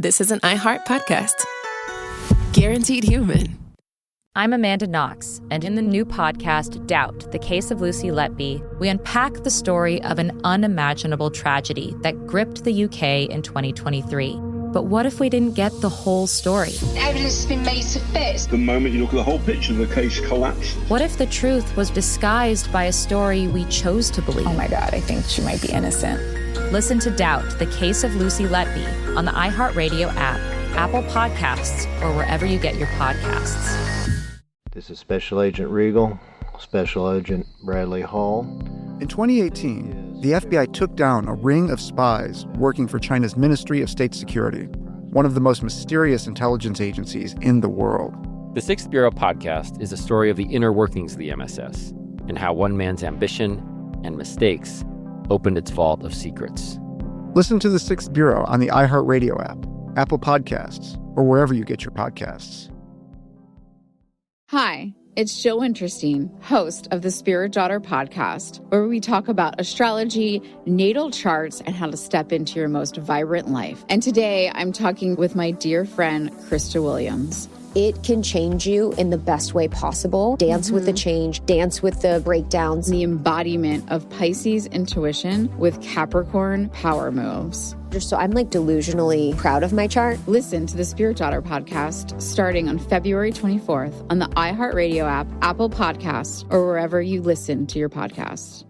this is an iHeart podcast. Guaranteed Human. I'm Amanda Knox, and in the new podcast, Doubt, The Case of Lucy Letby, we unpack the story of an unimaginable tragedy that gripped the UK in 2023. But what if we didn't get the whole story? Evidence has been made to fit. The moment you look at the whole picture, the case collapsed. What if the truth was disguised by a story we chose to believe? Oh my God, I think she might be innocent. Listen to Doubt, The Case of Lucy Letby on the iHeartRadio app, Apple Podcasts, or wherever you get your podcasts. This is Special Agent Regal, Special Agent Bradley Hall. In 2018, the FBI took down a ring of spies working for China's Ministry of State Security, one of the most mysterious intelligence agencies in the world. The Sixth Bureau podcast is a story of the inner workings of the MSS and how one man's ambition and mistakes opened its vault of secrets. Listen to The Sixth Bureau on the iHeartRadio app, Apple Podcasts, or wherever you get your podcasts. Hi, it's Jill Winterstein, host of the Spirit Daughter podcast, where we talk about astrology, natal charts, and how to step into your most vibrant life. And today I'm talking with my dear friend, Krista Williams. It can change you in the best way possible. Dance with the change, dance with the breakdowns. The embodiment of Pisces intuition with Capricorn power moves. So I'm delusionally proud of my chart. Listen to the Spirit Daughter podcast starting on February 24th on the iHeartRadio app, Apple Podcasts, or wherever you listen to your podcasts.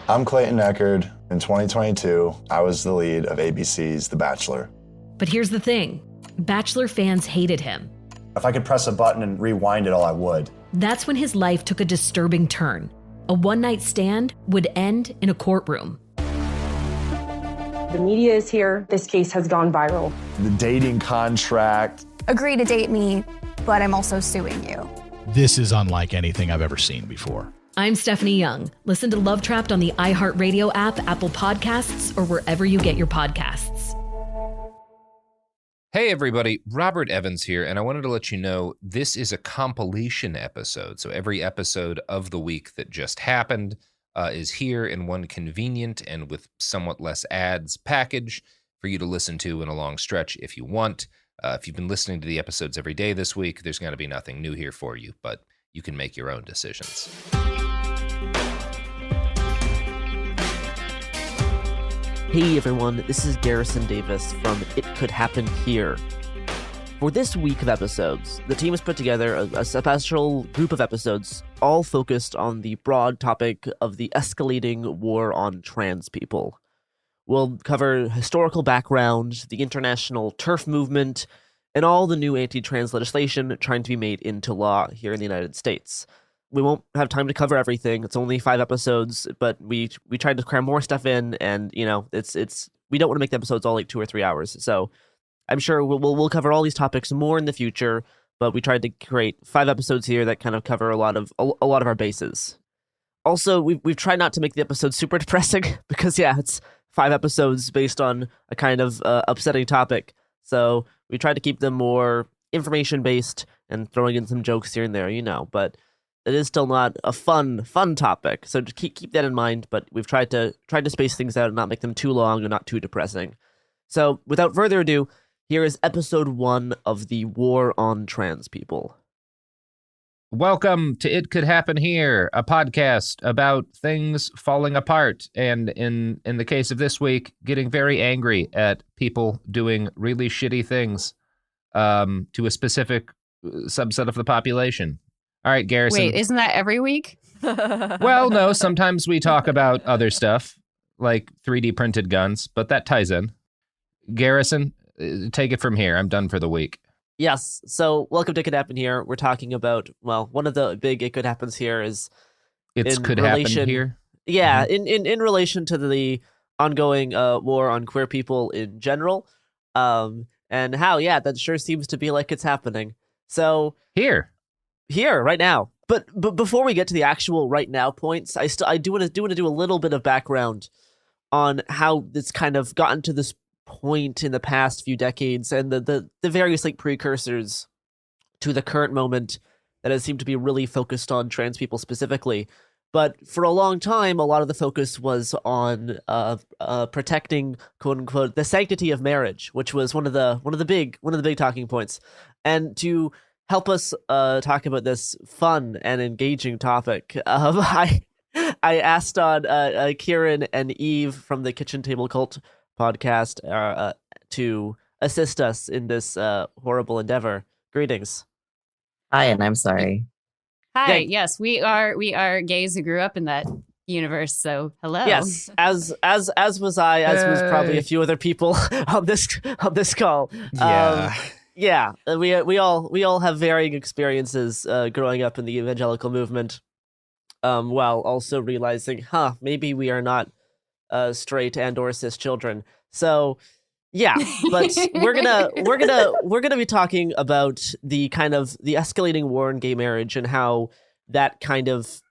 I'm Clayton Eckerd. In 2022, I was the lead of ABC's The Bachelor. But here's the thing. Bachelor fans hated him. If I could press a button and rewind it all, I would. That's when his life took a disturbing turn. A one-night stand would end in a courtroom. The media is here. This case has gone viral. The dating contract. Agree to date me, but I'm also suing you. This is unlike anything I've ever seen before. I'm Stephanie Young. Listen to Love Trapped on the iHeartRadio app, Apple Podcasts, or wherever you get your podcasts. Hey everybody, Robert Evans here, and I wanted to let you know this is a compilation episode. So every episode of the week that just happened is here in one convenient and with somewhat less ads package for you to listen to in a long stretch if you want. If you've been listening to the episodes every day this week, there's going to be nothing new here for you, but you can make your own decisions. Hey everyone, this is Garrison Davis from It Could Happen Here. For this week of episodes, the team has put together a special group of episodes all focused on the broad topic of the escalating war on trans people. We'll cover historical background, the international TERF movement, and all the new anti-trans legislation trying to be made into law here in the United States. We won't have time to cover everything. It's only 5 episodes, but we tried to cram more stuff in, and it's we don't want to make the episodes all 2 or 3 hours. So I'm sure we'll cover all these topics more in the future, but we tried to create 5 episodes here that kind of cover a lot of our bases. Also, we've tried not to make the episodes super depressing because it's 5 episodes based on a kind of upsetting topic. So we tried to keep them more information based and throwing in some jokes here and there, but it is still not a fun topic, so just keep that in mind. But we've tried to space things out and not make them too long and not too depressing. So without further ado, here is episode 1 of the War on Trans People. Welcome to It Could Happen Here, a podcast about things falling apart, and in the case of this week, getting very angry at people doing really shitty things to a specific subset of the population. All right, Garrison. Wait, isn't that every week? Well, no, sometimes we talk about other stuff, like 3D printed guns, but that ties in. Garrison, take it from here. I'm done for the week. Yes, so welcome to It Could Happen Here. We're talking about, one of the big It Could Happens here is... It could happen here? Yeah, in relation to the ongoing war on queer people in general, and how, that sure seems to be like it's happening. So... Here, right now. But before we get to the actual right now points, I do want to do a little bit of background on how it's kind of gotten to this point in the past few decades and the various precursors to the current moment that has seemed to be really focused on trans people specifically. But for a long time, a lot of the focus was on protecting, quote unquote, the sanctity of marriage, which was one of the big talking points. And to help us talk about this fun and engaging topic, I asked on Kieran and Eve from the Kitchen Table Cult podcast to assist us in this horrible endeavor. Greetings. Hi, and I'm sorry. Hi, yes, we are gays who grew up in that universe, so hello. Yes, as was I, as was probably a few other people on this call. Yeah. We all have varying experiences growing up in the evangelical movement, while also realizing, maybe we are not straight and or cis children. So yeah, but we're gonna be talking about the escalating war in gay marriage and how that kind of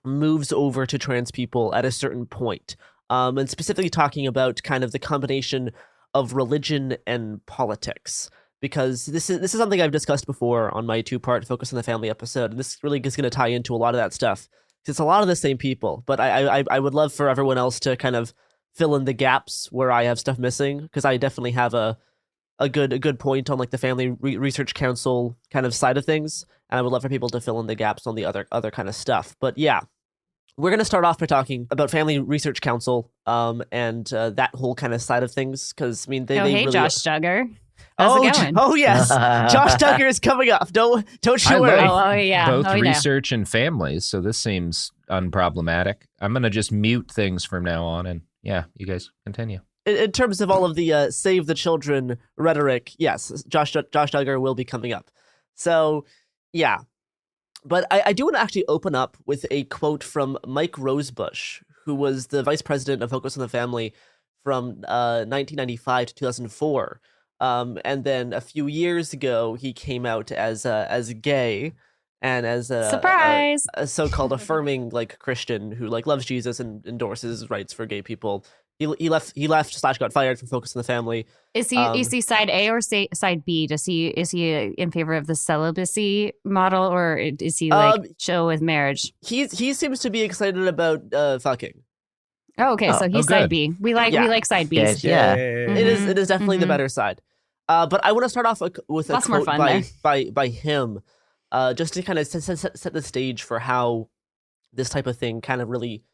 moves over to trans people at a certain point, and specifically talking about kind of the combination of religion and politics, because this is something I've discussed before on my 2-part Focus on the Family episode, and this really is going to tie into a lot of that stuff. It's a lot of the same people, but I would love for everyone else to kind of fill in the gaps where I have stuff missing, because I definitely have a good point on like the Family Research Council kind of side of things, and I would love for people to fill in the gaps on the other kind of stuff. But yeah, we're going to start off by talking about Family Research Council and that whole kind of side of things, because I mean they really... Josh Duggar. How's it going? Oh yes, Josh Duggar is coming up. Don't you worry. Both research and families, so this seems unproblematic. I'm going to just mute things from now on, and yeah, you guys continue. In terms of all of the Save the Children rhetoric, yes, Josh Duggar will be coming up. So, yeah. But I do want to actually open up with a quote from Mike Rosebush, who was the vice president of Focus on the Family from 1995 to 2004. And then a few years ago, he came out as gay and as surprise, a so-called affirming like Christian who like loves Jesus and endorses rights for gay people. He left / got fired from Focus on the Family. Is he side A or side B? Is he in favor of the celibacy model, or is he like chill with marriage? He seems to be excited about fucking. Oh, okay, so he's side B. We like side Bs. Yeah. Mm-hmm. It is definitely the better side. But I want to start off with a quote by him, just to kind of set the stage for how this type of thing kind of really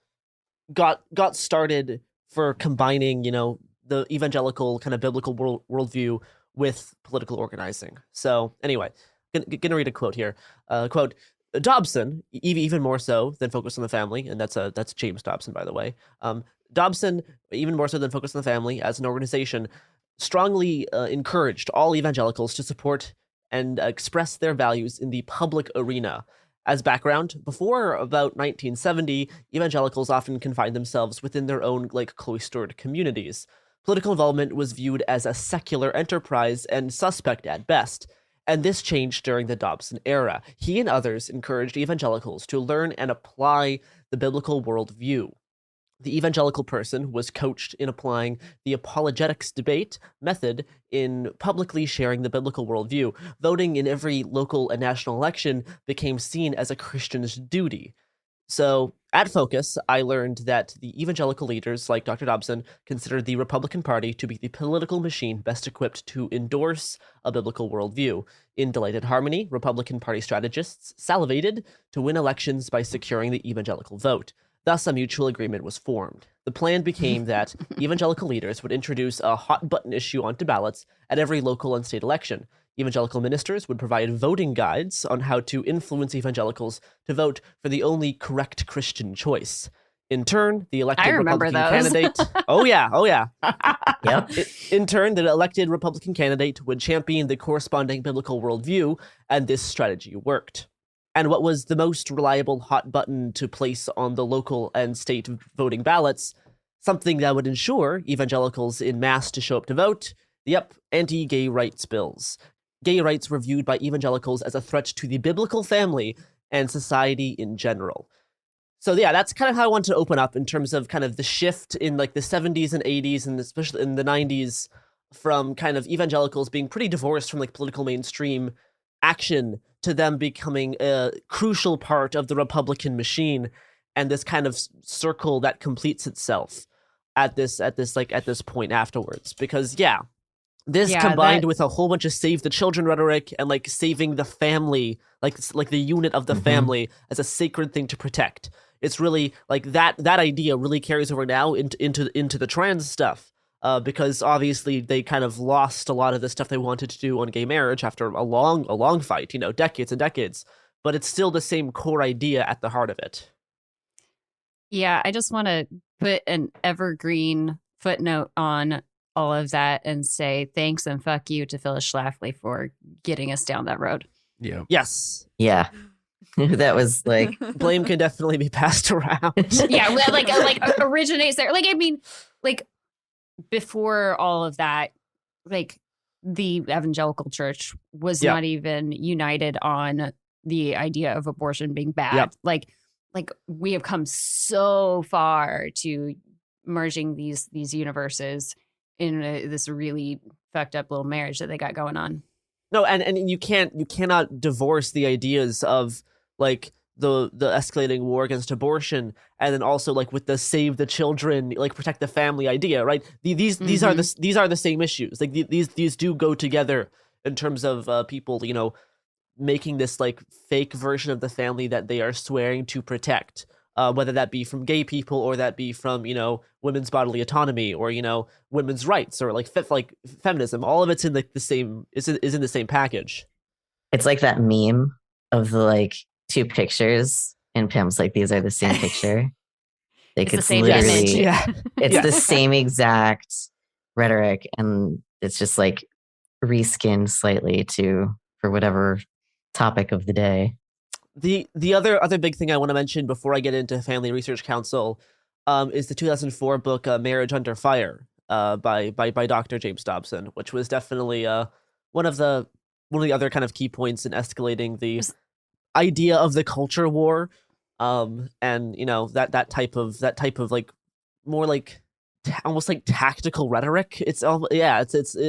got started for combining, the evangelical kind of biblical worldview with political organizing. So anyway, gonna read a quote here. Quote: Dobson, even more so than Focus on the Family, and that's James Dobson, by the way. Dobson, even more so than Focus on the Family, as an organization, strongly encouraged all evangelicals to support and express their values in the public arena. As background, before about 1970, evangelicals often confined themselves within their own cloistered communities. Political involvement was viewed as a secular enterprise and suspect at best. And this changed during the Dobson era. He and others encouraged evangelicals to learn and apply the biblical worldview. The evangelical person was coached in applying the apologetics debate method in publicly sharing the biblical worldview. Voting in every local and national election became seen as a Christian's duty. So, at Focus, I learned that the evangelical leaders, like Dr. Dobson, considered the Republican Party to be the political machine best equipped to endorse a biblical worldview. In Delighted Harmony, Republican Party strategists salivated to win elections by securing the evangelical vote. Thus, a mutual agreement was formed. The plan became that evangelical leaders would introduce a hot-button issue onto ballots at every local and state election. Evangelical ministers would provide voting guides on how to influence evangelicals to vote for the only correct Christian choice. In turn, the elected Republican candidate... Oh, yeah. Yep. In turn, the elected Republican candidate would champion the corresponding biblical worldview, and this strategy worked. And what was the most reliable hot button to place on the local and state voting ballots? Something that would ensure evangelicals in mass to show up to vote? Yep, anti-gay rights bills. Gay rights were viewed by evangelicals as a threat to the biblical family and society in general. So yeah, that's kind of how I want to open up in terms of kind of the shift in the 70s and 80s and especially in the 90s from kind of evangelicals being pretty divorced from political mainstream action to them becoming a crucial part of the Republican machine. and this kind of circle that completes itself at this point afterwards. Because this combined with a whole bunch of save the children rhetoric and like saving the family, like the unit of the family as a sacred thing to protect. It's really like that idea really carries over now into the trans stuff. Because obviously they kind of lost a lot of the stuff they wanted to do on gay marriage after a long fight, decades and decades. But it's still the same core idea at the heart of it. Yeah, I just want to put an evergreen footnote on all of that and say thanks and fuck you to Phyllis Schlafly for getting us down that road. Yeah. Yes. Yeah. That was like blame can definitely be passed around. Yeah, like originates there. Like, I mean, like before all of that, like the evangelical church was not even united on the idea of abortion being bad. Yep. Like we have come so far to merging these universes in this really fucked up little marriage that they got going on. No, and you cannot divorce the ideas of like the escalating war against abortion, and then also like with the save the children, like protect the family idea, right? These are the same issues. Like these do go together in terms of people, making this like fake version of the family that they are swearing to protect, whether that be from gay people or that be from women's bodily autonomy or women's rights or like feminism. All of it's in the same is in the same package. It's like that meme of the like two pictures and Pim's like, these are the same picture. Like it's the same image. Yeah. It's the same exact rhetoric, and it's just like reskinned slightly for whatever topic of the day. The other big thing I want to mention before I get into Family Research Council is the 2004 book Marriage Under Fire by Dr. James Dobson, which was definitely one of the other kind of key points in escalating the idea of the culture war, and that type of like more like almost like tactical rhetoric. It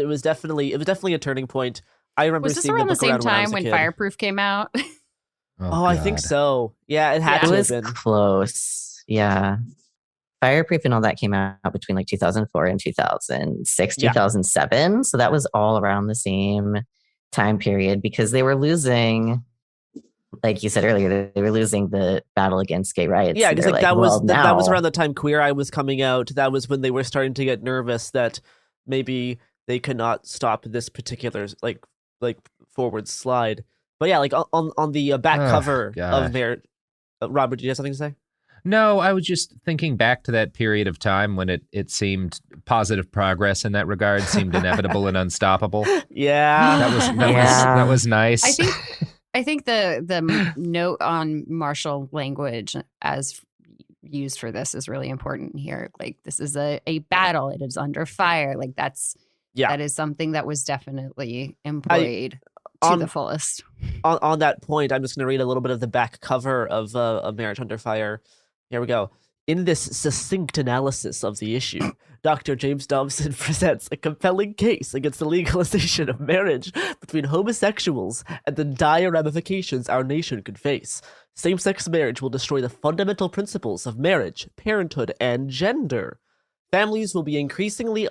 was definitely a turning point. I remember was this seeing around the same time when kid. Fireproof came out? Oh, I think so. Yeah, it had to have been close. Yeah. Fireproof and all that came out between like 2004 and 2006, 2007. So that was all around the same time period because they were losing, like you said earlier, they were losing the battle against gay rights. Yeah, because like that was around the time Queer Eye was coming out. That was when they were starting to get nervous that maybe they could not stop this particular like forward slide. But yeah, like on the back cover of Marriage, Robert, do you have something to say? No, I was just thinking back to that period of time when it seemed positive progress in that regard seemed inevitable and unstoppable. Yeah, that was nice. I think the note on martial language as used for this is really important here. Like this is a battle; it is under fire. Like that is something that was definitely employed to the fullest. On that point, I'm just going to read a little bit of the back cover of Marriage Under Fire. Here we go. In this succinct analysis of the issue, Dr. James Dobson presents a compelling case against the legalization of marriage between homosexuals and the dire ramifications our nation could face. Same-sex marriage will destroy the fundamental principles of marriage, parenthood, and gender. Families will be increasingly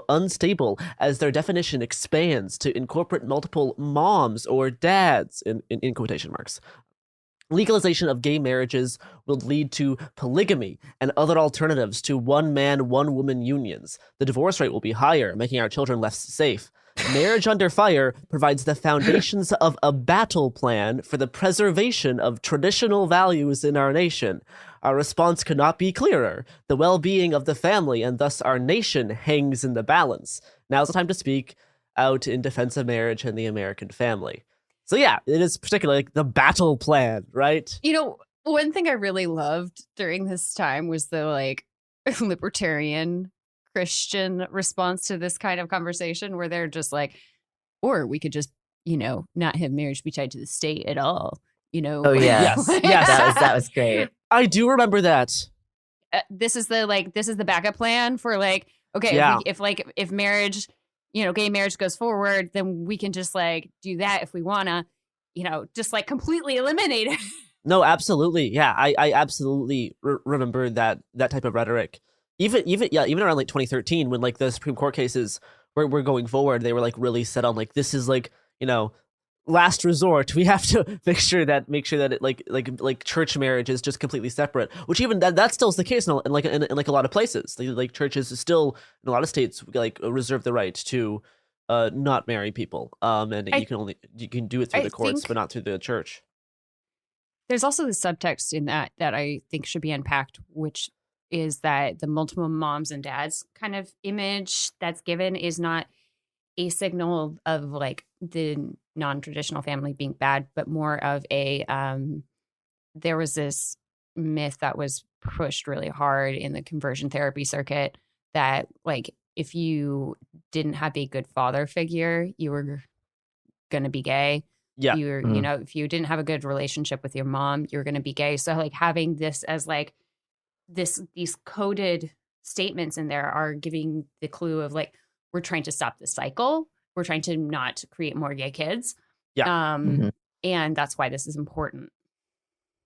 unstable as their definition expands to incorporate multiple moms or dads, in quotation marks. Legalization of gay marriages will lead to polygamy and other alternatives to one-man, one-woman unions. The divorce rate will be higher, making our children less safe. Marriage Under Fire provides the foundations of a battle plan for the preservation of traditional values in our nation. Our response could not be clearer. The well-being of the family and thus our nation hangs in the balance. Now's the time to speak out in defense of marriage and the American family. So yeah, it is particularly like the battle plan, right? One thing I really loved during this time was the like libertarian Christian response to this kind of conversation where they're just like, or we could just, not have marriage be tied to the state at all, Oh yeah. Yes. That was great. I do remember that. This is the backup plan for like, okay, if marriage, gay marriage goes forward, then we can just like do that if we wanna, just like completely eliminate it. No, absolutely. Yeah, I absolutely remember that type of rhetoric. Even around like 2013, when like the Supreme Court cases were going forward, they were like really set on like, this is like, last resort. We have to make sure that it like church marriage is just completely separate. Which even that still is the case in a lot of places. Like churches still in a lot of states like reserve the right to not marry people. And you can do it through the courts, but not through the church. There's also the subtext in that I think should be unpacked, which is that the multiple moms and dads kind of image that's given is not a signal of like the non-traditional family being bad, but more of a there was this myth that was pushed really hard in the conversion therapy circuit that like if you didn't have a good father figure, you were going to be gay. Yeah. If you didn't have a good relationship with your mom, you're going to be gay. So like having this as like these coded statements in there are giving the clue of like, we're trying to stop the cycle. We're trying to not create more gay kids. Yeah. And that's why this is important.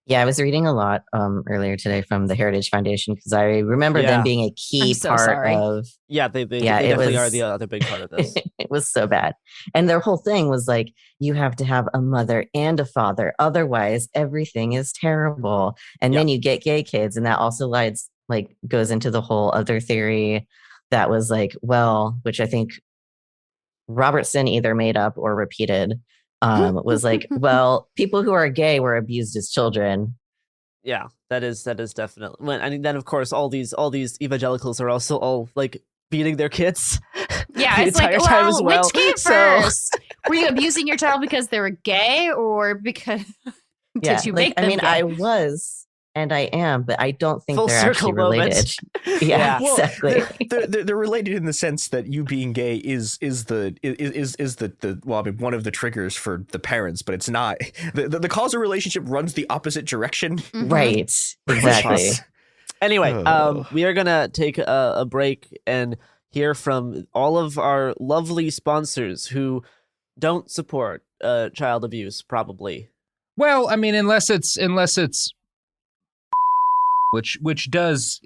Yeah, I was reading a lot earlier today from the Heritage Foundation because I remember them being a key part of. Yeah, they definitely are the other big part of this. It was so bad. And their whole thing was like, you have to have a mother and a father. Otherwise, everything is terrible. And then you get gay kids. And that also goes into the whole other theory that was like, well, which I think Robertson either made up or repeated. Was like, well, people who are gay were abused as children. Yeah, that is definitely. And then of course all these evangelicals are also all like beating their kids. Yeah, it's like, well, which came first? Were you abusing your child because they were gay or because did you make them gay? I was. And I am, but I don't think Full they're actually related. Yeah, well, exactly. They're related in the sense that you being gay is one of the triggers for the parents, but it's not. The causal relationship runs the opposite direction. Right. Exactly. Anyway, we are gonna take a break and hear from all of our lovely sponsors who don't support child abuse, probably. Well, I mean, unless it's which does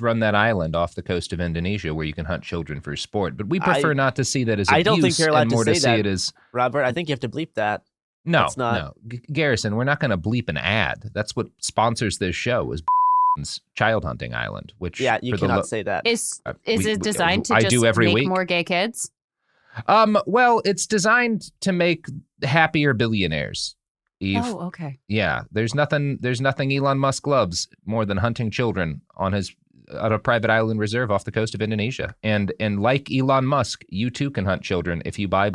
run that island off the coast of Indonesia where you can hunt children for sport, but we prefer not to see that as abuse. I don't think you're allowed to say that, it as Robert. I think you have to bleep that. No. Garrison, we're not going to bleep an ad. That's what sponsors this show is Child Hunting Island. Which you cannot say that. Is it designed to I just do every make week. more gay kids? Well, it's designed to make happier billionaires. Eve. Oh, okay. Yeah, there's nothing Elon Musk loves more than hunting children on a private island reserve off the coast of Indonesia. And like Elon Musk, you too can hunt children if you buy.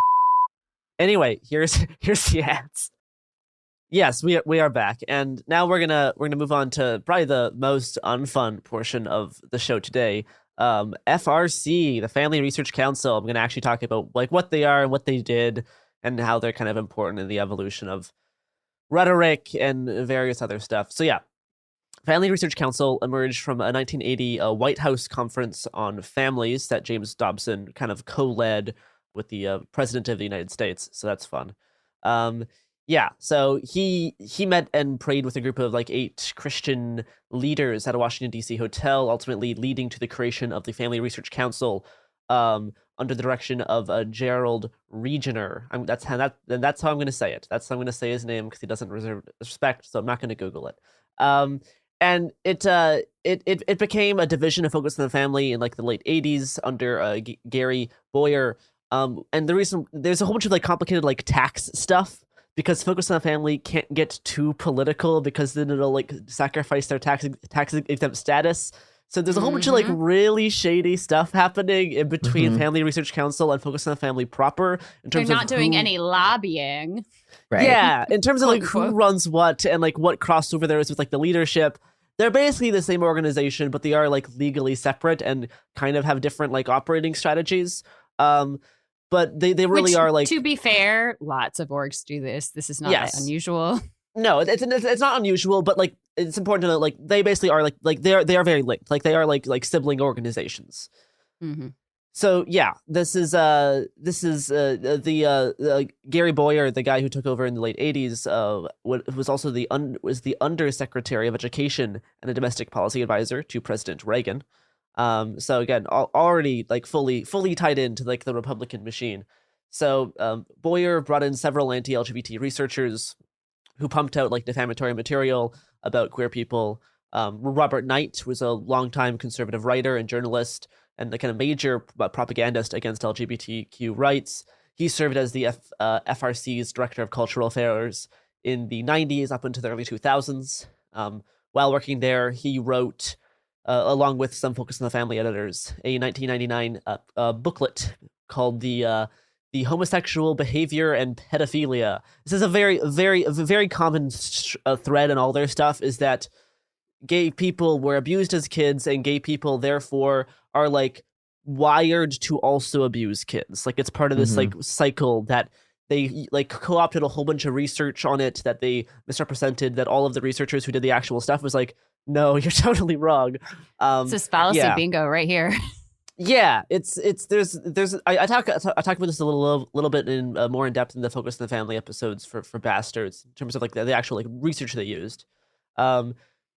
Anyway, here's the ads. Yes, we are back, and now we're gonna move on to probably the most unfun portion of the show today. FRC, the Family Research Council. I'm gonna actually talk about like what they are and what they did and how they're kind of important in the evolution of rhetoric and various other stuff. So yeah, Family Research Council emerged from a 1980 White House conference on families that James Dobson kind of co-led with the President of the United States. So that's fun. So he met and prayed with a group of like 8 Christian leaders at a Washington, D.C. hotel, ultimately leading to the creation of the Family Research Council under the direction of Gerald Regener. That's how I'm going to say it. That's how I'm going to say his name because he doesn't reserve respect, so I'm not going to Google it. And it became a division of Focus on the Family in like the late 80s under Gary Boyer. And the reason there's a whole bunch of like complicated like tax stuff because Focus on the Family can't get too political because then it'll like sacrifice their tax exempt status. So there's a whole bunch of like really shady stuff happening in between Family Research Council and Focus on the Family proper. In terms They're not doing any lobbying. Right. Yeah, in terms of like who runs what and like what crossover there is with like the leadership. They're basically the same organization, but they are like legally separate and kind of have different like operating strategies. But they really are like. To be fair, lots of orgs do this. This is not unusual. No, it's not unusual, but like it's important to know like they basically are like they are very linked. Like they are like sibling organizations. Mm-hmm. So yeah, this is Gary Boyer, the guy who took over in the late 80s, was also the Undersecretary of Education and a Domestic Policy Advisor to President Reagan. So again, already like fully tied into like the Republican machine. So Boyer brought in several anti-LGBT researchers who pumped out like defamatory material about queer people. Robert Knight was a longtime conservative writer and journalist and the kind of major propagandist against LGBTQ rights. He served as the FRC's Director of Cultural Affairs in the 90s up into the early 2000s. While working there, he wrote, along with some Focus on the Family editors, a 1999 booklet called the Homosexual Behavior and Pedophilia. This is a very common thread in all their stuff, is that gay people were abused as kids, and gay people therefore are like wired to also abuse kids. Like it's part of this like cycle that they like co-opted a whole bunch of research on it that they misrepresented, that all of the researchers who did the actual stuff was like, no, you're totally wrong. It's this fallacy bingo right here. Yeah, it's there's I talk about this a little bit in more in depth in the Focus on the Family episodes for Bastards in terms of like the actual like research they used.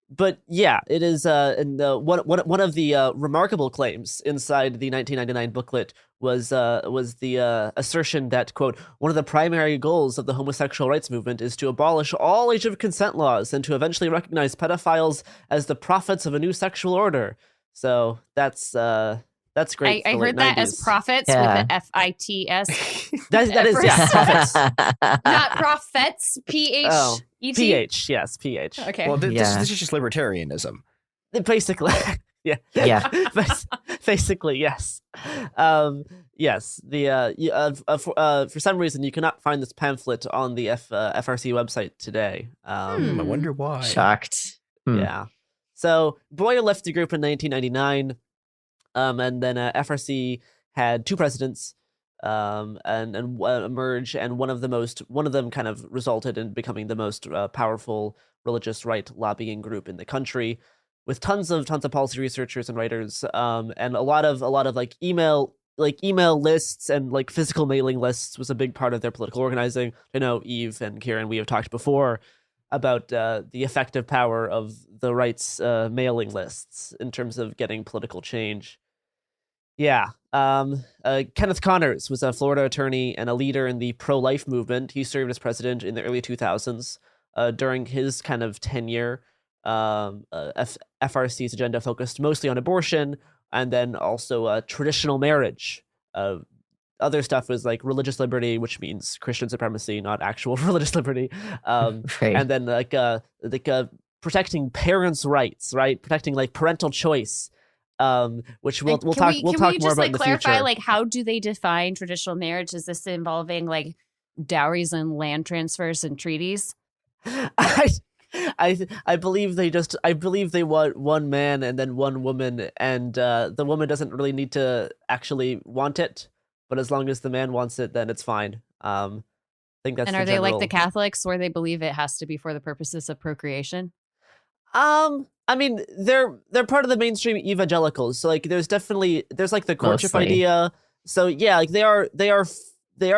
But yeah, it is and one of the remarkable claims inside the 1999 booklet was the assertion that, quote, one of the primary goals of the homosexual rights movement is to abolish all age of consent laws and to eventually recognize pedophiles as the prophets of a new sexual order. So that's great. I heard that 90s. As prophets with the F-I-T-S. that is, yeah, prophets. Not prophets, P-H-E-T? Oh, P-H, yes, P-H. Okay. Well, this is just libertarianism. Basically, yeah. Basically, yes. Yes, for some reason, you cannot find this pamphlet on the FRC website today. I wonder why. Shocked. Yeah. So, Boyer left the group in 1999. And then FRC had two presidents, and emerge, and one of them kind of resulted in becoming the most powerful religious right lobbying group in the country, with tons of policy researchers and writers, and a lot of like email lists and like physical mailing lists was a big part of their political organizing. I know Eve and Kieran, we have talked before about the effective power of the right's mailing lists in terms of getting political change. Yeah. Kenneth Connors was a Florida attorney and a leader in the pro-life movement. He served as president in the early 2000s. During his kind of tenure, FRC's agenda focused mostly on abortion and then also traditional marriage. Other stuff was like religious liberty, which means Christian supremacy, not actual religious liberty. Right. And then like protecting parents' rights, right? Protecting like parental choice. Which we'll talk more about in the future. Clarify, like, how do they define traditional marriage? Is this involving like dowries and land transfers and treaties? I believe they want one man and then one woman, and the woman doesn't really need to actually want it, but as long as the man wants it, then it's fine. I think that's. And are they like the Catholics, where they believe it has to be for the purposes of procreation? I mean, they're part of the mainstream evangelicals, so like there's like the courtship idea. So yeah, like they are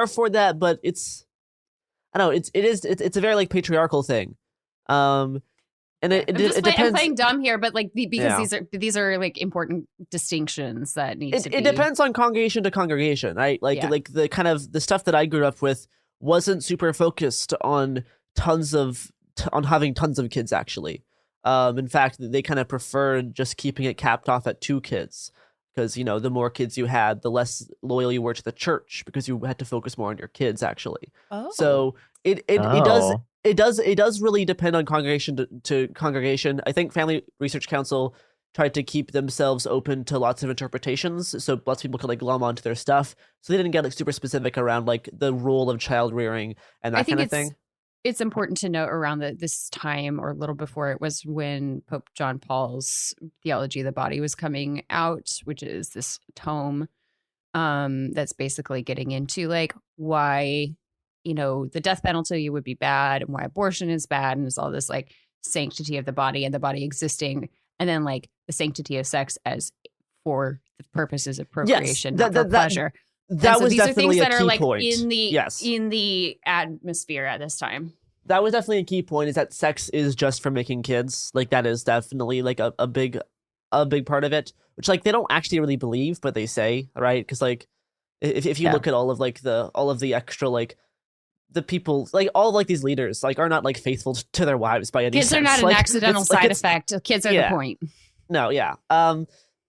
for that, but it's a very like patriarchal thing. And it depends. I'm playing dumb here, but like because these are like important distinctions that need to be. It depends on congregation to congregation, right? Like the kind of the stuff that I grew up with wasn't super focused on having tons of kids actually. In fact, they kind of preferred just keeping it capped off at 2 kids because, you know, the more kids you had, the less loyal you were to the church because you had to focus more on your kids, actually. Oh. So it does really depend on congregation to congregation. I think Family Research Council tried to keep themselves open to lots of interpretations, so lots of people could like glom onto their stuff. So they didn't get like super specific around like the role of child rearing and that kind of thing. It's important to note around this time or a little before it was when Pope John Paul's Theology of the Body was coming out, which is this tome that's basically getting into like why, you know, the death penalty would be bad and why abortion is bad. And there's all this like sanctity of the body and the body existing. And then like the sanctity of sex as for the purposes of procreation, Yes, not for pleasure. That was these are definitely things that a are key like point. in the atmosphere at this time. That was definitely a key point, is that sex is just for making kids. Like, that is definitely like a big part of it, which like they don't actually really believe, but they say, right? Because like if you look at all of the extra like the people, like all of, like these leaders like are not like faithful to their wives by any Kids sense. are not an Like, accidental it's, like, side effect. Kids are the point. No, yeah.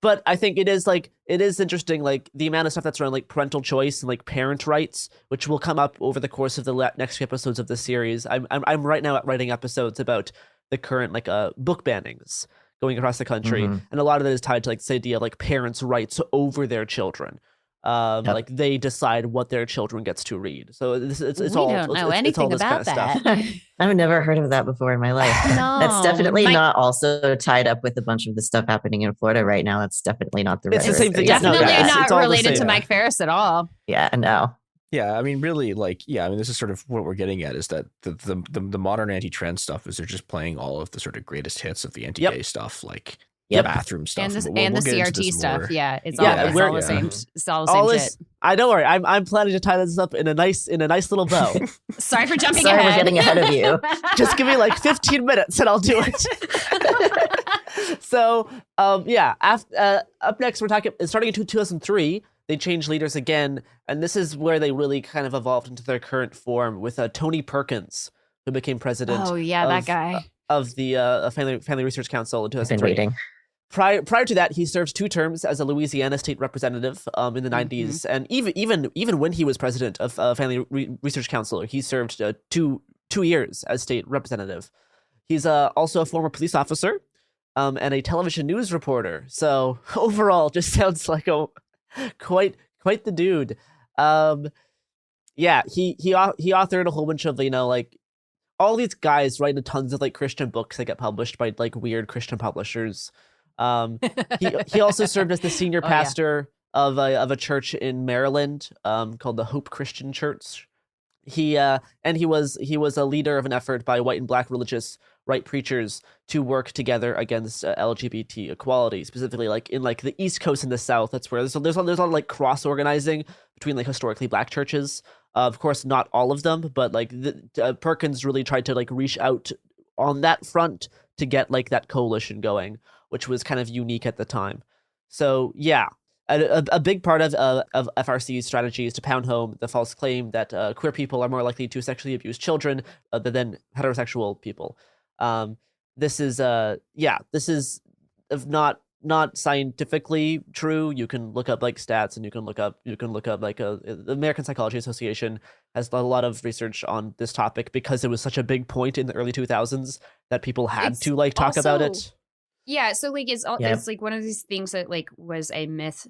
But I think it is interesting, like the amount of stuff that's around like parental choice and like parent rights, which will come up over the course of the next few episodes of the series. I'm right now writing episodes about the current like book bannings going across the country, and a lot of that is tied to like this idea of like parents' rights over their children. Like they decide what their children gets to read. So it's all we don't know anything about that. I've never heard of that before in my life. No, that's definitely not also tied up with a bunch of the stuff happening in Florida right now. That's definitely not the. It's the same thing. Definitely not related to Mike Ferris at all. Yeah, no. Yeah, I mean, really, like, yeah, I mean, this is sort of what we're getting at, is that the modern anti-trans stuff is they're just playing all of the sort of greatest hits of the anti-gay stuff, like the bathroom stuff and the we'll CRT stuff. more. Yeah, it's all the same. It's all the same shit. I don't worry. I'm planning to tie this up in a nice little bow. Sorry for jumping Sorry, ahead. we're getting ahead of you. Just give me like 15 minutes and I'll do it. So, yeah. Up next, we're talking. Starting in 2003, they changed leaders again, and this is where they really kind of evolved into their current form with Tony Perkins, who became president. Oh yeah, that guy of the Family Research Council in 2003. I've been waiting. Prior to that, he served 2 terms as a Louisiana state representative in the 90s, and even when he was president of Family Research Council, he served 2 years as state representative. He's also a former police officer and a television news reporter. So overall, just sounds like quite the dude. Yeah, he authored a whole bunch of like all these guys write tons of like Christian books that get published by like weird Christian publishers. He also served as the senior pastor of a church in Maryland called the Hope Christian Church. He was a leader of an effort by white and black religious right preachers to work together against LGBT equality, specifically like in like the East Coast and the South. That's where there's a lot of like cross organizing between like historically black churches. Of course, not all of them, but like Perkins really tried to like reach out on that front to get like that coalition going, which was kind of unique at the time. So yeah, a big part of FRC's strategy is to pound home the false claim that queer people are more likely to sexually abuse children than heterosexual people. This is not scientifically true. You can look up like stats, and you can look up like the American Psychology Association has a lot of research on this topic because it was such a big point in the early 2000s that people had to like talk about it. Yeah, so like it's like one of these things that like was a myth,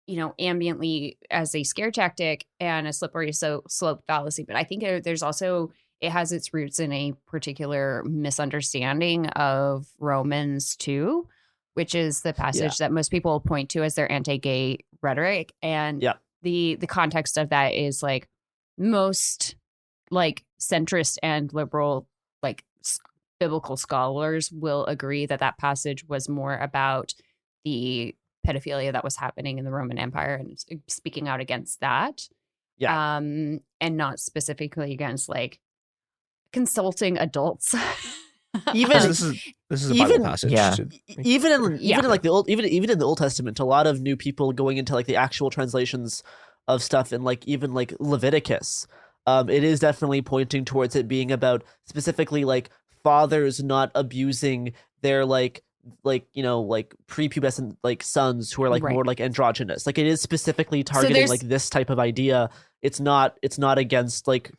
ambiently as a scare tactic and a slippery slope fallacy. But I think there's also, it has its roots in a particular misunderstanding of Romans 2, which is the passage that most people point to as their anti-gay rhetoric. And the context of that is like most like centrist and liberal like biblical scholars will agree that passage was more about the pedophilia that was happening in the Roman Empire and speaking out against that. Yeah. And not specifically against like consulting adults. Even this is a Bible passage. Yeah. Even in like the old, even in the Old Testament, a lot of new people going into like the actual translations of stuff in like even like Leviticus. It is definitely pointing towards it being about specifically like fathers not abusing their like prepubescent like sons who are like more like androgynous. Like it is specifically targeting like this type of idea. It's not against like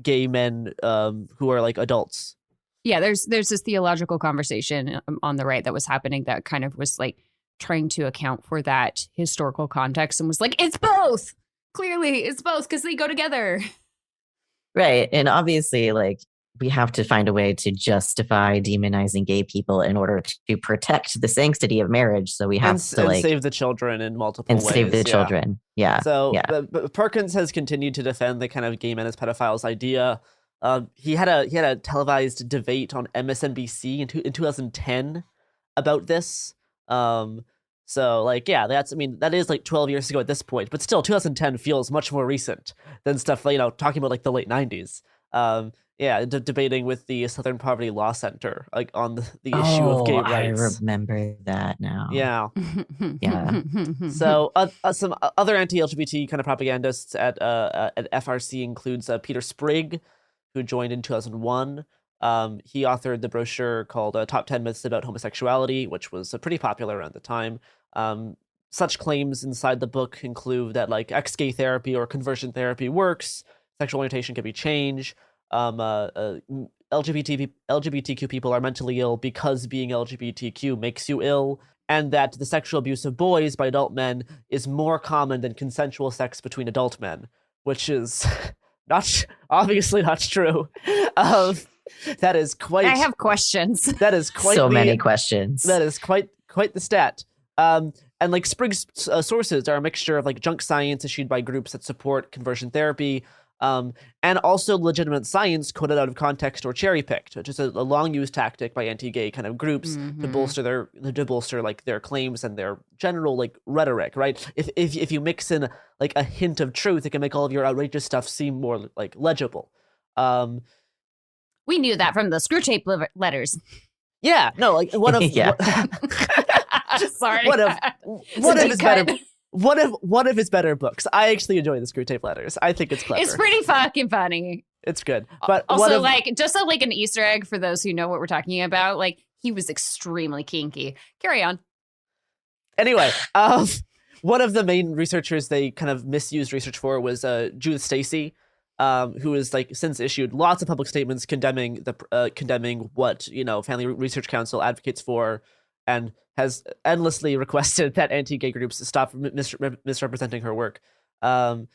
gay men who are like adults. Yeah, there's this theological conversation on the right that was happening that kind of was like trying to account for that historical context and was like, it's both. Clearly, it's both because they go together. Right. And obviously, like, we have to find a way to justify demonizing gay people in order to protect the sanctity of marriage. So we have to like save the children in multiple ways. And save the children. Yeah. So but Perkins has continued to defend the kind of gay men as pedophiles idea. He had a televised debate on MSNBC in 2010 about this. So like, yeah, that is like 12 years ago at this point, but still 2010 feels much more recent than stuff, talking about like the late 90s. Debating with the Southern Poverty Law Center, like on the issue of gay rights. I remember that now. Yeah. Yeah. So some other anti-LGBT kind of propagandists at FRC includes Peter Sprigg, who joined in 2001. He authored the brochure called Top 10 Myths About Homosexuality, which was pretty popular around the time. Such claims inside the book include that like ex-gay therapy or conversion therapy works, sexual orientation can be changed, LGBTQ people are mentally ill because being LGBTQ makes you ill, and that the sexual abuse of boys by adult men is more common than consensual sex between adult men, which is obviously not true. That is quite. I have questions. That is quite so many questions. That is quite the stat. And like Sprigg's sources are a mixture of like junk science issued by groups that support conversion therapy, and also legitimate science quoted out of context or cherry picked, which is a long used tactic by anti-gay kind of groups to bolster like their claims and their general like rhetoric. Right? If you mix in like a hint of truth, it can make all of your outrageous stuff seem more like legible. We knew that from the screw tape letters. Yeah, no, like one of sorry. One of his better books. I actually enjoy the screw tape letters. I think it's clever. It's pretty fucking funny. It's good. But also, just like an Easter egg for those who know what we're talking about, like he was extremely kinky. Carry on. Anyway, one of the main researchers they kind of misused research for was Judith Stacy, who has like since issued lots of public statements condemning what Family Research Council advocates for, and has endlessly requested that anti-gay groups stop misrepresenting her work. So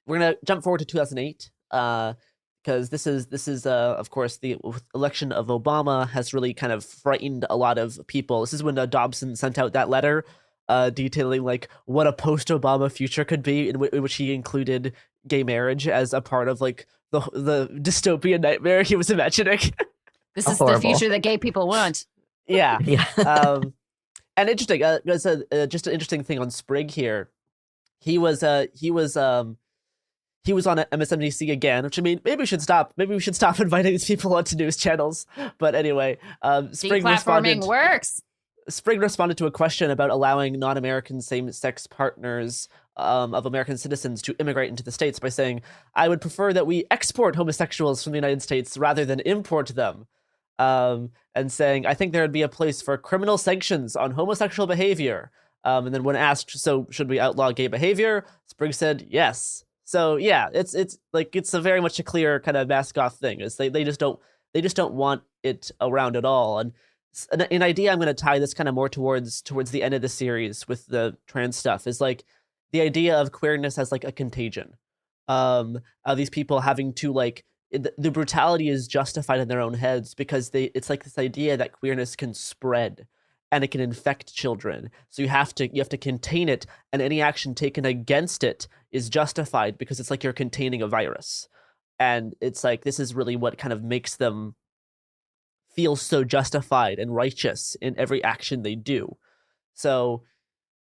we're gonna jump forward to 2008 because this is of course the election of Obama has really kind of frightened a lot of people. This is when Dobson sent out that letter detailing like what a post-Obama future could be, in which he included gay marriage as a part of like the dystopian nightmare he was imagining. This is the future that gay people want. Yeah. And interesting. There's just an interesting thing on Sprigg here. He was on MSNBC again, which I mean, maybe we should stop inviting these people onto news channels. But anyway, Sprigg works. Sprigg responded to a question about allowing non-American same-sex partners of American citizens to immigrate into the States by saying, "I would prefer that we export homosexuals from the United States rather than import them." And saying, "I think there would be a place for criminal sanctions on homosexual behavior." And then when asked, "So should we outlaw gay behavior?" Sprigg said, "Yes." So yeah, it's a very much a clear kind of mask off thing. Is they just don't want it around at all. And an idea I'm going to tie this kind of more towards the end of the series with the trans stuff is like the idea of queerness as like a contagion. Of these people having to like the brutality is justified in their own heads because it's like this idea that queerness can spread and it can infect children. So you have to contain it, and any action taken against it is justified because it's like you're containing a virus. And it's like this is really what kind of makes them feel so justified and righteous in every action they do. So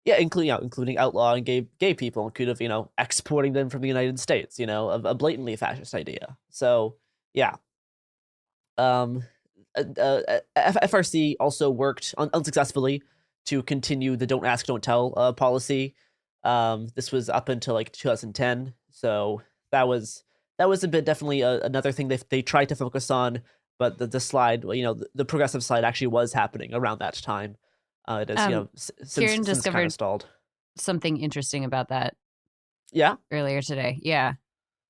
yeah, including outlawing gay people, including exporting them from the United States, a blatantly fascist idea. So yeah, FRC also worked unsuccessfully to continue the "Don't Ask, Don't Tell" policy. This was up until like 2010. So that was a bit definitely another thing they tried to focus on, but the slide, the progressive slide actually was happening around that time. It is, Kieran discovered kind of stalled. something interesting about that. Yeah. Earlier today. Yeah.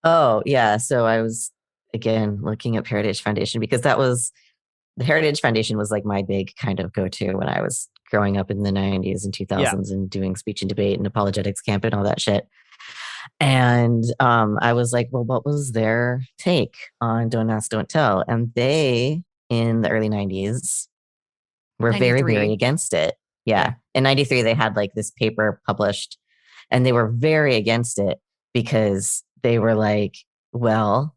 Oh, yeah. So I was, again, looking up Heritage Foundation because the Heritage Foundation was like my big kind of go-to when I was growing up in the 90s and 2000s and doing speech and debate and apologetics camp and all that shit. And I was like, well, what was their take on Don't Ask, Don't Tell? And they, in the early 90s, were 93. very, very against it. Yeah. In 93, they had like this paper published and they were very against it because they were like, well,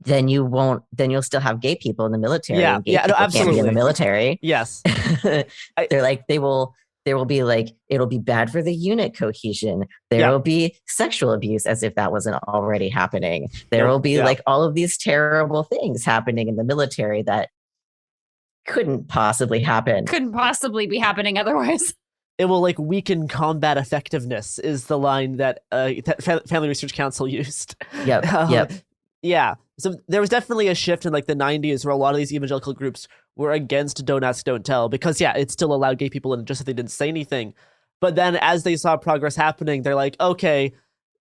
then you'll still have gay people in the military. Yeah, and gay people absolutely. can't be in the military. Yes. They're like, there will be like, it'll be bad for the unit cohesion. There will be sexual abuse, as if that wasn't already happening. There will be like all of these terrible things happening in the military that couldn't possibly happen. Couldn't possibly be happening otherwise. It will like weaken combat effectiveness is the line that Family Research Council used. Yep. Yeah. So there was definitely a shift in like the 90s where a lot of these evangelical groups were against Don't Ask, Don't Tell because it still allowed gay people in just so they didn't say anything. But then as they saw progress happening, they're like, okay,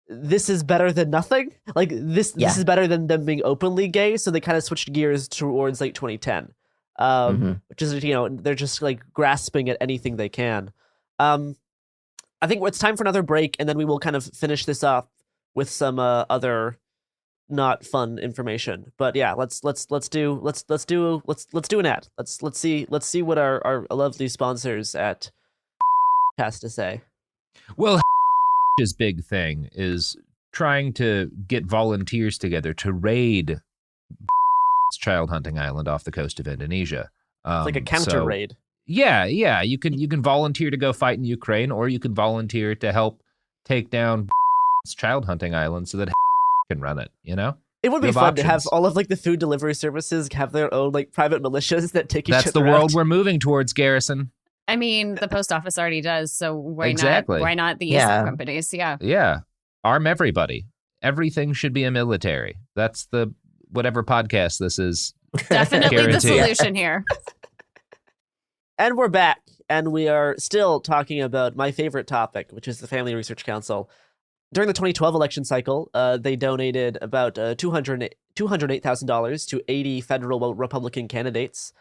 this is better than nothing. Like this is better than them being openly gay. So they kind of switched gears towards like 2010, which is, they're just like grasping at anything they can. I think it's time for another break, and then we will kind of finish this up with some other not fun information. But yeah, let's do an ad. Let's see what our lovely sponsors at has to say. Well, his big thing is trying to get volunteers together to raid child hunting island off the coast of Indonesia. It's like a counter raid. Yeah. You can volunteer to go fight in Ukraine, or you can volunteer to help take down child hunting island so that can run it. It would be fun to have all of like the food delivery services have their own like private militias that take each other out. That's the world we're moving towards, Garrison. I mean, the post office already does, so why not these companies? Yeah. Arm everybody. Everything should be a military. That's the whatever podcast this is. Definitely the solution here. And we're back, and we are still talking about my favorite topic, which is the Family Research Council. During the 2012 election cycle, they donated about $208,000 to 80 federal Republican candidates,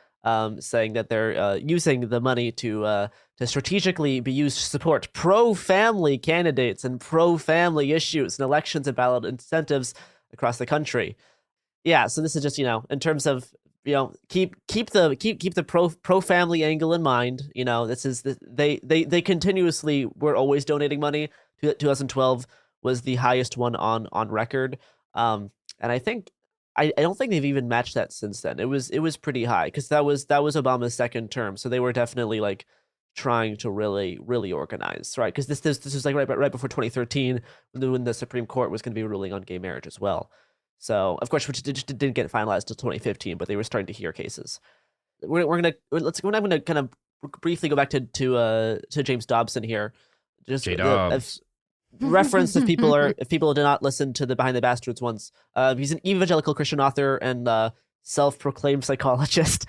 saying that they're using the money to strategically be used to support pro-family candidates and pro-family issues and elections and ballot incentives across the country. Yeah, so this is just in terms of keep the pro family angle in mind. This is they continuously were always donating money. 2012 was the highest one on record, and I think I don't think they've even matched that since then. It was pretty high because that was Obama's second term, so they were definitely like trying to really organize, right? Because this was like right before 2013 when the Supreme Court was going to be ruling on gay marriage as well. So of course, which didn't get finalized until 2015, but they were starting to hear cases. We're gonna kind of briefly go back to James Dobson here. Just reference if people did not listen to the Behind the Bastards ones. He's an evangelical Christian author and self-proclaimed psychologist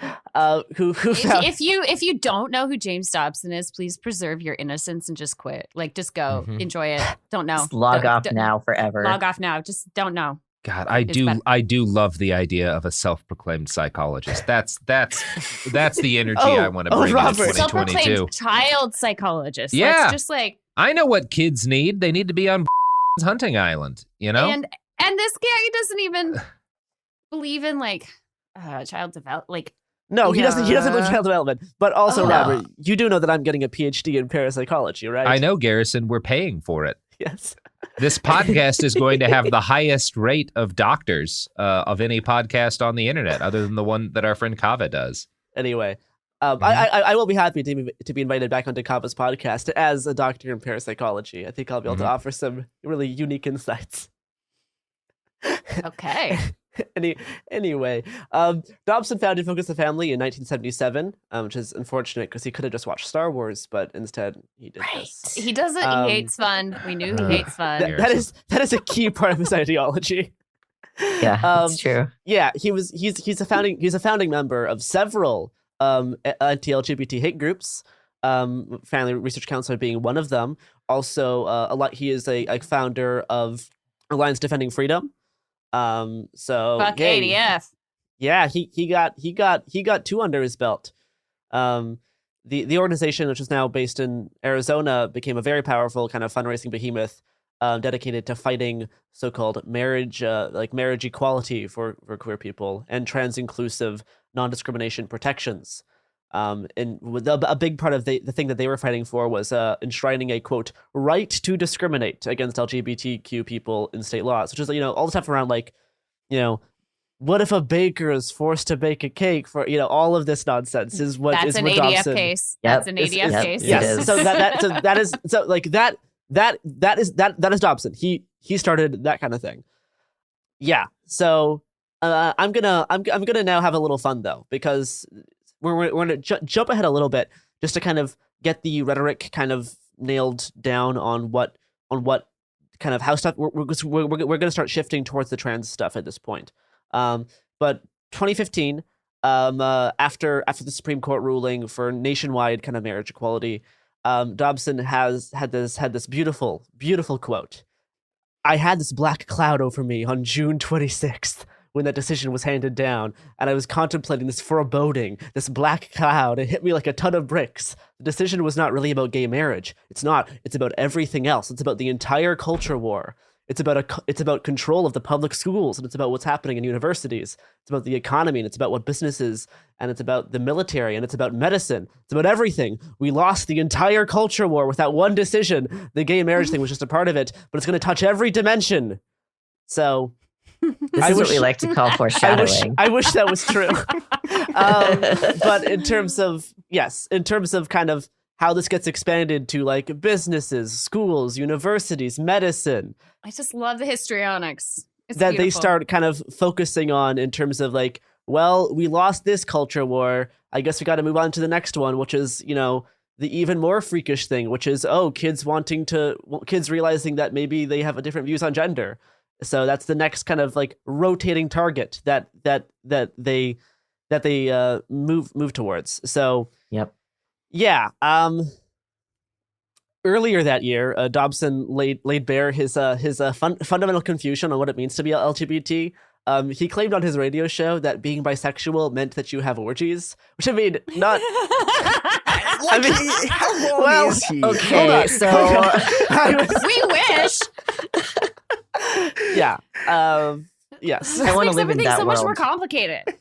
who found... if you don't know who James Dobson is, please preserve your innocence and just quit. Like, just go enjoy it. Don't know. Just log off now forever. Log off now. Just don't know. God, I do love the idea of a self-proclaimed psychologist. That's the energy I want to bring in 2022. Self-proclaimed child psychologist. Yeah, that's just like I know what kids need. They need to be on hunting island. And this guy doesn't even believe in like child development. Like no, he doesn't. He doesn't believe in child development. But also, Robert, you do know that I'm getting a PhD in parapsychology, right? I know, Garrison. We're paying for it. Yes. This podcast is going to have the highest rate of doctors of any podcast on the internet, other than the one that our friend Kava does. Anyway, I will be happy to be invited back onto Kava's podcast as a doctor in parapsychology. I think I'll be able to offer some really unique insights. Okay. Anyway, Dobson founded Focus the Family in 1977, which is unfortunate because he could have just watched Star Wars, but instead he did this. He doesn't. He hates fun. We knew he hates fun. That is a key part of his ideology. Yeah, that's true. Yeah, he's a founding member of several anti-LGBT hate groups. Family Research Council being one of them. Also, he is a founder of Alliance Defending Freedom. So fuck ADF. Yeah, he got two under his belt. The organization, which is now based in Arizona, became a very powerful kind of fundraising behemoth, dedicated to fighting so-called marriage equality for queer people and trans-inclusive non-discrimination protections. And a big part of the thing that they were fighting for was enshrining a, quote, right to discriminate against LGBTQ people in state laws, which is, all the stuff around, like, what if a baker is forced to bake a cake for, all of this nonsense is what That's is an what ADF Dobson. case. That's an ADF case. Yes. So that is Dobson. He started that kind of thing. Yeah. So I'm gonna now have a little fun though, because we're gonna jump ahead a little bit just to kind of get the rhetoric kind of nailed down on what kind of how stuff we're gonna start shifting towards the trans stuff at this point. But 2015, after the Supreme Court ruling for nationwide kind of marriage equality, Dobson had this beautiful quote. I had this black cloud over me on June 26th when that decision was handed down, and I was contemplating this foreboding, this black cloud. It hit me like a ton of bricks. The decision was not really about gay marriage. It's not. It's about everything else. It's about the entire culture war. It's about control of the public schools, and it's about what's happening in universities. It's about the economy, and it's about what businesses, and it's about the military, and it's about medicine. It's about everything. We lost the entire culture war with that one decision. The gay marriage thing was just a part of it, but it's going to touch every dimension. So this is what we like to call foreshadowing. I wish that was true. But in terms of kind of how this gets expanded to like businesses, schools, universities, medicine. I just love the histrionics. It's that beautiful. They start kind of focusing on in terms of like, well, we lost this culture war. I guess we got to move on to the next one, which is, the even more freakish thing, which is, kids realizing that maybe they have a different views on gender. So that's the next kind of like rotating target that they move towards. So yep. Yeah. Earlier that year, Dobson laid bare his fundamental confusion on what it means to be LGBT. He claimed on his radio show that being bisexual meant that you have orgies, which I mean, not. How long is he? Okay, so we wish. Yeah. Yes. I want to makes live in everything that so world. much more complicated.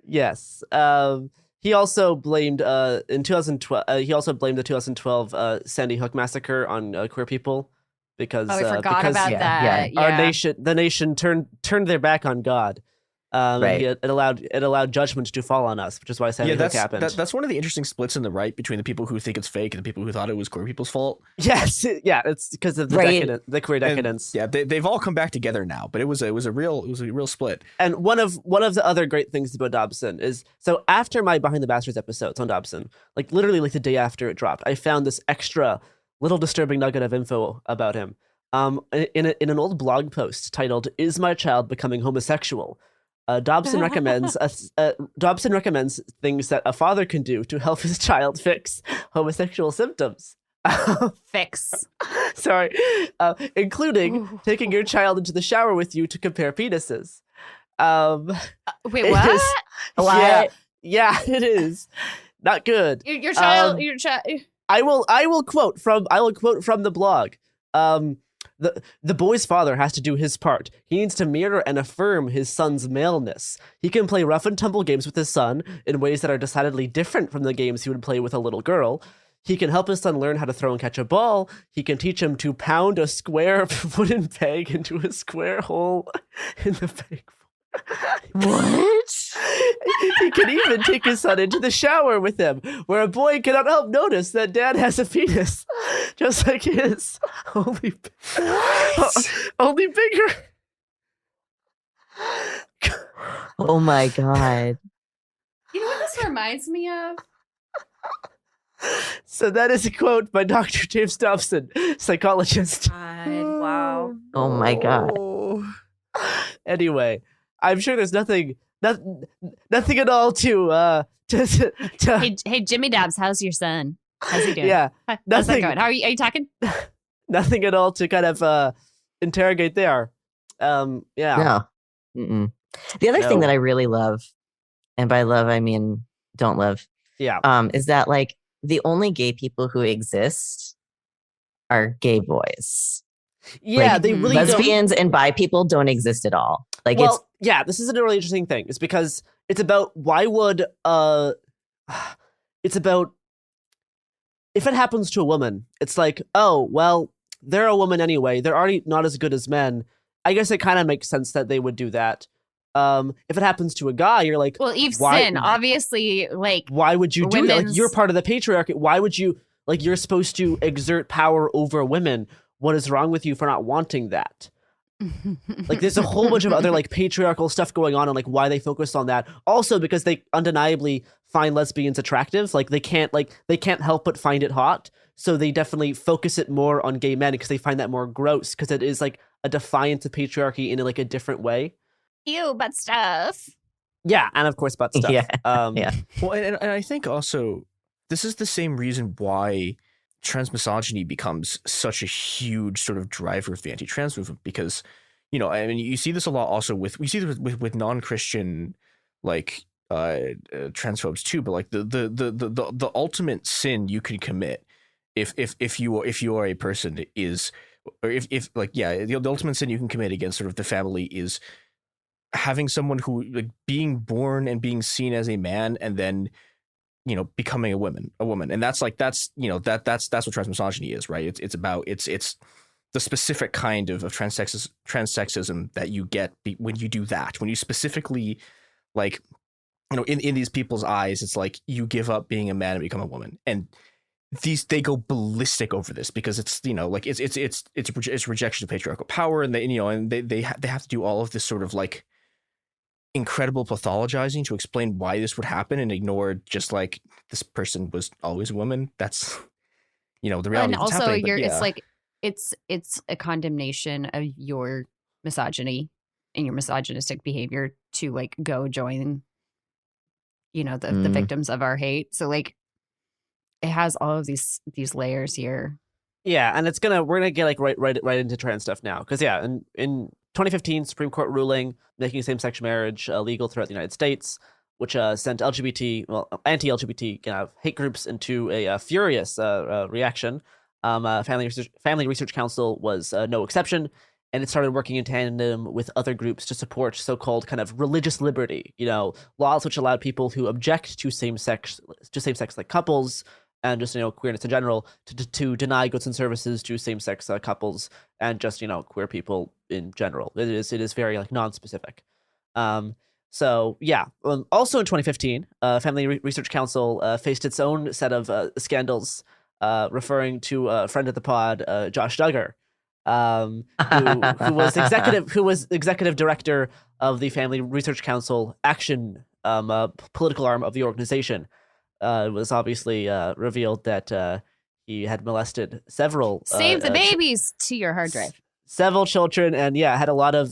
Yes. He also blamed in 2012. He also blamed the 2012 Sandy Hook massacre on queer people because I forgot about that. Our nation turned their back on God. Right. It allowed judgment to fall on us, which is why Sandy Hook happened. That's one of the interesting splits in the right between the people who think it's fake and the people who thought it was queer people's fault. Yes, yeah, it's because of the queer decadence. And, they've all come back together now, but it was a real split. And one of the other great things about Dobson is, so after my Behind the Bastards episodes on Dobson, like literally like the day after it dropped, I found this extra little disturbing nugget of info about him. In an old blog post titled "Is My Child Becoming Homosexual?" Dobson recommends things that a father can do to help his child fix homosexual symptoms. Sorry, including taking your child into the shower with you to compare penises. Wait, what? Yeah, it is not good. Your child. I will quote from the blog. The boy's father has to do his part. He needs to mirror and affirm his son's maleness. He can play rough and tumble games with his son in ways that are decidedly different from the games he would play with a little girl. He can help his son learn how to throw and catch a ball. He can teach him to pound a square wooden peg into a square hole in the peg. What? He can even take his son into the shower with him, where a boy cannot help notice that dad has a penis, just like his, only bigger. Oh my god. You know what this reminds me of? So that is a quote by Dr. James Dobson, psychologist. Wow. Oh my god. Anyway, I'm sure there's nothing at all to Hey, Jimmy Dabs, how's your son? How's he doing? Yeah, How's that nothing. going? Are you talking? Nothing at all to kind of interrogate there. Yeah. No. Mm-mm. The other thing that I really love, and by love I mean don't love, is that like the only gay people who exist are gay boys. Yeah, like, they really lesbians and bi people don't exist at all. Like, this is a really interesting thing. It's because it's about it's about if it happens to a woman, it's like, oh well, they're a woman anyway. They're already not as good as men. I guess it kind of makes sense that they would do that. If it happens to a guy, you're like, well, Eve Sin, obviously, like, why would you do that? Like, you're part of the patriarchy. Why would you, like, you're supposed to exert power over women. What is wrong with you for not wanting that? Like, there's a whole bunch of other, like, patriarchal stuff going on and, like, why they focus on that. Also, because they undeniably find lesbians attractive. Like, they can't help but find it hot. So they definitely focus it more on gay men because they find that more gross, because it is, like, a defiance of patriarchy in, like, a different way. Ew, butt stuff. Yeah, and of course butt stuff. Yeah. Well, and I think also this is the same reason why transmisogyny becomes such a huge sort of driver of the anti-trans movement, because, you know, I mean, you see this a lot also with non-Christian, like, transphobes too, but like the ultimate sin you can commit if you are a person is, or if like, yeah, the ultimate sin you can commit against sort of the family is having someone who, like, being born and being seen as a man and then, you know, becoming a woman, and that's you know, that's what transmisogyny is, right? It's about it's the specific kind of transsexism that you get when you do that, when you specifically, like, you know, in these people's eyes, it's like you give up being a man and become a woman, and they go ballistic over this because it's, you know, like it's rejection of patriarchal power, and they have to do all of this sort of, like, incredible pathologizing to explain why this would happen and ignore just, like, this person was always a woman. That's, you know, the reality. And also, it's like it's a condemnation of your misogyny and your misogynistic behavior to, like, go join, you know, the victims of our hate. So, like, it has all of these layers here. Yeah, and we're gonna get, like, right into trans stuff now, because in 2015, Supreme Court ruling making same-sex marriage legal throughout the United States, which sent anti-LGBT hate groups into a furious reaction. Family Research Council was no exception, and it started working in tandem with other groups to support so-called kind of religious liberty, you know, laws which allowed people who object to same-sex like couples and just, you know, queerness in general to deny goods and services to same-sex couples and just, you know, queer people in general. It is very, like, non-specific. So yeah. Also in 2015, Family Research Council faced its own set of scandals, referring to a friend of the pod, Josh Duggar, who was executive director of the Family Research Council Action, political arm of the organization. It was obviously revealed that he had molested several save the babies to your hard drive, several children, and had a lot of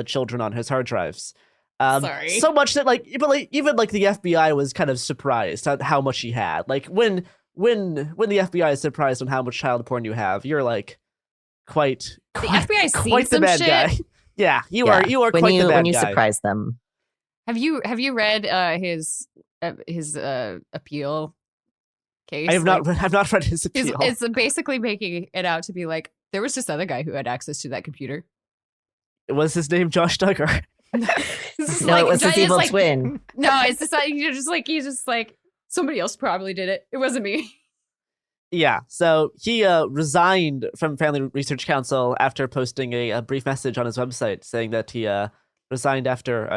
children on his hard drives. Sorry, so much that even the FBI was kind of surprised at how much he had. Like when the FBI is surprised on how much child porn you have, you're like quite the FBI quite the bad shit. Guy. Yeah, you are quite the bad guy. When you surprise them. Have you read his appeal case? I have not read his appeal. It's basically making it out to be like there was this other guy who had access to that computer. Was his name Josh Duggar? No, it was his evil twin. No, it's just like he's just like somebody else probably did it. It wasn't me. Yeah, so he resigned from Family Research Council after posting a brief message on his website saying that he resigned after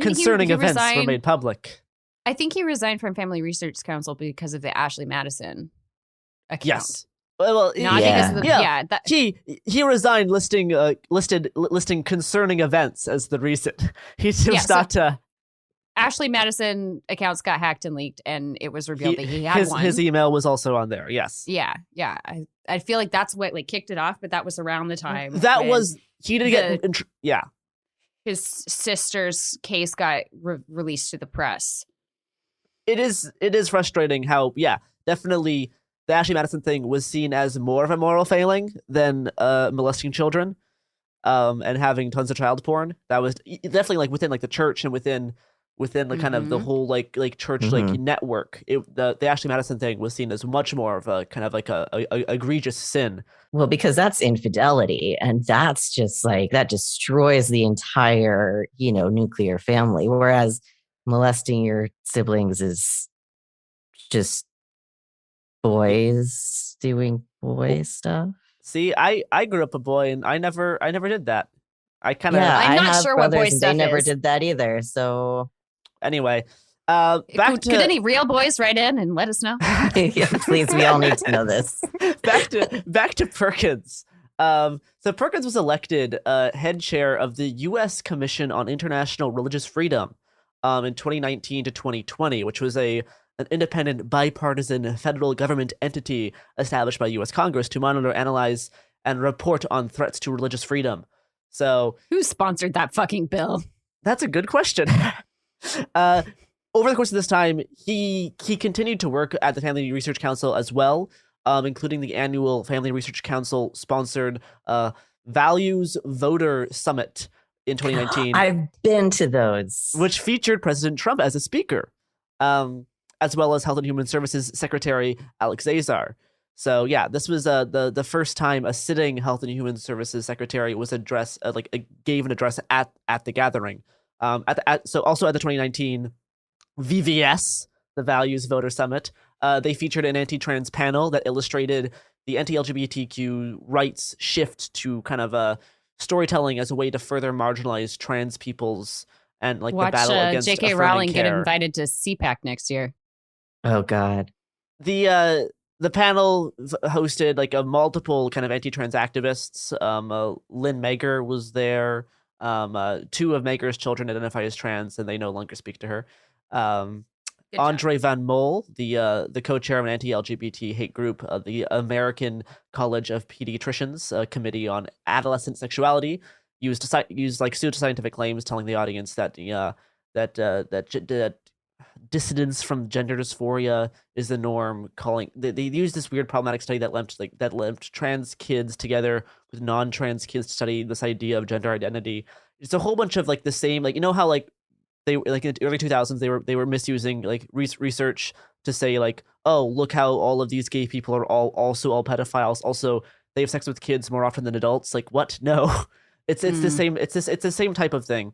concerning events were made public. I think he resigned from Family Research Council because of the Ashley Madison account. Yes. Well, because of the, he resigned listing concerning events as the reason. He just not. Ashley Madison accounts got hacked and leaked, and it was revealed that he had one. His email was also on there. Yes. Yeah. I feel like that's what kicked it off, but that was around the time that was he didn't get. His sister's case got released to the press. It is frustrating how definitely. The Ashley Madison thing was seen as more of a moral failing than molesting children, and having tons of child porn. That was definitely within the church and within the kind of the whole church network. The Ashley Madison thing was seen as much more of a kind of a egregious sin. Well, because that's infidelity, and that's just that destroys the entire nuclear family. Whereas molesting your siblings is just boys doing boy stuff. See, I grew up a boy, and I never did that. I kind of. Yeah, I'm I not have sure what boy brothers, and stuff they never is. did that either. So Anyway, Could any real boys write in and let us know? yeah, please, we all need to know this. back to Perkins. So Perkins was elected head chair of the U.S. Commission on International Religious Freedom in 2019 to 2020, which was an independent, bipartisan federal government entity established by U.S. Congress to monitor, analyze, and report on threats to religious freedom. So, who sponsored that fucking bill? That's a good question. Over the course of this time, he continued to work at the Family Research Council as well, including the annual Family Research Council sponsored Values Voter Summit in 2019. I've been to those, which featured President Trump as a speaker, as well as Health and Human Services Secretary Alex Azar. So yeah, this was the first time a sitting Health and Human Services Secretary was gave an address at the gathering. So also at the 2019 VVS, the Values Voter Summit, they featured an anti-trans panel that illustrated the anti-LGBTQ rights shift to kind of storytelling as a way to further marginalize trans peoples and like Watch, the battle against J.K. Rowling get invited to CPAC next year. Oh God. The panel hosted like a multiple kind of anti-trans activists. Lynn Mager was there. Two of Mager's children identify as trans, and they no longer speak to her. Andre Van Mol, the co-chair of an anti-LGBT hate group, the American College of Pediatricians Committee on Adolescent Sexuality, used pseudoscientific claims, telling the audience that that dissidence from gender dysphoria is the norm. They used this weird problematic study that lumped trans kids together with non-trans kids to study this idea of gender identity. It's a whole bunch of like the same, like, you know how like they like in the early 2000s they were misusing like research to say like, oh, look how all of these gay people are all pedophiles, also they have sex with kids more often than adults. Like, what? No. It's the same type of thing.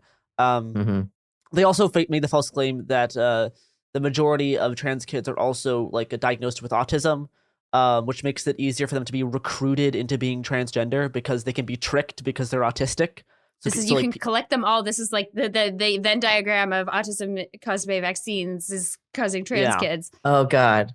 They also made the false claim that the majority of trans kids are also like diagnosed with autism, which makes it easier for them to be recruited into being transgender because they can be tricked because they're autistic. So You can collect them all. This is like the Venn diagram of autism caused by vaccines is causing trans kids. Oh God.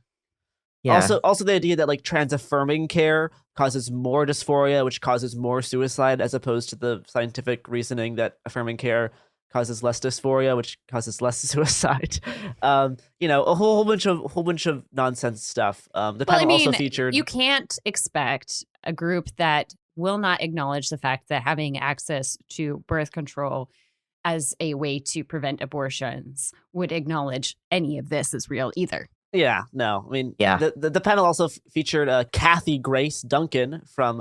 Yeah. Also the idea that like trans affirming care causes more dysphoria, which causes more suicide, as opposed to the scientific reasoning that affirming care causes less dysphoria, which causes less suicide. A whole bunch of nonsense stuff. The panel also featured. You can't expect a group that will not acknowledge the fact that having access to birth control as a way to prevent abortions would acknowledge any of this is real either. Yeah, no. I mean, yeah. The panel also featured Kathy Grace Duncan from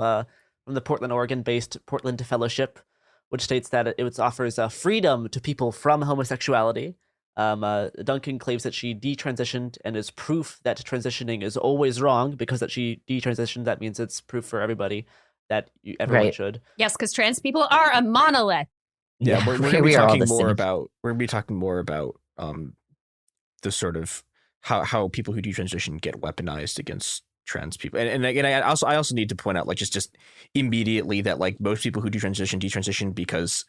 the Portland, Oregon-based Portland Fellowship, which states that it offers freedom to people from homosexuality. Duncan claims that she detransitioned and is proof that transitioning is always wrong, because that she detransitioned, that means it's proof for everybody that everyone should. Yes, because trans people are a monolith. Yeah, we're going to be talking more about the sort of how people who detransition get weaponized against trans people, and I also need to point out, like, just immediately that like most people who detransition because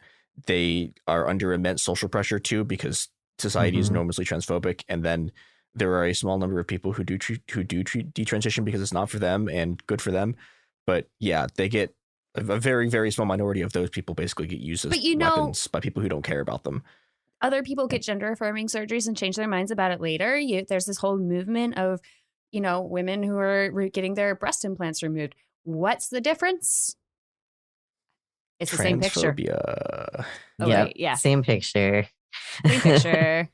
they are under immense social pressure too, because society is enormously transphobic, and then there are a small number of people who do detransition because it's not for them and good for them. But yeah, they get a very, very small minority of those people basically get used as weapons by people who don't care about them. Other people get gender affirming surgeries and change their minds about it later. There's this whole movement of, women who are getting their breast implants removed. What's the difference? It's the same picture. Transphobia. Oh, yeah, right, yeah. Same picture. Same picture.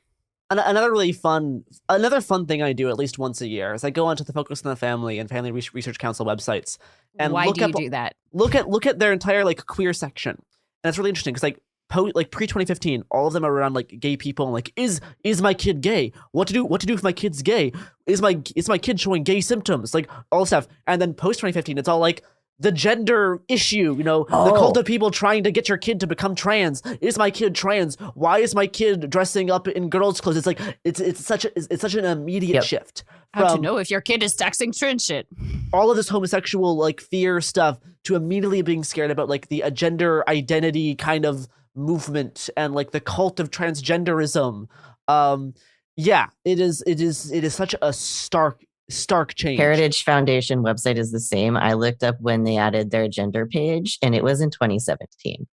Another fun thing I do at least once a year is I go onto the Focus on the Family and Family Research Council websites and Why do you do that? Look at their entire like queer section, and it's really interesting because like pre-2015, all of them are around like gay people and like is my kid gay? What to do if my kid's gay? Is my kid showing gay symptoms? Like all stuff. And then post 2015, it's all like the gender issue, the cult of people trying to get your kid to become trans. Is my kid trans? Why is my kid dressing up in girls' clothes? It's like it's such an immediate shift. How to know if your kid is texting trans shit? All of this homosexual like fear stuff to immediately being scared about like the gender identity kind of movement and like the cult of transgenderism. It is such a stark change. Heritage Foundation website is the same. I looked up when they added their gender page, and it was in 2017.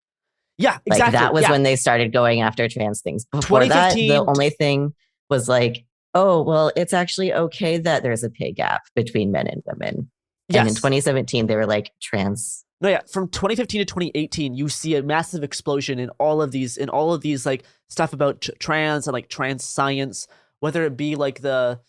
Yeah, exactly. Like that was when they started going after trans things. Before that, the only thing was like, oh, well, it's actually okay that there's a pay gap between men and women. Yes. And in 2017, they were like trans. No, yeah. From 2015 to 2018, you see a massive explosion in all of these like stuff about trans and like trans science, whether it be like the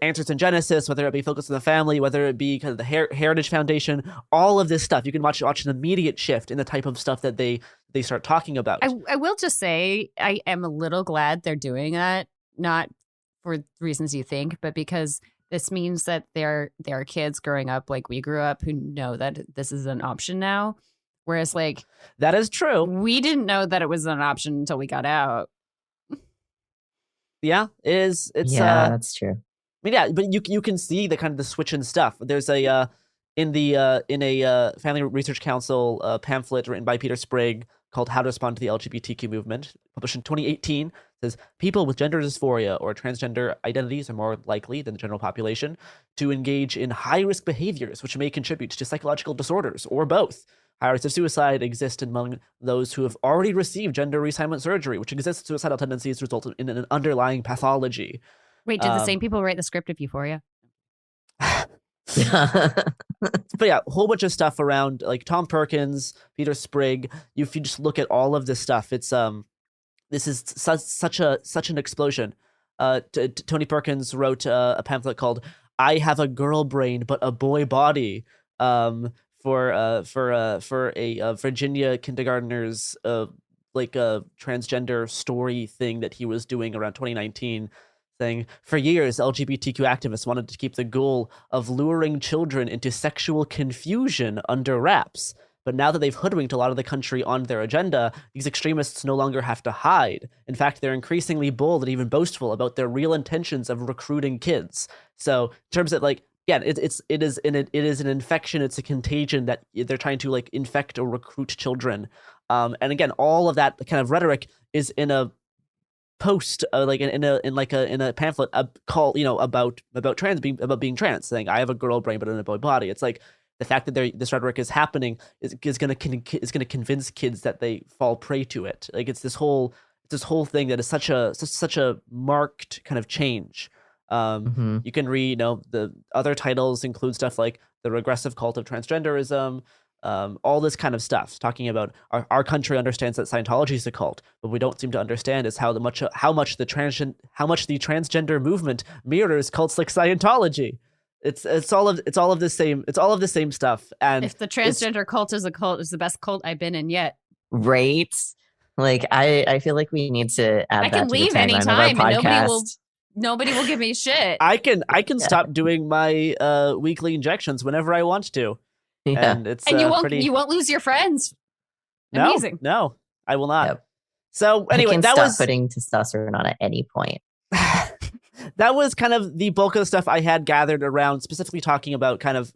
Answers in Genesis, whether it be Focus on the Family, whether it be kind of the Heritage Foundation, all of this stuff. You can watch an immediate shift in the type of stuff that they start talking about. I will just say I am a little glad they're doing that, not for reasons you think, but because this means that there are kids growing up like we grew up who know that this is an option now. Whereas like that is true. We didn't know that it was an option until we got out. Yeah, it's that's true. I mean, yeah, but you can see the kind of the switch in stuff. There's a in a Family Research Council pamphlet written by Peter Sprigg called "How to Respond to the LGBTQ Movement," published in 2018. Says people with gender dysphoria or transgender identities are more likely than the general population to engage in high-risk behaviors, which may contribute to psychological disorders or both. High rates of suicide exist among those who have already received gender reassignment surgery, which exists suicidal tendencies result in an underlying pathology. Wait, did the same people write the script of Euphoria? But yeah, a whole bunch of stuff around like Tom Perkins, Peter Sprigg. If you just look at all of this stuff, it's this is such an explosion. Tony Perkins wrote a pamphlet called "I Have a Girl Brain but a Boy Body." For a Virginia kindergartner's like a transgender story thing that he was doing around 2019, saying, for years, LGBTQ activists wanted to keep the goal of luring children into sexual confusion under wraps. But now that they've hoodwinked a lot of the country on their agenda, these extremists no longer have to hide. In fact, they're increasingly bold and even boastful about their real intentions of recruiting kids. So in terms of like, yeah, it is an infection. It's a contagion that they're trying to like infect or recruit children. And again, all of that kind of rhetoric is in a post, like in a pamphlet called about trans being trans, saying I have a girl brain but in a boy body. It's like the fact that this rhetoric is happening is going to convince kids that they fall prey to it. Like it's this whole thing that is such a marked kind of change. You can read, the other titles include stuff like The Regressive Cult of Transgenderism, all this kind of stuff, talking about our country understands that Scientology is a cult, but we don't seem to understand is how much the transgender movement mirrors cults like Scientology. It's all of the same stuff. And if the transgender cult is a cult, it's the best cult I've been in yet. Right? Like I feel like we need to add. I can leave anytime, and nobody will give me shit. I can stop doing my weekly injections whenever I want to. Yeah. And it's you won't lose your friends. Amazing. No, I will not. Yep. So anyway, I can stop putting testosterone on at any point. That was kind of the bulk of the stuff I had gathered around, specifically talking about kind of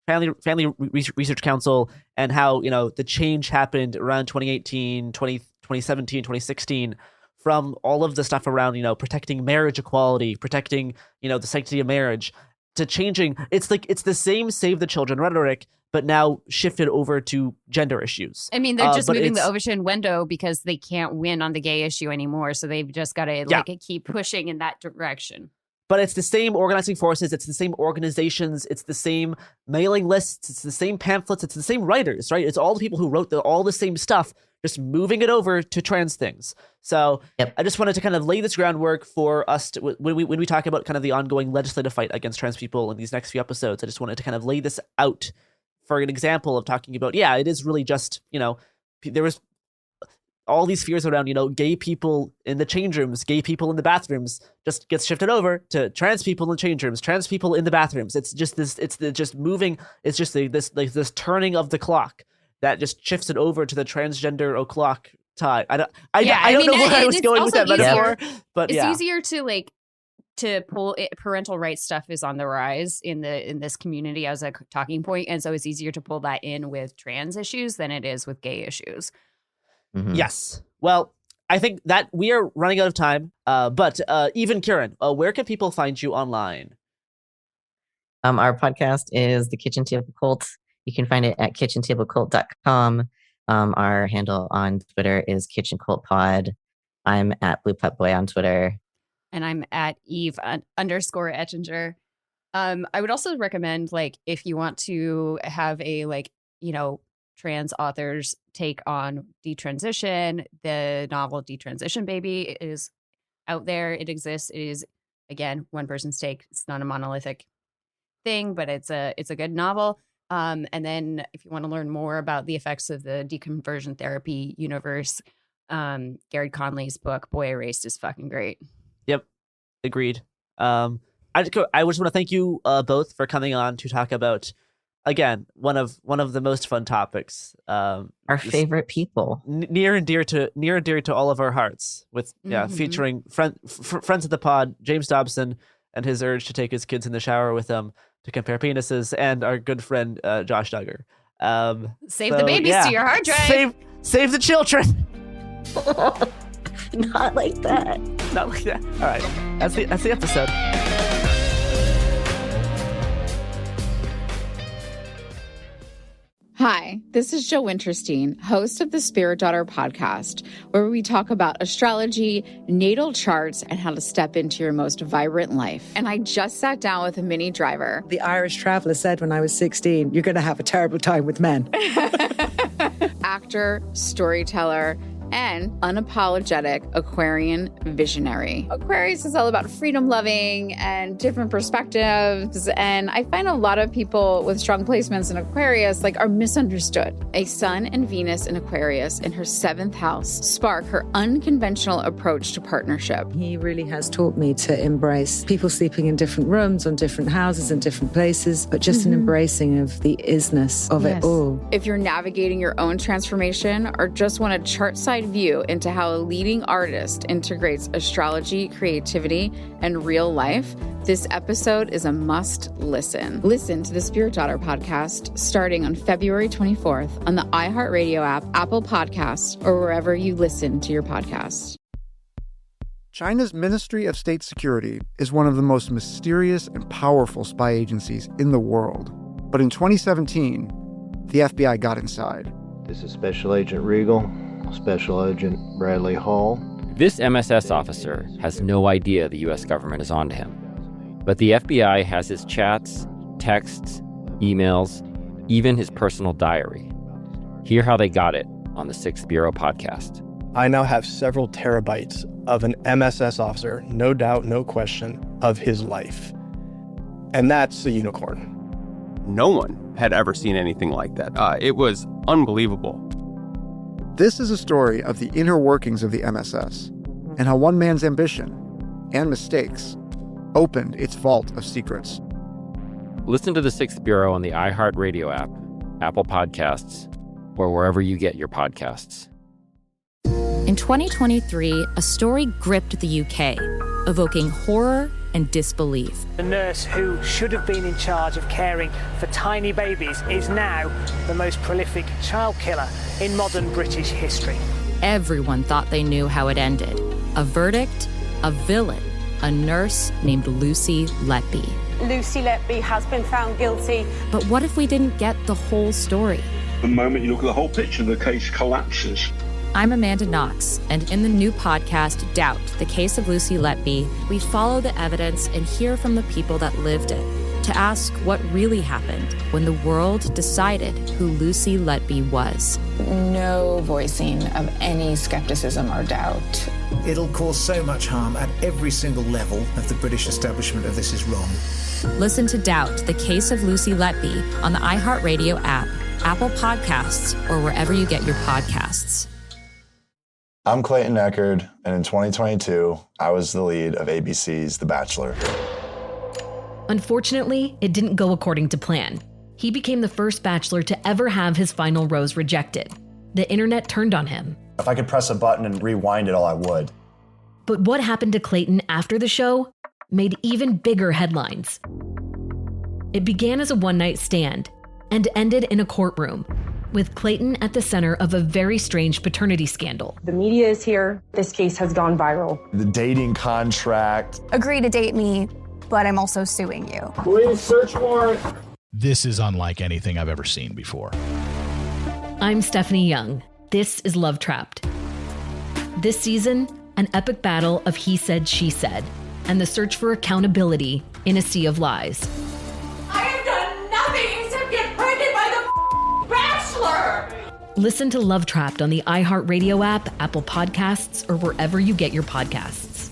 Family Research Council and how the change happened around 2018, 2017, 2016. From all of the stuff around, protecting marriage equality, protecting, the sanctity of marriage, to changing. It's the same Save the Children rhetoric, but now shifted over to gender issues. I mean, they're just moving the ocean window because they can't win on the gay issue anymore. So they've just got to keep pushing in that direction. But it's the same organizing forces. It's the same organizations. It's the same mailing lists. It's the same pamphlets. It's the same writers, right? It's all the people who wrote all the same stuff, just moving it over to trans things. So I just wanted to kind of lay this groundwork for us to, when we talk about kind of the ongoing legislative fight against trans people in these next few episodes. I just wanted to kind of lay this out for an example of talking about, it is really just, there was all these fears around, gay people in the change rooms, gay people in the bathrooms, just gets shifted over to trans people in change rooms, trans people in the bathrooms. It's just this, this turning of the clock that just shifts it over to the transgender o'clock time. I don't know where I was going with that metaphor, but it's easier to pull parental rights stuff is on the rise in this community as a talking point, and so it's easier to pull that in with trans issues than it is with gay issues. Mm-hmm. Yes. Well, I think that we are running out of time. But even Kieran, where can people find you online? Our podcast is The Kitchen Table Cult. You can find it at kitchentablecult.com. Our handle on Twitter is Kitchen Cult Pod. I'm at Blue Pup Boy on Twitter. And I'm at Eve_Etchinger. I would also recommend, if you want to have a, trans authors take on detransition, the novel Detransition Baby is out there. It exists. It is, again, one person's take. It's not a monolithic thing, but it's a good novel. And then if you want to learn more about the effects of the deconversion therapy universe, Gary Conley's book, Boy Erased, is fucking great. Yep. Agreed. I just want to thank you both for coming on to talk about, again, one of the most fun topics. Our favorite people, near and dear to all of our hearts. With featuring friends of the pod, James Dobson, and his urge to take his kids in the shower with him to compare penises, and our good friend Josh Duggar. Save the babies to your hard drive. Save the children. Not like that. Not like that. All right, that's the episode. Hi, this is Joe Winterstein, host of the Spirit Daughter podcast, where we talk about astrology, natal charts, and how to step into your most vibrant life. And I just sat down with a Minnie Driver. The Irish traveller said when I was 16, you're going to have a terrible time with men. Actor, storyteller, and unapologetic Aquarian visionary. Aquarius is all about freedom-loving and different perspectives, and I find a lot of people with strong placements in Aquarius are misunderstood. A Sun and Venus in Aquarius in her 7th house spark her unconventional approach to partnership. He really has taught me to embrace people sleeping in different rooms, on different houses, in different places, but just an embracing of the isness of it all. If you're navigating your own transformation or just want a chart-side view into how a leading artist integrates astrology, creativity, and real life, this episode is a must listen. Listen to the Spirit Daughter podcast starting on February 24th on the iHeartRadio app, Apple Podcasts, or wherever you listen to your podcasts. China's Ministry of State Security is one of the most mysterious and powerful spy agencies in the world. But in 2017, the FBI got inside. This is Special Agent Regal. Special Agent Bradley Hall. This MSS officer has no idea the U.S. government is onto him. But the FBI has his chats, texts, emails, even his personal diary. Hear how they got it on the 6th Bureau podcast. I now have several terabytes of an MSS officer, no doubt, no question, of his life. And that's a unicorn. No one had ever seen anything like that. It was unbelievable. This is a story of the inner workings of the MSS and how one man's ambition and mistakes opened its vault of secrets. Listen to the 6th Bureau on the iHeartRadio app, Apple Podcasts, or wherever you get your podcasts. In 2023, a story gripped the UK, evoking horror and disbelief. The nurse who should have been in charge of caring for tiny babies is now the most prolific child killer in modern British history. Everyone thought they knew how it ended. A verdict, a villain, a nurse named Lucy Letby. Lucy Letby has been found guilty. But what if we didn't get the whole story? The moment you look at the whole picture, the case collapses. I'm Amanda Knox, and in the new podcast, Doubt, the Case of Lucy Letby, we follow the evidence and hear from the people that lived it to ask what really happened when the world decided who Lucy Letby was. No voicing of any skepticism or doubt. It'll cause so much harm at every single level of the British establishment of this is wrong. Listen to Doubt, the Case of Lucy Letby on the iHeartRadio app, Apple Podcasts, or wherever you get your podcasts. I'm Clayton Eckerd, and in 2022, I was the lead of ABC's The Bachelor. Unfortunately, it didn't go according to plan. He became the first Bachelor to ever have his final rose rejected. The internet turned on him. If I could press a button and rewind it all, I would. But what happened to Clayton after the show made even bigger headlines. It began as a one-night stand and ended in a courtroom, with Clayton at the center of a very strange paternity scandal. The media is here. This case has gone viral. The dating contract. Agree to date me, but I'm also suing you. Please search warrant. This is unlike anything I've ever seen before. I'm Stephanie Young. This is Love Trapped. This season, an epic battle of he said, she said, and the search for accountability in a sea of lies. I have done nothing except get pregnant by the Bachelor! Listen to Love Trapped on the iHeartRadio app, Apple Podcasts, or wherever you get your podcasts.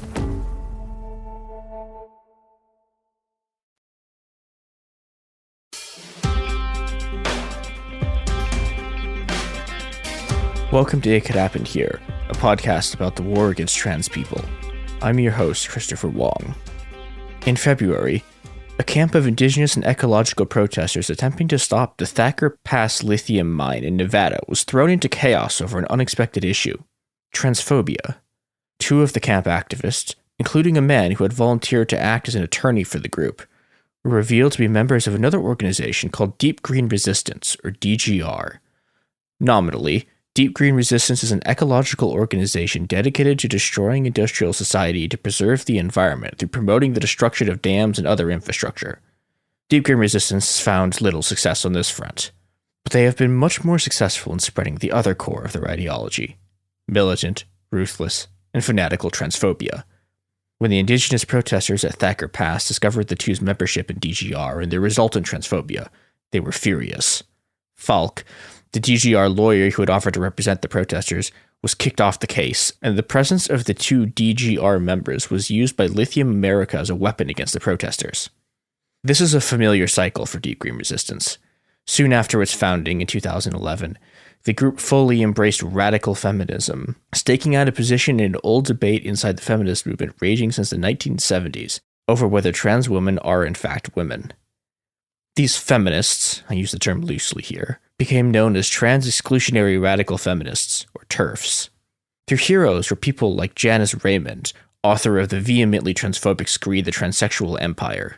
Welcome to It Could Happen Here, a podcast about the war against trans people. I'm your host, Christopher Wong. In February, a camp of indigenous and ecological protesters attempting to stop the Thacker Pass lithium mine in Nevada was thrown into chaos over an unexpected issue: transphobia. Two of the camp activists, including a man who had volunteered to act as an attorney for the group, were revealed to be members of another organization called Deep Green Resistance, or DGR. Nominally, Deep Green Resistance is an ecological organization dedicated to destroying industrial society to preserve the environment through promoting the destruction of dams and other infrastructure. Deep Green Resistance has found little success on this front, but they have been much more successful in spreading the other core of their ideology: militant, ruthless, and fanatical transphobia. When the indigenous protesters at Thacker Pass discovered the two's membership in DGR and their resultant transphobia, they were furious. Falk, the DGR lawyer who had offered to represent the protesters, was kicked off the case, and the presence of the two DGR members was used by Lithium America as a weapon against the protesters. This is a familiar cycle for Deep Green Resistance. Soon after its founding in 2011, the group fully embraced radical feminism, staking out a position in an old debate inside the feminist movement raging since the 1970s over whether trans women are in fact women. These feminists, I use the term loosely here, became known as trans-exclusionary radical feminists, or TERFs. Their heroes were people like Janice Raymond, author of the vehemently transphobic screed The Transsexual Empire.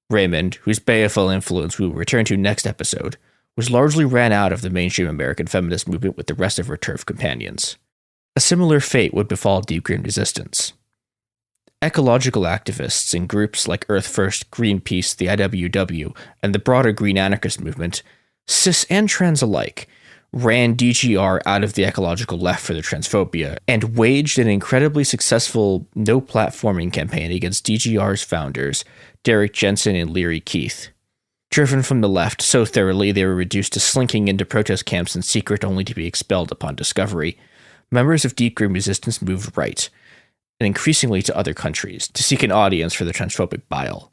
Raymond, whose baleful influence we will return to next episode, was largely ran out of the mainstream American feminist movement with the rest of her TERF companions. A similar fate would befall Deep Green Resistance. Ecological activists in groups like Earth First, Greenpeace, the IWW, and the broader Green Anarchist movement, cis and trans alike, ran DGR out of the ecological left for their transphobia and waged an incredibly successful no-platforming campaign against DGR's founders, Derrick Jensen and Leary Keith. Driven from the left so thoroughly they were reduced to slinking into protest camps in secret only to be expelled upon discovery, members of Deep Green Resistance moved right, and increasingly to other countries, to seek an audience for their transphobic bile.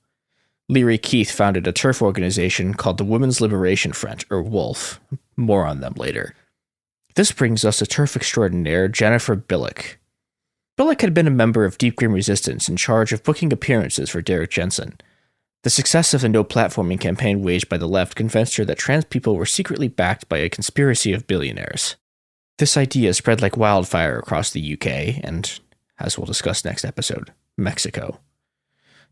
Leary Keith founded a TERF organization called the Women's Liberation Front, or WOLF. More on them later. This brings us to TERF extraordinaire Jennifer Bilek. Bilek had been a member of Deep Green Resistance in charge of booking appearances for Derrick Jensen. The success of the no-platforming campaign waged by the left convinced her that trans people were secretly backed by a conspiracy of billionaires. This idea spread like wildfire across the UK and, as we'll discuss next episode, Mexico.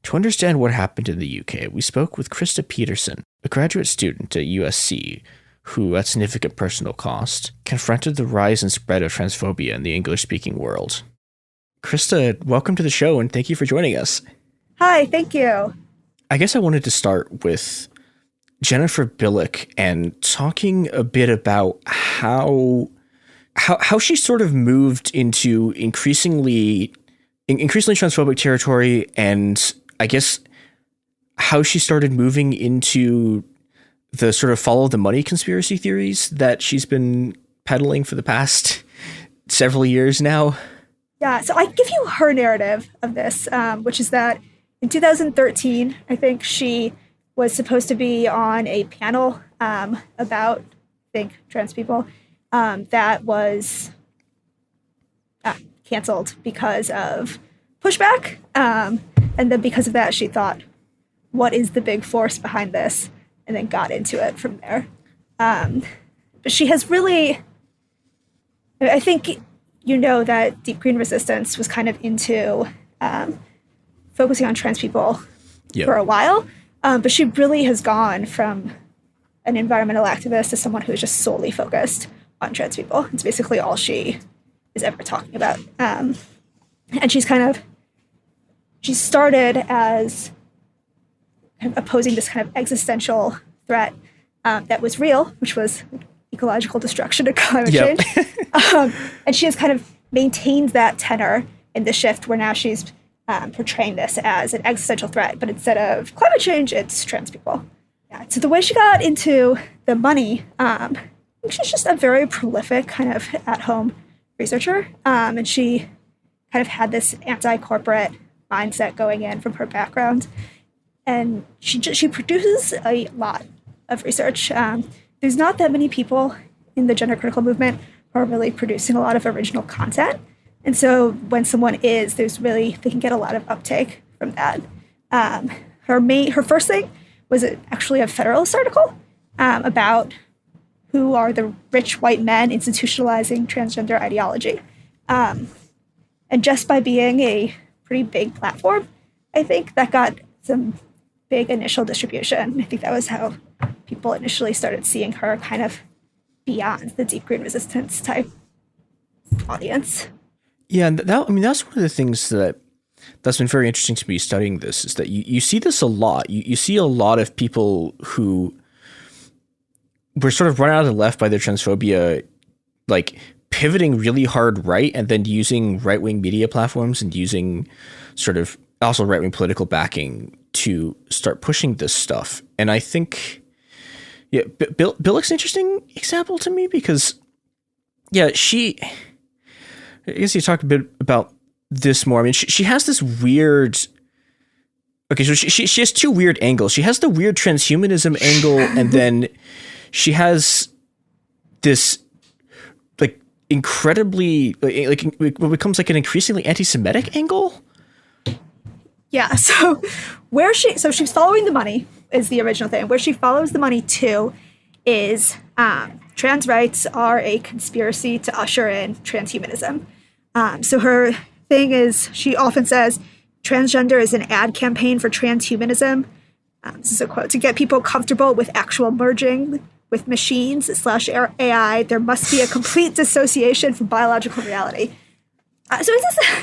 To understand what happened in the UK, we spoke with Krista Peterson, a graduate student at USC, who, at significant personal cost, confronted the rise and spread of transphobia in the English-speaking world. Krista, welcome to the show, and thank you for joining us. Hi, thank you. I guess I wanted to start with Jennifer Bilek and talking a bit about how she sort of moved into increasingly transphobic territory, and I guess how she started moving into the sort of follow the money conspiracy theories that she's been peddling for the past several years now. Yeah, so I give you her narrative of this, which is that in 2013, I think she was supposed to be on a panel about, I think, trans people. That was canceled because of pushback. And then because of that, she thought, what is the big force behind this? And then got into it from there. But she has really, I think you know that Deep Green Resistance was kind of into focusing on trans people for a while. But she really has gone from an environmental activist to someone who's just solely focused on trans people. It's basically all she is ever talking about. And she started as kind of opposing this kind of existential threat that was real, which was ecological destruction and climate change. And she has kind of maintained that tenor in the shift where now she's portraying this as an existential threat, but instead of climate change, it's trans people. Yeah. So the way she got into the money, I think she's just a very prolific kind of at-home researcher. And she kind of had this anti-corporate mindset going in from her background. And she produces a lot of research. There's not that many people in the gender critical movement who are really producing a lot of original content. And so when someone is, they can get a lot of uptake from that. Her first thing was actually a Federalist article about who are the rich white men institutionalizing transgender ideology. And just by being a pretty big platform, I think that got some big initial distribution. I think that was how people initially started seeing her kind of beyond the Deep Green Resistance type audience. Yeah, and that's one of the things that's been very interesting to me studying this, is that you see this a lot. You see a lot of people who were sort of run out of the left by their transphobia, like pivoting really hard right, and then using right-wing media platforms and using sort of also right-wing political backing to start pushing this stuff. And I think, Billick's an interesting example to me because, I guess you talked a bit about this more. I mean, she has this weird. Okay, so she has two weird angles. She has the weird transhumanism angle, and then she has this like incredibly like what becomes like an increasingly anti-Semitic angle. Yeah. So she's following the money is the original thing. Where she follows the money to is trans rights are a conspiracy to usher in transhumanism. So her thing is, she often says, transgender is an ad campaign for transhumanism. This is a quote: to get people comfortable with actual merging with machines / AI, there must be a complete dissociation from biological reality. So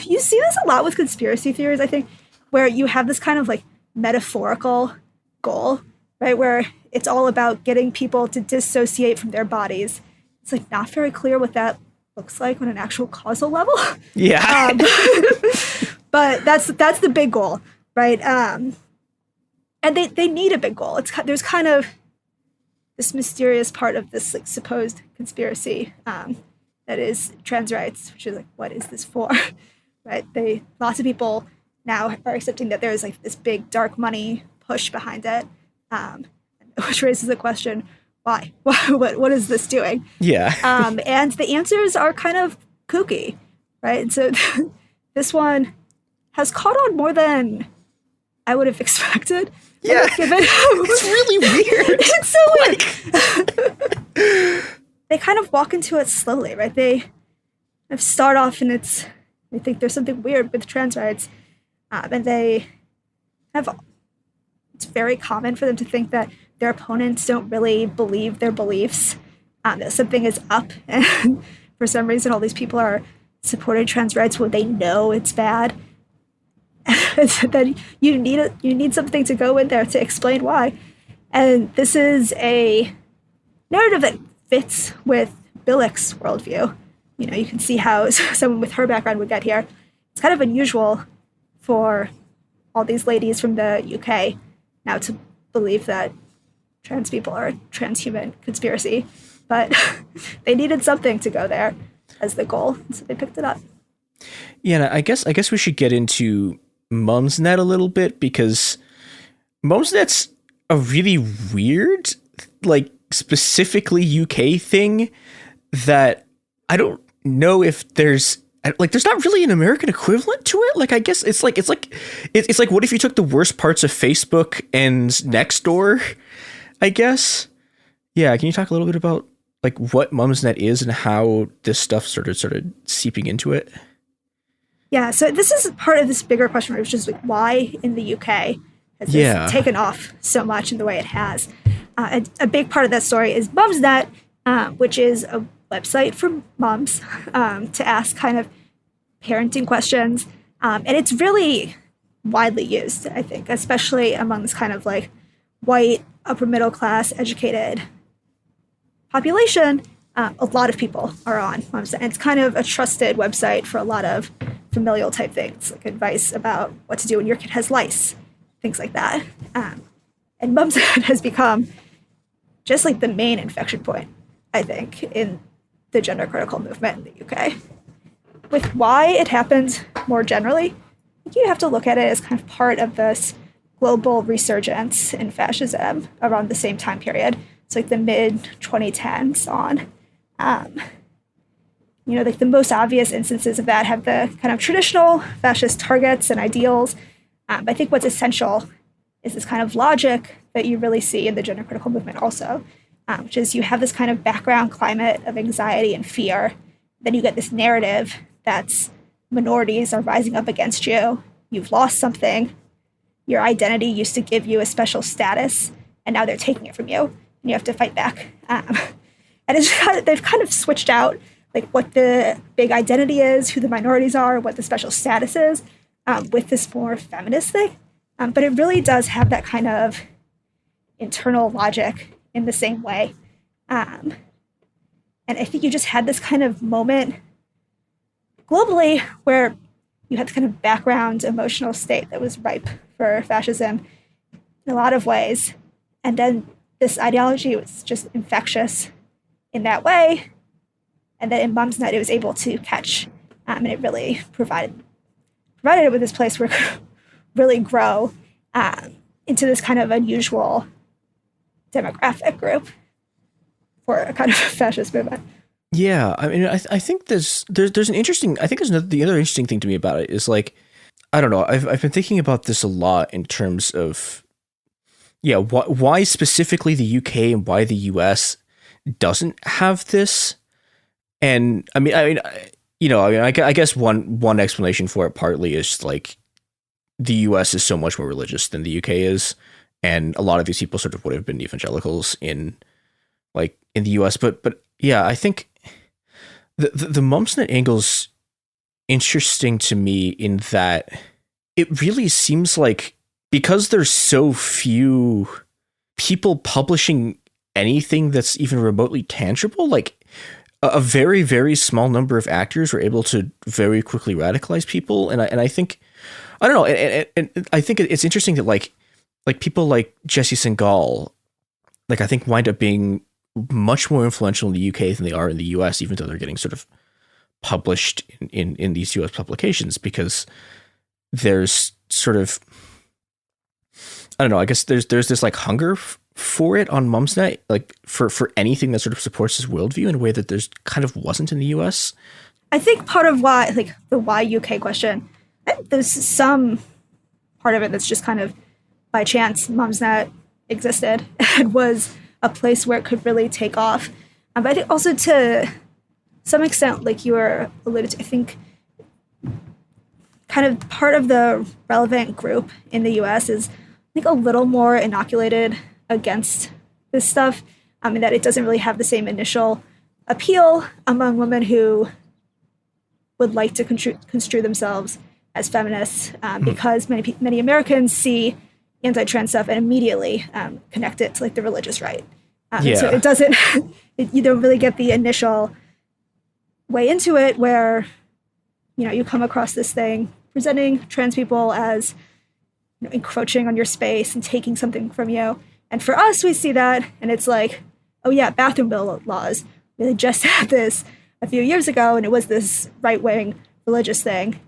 you see this a lot with conspiracy theories, I think, where you have this kind of like metaphorical goal, right? Where it's all about getting people to dissociate from their bodies. It's like not very clear what that looks like on an actual causal level. Yeah. But that's the big goal, right? And they need a big goal. There's kind of this mysterious part of this like supposed conspiracy that is trans rights, which is like, what is this for, right? Lots of people now are accepting that there's like this big dark money push behind it, which raises the question, why? What is this doing? Yeah. And the answers are kind of kooky, right? And so this one has caught on more than I would have expected. Yeah. It's really weird. It's so weird. They kind of walk into it slowly, right? They start off and they think there's something weird with trans rights. And it's very common for them to think that their opponents don't really believe their beliefs, that something is up. And for some reason, all these people are supporting trans rights when they know it's bad. That you need something to go in there to explain why. And this is a narrative that fits with Billick's worldview. You know, you can see how someone with her background would get here. It's kind of unusual for all these ladies from the UK now to believe that trans people are a transhuman conspiracy, but they needed something to go there as the goal, so they picked it up. Yeah, and I guess we should get into Mumsnet a little bit, because Mumsnet's a really weird, like specifically UK thing that I don't know if there's like there's not really an American equivalent to it. Like I guess it's like what if you took the worst parts of Facebook and Nextdoor, I guess. Yeah, can you talk a little bit about like what Mumsnet is and how this stuff started seeping into it? Yeah, so this is part of this bigger question, which is like why in the UK has this taken off so much in the way it has. A big part of that story is Mumsnet, which is a website for moms to ask kind of parenting questions. And it's really widely used, I think, especially among this kind of like white, upper middle class, educated population. A lot of people are on Mumsnet. And it's kind of a trusted website for a lot of familial type things, like advice about what to do when your kid has lice, things like that. And Mumsnet has become just like the main infection point, I think, in the gender critical movement in the UK. With why it happened more generally, I think you have to look at it as kind of part of this global resurgence in fascism around the same time period. It's like the mid-2010s on. Like the most obvious instances of that have the kind of traditional fascist targets and ideals. But I think what's essential is this kind of logic that you really see in the gender critical movement also, which is you have this kind of background climate of anxiety and fear. Then you get this narrative that's minorities are rising up against you. You've lost something. Your identity used to give you a special status, and now they're taking it from you, and you have to fight back. And they've kind of switched out like what the big identity is, who the minorities are, what the special status is, with this more feminist thing. But it really does have that kind of internal logic in the same way. And I think you just had this kind of moment globally where you had the kind of background emotional state that was ripe for fascism in a lot of ways. And then this ideology was just infectious in that way. And then in Mumsnet, it was able to catch, and it really provided it with this place where it could really grow into this kind of unusual demographic group for a kind of fascist movement. Yeah, I mean, I think there's an interesting. I think the other interesting thing to me about it is like, I don't know. I've been thinking about this a lot in terms of, why specifically the UK and why the US doesn't have this. And I guess one explanation for it partly is like the US is so much more religious than the UK is, and a lot of these people sort of would have been evangelicals in the US. But yeah, I think the Mumsnet angle's interesting to me in that it really seems like, because there's so few people publishing anything that's even remotely tangible, like a very, very small number of actors were able to very quickly radicalize people. And I think, I don't know. And I think it's interesting that like people like Jesse Singal, like I think wind up being much more influential in the UK than they are in the US, even though they're getting sort of published in these US publications, because there's sort of, I don't know, I guess there's this like hunger for it on Mumsnet, like for anything that sort of supports his worldview in a way that there's kind of wasn't in the US. I think part of why, like the why UK question, there's some part of it that's just kind of by chance Mumsnet existed and was a place where it could really take off. But I think also to some extent, like you were alluded to, I think kind of part of the relevant group in the US is, I think, a little more inoculated against this stuff. And that it doesn't really have the same initial appeal among women who would like to construe themselves as feminists, because many Americans see anti-trans stuff and immediately connect it to like the religious right. So it doesn't, you don't really get the initial way into it where, you come across this thing presenting trans people as encroaching on your space and taking something from you. And for us, we see that and it's like, oh yeah, bathroom bill laws. We just had this a few years ago and it was this right-wing religious thing.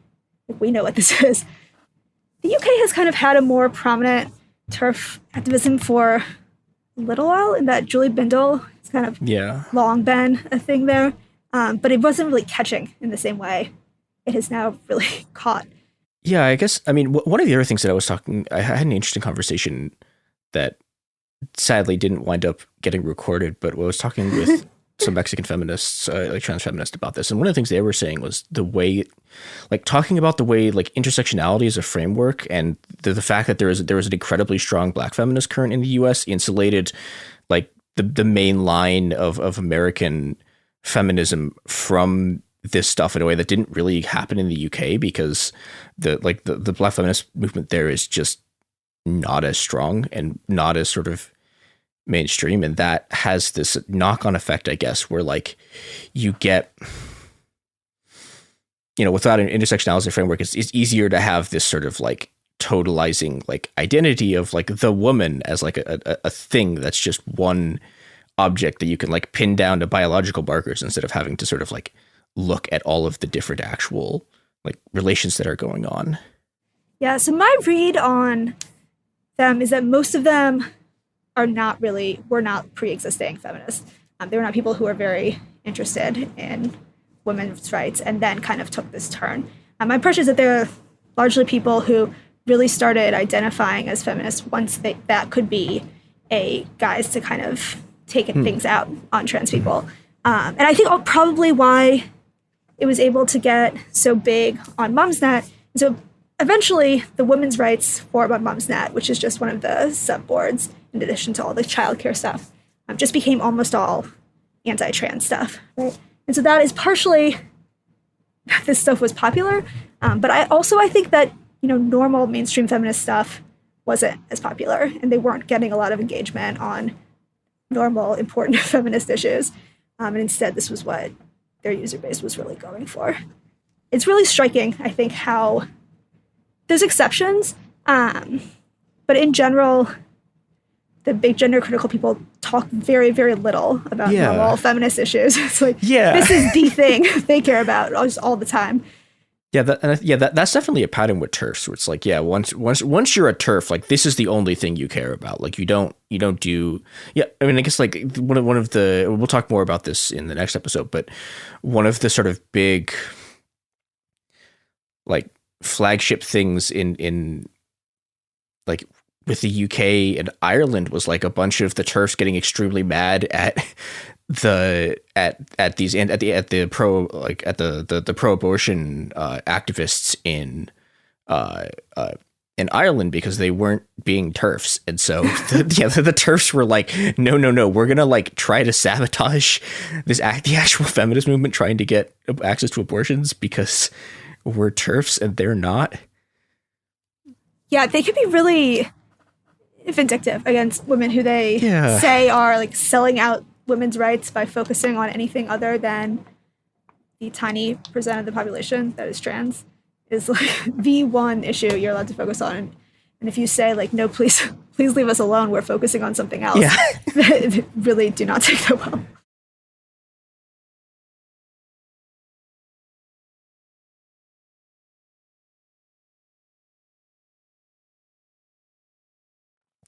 Like, we know what this is. The UK has kind of had a more prominent TERF activism for a little while, in that Julie Bindel has kind of long been a thing there. But it wasn't really catching in the same way it has now really caught. Yeah, I guess, I mean, one of the other things that I had an interesting conversation that sadly didn't wind up getting recorded, but I was talking with some Mexican feminists, like trans feminists, about this. And one of the things they were saying was the way, like talking about the way like intersectionality is a framework, and the fact that there was an incredibly strong Black feminist current in the US insulated like the main line of American feminism from this stuff in a way that didn't really happen in the UK, because the Black feminist movement there is just not as strong and not as sort of mainstream, and that has this knock-on effect, I guess, where like you get, you know, without an intersectionality framework, it's easier to have this sort of like totalizing like identity of like the woman as like a thing that's just one object that you can like pin down to biological markers, instead of having to sort of like look at all of the different actual like relations that are going on. Yeah, so my read on them is that most of them were not pre-existing feminists. They were not people who were very interested in women's rights and then kind of took this turn. My impression is that they're largely people who really started identifying as feminists once that could be a guise to kind of take things out on trans people. And I think probably why it was able to get so big on Mumsnet. So eventually the women's rights forum on Mumsnet, which is just one of the sub-boards in addition to all the childcare stuff, just became almost all anti-trans stuff, right? And so that is partially this stuff was popular, but I think that, you know, normal mainstream feminist stuff wasn't as popular, and they weren't getting a lot of engagement on normal important feminist issues, and instead this was what their user base was really going for. It's really striking, I think, how there's exceptions, but in general, the big gender critical people talk very, very little about normal feminist issues. It's like, this is the thing they care about all the time. Yeah, that's definitely a pattern with TERFs, where it's like, once you're a TERF, like this is the only thing you care about. Like you don't do. Yeah, I mean, I guess like one of the, we'll talk more about this in the next episode, but one of the sort of big like flagship things in like with the UK and Ireland was like a bunch of the TERFs getting extremely mad at the pro-abortion activists in Ireland, because they weren't being TERFs, and so the TERFs were like, no, we're gonna like try to sabotage the actual feminist movement trying to get access to abortions because we're TERFs and they're not. Yeah, they can be really vindictive against women who they say are like selling out women's rights by focusing on anything other than the tiny percent of the population that is trans is like the one issue you're allowed to focus on. And if you say like, no, please leave us alone, we're focusing on something else, they really do not take that well.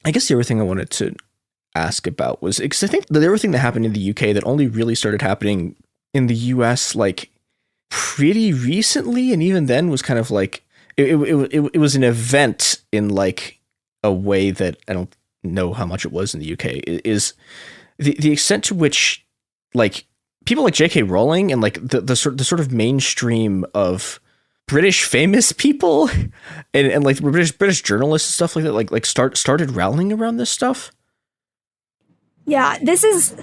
I guess the other thing I wanted to ask about was, because I think the other thing that happened in the UK that only really started happening in the US like pretty recently, and even then was kind of like it was an event in like a way that I don't know how much it was in the UK, is the extent to which like people like J.K. Rowling and like the sort of mainstream of British famous people and like British journalists and stuff like that, like started rallying around this stuff. Yeah, it's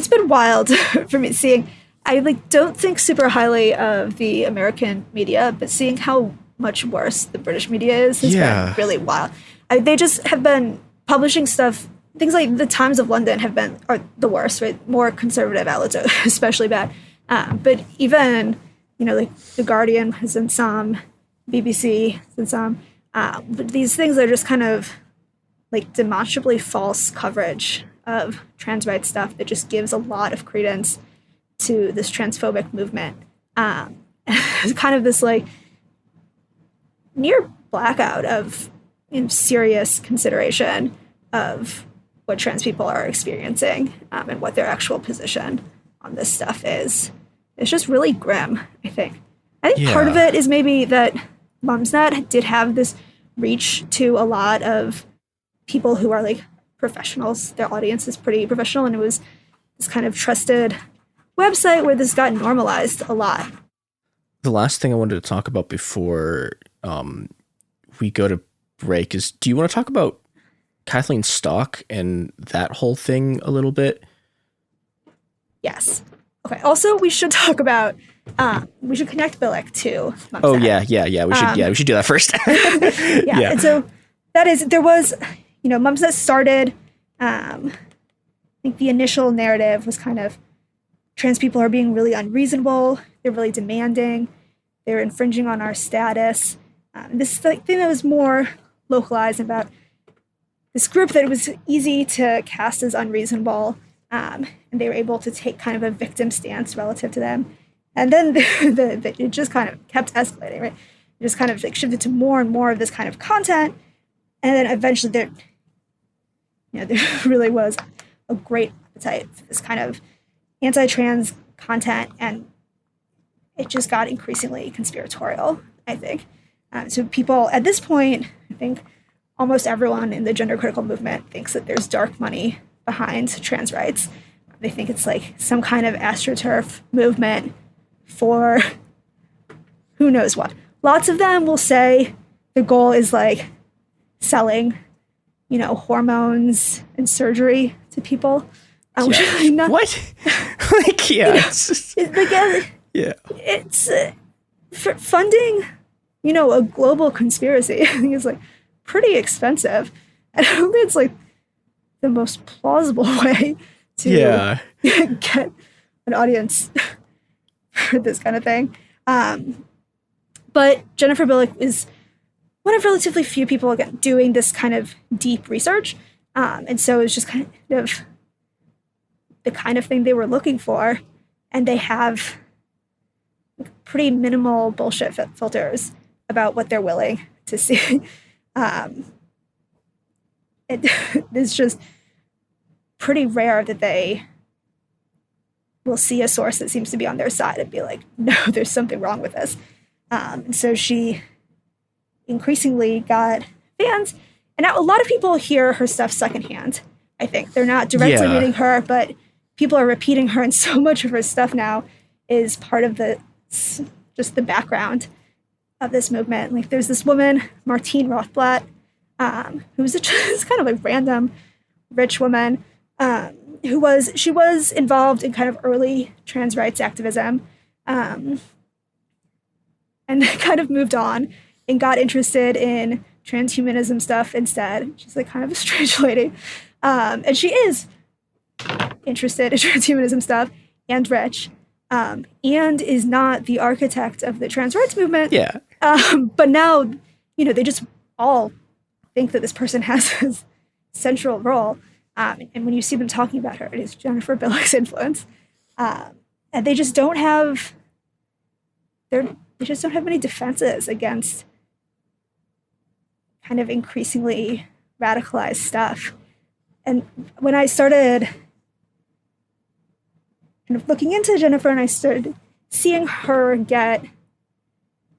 been wild for me seeing. I like don't think super highly of the American media, but seeing how much worse the British media is has been really wild. They just have been publishing stuff. Things like the Times of London are the worst, right? More conservative outlets are especially bad. But even, you know, like The Guardian has done some, BBC has done some. But these things are just kind of like demonstrably false coverage of trans rights stuff that just gives a lot of credence to this transphobic movement. It's kind of this like near blackout of serious consideration of what trans people are experiencing and what their actual position on this stuff is it's just really grim, I think. I think part of it is maybe that Mumsnet did have this reach to a lot of people who are like professionals. Their audience is pretty professional, and it was this kind of trusted website where this got normalized a lot. The last thing I wanted to talk about before we go to break is, do you want to talk about Kathleen Stock and that whole thing a little bit? Yes. Okay. Also, we should talk about, we should connect Bilek to Mumsnet. Oh, yeah. We should do that first. Yeah. And so there was, Mumsnet started, I think the initial narrative was kind of trans people are being really unreasonable. They're really demanding. They're infringing on our status. This thing that was more localized about this group that it was easy to cast as unreasonable. And they were able to take kind of a victim stance relative to them. And then it just kind of kept escalating, right? It just kind of like shifted to more and more of this kind of content. And then eventually there really was a great appetite for this kind of anti-trans content, and it just got increasingly conspiratorial, I think. So people, at this point, I think almost everyone in the gender critical movement thinks that there's dark money behind trans rights. They think it's like some kind of AstroTurf movement for who knows what. Lots of them will say the goal is like selling, hormones and surgery to people. What? Like, yeah. It's for funding, a global conspiracy. I think it's like pretty expensive. I don't think it's like the most plausible way to get an audience for this kind of thing. But Jennifer Bilek is one of relatively few people, again, doing this kind of deep research. And so it's just kind of the kind of thing they were looking for. And they have pretty minimal bullshit filters about what they're willing to see. It's just pretty rare that they will see a source that seems to be on their side and be like, no, there's something wrong with this. And so she increasingly got fans. And now a lot of people hear her stuff secondhand, I think. They're not directly reading her, but people are repeating her, and so much of her stuff now is part of just the background of this movement. Like there's this woman, Martine Rothblatt, who's just kind of like random rich woman, she was involved in kind of early trans rights activism, and kind of moved on and got interested in transhumanism stuff instead. She's like kind of a strange lady. And she is interested in transhumanism stuff and rich, and is not the architect of the trans rights movement. Yeah. But now, they just all think that this person has this central role. And when you see them talking about her, it is Jennifer Bilek's influence. And they just don't have many defenses against kind of increasingly radicalized stuff. And when I started kind of looking into Jennifer and I started seeing her get,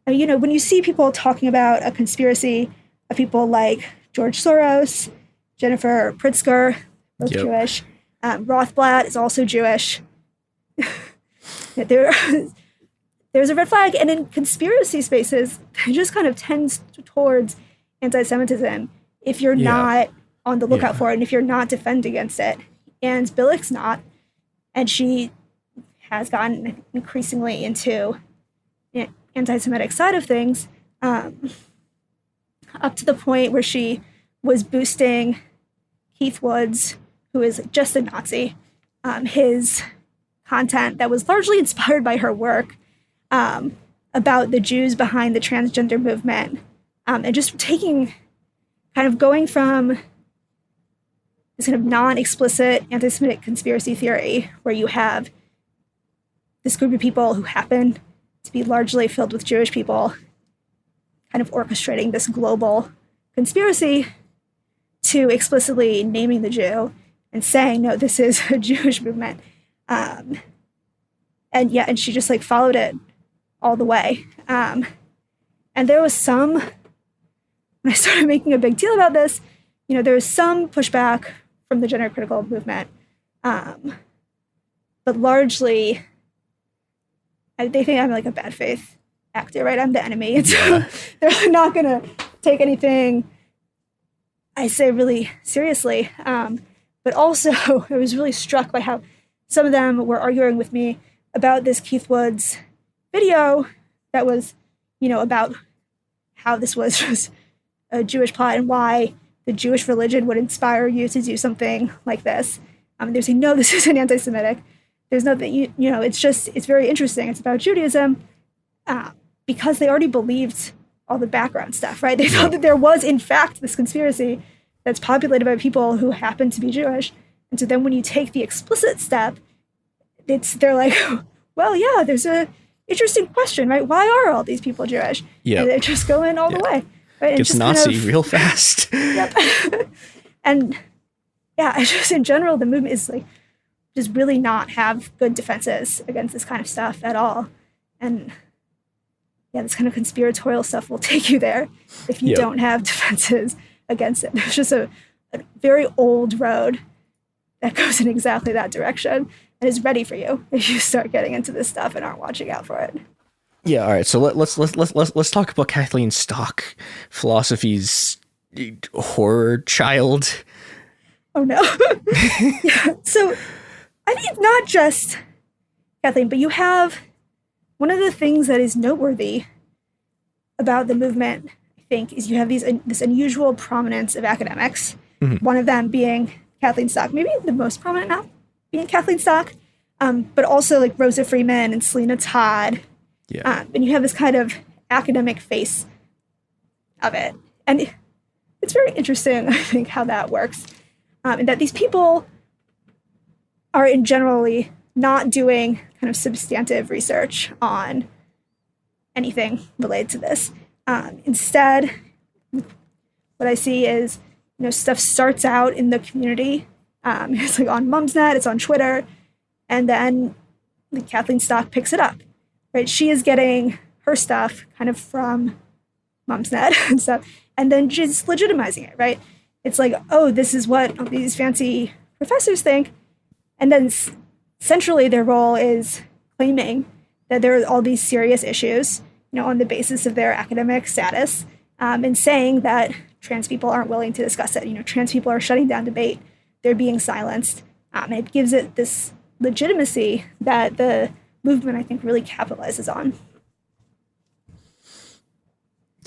when you see people talking about a conspiracy of people like George Soros, Jennifer Pritzker, both Jewish, Rothblatt is also Jewish. There's a red flag. And in conspiracy spaces, it just kind of tends towards anti-Semitism if you're not on the lookout for it and if you're not defending against it. And Bilek's not. And she has gotten increasingly into the anti-Semitic side of things, up to the point where she was boosting Keith Woods, who is just a Nazi, his content that was largely inspired by her work about the Jews behind the transgender movement, and just going from this kind of non-explicit anti-Semitic conspiracy theory where you have this group of people who happen to be largely filled with Jewish people kind of orchestrating this global conspiracy, to explicitly naming the Jew and saying, no, this is a Jewish movement. And And she just like followed it all the way. And there was some, when I started making a big deal about this, there was some pushback from the gender critical movement. But largely, they think I'm like a bad faith actor, right? I'm the enemy. And so they're not going to take anything I say really seriously. But also, I was really struck by how some of them were arguing with me about this Keith Woods video that was, about how this was just a Jewish plot and why the Jewish religion would inspire you to do something like this. They're saying, no, this isn't anti-Semitic. There's nothing, it's very interesting. It's about Judaism because they already believed all the background stuff, right? They thought that there was, in fact, this conspiracy that's populated by people who happen to be Jewish. And so then when you take the explicit step, they're like, well, yeah, there's a interesting question, right? Why are all these people Jewish? Yeah. And they're just going all the way. Right? Gets Nazi real fast. Yep. And yeah, just in general, the movement is like, just really not have good defenses against this kind of stuff at all. And yeah, this kind of conspiratorial stuff will take you there if you don't have defenses against it. It's just a very old road that goes in exactly that direction and is ready for you if you start getting into this stuff and aren't watching out for it. Yeah, all right. So let's talk about Kathleen Stock, philosophy's horror child. Oh no. Yeah. So I think it's not just Kathleen, but you have one of the things that is noteworthy about the movement, I think, is you have this unusual prominence of academics. Mm-hmm. One of them being Kathleen Stock, maybe the most prominent now being Kathleen Stock, but also like Rosa Freeman and Selena Todd. Yeah. And you have this kind of academic face of it. And it's very interesting, I think, how that works. And that these people are in generally not doing kind of substantive research on anything related to this. Instead, what I see is, stuff starts out in the community. It's like on Mumsnet, it's on Twitter, and then Kathleen Stock picks it up, right? She is getting her stuff kind of from Mumsnet and stuff, and then she's legitimizing it, right? It's like, oh, this is what these fancy professors think. And then centrally, their role is claiming that there are all these serious issues, on the basis of their academic status, and saying that trans people aren't willing to discuss it. Trans people are shutting down debate. They're being silenced. And it gives it this legitimacy that the movement, I think, really capitalizes on.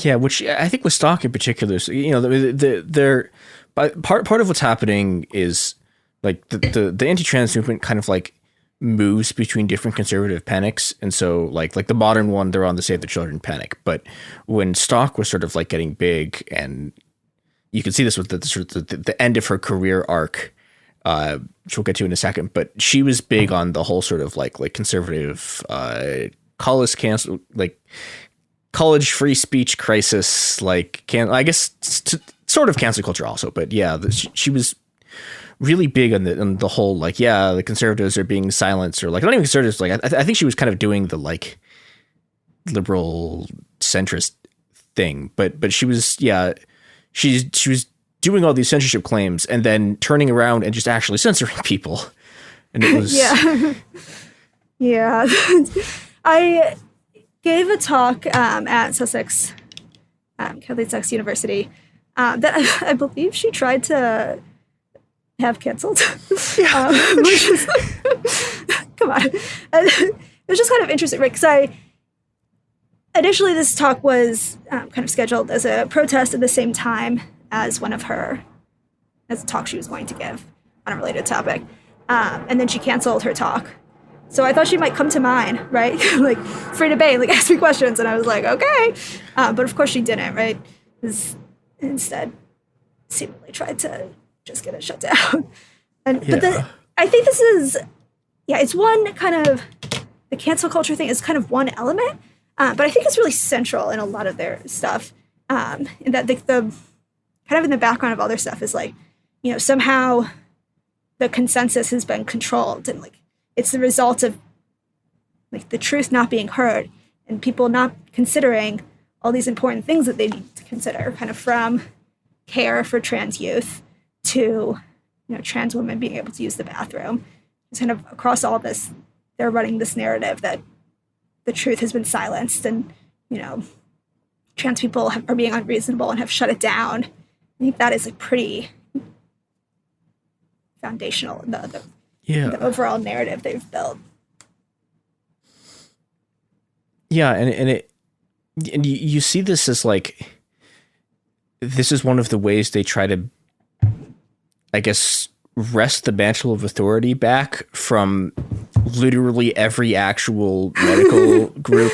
Yeah, which I think with Stock in particular, they're part of what's happening is like the anti-trans movement kind of like moves between different conservative panics, and so like the modern one, they're on the Save the Children panic. But when Stock was sort of like getting big, and you can see this with the end of her career arc, which we'll get to in a second. But she was big on the whole sort of like conservative college cancel, like college free speech crisis, sort of cancel culture also. But yeah, she was really big on the whole, the conservatives are being silenced, or not even conservatives. I think she was kind of doing the liberal centrist thing, but she was, she was doing all these censorship claims and then turning around and just actually censoring people. And it was, yeah. I gave a talk at Sussex, Kathleen Stock's University, that I believe she tried to have canceled. Which is, come on. It was just kind of interesting, right? Because initially this talk was kind of scheduled as a protest at the same time as as a talk she was going to give on a related topic. And then she canceled her talk. So I thought she might come to mine, right? Free debate, ask me questions. And I was like, okay. But of course she didn't, right? Instead, seemingly tried to just get it shut down. But I think this is, it's one kind of, the cancel culture thing is kind of one element, but I think it's really central in a lot of their stuff. In that the kind of in the background of all their stuff is somehow the consensus has been controlled, and it's the result of like the truth not being heard and people not considering all these important things that they need to consider, kind of from care for trans youth to, trans women being able to use the bathroom. Just kind of across all this, they're running this narrative that the truth has been silenced and, trans people are being unreasonable and have shut it down. I think that is pretty foundational in the overall narrative they've built. Yeah, and you see this as this is one of the ways they try to, I guess, wrest the mantle of authority back from literally every actual medical group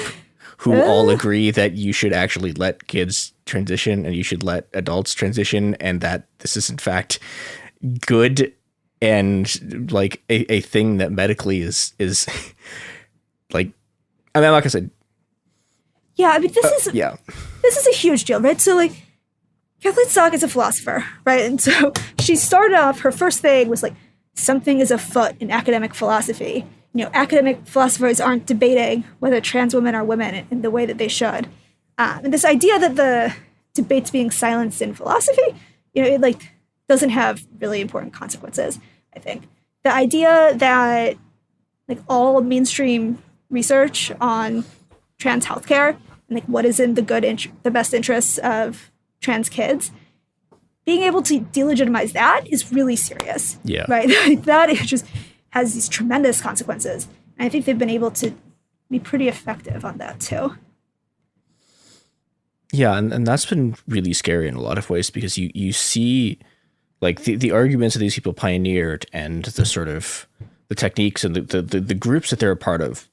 who all agree that you should actually let kids transition and you should let adults transition, and that this is in fact good and a thing that medically is I'm not gonna say. Yeah, I mean, this is a huge deal, right? So Kathleen Stock is a philosopher, right? And so she started off, her first thing was something is afoot in academic philosophy. Academic philosophers aren't debating whether trans women are women in the way that they should. And this idea that the debate's being silenced in philosophy, it doesn't have really important consequences, I think. The idea that all mainstream research on trans healthcare and what is in the best interests of trans kids, being able to delegitimize that is really serious. Yeah. Right? That it just has these tremendous consequences. And I think they've been able to be pretty effective on that too. Yeah, and that's been really scary in a lot of ways because you see the arguments that these people pioneered and the sort of the techniques and the groups that they're a part of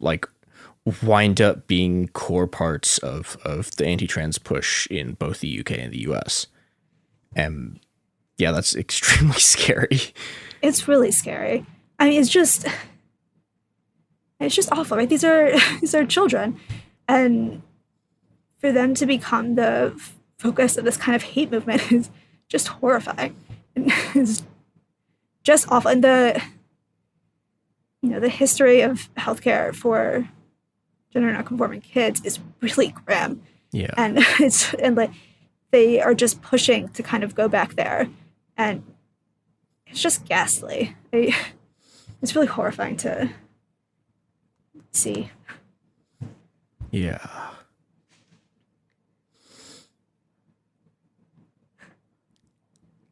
wind up being core parts of the anti-trans push in both the UK and the US. And yeah, that's extremely scary. It's really scary. I mean, it's just awful, right? These are children, and for them to become the focus of this kind of hate movement is just horrifying. And it's just awful. And the history of healthcare for gender nonconforming kids is really grim. Yeah. And they are just pushing to kind of go back there, and it's just ghastly. It's really horrifying to see. Yeah.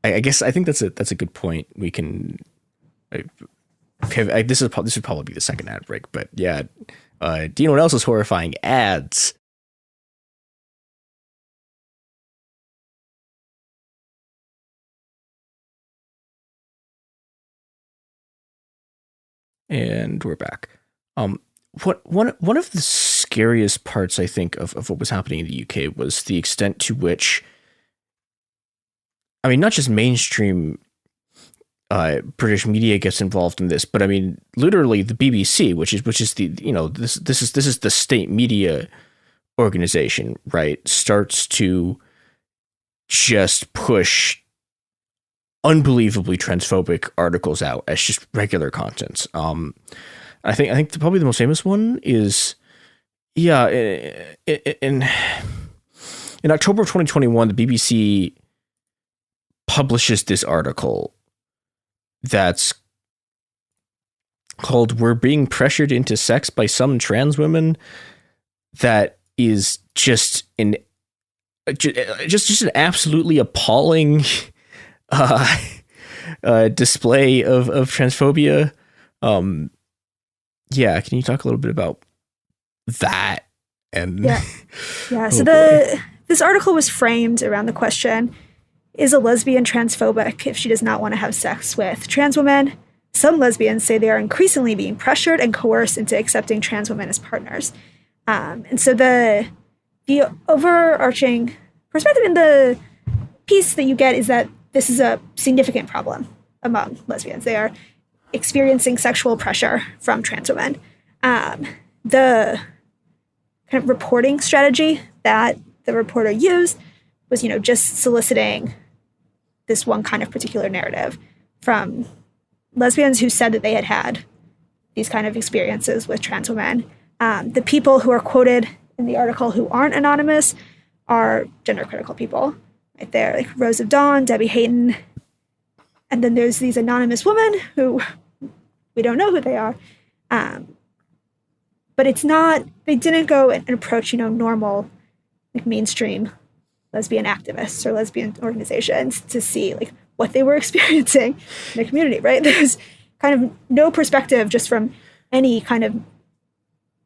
I guess I think that's a good point. We can. This would probably be the second ad break, but yeah. Do you know what else is horrifying? Ads. And we're back. One of the scariest parts, I think, of what was happening in the UK was the extent to which, I mean, not just mainstream British media gets involved in this, but I mean, literally the BBC, which is the this is the state media organization, right? Starts to just push unbelievably transphobic articles out as just regular content. I think probably the most famous one is, in October of 2021, the BBC publishes this article that's called "We're Being Pressured into Sex by Some Trans Women," that is just an absolutely appalling display of transphobia. Can you talk a little bit about that? And So this article was framed around the question: is a lesbian transphobic if she does not want to have sex with trans women? Some lesbians say they are increasingly being pressured and coerced into accepting trans women as partners. And so the overarching perspective in the piece that you get is that this is a significant problem among lesbians. They are experiencing sexual pressure from trans women. The kind of reporting strategy that the reporter used was, just soliciting this one kind of particular narrative from lesbians who said that they had had these kind of experiences with trans women, The people who are quoted in the article who aren't anonymous are gender critical people, right there, like Rose of Dawn, Debbie Hayton. And then there's these anonymous women who we don't know who they are. But it's not, they didn't go and approach, normal, like mainstream lesbian activists or lesbian organizations to see like what they were experiencing in the community, right? There's kind of no perspective just from any kind of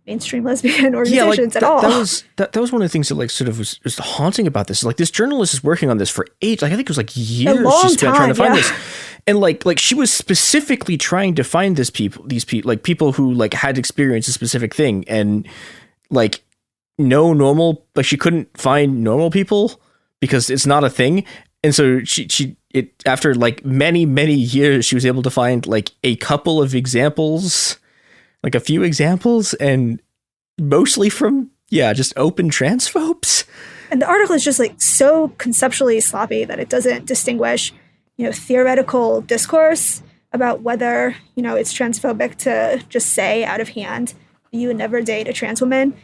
mainstream lesbian organizations at all. That was one of the things that like sort of was haunting about this. Like this journalist is working on this for ages. Like I think it was like years she spent trying to find this. And like she was specifically trying to find these people, like people who like had experienced a specific thing, and like no normal, like she couldn't find normal people because it's not a thing. And so she after like many years, she was able to find like a couple of examples, like a few examples, and mostly from just open transphobes. And the article is just like so conceptually sloppy that it doesn't distinguish theoretical discourse about whether, it's transphobic to just say out of hand, you would never date a trans woman.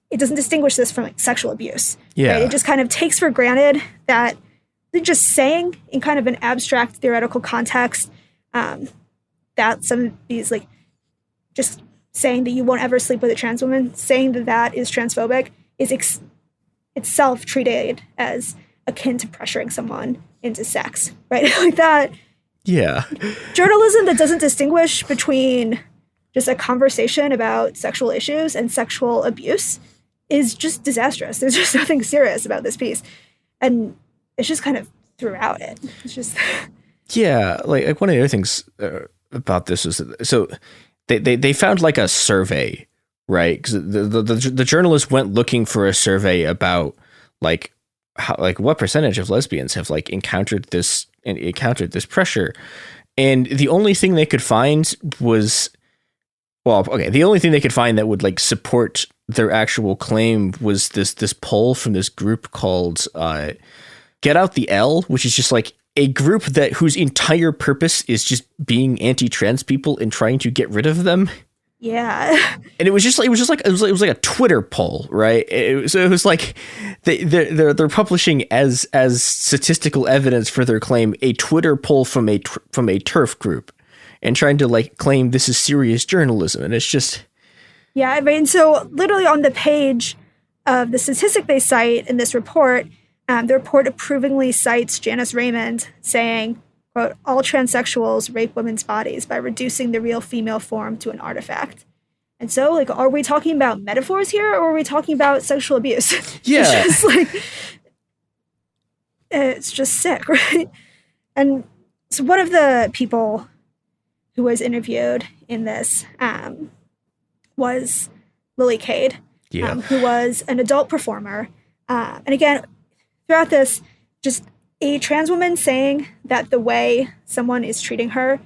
It doesn't distinguish this from like sexual abuse. Yeah. Right? It just kind of takes for granted that they're just saying in kind of an abstract theoretical context that some of these like just saying that you won't ever sleep with a trans woman, saying that is transphobic is itself treated as akin to pressuring someone into sex, right? Like that. Yeah. Journalism that doesn't distinguish between just a conversation about sexual issues and sexual abuse is just disastrous. There's just nothing serious about this piece. And it's just kind of throughout it. It's just... Yeah. Like one of the other things about this is, so they found like a survey, right? Because the journalist went looking for a survey about like how, like what percentage of lesbians have like encountered this pressure, and the only thing they could find was, the only thing they could find that would like support their actual claim was this poll from this group called Get Out the L, which is just like a group whose entire purpose is just being anti-trans people and trying to get rid of them. Yeah. And it was like a Twitter poll, right? So it was like they're publishing as statistical evidence for their claim a Twitter poll from a TERF group and trying to like claim this is serious journalism. And it's just... Yeah, I mean, so literally on the page of the statistic they cite in this report, the report approvingly cites Janice Raymond saying, quote, all transsexuals rape women's bodies by reducing the real female form to an artifact. And so, like, are we talking about metaphors here, or are we talking about sexual abuse? Yeah. It's just sick, right? And so one of the people who was interviewed in this was Lily Cade, who was an adult performer. And again, throughout this, just a trans woman saying that the way someone is treating her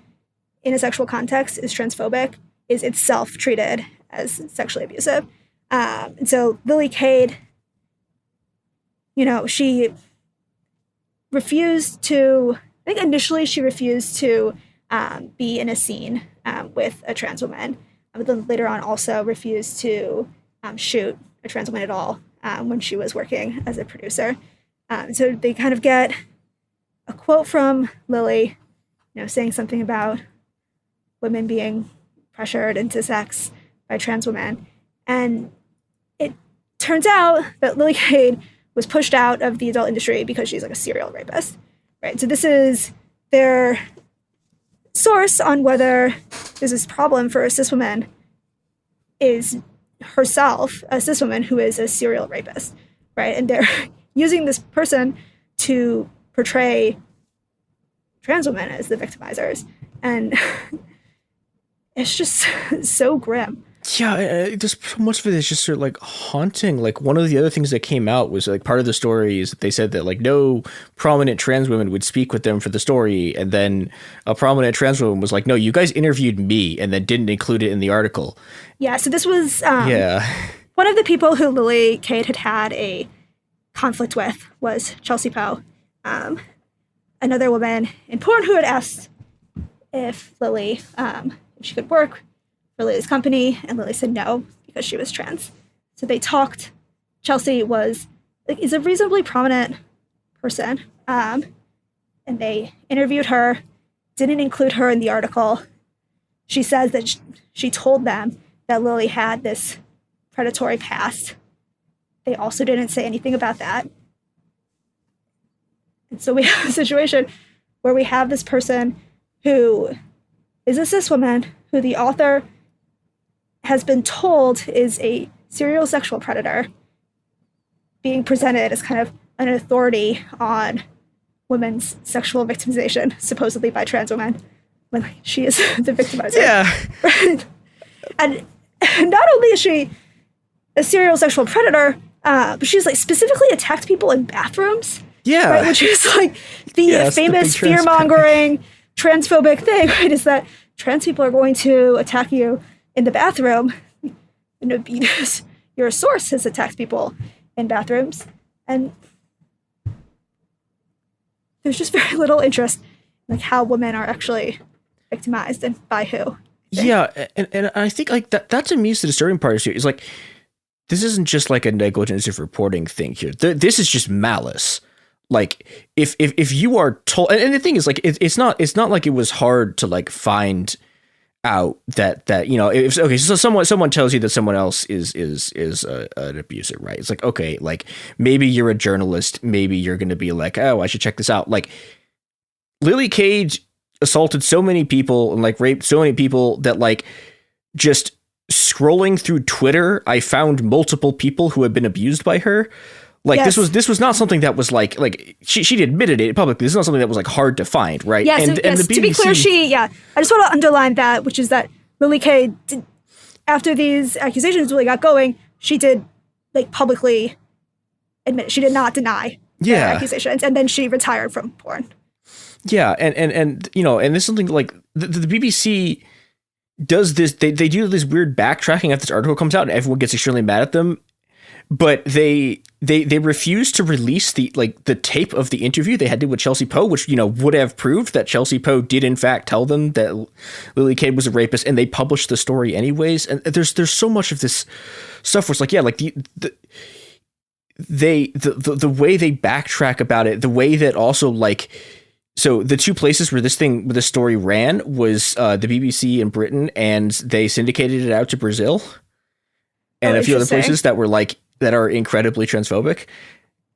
in a sexual context is transphobic is itself treated as sexually abusive. And so Lily Cade, she refused to, I think initially she refused to be in a scene with a trans woman, but then later on also refused to shoot a trans woman at all when she was working as a producer. So they kind of get a quote from Lily, saying something about women being pressured into sex by trans women. And it turns out that Lily Cade was pushed out of the adult industry because she's like a serial rapist, right? So this is their source on whether there's this problem for a cis woman is herself a cis woman who is a serial rapist, right? And they're using this person to portray trans women as the victimizers. And it's just so grim. Yeah, there's so much of it is just sort of like haunting. Like one of the other things that came out was like part of the story is that they said that like no prominent trans women would speak with them for the story. And then a prominent trans woman was like, no, you guys interviewed me and then didn't include it in the article. Yeah, so this was one of the people who Lily Cade had a conflict with was Chelsea Poe, another woman in porn who had asked if Lily, if she could work for Lily's company, and Lily said no, because she was trans. So they talked. Chelsea is a reasonably prominent person, and they interviewed her, didn't include her in the article. She says that she told them that Lily had this predatory past. They also didn't say anything about that. And so we have a situation where we have this person who is a cis woman, who the author has been told is a serial sexual predator, being presented as kind of an authority on women's sexual victimization, supposedly by trans women, when she is the victimizer. Yeah. Right? And not only is she a serial sexual predator, but she's like specifically attacked people in bathrooms. Yeah. Right? Which is like the famous fear-mongering transphobic thing, right? Is that trans people are going to attack you in the bathroom, because your source has attacked people in bathrooms. And there's just very little interest in like how women are actually victimized and by who. Yeah, and I think like that to me is the disturbing part here. Is like, this isn't just like a negligence of reporting thing here. This is just malice. Like if you are told, and the thing is like it's not like it was hard to like find out that if okay, so someone tells you that someone else is an abuser, right? It's like, okay, like maybe you're a journalist, maybe you're going to be like, oh, I should check this out. Like Lily Cage assaulted so many people and like raped so many people that like just scrolling through Twitter, I found multiple people who had been abused by her. Like yes. this was not something that was like she admitted it publicly. This is not something that was like hard to find, right? Yes, and the BBC, to be clear, I just want to underline that, which is that Lily Kay did, after these accusations really got going, she did like publicly admit she did not deny the accusations, and then she retired from porn. Yeah, and this is something like the BBC does this. They do this weird backtracking after this article comes out, and everyone gets extremely mad at them. But they refused to release the tape of the interview they had with Chelsea Poe, which would have proved that Chelsea Poe did in fact tell them that Lily Cade was a rapist, and they published the story anyways. And there's so much of this stuff where it's like, yeah, like the way they backtrack about it, the way that also like. So the two places where this story ran was the BBC in Britain, and they syndicated it out to Brazil, and a few other places that were like that are incredibly transphobic,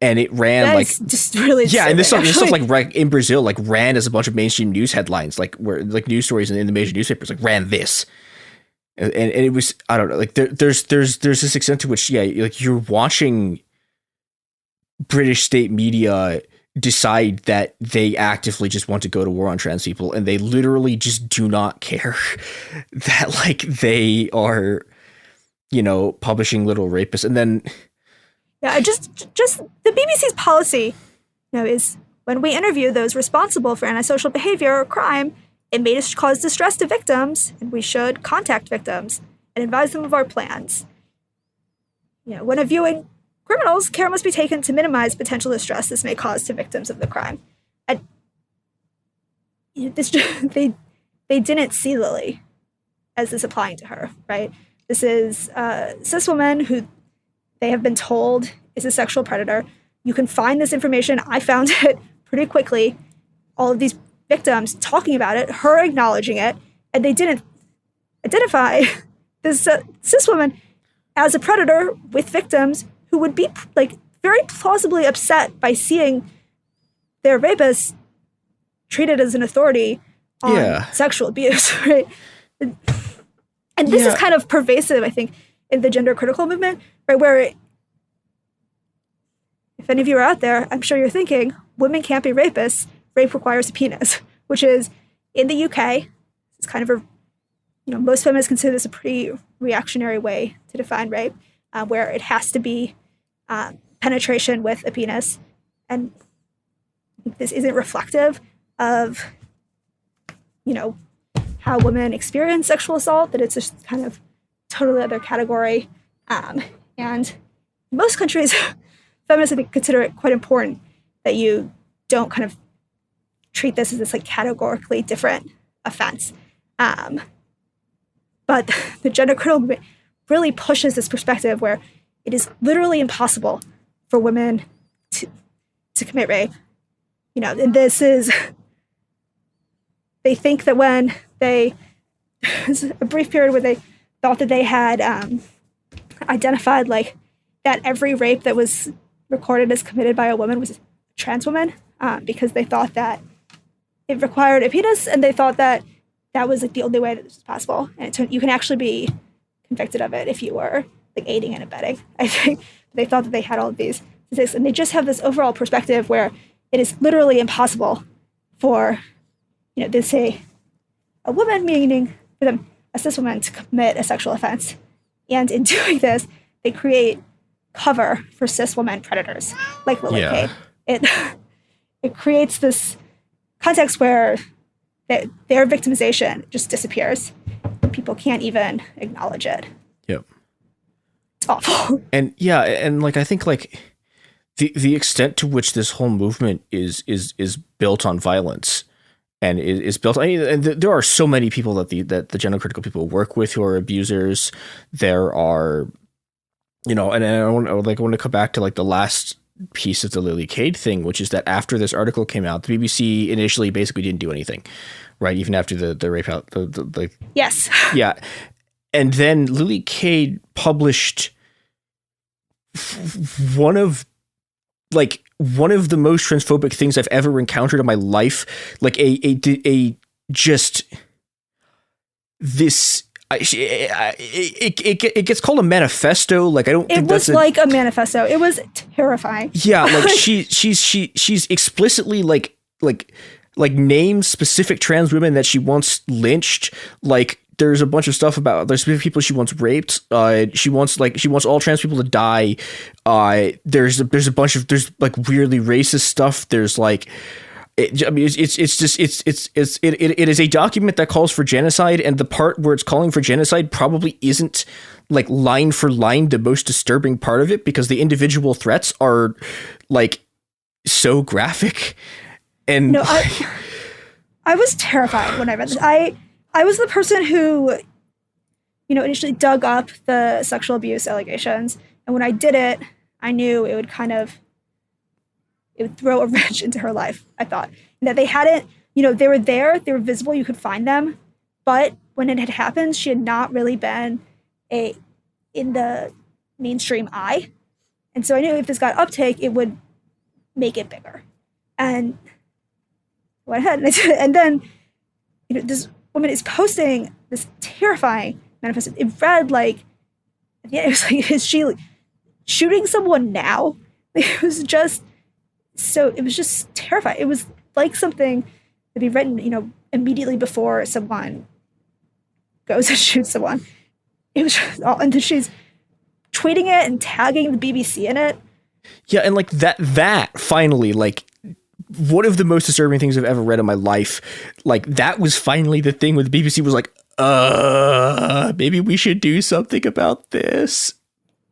and it ran like just really and this stuff like in Brazil like ran as a bunch of mainstream news headlines, like where like news stories in the major newspapers like ran this, and it was, I don't know, like there's this extent to which like you're watching British state media decide that they actively just want to go to war on trans people, and they literally just do not care that like they are publishing little rapists. And then just the BBC's policy is when we interview those responsible for antisocial behavior or crime, it may cause distress to victims, and we should contact victims and advise them of our plans. When reviewing criminals, care must be taken to minimize potential distress this may cause to victims of the crime. And they didn't see Lily as this applying to her, right? This is a cis woman who they have been told is a sexual predator. You can find this information. I found it pretty quickly. All of these victims talking about it, her acknowledging it, and they didn't identify this cis woman as a predator with victims who would be like very plausibly upset by seeing their rapist treated as an authority on sexual abuse, right? And this is kind of pervasive, I think, in the gender critical movement, right? Where if any of you are out there, I'm sure you're thinking, women can't be rapists. Rape requires a penis, which is in the UK. It's kind of most feminists consider this a pretty reactionary way to define rape, where it has to be penetration with a penis. And I think this isn't reflective of, how women experience sexual assault, that it's just kind of totally other category. And in most countries, feminists, I think, consider it quite important that you don't kind of treat this as this like categorically different offense. But the gender critical movement really pushes this perspective where it is literally impossible for women to commit rape. You know, and this is, they think that when there's a brief period where they thought that they had identified like that every rape that was recorded as committed by a woman was a trans woman, because they thought that it required a penis, and they thought that that was like the only way that this was possible. And you can actually be convicted of it if you were like aiding and abetting. I think they thought that they had all of these statistics, and they just have this overall perspective where it is literally impossible for, you know, they say a woman, meaning for them, a cis woman, to commit a sexual offense. And in doing this, they create cover for cis women predators like Lily Kade. It creates this context where their victimization just disappears. People can't even acknowledge it. Yep. It's awful. And yeah, and like I think like the extent to which this whole movement is built on violence and is built. I mean, and there are so many people that the gender critical people work with who are abusers. There are, you know, and I want to come back to like the last piece of the Lily Kade thing, which is that after this article came out, the BBC initially basically didn't do anything, right? Even after the rape out, the yes, yeah, and then Lily Kade published one of the most transphobic things I've ever encountered in my life, like a just this. It gets called a manifesto. Like I don't think it was like a manifesto. It was terrifying. Yeah, like she's explicitly like named specific trans women that she wants lynched. Like there's a bunch of stuff about there's people she wants raped. She wants all trans people to die. There's a bunch of like weirdly racist stuff. There's like. It is a document that calls for genocide, and the part where it's calling for genocide probably isn't like line for line the most disturbing part of it, because the individual threats are like so graphic. And no, I was terrified when I read this. I was the person who, you know, initially dug up the sexual abuse allegations, and when I did it, I knew it would throw a wrench into her life, I thought. And that they hadn't, you know, they were there, they were visible, you could find them. But when it had happened, she had not really been in the mainstream eye. And so I knew if this got uptake, it would make it bigger. And I went ahead and I did it. And then, you know, this woman is posting this terrifying manifesto. It read like, yeah, it was like, is she shooting someone now? It was just terrifying. It was like something to be written, you know, immediately before someone goes and shoots someone. It was just, and then she's tweeting it and tagging the BBC in it. Yeah, and like that finally, like one of the most disturbing things I've ever read in my life. Like that was finally the thing where the BBC was like, maybe we should do something about this.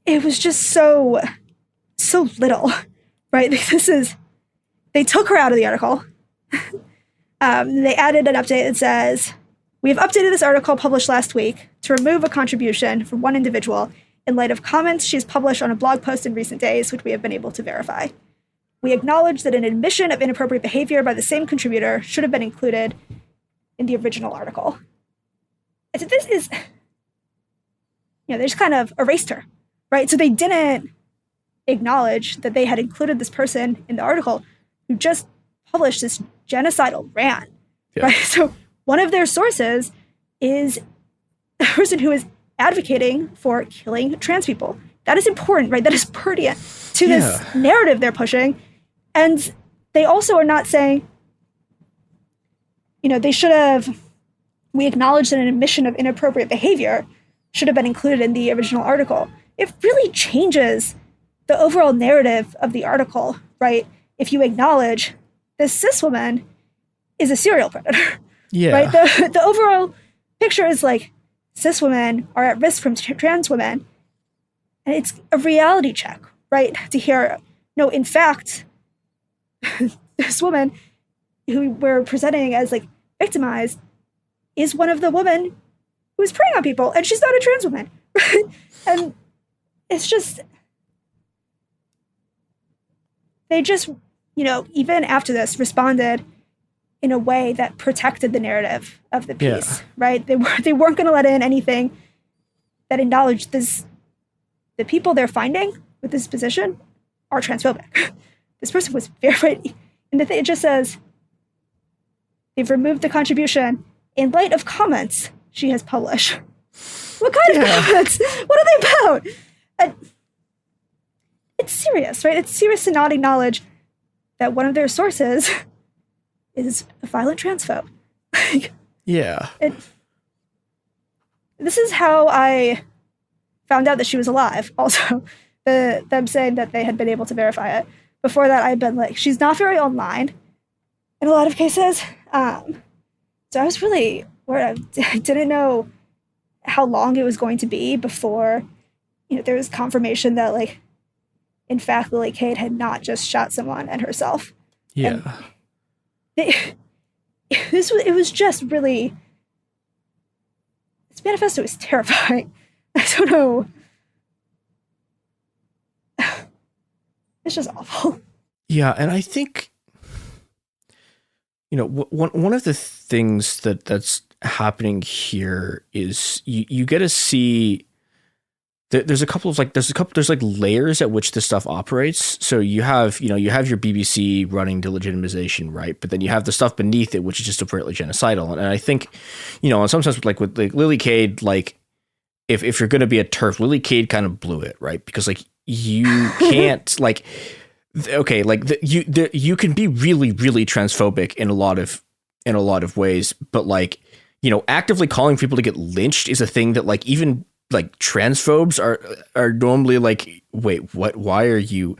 It was just so little. Right, they took her out of the article. They added an update that says, we have updated this article published last week to remove a contribution from one individual in light of comments she's published on a blog post in recent days, which we have been able to verify. We acknowledge that an admission of inappropriate behavior by the same contributor should have been included in the original article. And so this is, you know, they just kind of erased her, right? So they didn't acknowledge that they had included this person in the article who just published this genocidal rant, right? So one of their sources is a person who is advocating for killing trans people. That is important, right? That is pertinent to this narrative they're pushing. And they also are not saying, you know, we acknowledge that an admission of inappropriate behavior should have been included in the original article. It really changes the overall narrative of the article, right? If you acknowledge this cis woman is a serial predator, right? The overall picture is like cis women are at risk from trans women, and it's a reality check, right? To hear, no, in fact, this woman who we're presenting as like victimized is one of the women who's preying on people, and she's not a trans woman. And it's just, they just, even after this, responded in a way that protected the narrative of the piece, right? They weren't going to let in anything that acknowledged this. The people they're finding with this position are transphobic. This person was very, and it just says they've removed the contribution in light of comments she has published. What kind of comments? What are they about? And it's serious, right? It's serious to not acknowledge that one of their sources is a violent transphobe. This is how I found out that she was alive. Also, them saying that they had been able to verify it. Before that, I'd been like, she's not very online in a lot of cases. So I was really worried. I didn't know how long it was going to be before, there was confirmation that, like, in fact, Lily Cade had not just shot someone and herself. Yeah. And it was just really, this manifesto is terrifying. I don't know. It's just awful. Yeah, and I think, one of the things that's happening here is you get to see that there's layers at which this stuff operates. So you have your BBC running delegitimization, right? But then you have the stuff beneath it, which is just overtly genocidal. And I think, in some sense, with Lily Cade, like, if you're going to be a TERF, Lily Cade kind of blew it, right? Because, like, you can't, like, okay, like, you can be really, really transphobic in a lot of ways, but, like, actively calling people to get lynched is a thing that, like, even, like, transphobes are normally like, wait, what? Why are you?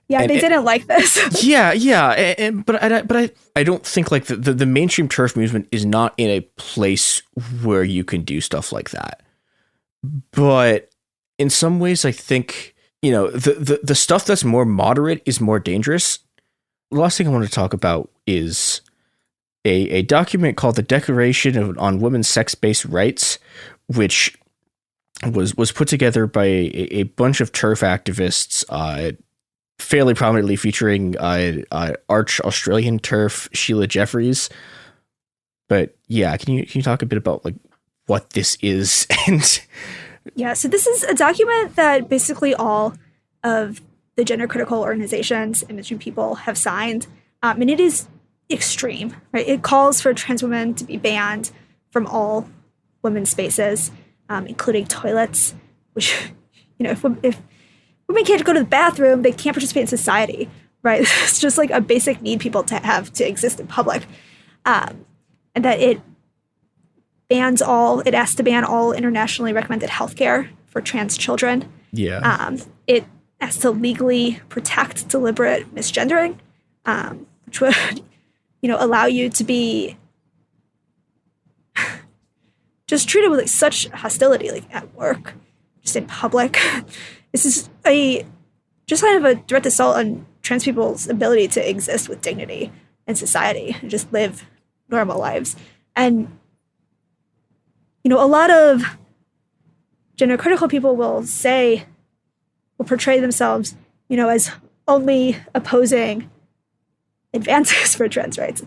Yeah, they didn't like this. Yeah, but I don't think, like, the mainstream TERF movement is not in a place where you can do stuff like that. But in some ways, I think, the stuff that's more moderate is more dangerous. The last thing I want to talk about is a document called the Declaration on Women's Sex-Based Rights, which was put together by a bunch of TERF activists, fairly prominently featuring arch Australian TERF Sheila Jeffries. But yeah, can you talk a bit about, like, what this is? And yeah, so this is a document that basically all of the gender critical organizations and mainstream people have signed, and it is extreme, right? It calls for trans women to be banned from all women's spaces, including toilets, which, if women can't go to the bathroom, they can't participate in society, right? It's just like a basic need people to have to exist in public. And that it asks to ban all internationally recommended healthcare for trans children. Yeah. It asks to legally protect deliberate misgendering, which would, allow you to be just treated with, like, such hostility, like, at work, just in public. This is just kind of a direct assault on trans people's ability to exist with dignity in society and just live normal lives. And, a lot of gender critical people will portray themselves, as only opposing advances for trans rights,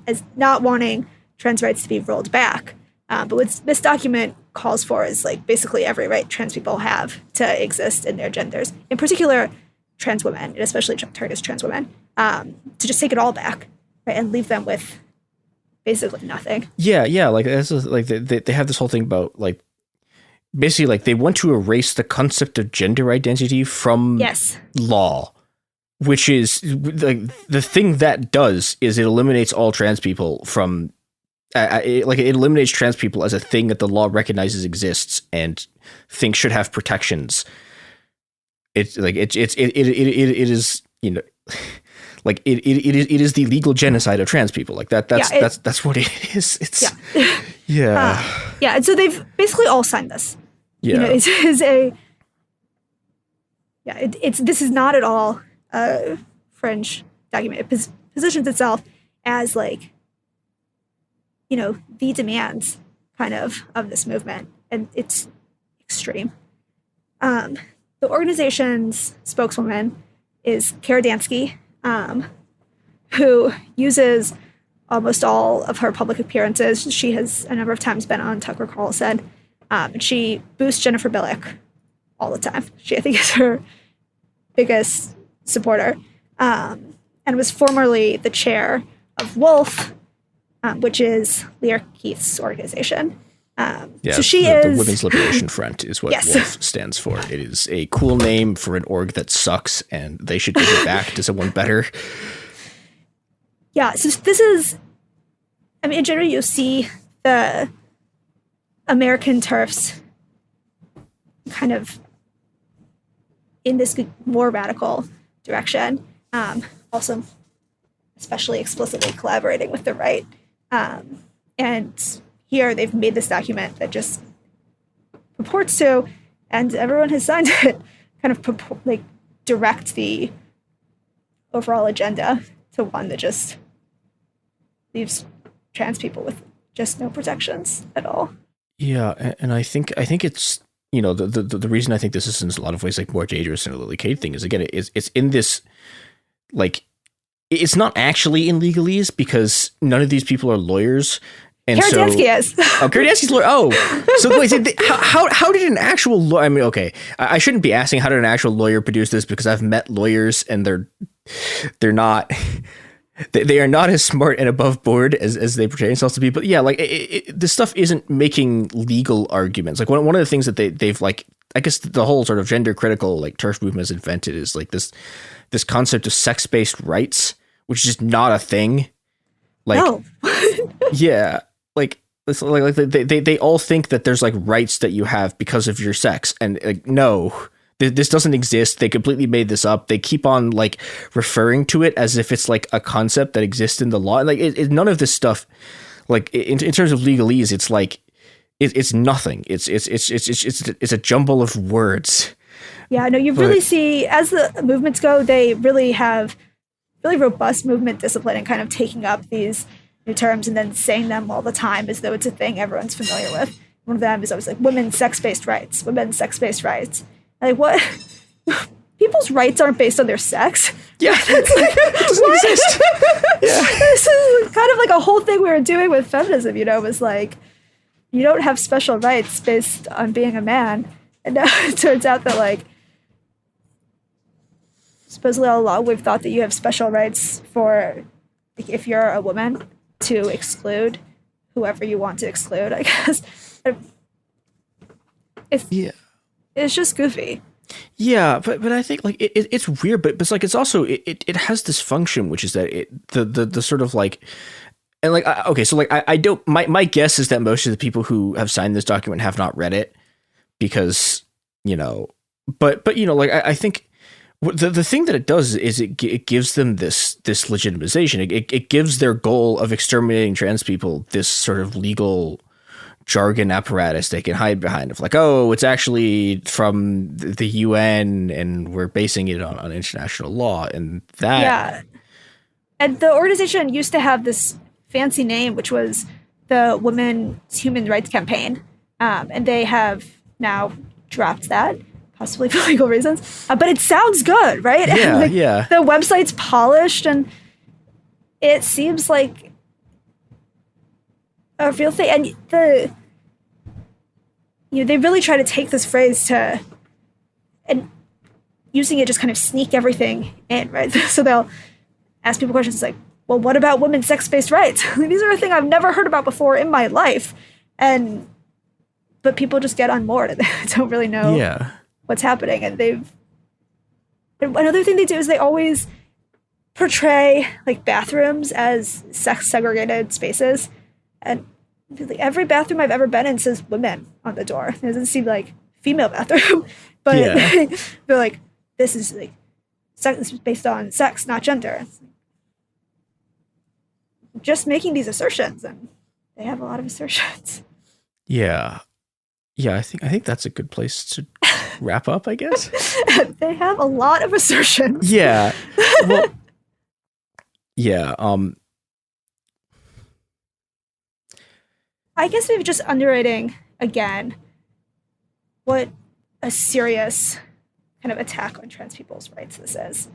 as not wanting trans rights to be rolled back. But what this document calls for is, like, basically every right trans people have to exist in their genders, in particular trans women, and especially targets trans women, to just take it all back, right, and leave them with basically nothing. Yeah, like, they have this whole thing about, like, basically, like, they want to erase the concept of gender identity from law, which is, like, the thing that does is it eliminates all trans people from. It eliminates trans people as a thing that the law recognizes exists and thinks should have protections. It is, like, it is the legal genocide of trans people. Like, that's what it is. It's yeah. And so they've basically all signed this. Yeah. This is not at all a fringe document. It positions itself as, like, the demands kind of this movement, and it's extreme. The organization's spokeswoman is Kara Dansky, who uses almost all of her public appearances. She has a number of times been on Tucker Carlson. And she boosts Jennifer Billick all the time. She, I think, is her biggest supporter, and was formerly the chair of Wolf, which is Lear Keith's organization. So she is the Women's Liberation Front is what Wolf stands for. It is a cool name for an org that sucks, and they should give it back to someone better. Yeah, so this is, I mean, in general, you see the American TERFs kind of in this more radical direction. Also, especially explicitly collaborating with the right. And here they've made this document that just purports to, and everyone has signed it, kind of direct the overall agenda to one that just leaves trans people with just no protections at all. Yeah, and I think it's, you know, the reason I think this is in a lot of ways like more dangerous than a Lily Cade thing is, again, it's in this, like, it's not actually in legalese because none of these people are lawyers. And Kara Dansky is. Oh, Kara Dansky's lawyer. Oh, so wait, how did an actual lawyer? I mean, okay, I shouldn't be asking how did an actual lawyer produce this because I've met lawyers and they're not. They are not as smart and above board as they portray themselves to be. But yeah, like this stuff isn't making legal arguments. Like one of the things that they've like, I guess the whole sort of gender critical like TERF movement has invented is like this concept of sex-based rights, which is just not a thing. Like, no. Yeah, like they all think that there's like rights that you have because of your sex, and like no. This doesn't exist. They completely made this up. They keep on like referring to it as if it's like a concept that exists in the law. Like none of this stuff, like in terms of legalese, it's like it's nothing. It's a jumble of words. Yeah, no, you really see as the movements go, they really have really robust movement discipline and kind of taking up these new terms and then saying them all the time as though it's a thing everyone's familiar with. One of them is always like women's sex-based rights, women's sex-based rights. Like what? People's rights aren't based on their sex. Yeah, it doesn't exist. Yeah, this is kind of like a whole thing we were doing with feminism. You know, was like you don't have special rights based on being a man, and now it turns out that like supposedly all along we've thought that you have special rights for like, if you're a woman to exclude whoever you want to exclude. I guess it's just goofy. Yeah, but I think like it's weird, but it's like it's also it has this function, which is that the sort of like, and like okay, so like I don't my guess is that most of the people who have signed this document have not read it because you know, but you know like I think the thing that it does is it gives them this legitimization. It gives their goal of exterminating trans people this sort of legal jargon apparatus they can hide behind of like, oh, it's actually from the UN and we're basing it on international law and that. Yeah. And the organization used to have this fancy name, which was the Women's Human Rights Campaign. And they have now dropped that, possibly for legal reasons. But it sounds good, right? Yeah, like, yeah. The website's polished and it seems like a real thing. And they really try to take this phrase and using it just kind of sneak everything in, right? So they'll ask people questions like, well, what about women's sex-based rights? These are a thing I've never heard about before in my life. But people just get on board and they don't really know what's happening. And another thing they do is they always portray like bathrooms as sex segregated spaces. And like, every bathroom I've ever been in says women on the door. It doesn't seem like female bathroom, but they're like, this is like sex is based on sex, not gender. Just making these assertions, and they have a lot of assertions. Yeah. I think that's a good place to wrap up, I guess. They have a lot of assertions. Yeah. Well, yeah. I guess maybe just underwriting again what a serious kind of attack on trans people's rights this is.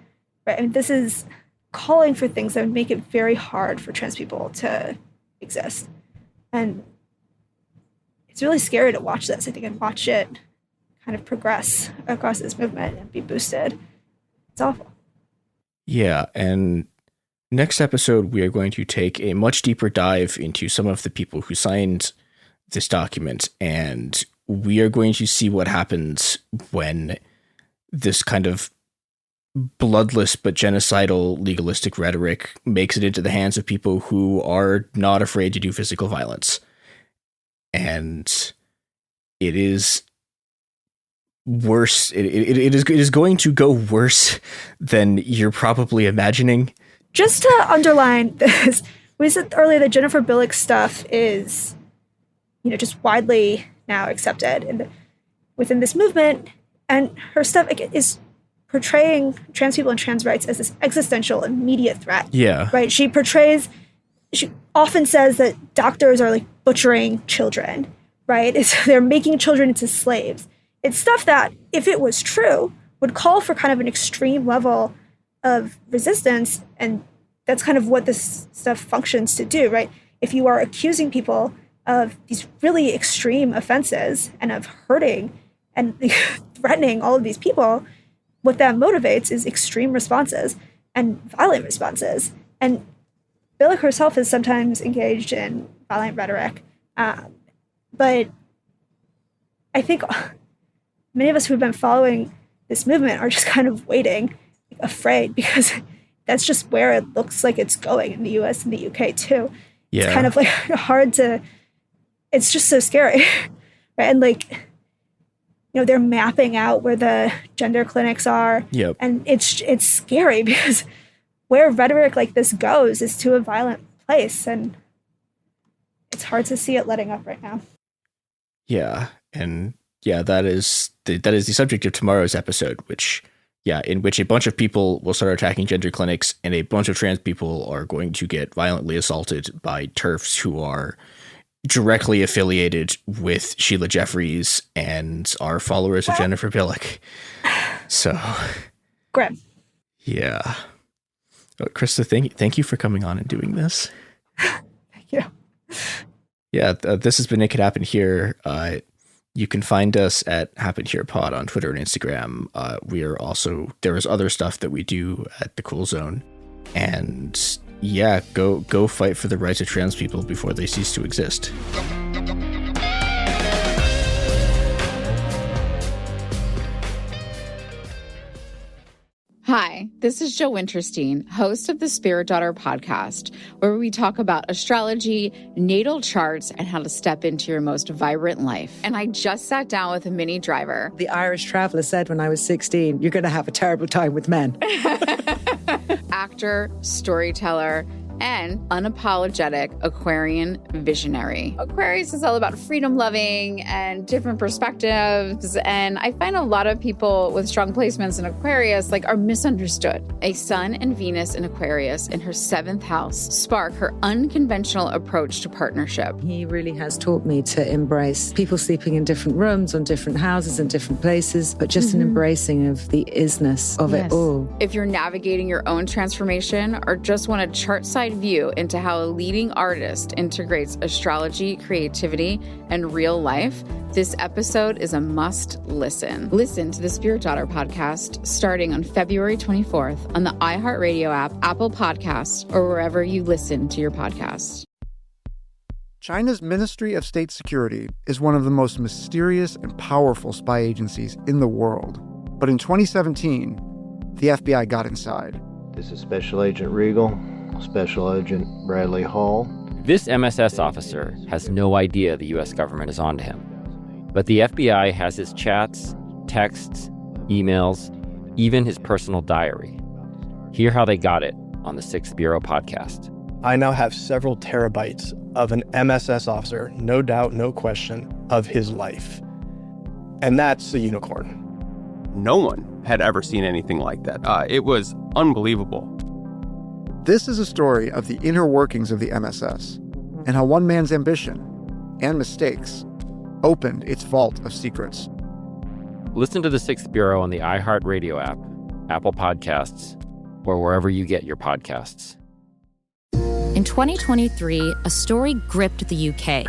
Right? I mean, this is calling for things that would make it very hard for trans people to exist. And it's really scary to watch this, I think, and watch it kind of progress across this movement and be boosted. It's awful. Yeah, and next episode, we are going to take a much deeper dive into some of the people who signed this document, and we are going to see what happens when this kind of bloodless but genocidal legalistic rhetoric makes it into the hands of people who are not afraid to do physical violence. And it is worse. It is going to go worse than you're probably imagining. Just to underline this, we said earlier that Jennifer Billick's stuff is, just widely now accepted within this movement, and her stuff is portraying trans people and trans rights as this existential, immediate threat. Yeah. Right? She often says that doctors are like butchering children, right? They're making children into slaves. It's stuff that, if it was true, would call for kind of an extreme level of resistance, and that's kind of what this stuff functions to do, right? If you are accusing people of these really extreme offenses and of hurting and threatening all of these people, what that motivates is extreme responses and violent responses. And Billick herself is sometimes engaged in violent rhetoric. But I think many of us who've been following this movement are just kind of waiting, afraid, because that's just where it looks like it's going in the US and the UK too. Yeah. It's kind of like it's just so scary, right? And they're mapping out where the gender clinics are. Yep. And it's scary because where rhetoric like this goes is to a violent place, and it's hard to see it letting up right now. Yeah, and that is the subject of tomorrow's episode, in which a bunch of people will start attacking gender clinics, and a bunch of trans people are going to get violently assaulted by TERFs who are directly affiliated with Sheila Jeffries and are followers of Jennifer Billick. So, grim. Yeah. Oh, Krista, thank you for coming on and doing this. Thank you. Yeah, this has been It Could Happen Here. You can find us at Happen Here Pod on Twitter and Instagram. There is other stuff that we do at the Cool Zone. And yeah, go fight for the rights of trans people before they cease to exist. Hi, this is Jill Winterstein, host of the Spirit Daughter podcast, where we talk about astrology, natal charts, and how to step into your most vibrant life. And I just sat down with a Minnie Driver. The Irish traveller said when I was 16, you're going to have a terrible time with men. Actor, storyteller, and unapologetic Aquarian visionary. Aquarius is all about freedom-loving and different perspectives, and I find a lot of people with strong placements in Aquarius are misunderstood. A Sun and Venus in Aquarius in her 7th house spark her unconventional approach to partnership. He really has taught me to embrace people sleeping in different rooms, on different houses, in different places, but just an embracing of the isness of it all. If you're navigating your own transformation or just want a chart-side view into how a leading artist integrates astrology, creativity, and real life, this episode is a must listen. Listen to the Spirit Daughter podcast starting on February 24th on the iHeartRadio app, Apple Podcasts, or wherever you listen to your podcasts. China's Ministry of State Security is one of the most mysterious and powerful spy agencies in the world. But in 2017, the FBI got inside. This is Special Agent Regal, Special Agent Bradley Hall. This MSS officer has no idea the U.S. government is onto him. But the FBI has his chats, texts, emails, even his personal diary. Hear how they got it on the 6th Bureau podcast. I now have several terabytes of an MSS officer, no doubt, no question, of his life. And that's a unicorn. No one had ever seen anything like that. It was unbelievable. This is a story of the inner workings of the MSS and how one man's ambition and mistakes opened its vault of secrets. Listen to The Sixth Bureau on the iHeartRadio app, Apple Podcasts, or wherever you get your podcasts. In 2023, a story gripped the UK,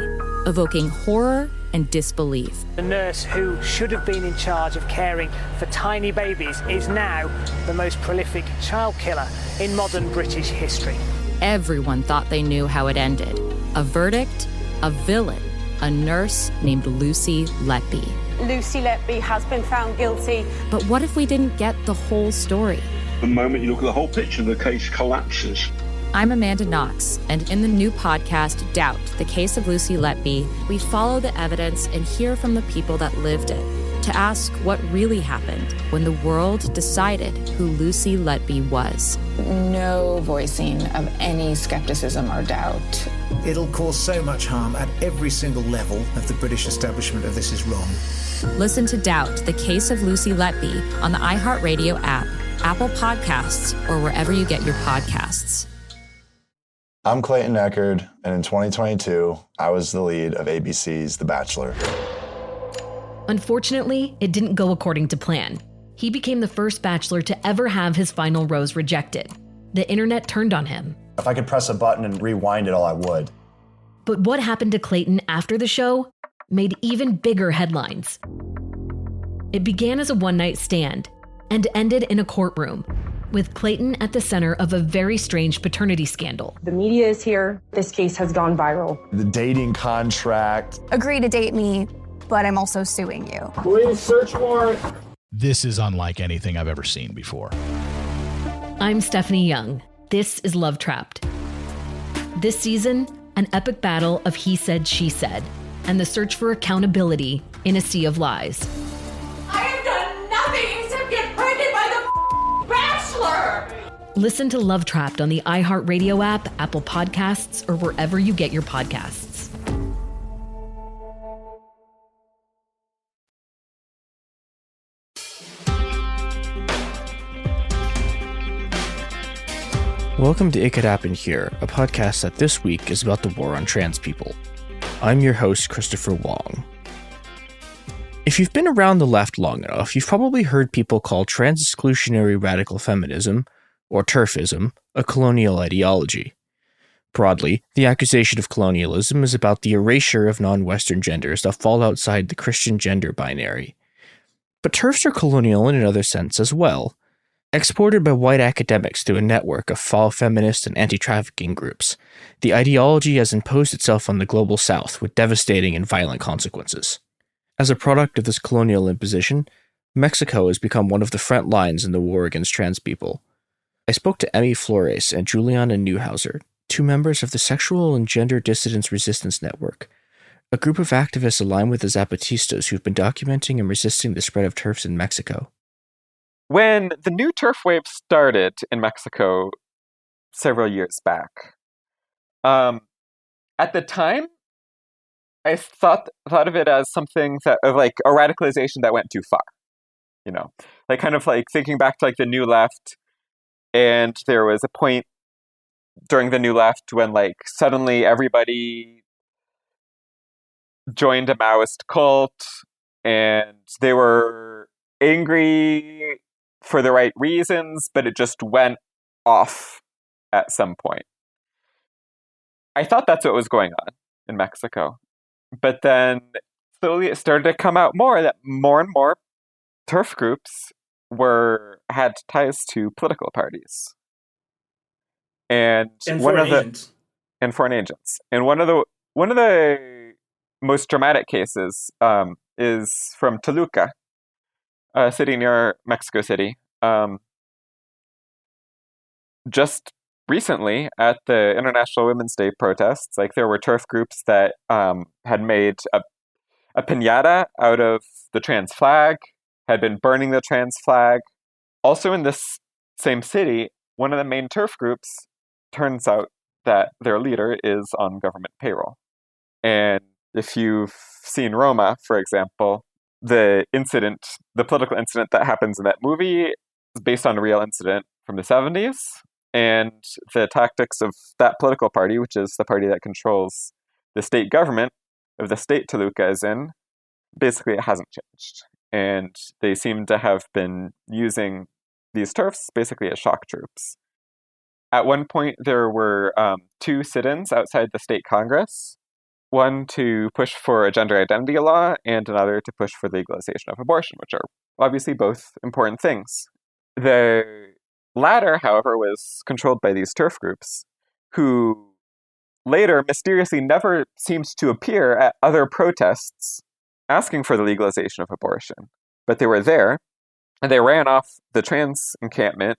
evoking horror and disbelief. The nurse who should have been in charge of caring for tiny babies is now the most prolific child killer in modern British history. Everyone thought they knew how it ended. A verdict, a villain, a nurse named Lucy Letby. Lucy Letby has been found guilty. But what if we didn't get the whole story? The moment you look at the whole picture, the case collapses. I'm Amanda Knox, and in the new podcast, Doubt, the Case of Lucy Letby, we follow the evidence and hear from the people that lived it to ask what really happened when the world decided who Lucy Letby was. No voicing of any skepticism or doubt. It'll cause so much harm at every single level of the British establishment of this is wrong. Listen to Doubt, the Case of Lucy Letby on the iHeartRadio app, Apple Podcasts, or wherever you get your podcasts. I'm Clayton Eckerd, and in 2022, I was the lead of ABC's The Bachelor. Unfortunately, it didn't go according to plan. He became the first Bachelor to ever have his final rose rejected. The internet turned on him. If I could press a button and rewind it all, I would. But what happened to Clayton after the show made even bigger headlines. It began as a one-night stand and ended in a courtroom, with Clayton at the center of a very strange paternity scandal. The media is here. This case has gone viral. The dating contract. Agree to date me, but I'm also suing you. Police search warrant. This is unlike anything I've ever seen before. I'm Stephanie Young. This is Love Trapped. This season, an epic battle of he said, she said, and the search for accountability in a sea of lies. I have done nothing except get pregnant by the Bachelor! Listen to Love Trapped on the iHeartRadio app, Apple Podcasts, or wherever you get your podcasts. Welcome to It Could Happen Here, a podcast that this week is about the war on trans people. I'm your host, Christopher Wong. If you've been around the left long enough, you've probably heard people call trans-exclusionary radical feminism, or TERFism, a colonial ideology. Broadly, the accusation of colonialism is about the erasure of non-Western genders that fall outside the Christian gender binary. But TERFs are colonial in another sense as well. Exported by white academics through a network of fall feminist and anti-trafficking groups, the ideology has imposed itself on the global south with devastating and violent consequences. As a product of this colonial imposition, Mexico has become one of the front lines in the war against trans people. I spoke to Emmy Flores and Juliana Neuhauser, two members of the Sexual and Gender Dissidence Resistance Network, a group of activists aligned with the Zapatistas who've been documenting and resisting the spread of TERFs in Mexico. When the new TERF wave started in Mexico several years back, at the time, I thought of it as something that, of like a radicalization that went too far, you know, like kind of like thinking back to like the New Left, and there was a point during the New Left when like suddenly everybody joined a Maoist cult, and they were angry for the right reasons, but it just went off at some point. I thought that's what was going on in Mexico. But then slowly it started to come out more that more and more TERF groups had ties to political parties. And foreign agents. And foreign agents. And one of the most dramatic cases is from Toluca, a city near Mexico City. Just recently, at the International Women's Day protests, like there were TERF groups that had made a piñata out of the trans flag, had been burning the trans flag. Also in this same city, one of the main TERF groups, turns out that their leader is on government payroll. And if you've seen Roma, for example, the political incident that happens in that movie is based on a real incident from the 70s. And the tactics of that political party, which is the party that controls the state government of the state Toluca is in, basically it hasn't changed. and they seem to have been using these TERFs basically as shock troops. At one point, there were 2 sit-ins outside the state Congress, one to push for a gender identity law and another to push for legalization of abortion, which are obviously both important things. The latter, however, was controlled by these TERF groups, who later mysteriously never seemed to appear at other protests asking for the legalization of abortion. But they were there, and they ran off the trans encampment.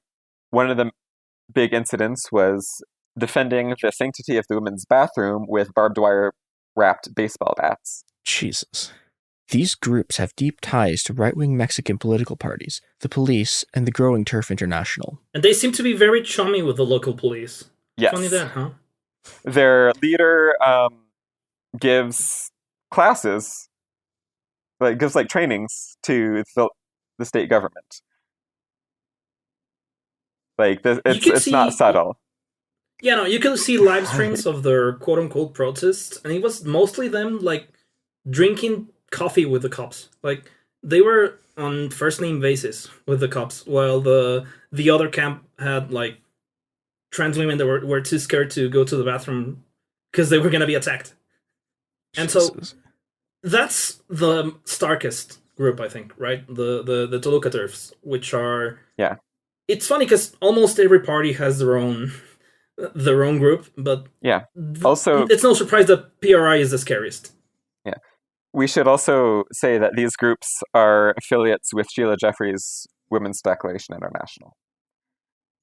One of the big incidents was defending the sanctity of the women's bathroom with barbed wire wrapped baseball bats. Jesus. These groups have deep ties to right-wing Mexican political parties, the police, and the growing TERF International. And they seem to be very chummy with the local police. Yes. Funny that, huh? Their leader gives classes, gives trainings to the state government. It's not subtle. Yeah, no, you can see live streams of their quote-unquote protests, and it was mostly them, drinking coffee with the cops. They were on first-name basis with the cops, while the other camp had, trans women that were too scared to go to the bathroom because they were going to be attacked. And so that's the starkest group, I think, right? The Toluca TERFs, which are... Yeah. It's funny because almost every party has their own group, but yeah. Also, it's no surprise that PRI is the scariest. Yeah. We should also say that these groups are affiliates with Sheila Jeffrey's Women's Declaration International.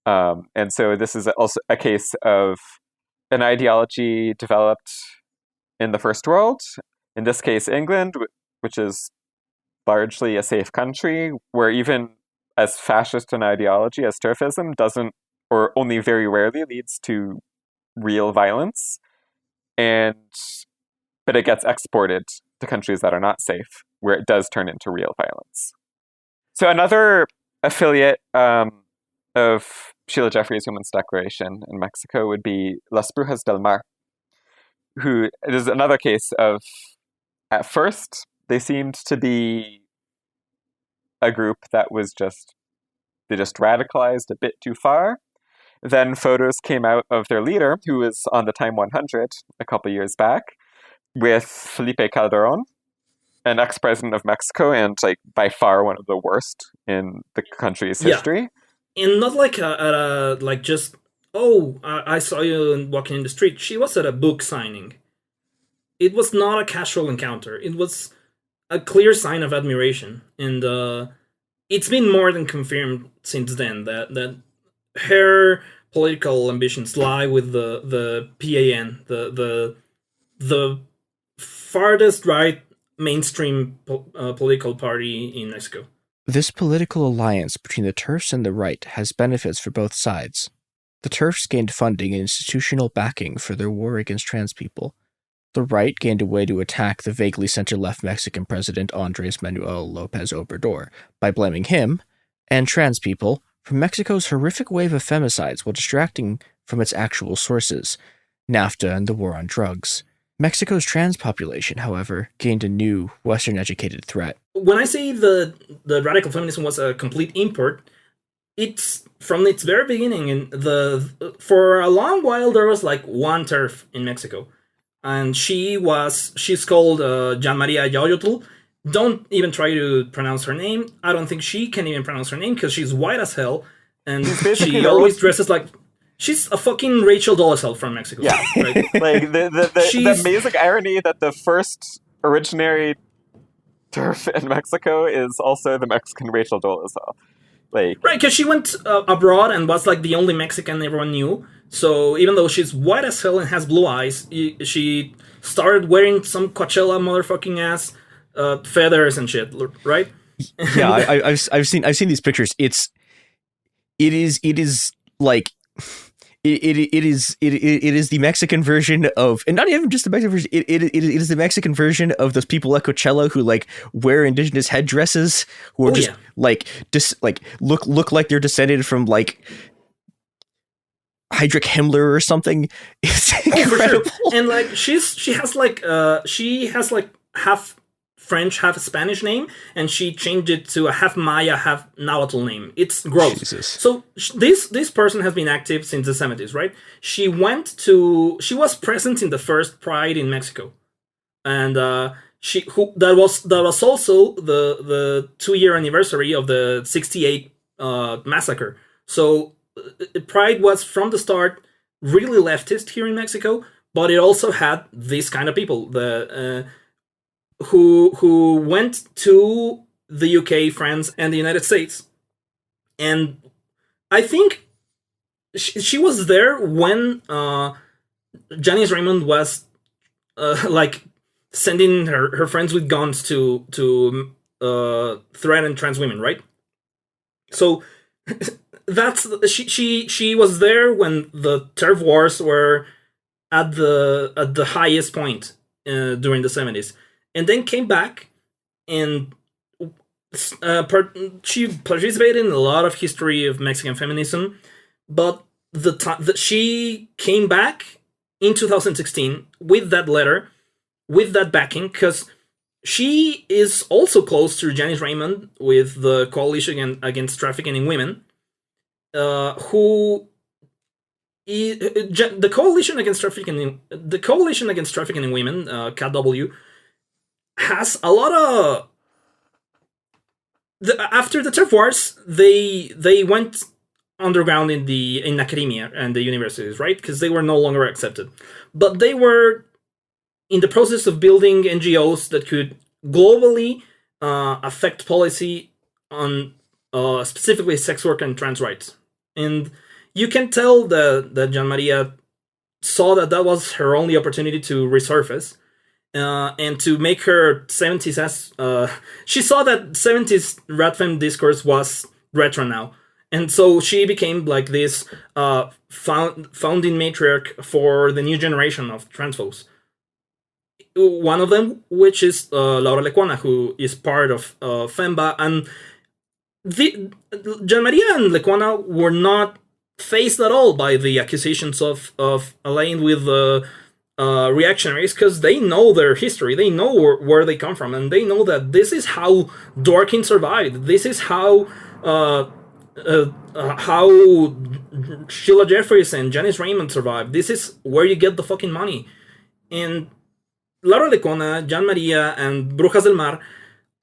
And so this is also a case of an ideology developed in the First World, in this case England, which is largely a safe country, where even as fascist an ideology as TERFism doesn't, or only very rarely leads to real violence, but it gets exported to countries that are not safe, where it does turn into real violence. So another affiliate of Sheila Jeffrey's Women's Declaration in Mexico would be Las Brujas del Mar, who is another case of, at first, they seemed to be a group that was they just radicalized a bit too far. Then photos came out of their leader, who was on the Time 100 a couple years back, with Felipe Calderón, an ex-president of Mexico, and by far one of the worst in the country's history. And not I saw you walking in the street. She was at a book signing. It was not a casual encounter. It was a clear sign of admiration. And it's been more than confirmed since then that her political ambitions lie with the PAN, the farthest right mainstream political party in Mexico. This political alliance between the TERFs and the right has benefits for both sides. The TERFs gained funding and institutional backing for their war against trans people. The right gained a way to attack the vaguely center-left Mexican president Andrés Manuel López Obrador by blaming him, and trans people, for Mexico's horrific wave of femicides while distracting from its actual sources, NAFTA and the war on drugs. Mexico's trans population, however, gained a new, Western-educated threat. When I say the radical feminism was a complete import, it's from its very beginning. And for a long while, there was one TERF in Mexico. And she's called Jan Maria Yoyotl. Don't even try to pronounce her name. I don't think she can even pronounce her name because she's white as hell. And she always dresses like... She's a fucking Rachel Dolezal from Mexico. Yeah. Right? The amazing irony that the first originary TERF in Mexico is also the Mexican Rachel Dolezal. Right, because she went abroad and was the only Mexican everyone knew. So even though she's white as hell and has blue eyes, she started wearing some Coachella motherfucking ass feathers and shit, right? Yeah, I've seen these pictures. It is the Mexican version of, and not even just the Mexican version. It is the Mexican version of those people at Coachella who wear indigenous headdresses, who are look like they're descended from Heydrich Himmler or something. It's incredible. For sure. And she has half French, half Spanish name, and she changed it to a half Maya, half Nahuatl name. It's gross. Jesus. So this person has been active since the 70s, right? She was present in the first Pride in Mexico, and that was also the 2-year anniversary of the 68 massacre. So Pride was from the start really leftist here in Mexico, but it also had these kind of people, who went to the UK, France, and the United States. And I think she was there when Janice Raymond was like sending her friends with guns to threaten trans women, right? So she was there when the turf wars were at the highest point during the 70s. And then came back, and she participated in a lot of history of Mexican feminism. But she came back in 2016 with that letter, with that backing, because she is also close to Janice Raymond with the Coalition Against Trafficking in Women, the Coalition Against Trafficking in Women, KW, has a lot of after the turf wars, they went underground in academia and the universities, right? Because they were no longer accepted, but they were in the process of building NGOs that could globally affect policy on specifically sex work and trans rights. And you can tell that Jean Maria saw that was her only opportunity to resurface. And to make her 70s she saw that 70s Radfem discourse was retro now, and so she became like this founding matriarch for the new generation of trans folks. One of them, which is Laura Lecuona, who is part of FEMBA, and Jean Maria and Lecuona were not faced at all by the accusations of allying with reactionaries, because they know their history, they know where they come from, and they know that this is how Dworkin survived. This is how Sheila Jeffries and Janice Raymond survived. This is where you get the fucking money. And Laura Lecuona, Jean Maria, and Brujas del Mar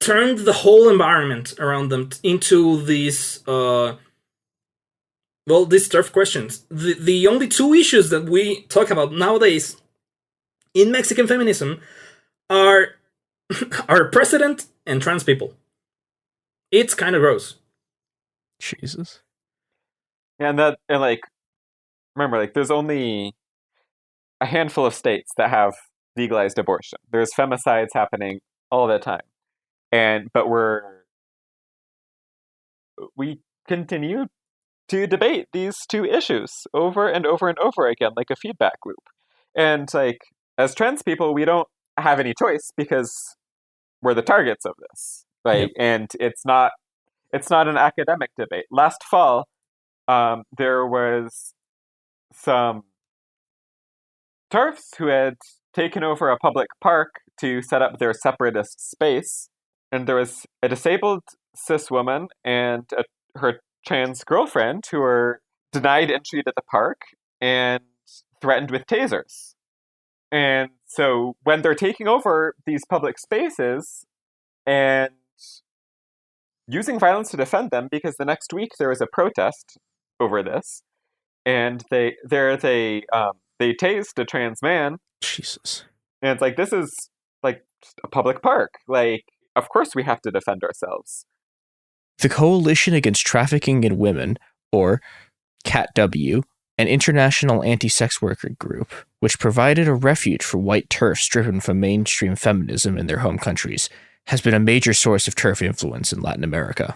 turned the whole environment around them into these these turf questions. The only two issues that we talk about nowadays in Mexican feminism are precedent and trans people. It's kind of gross. Jesus. Yeah, and remember, like, there's only a handful of states that have legalized abortion. There's femicides happening all the time. But we continue to debate these two issues over and over and over again, like a feedback loop. And like, as trans people, we don't have any choice because we're the targets of this, right? Yep. And it's not an academic debate. Last fall, there was some TERFs who had taken over a public park to set up their separatist space, and there was a disabled cis woman and her trans girlfriend who were denied entry to the park and threatened with tasers. And so when they're taking over these public spaces and using violence to defend them, because the next week there was a protest over this, and they tased a trans man. Jesus. And it's like, this is like a public park. Like, of course we have to defend ourselves. The Coalition Against Trafficking in Women, or CATW, an international anti-sex worker group, which provided a refuge for white TERFs driven from mainstream feminism in their home countries, has been a major source of TERF influence in Latin America.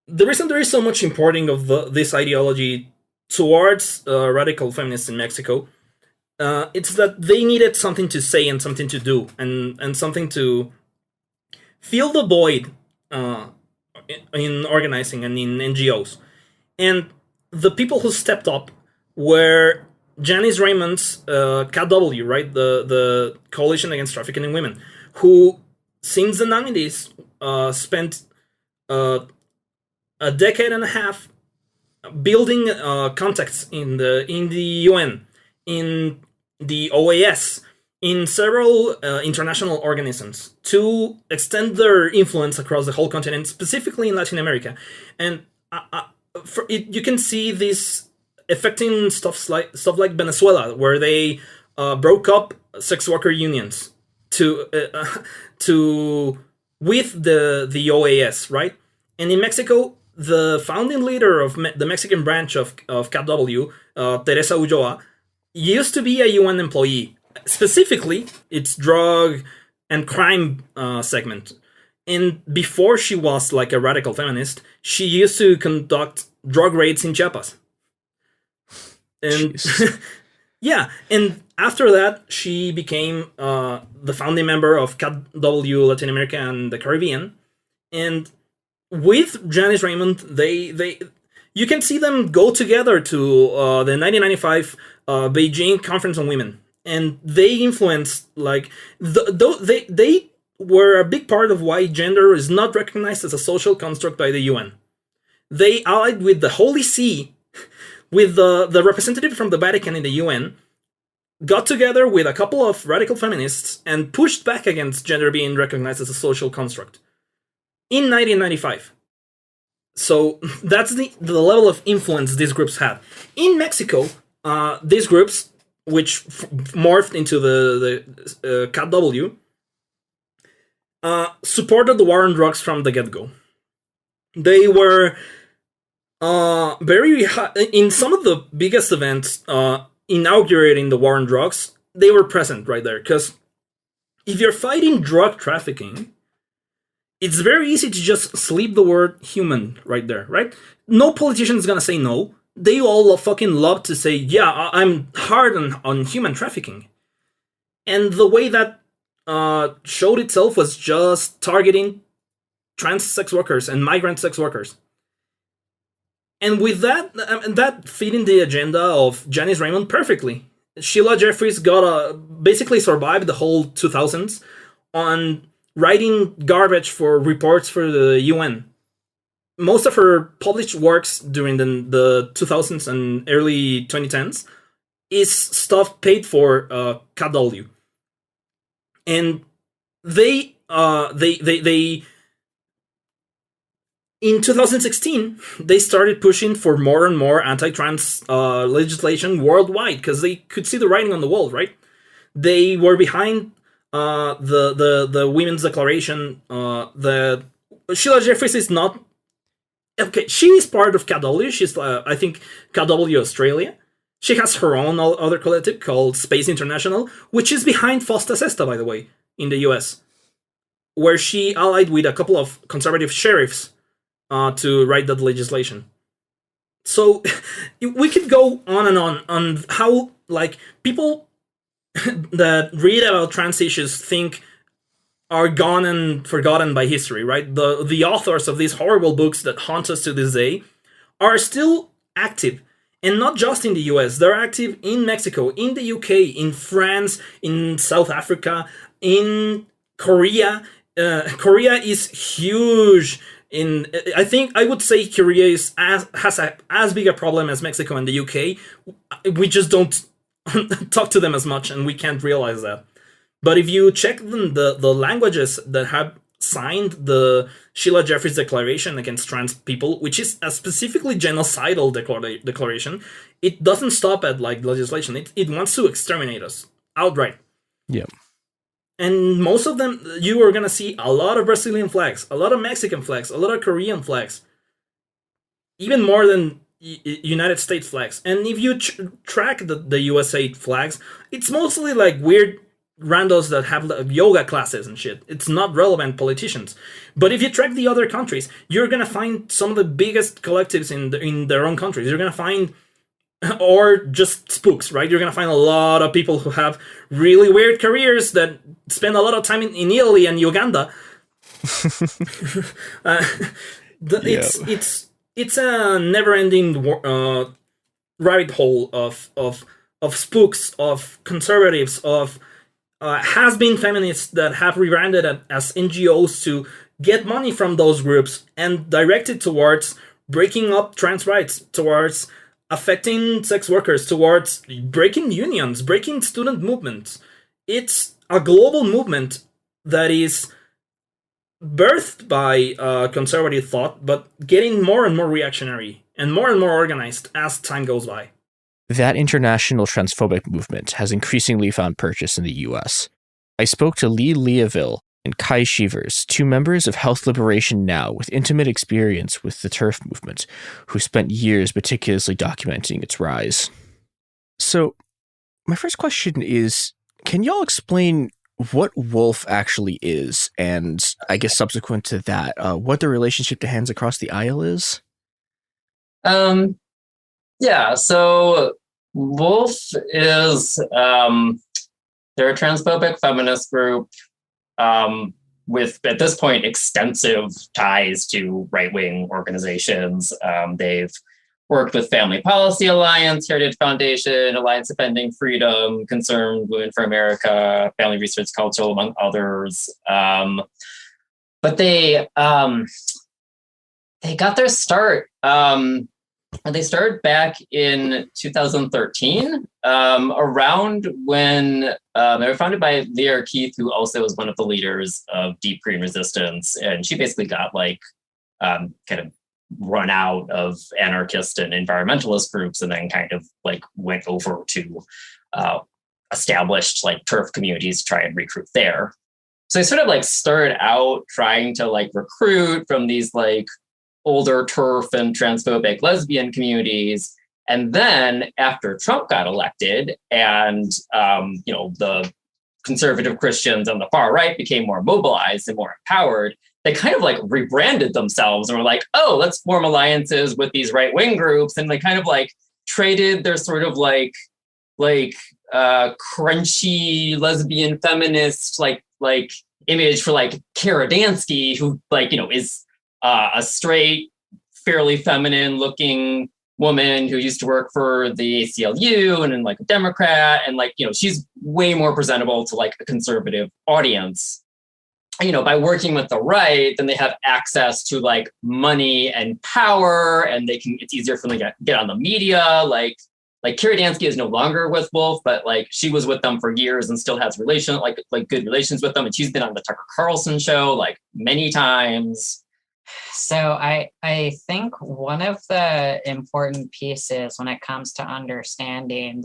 The reason there is so much importing of this ideology towards radical feminists in Mexico, it's that they needed something to say and something to do, and something to fill the void in organizing and in NGOs. And the people who stepped up were Janice Raymond's KW, right? The Coalition Against Trafficking in Women, who since the 90s, spent a decade and a half building contacts in the UN, in the OAS, in several international organisms to extend their influence across the whole continent, specifically in Latin America. And you can see this affecting stuff like Venezuela, where they broke up sex worker unions with the OAS, right? And in Mexico, the founding leader of the Mexican branch of CATW, Teresa Ulloa, used to be a UN employee. Specifically, its drug and crime segment. And before she was like a radical feminist, she used to conduct drug raids in Chiapas. And yeah, and after that, she became the founding member of CATW Latin America and the Caribbean. And with Janice Raymond, you can see them go together to the 1995 Beijing Conference on Women. And they influenced, like, they were a big part of why gender is not recognized as a social construct by the UN. They allied with the Holy See, with the representative from the Vatican in the UN, got together with a couple of radical feminists and pushed back against gender being recognized as a social construct in 1995. So that's the level of influence these groups had. In Mexico, these groups, which morphed into the CATW, supported the war on drugs from the get-go. They were very high, in some of the biggest events inaugurating the war on drugs. They were present right there, because if you're fighting drug trafficking, it's very easy to just sleep the word human right there, right? No politician is gonna say no. They all fucking love to say, yeah, I'm hard on human trafficking. And the way that showed itself was just targeting trans sex workers and migrant sex workers. And with that fitting the agenda of Janice Raymond perfectly. Sheila Jeffries basically survived the whole 2000s on writing garbage for reports for the UN. Most of her published works during the 2000s and early 2010s is stuff paid for CATW. And they in 2016, they started pushing for more and more anti-trans legislation worldwide, because they could see the writing on the wall, right? They were behind the Women's Declaration. Sheila Jeffries is not... Okay, she is part of CATW. She's, I think, CATW Australia. She has her own other collective called Space International, which is behind Fosta Sesta, by the way, in the US, where she allied with a couple of conservative sheriffs to write that legislation. So we could go on and on how, like, people that read about trans issues think are gone and forgotten by history, right? The authors of these horrible books that haunt us to this day are still active. And not just in the US, they're active in Mexico, in the UK, in France, in South Africa, in Korea. Korea is huge. I think I would say Korea has as big a problem as Mexico and the UK. We just don't talk to them as much, and we can't realize that. But if you check the languages that have signed the Sheila Jeffries Declaration against trans people, which is a specifically genocidal declaration, it doesn't stop at like legislation. It wants to exterminate us outright. Yeah. And most of them, you are going to see a lot of Brazilian flags, a lot of Mexican flags, a lot of Korean flags, even more than United States flags. And if you track the USA flags, it's mostly like weird randos that have like yoga classes and shit. It's not relevant politicians. But if you track the other countries, you're going to find some of the biggest collectives in their own countries. You're going to find... or just spooks, right? You're going to find a lot of people who have really weird careers that spend a lot of time in Italy and Uganda. It's a never-ending rabbit hole of spooks, of conservatives, of has-been feminists that have rebranded as NGOs to get money from those groups and direct it towards breaking up trans rights, towards affecting sex workers, towards breaking unions, breaking student movements. It's a global movement that is birthed by conservative thought, but getting more and more reactionary and more organized as time goes by. That international transphobic movement has increasingly found purchase in the US. I spoke to Lee Leaville and Kai Shivers, two members of Health Liberation Now with intimate experience with the TERF movement, who spent years meticulously documenting its rise. So, my first question is, can y'all explain what WOLF actually is, and I guess subsequent to that, what the relationship to Hands Across the Aisle is? Yeah, so WOLF is, they're a transphobic feminist group with, at this point, extensive ties to right-wing organizations. They've worked with Family Policy Alliance, Heritage Foundation, Alliance Defending Freedom, Concerned Women for America, Family Research Council, among others. But they got their start. They started back in 2013, around when they were founded by Leah Keith, who also was one of the leaders of Deep Green Resistance. And she basically got kind of run out of anarchist and environmentalist groups, and then kind of went over to established TERF communities to try and recruit there. So they sort of started out trying to recruit from these older TERF and transphobic lesbian communities. And then after Trump got elected and, the conservative Christians on the far right became more mobilized and more empowered, they kind of rebranded themselves and were like, oh, let's form alliances with these right-wing groups. And they kind of traded their sort of crunchy lesbian feminist image for Kara Dansky, who is a straight, fairly feminine looking woman who used to work for the ACLU and a Democrat. And she's way more presentable to a conservative audience. By working with the right, then they have access to money and power, and it's easier for them to get on the media. Kara Dansky is no longer with WOLF, but she was with them for years and still has good relations with them. And she's been on the Tucker Carlson show many times. So I think one of the important pieces when it comes to understanding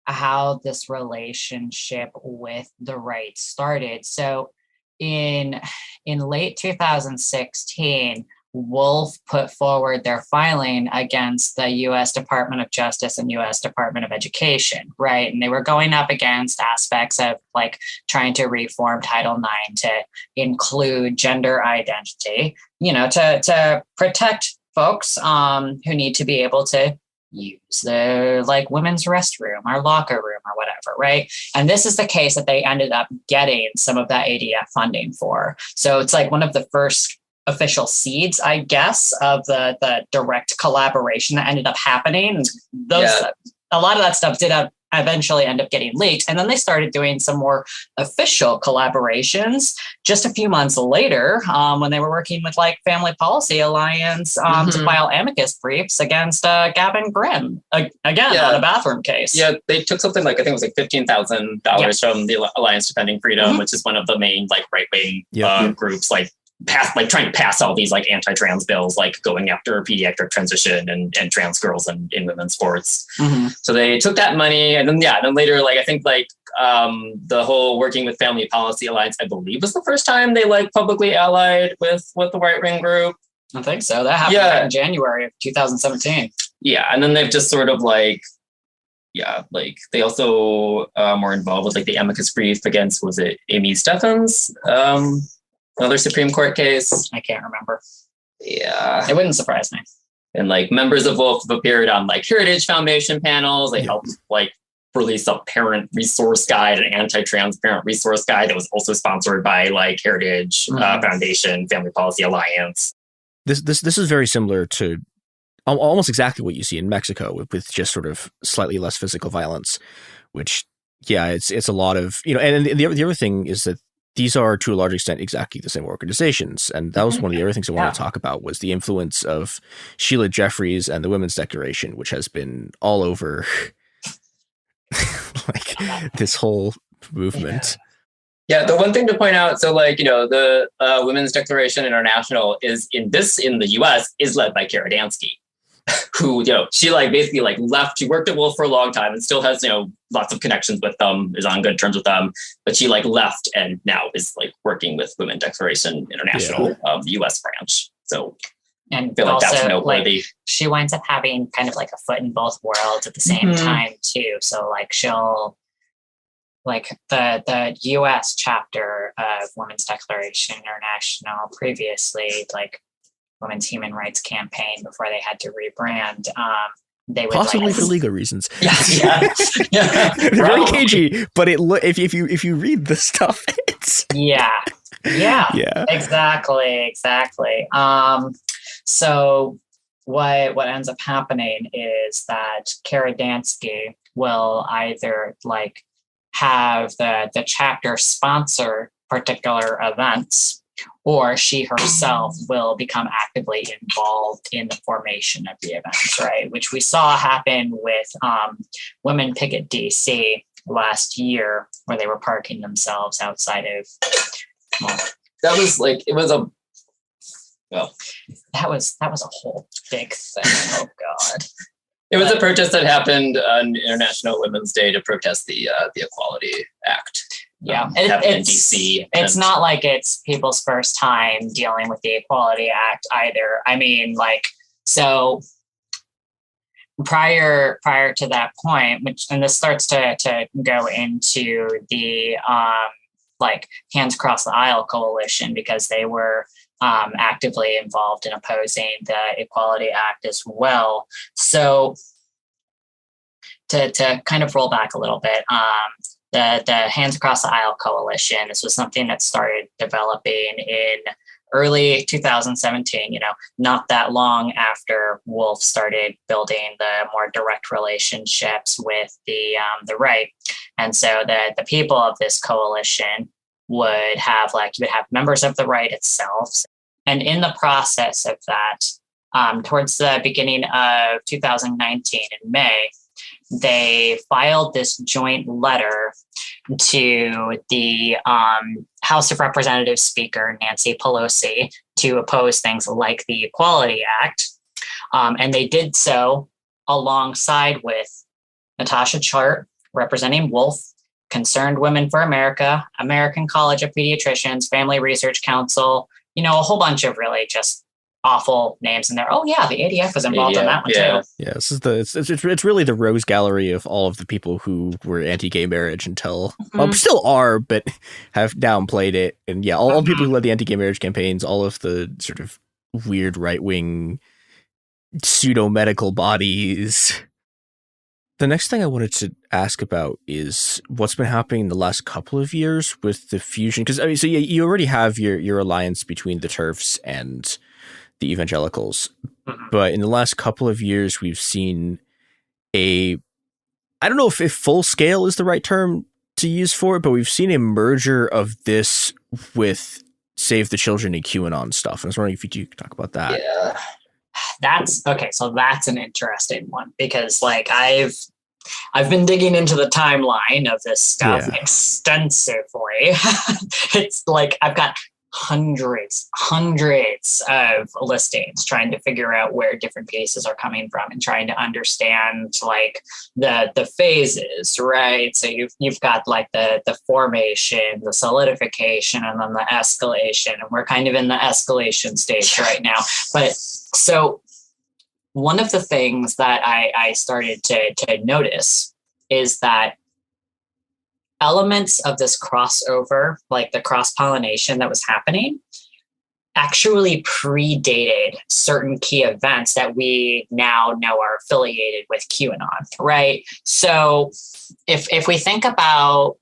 how this relationship with the right started. So in late 2016, WOLF put forward their filing against the U.S. Department of Justice and U.S. Department of Education, right? And they were going up against aspects of trying to reform Title IX to include gender identity, to protect folks who need to be able to use the women's restroom or locker room or whatever, right? And this is the case that they ended up getting some of that ADF funding for. So it's one of the first official seeds, I guess, of the direct collaboration that ended up happening. A lot of that stuff did eventually end up getting leaked. And then they started doing some more official collaborations just a few months later when they were working with Family Policy Alliance to file amicus briefs against Gavin Grimm, on a bathroom case. Yeah, they took something I think it was $15,000 from the Alliance Defending Freedom, which is one of the main right-wing groups trying to pass all these anti-trans bills, going after pediatric transition and trans girls in women's sports. Mm-hmm. So they took that money, and then later, I think the whole working with Family Policy Alliance, I believe, was the first time they also allied with the right wing group. I think so. That happened back in January of 2017. Yeah, and then they've just sort of they also were involved with the amicus brief against, was it Amy Steffens? Another Supreme Court case. I can't remember. Yeah. It wouldn't surprise me. And members of WOLF have appeared on Heritage Foundation panels. They helped release a parent resource guide, an anti-trans parent resource guide that was also sponsored by Heritage Foundation, Family Policy Alliance. This is very similar to almost exactly what you see in Mexico with just sort of slightly less physical violence, which yeah, it's a lot of, and the other thing is that these are to a large extent exactly the same organizations. And that was one of the other things I wanted to talk about was the influence of Sheila Jeffreys and the Women's Declaration, which has been all over like this whole movement. Yeah, the one thing to point out, so the Women's Declaration International is in the US is led by Kara Dansky, who, she basically left. She worked at Wolf for a long time and still has, lots of connections with them, is on good terms with them, but she left and now is working with Women's Declaration International, the US branch. So and I feel also, that's noteworthy. She winds up having kind of a foot in both worlds at the same time too. So she'll the US chapter of Women's Declaration International previously, Women's Human Rights Campaign, before they had to rebrand, they would possibly for legal reasons. Yeah. They're very cagey, but if you read the stuff, it's yeah, exactly. So what ends up happening is that Kara Dansky will either have the chapter sponsor particular events, or she herself will become actively involved in the formation of the events, right? Which we saw happen with Women Picket DC last year, where they were parking themselves outside of. That was that was a whole big thing. Oh God. It was a protest that happened on International Women's Day to protest the Equality Act. Yeah, happened in DC. It's not like it's people's first time dealing with the Equality Act either. I mean, so prior to that point, and this starts to go into the Hands Across the Aisle coalition, because they were actively involved in opposing the Equality Act as well. So to kind of roll back a little bit, the Hands Across the Aisle coalition, this was something that started developing in early 2017, not that long after Wolf started building the more direct relationships with the right. And so the people of this coalition would have you would have members of the right itself. And in the process of that, towards the beginning of 2019 in May, they filed this joint letter to the House of Representatives Speaker, Nancy Pelosi, to oppose things like the Equality Act. And they did so alongside with Natasha Chart, representing Wolf, Concerned Women for America, American College of Pediatricians, Family Research Council, a whole bunch of really just awful names in there. Oh yeah, the ADF was involved in that one too. Yeah, this is it's really the rogues gallery of all of the people who were anti-gay marriage until still are, but have downplayed it. And all the people who led the anti-gay marriage campaigns, all of the sort of weird right-wing pseudo-medical bodies. The next thing I wanted to ask about is what's been happening in the last couple of years with the fusion. Because so you already have your alliance between the TERFs and the evangelicals, but in the last couple of years, we've seen I don't know if full scale is the right term to use for it, but we've seen a merger of this with Save the Children and QAnon stuff. And I was wondering if you could talk about that. Yeah. That's okay. So that's an interesting one, because I've been digging into the timeline of this stuff extensively. It's I've got hundreds of listings trying to figure out where different pieces are coming from and trying to understand the phases, right? So you've got the formation, the solidification, and then the escalation, and we're kind of in the escalation stage right now. But so one of the things that I started to notice is that elements of this crossover, the cross-pollination that was happening, actually predated certain key events that we now know are affiliated with QAnon, right? So if we think about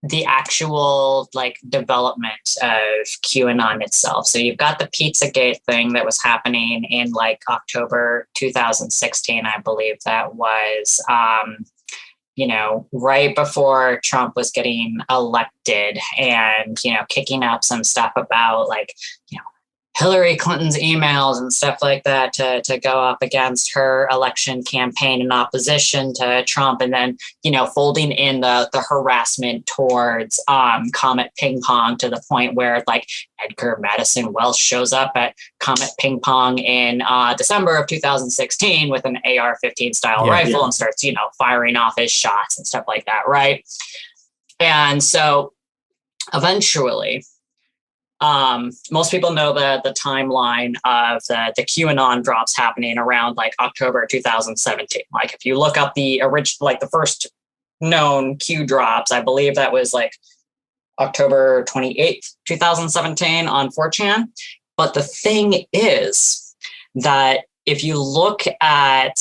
the actual development of QAnon itself, so you've got the Pizzagate thing that was happening in October 2016, I believe that was. right before Trump was getting elected and, kicking up some stuff about Hillary Clinton's emails and stuff like that to go up against her election campaign in opposition to Trump. And then, folding in the harassment towards Comet Ping Pong to the point where Edgar Madison Welsh shows up at Comet Ping Pong in December of 2016 with an AR-15 style rifle and starts, firing off his shots and stuff like that. Right. And so eventually, most people know the timeline of the QAnon drops happening around October 2017. If you look up the original, the first known Q drops, I believe that was October 28th, 2017 on 4chan. But the thing is that if you look at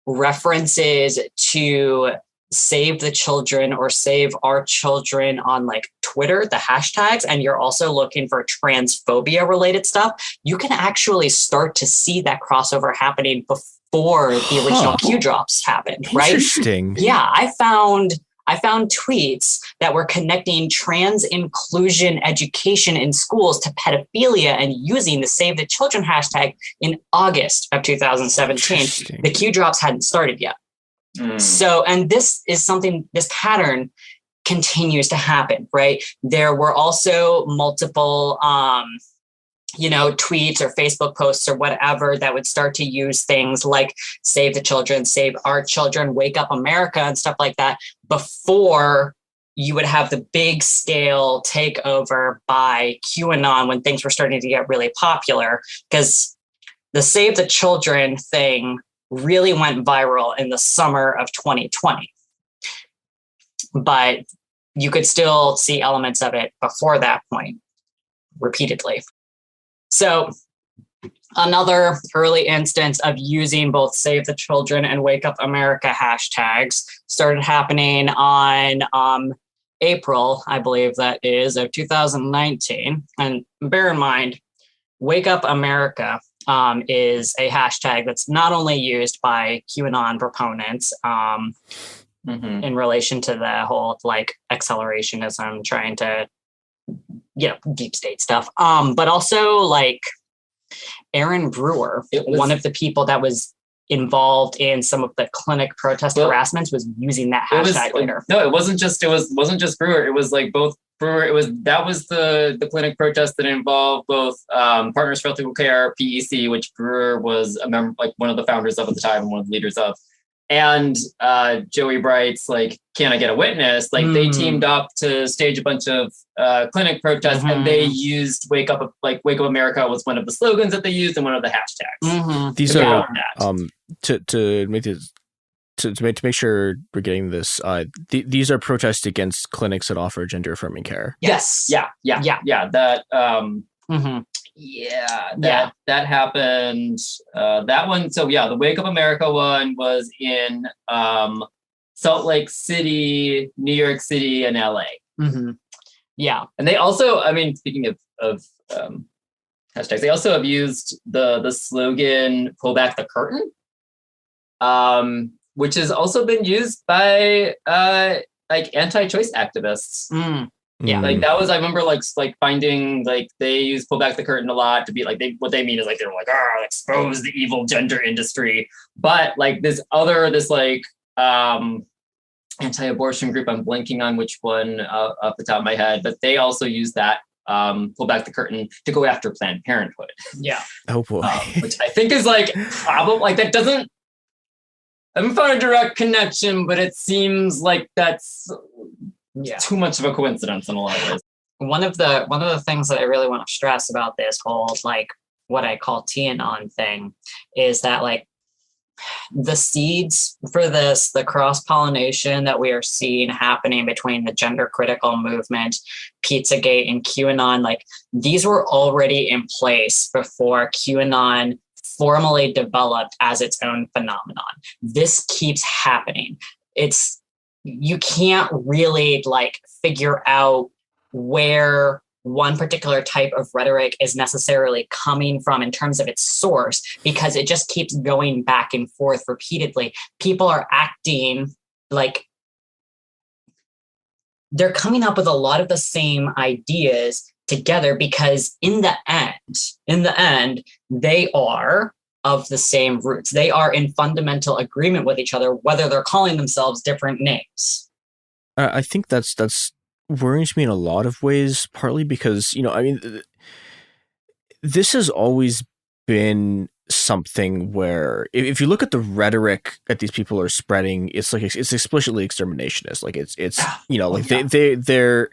references to Save the Children or Save Our Children on Twitter, the hashtags, and you're also looking for transphobia related stuff, you can actually start to see that crossover happening before the original Q drops happened, right? Interesting. Yeah, I found tweets that were connecting trans inclusion education in schools to pedophilia and using the Save the Children hashtag in August of 2017. The Q drops hadn't started yet. So, and this pattern continues to happen, right? There were also multiple, tweets or Facebook posts or whatever that would start to use things like Save the Children, Save Our Children, Wake Up America and stuff like that before you would have the big scale takeover by QAnon when things were starting to get really popular, because the Save the Children thing really went viral in the summer of 2020. But you could still see elements of it before that point repeatedly. So another early instance of using both Save the Children and Wake Up America hashtags started happening on April, I believe that is, of 2019. And bear in mind, Wake Up America is a hashtag that's not only used by QAnon proponents in relation to the whole accelerationism, trying to, deep state stuff, but also Aaron Brewer, one of the people that was involved in some of the clinic protest harassments, was using that hashtag later. No, it wasn't just Brewer. It was both Brewer. That was the clinic protest that involved both Partners for Ethical Care, PEC, which Brewer was a member, one of the founders of at the time and one of the leaders of, and Joey Bright's Can I Get a Witness? They teamed up to stage a bunch of clinic protests, and they used Wake Up America was one of the slogans that they used and one of the hashtags. These are to make this. To make sure we're getting this, these are protests against clinics that offer gender affirming care. Yes. Yeah. That that happened. That one. So the Wake Up America one was in Salt Lake City, New York City, and LA. Yeah, and they also, speaking of hashtags, they also have used the slogan "Pull Back the Curtain." Which has also been used by anti-choice activists. Yeah, that was, I remember finding they use "Pull Back the Curtain" a lot to be what they mean is they're expose the evil gender industry. But this anti-abortion group, I'm blanking on which one off the top of my head, but they also use that "Pull Back the Curtain" to go after Planned Parenthood. Yeah. Oh boy. Which I think is probably that doesn't. I haven't found a direct connection, but it seems like that's too much of a coincidence in a lot of ways. One of the things that I really want to stress about this whole what I call TAnon thing is that the seeds for this, the cross-pollination that we are seeing happening between the gender critical movement, Pizzagate, and QAnon, these were already in place before QAnon formally developed as its own phenomenon. This keeps happening. You can't really figure out where one particular type of rhetoric is necessarily coming from in terms of its source, because it just keeps going back and forth repeatedly. People are acting they're coming up with a lot of the same ideas together because in the end, they are of the same roots. They are in fundamental agreement with each other, whether they're calling themselves different names. I think that's worries me in a lot of ways, partly because, this has always been something where if you look at the rhetoric that these people are spreading, it's like it's explicitly exterminationist. Like they're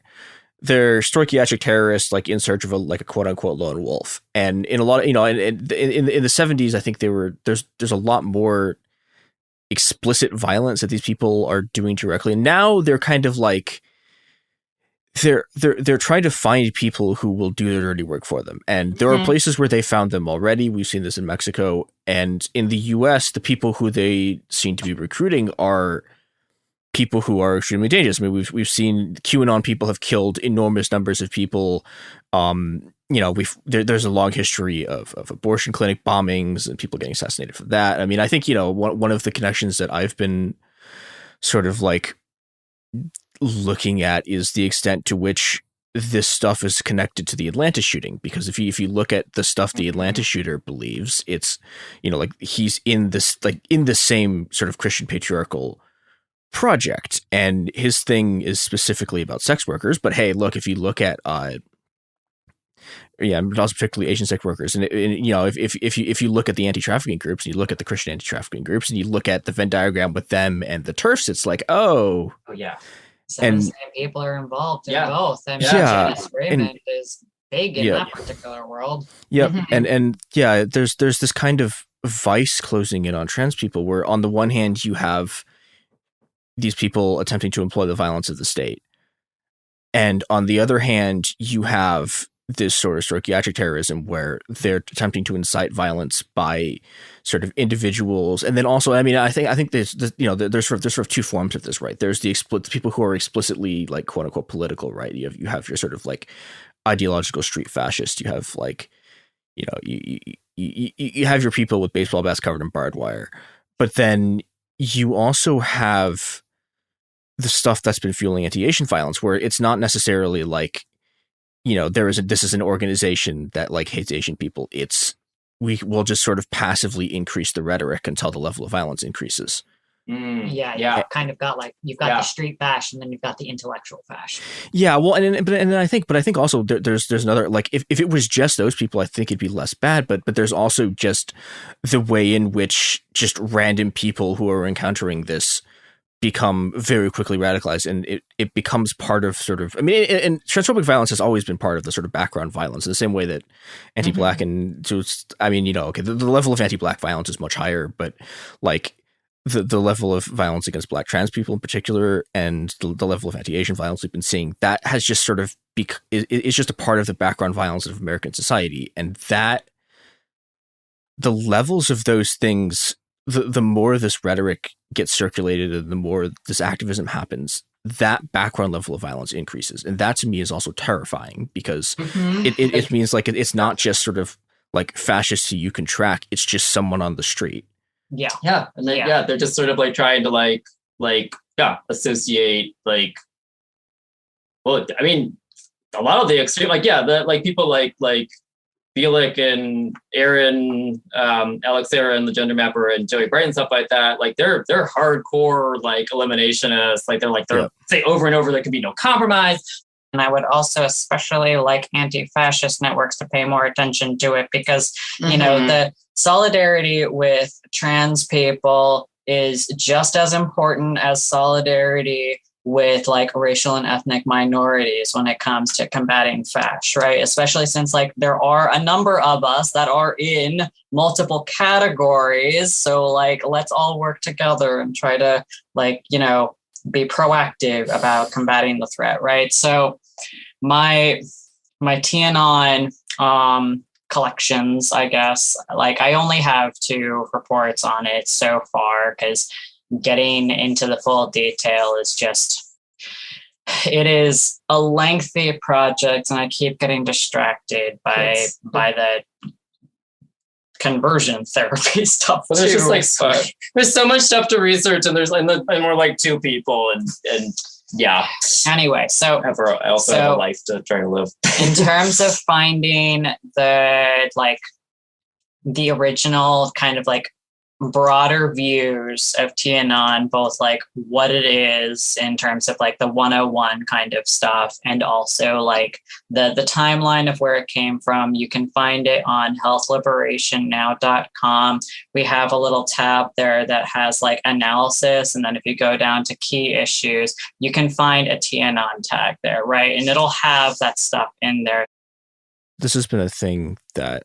stoichiatric terrorists, like in search of a quote unquote lone wolf. And in a lot of, in the 70s, I think there's a lot more explicit violence that these people are doing directly. And now they're kind of like, they're trying to find people who will do their dirty work for them. And there are places where they found them already. We've seen this in Mexico, and in the US, the people who they seem to be recruiting are people who are extremely dangerous. I mean, we've seen QAnon people have killed enormous numbers of people. There's a long history of abortion clinic bombings and people getting assassinated for that. I mean, I think, one of the connections that I've been sort of like looking at is the extent to which this stuff is connected to the Atlanta shooting, because if you look at the stuff the Atlanta shooter believes, it's, he's in the same sort of Christian patriarchal project, and his thing is specifically about sex workers. But hey, look, if you look at but also particularly Asian sex workers, and if you look at the anti-trafficking groups, and you look at the Christian anti-trafficking groups, and you look at the Venn diagram with them and the TERFs, it's like, oh yeah. Some of the same people are involved in both. I mean, Janice Raymond is big in that particular world. Yep. And there's this kind of vice closing in on trans people, where on the one hand you have these people attempting to employ the violence of the state, and on the other hand you have this sort of stoichiatric terrorism where they're attempting to incite violence by sort of individuals. And then also, I mean, I think there's sort of two forms of this, right? There's the people who are explicitly like quote unquote political, right? You have your sort of like ideological street fascist. You have like, you have your people with baseball bats covered in barbed wire, but then you also have the stuff that's been fueling anti-Asian violence, where it's not necessarily like, this is an organization that like hates Asian people. We will just sort of passively increase the rhetoric until the level of violence increases. You've kind of got the street bash, and then you've got the intellectual bash. Yeah, well, and I think also there's another, like if it was just those people, I think it'd be less bad. But there's also just the way in which just random people who are encountering this become very quickly radicalized, and it becomes part of sort of, I mean, and transphobic violence has always been part of the sort of background violence, in the same way that anti-Black and just, I mean, the level of anti-Black violence is much higher, but like the level of violence against Black trans people in particular, and the level of anti-Asian violence we've been seeing, that has just sort of it's just a part of the background violence of American society, and that the levels of those things, the more this rhetoric gets circulated and the more this activism happens, that background level of violence increases. And that to me is also terrifying, because it means like it's not just sort of like fascists who you can track, it's just someone on the street. And they're just sort of like trying to associate like, well, I mean, a lot of the extreme, people like Bielik and Aaron, Alex Aaron, the gender mapper, and Joey Bright and stuff like that, like they're hardcore like eliminationists. Like they're say over and over there can be no compromise. And I would also especially like anti-fascist networks to pay more attention to it, because the solidarity with trans people is just as important as solidarity with like racial and ethnic minorities when it comes to combating fash, right? Especially since like there are a number of us that are in multiple categories. So like, let's all work together and try to like, be proactive about combating the threat, right? So my TANon collections, I guess, like I only have 2 reports on it so far, because getting into the full detail is it is a lengthy project, and I keep getting distracted by the conversion therapy stuff. Well, there's just like there's so much stuff to research, and we're like 2 people, and Yeah. Anyway, so I also have a life to try to live. In terms of finding the original kind of like broader views of TANon, both like what it is in terms of like the 101 kind of stuff, and also like the timeline of where it came from, you can find it on healthliberationnow.com. We have a little tab there that has like analysis, and then if you go down to key issues, you can find a TANon tag there, right? And it'll have that stuff in there. This has been a thing that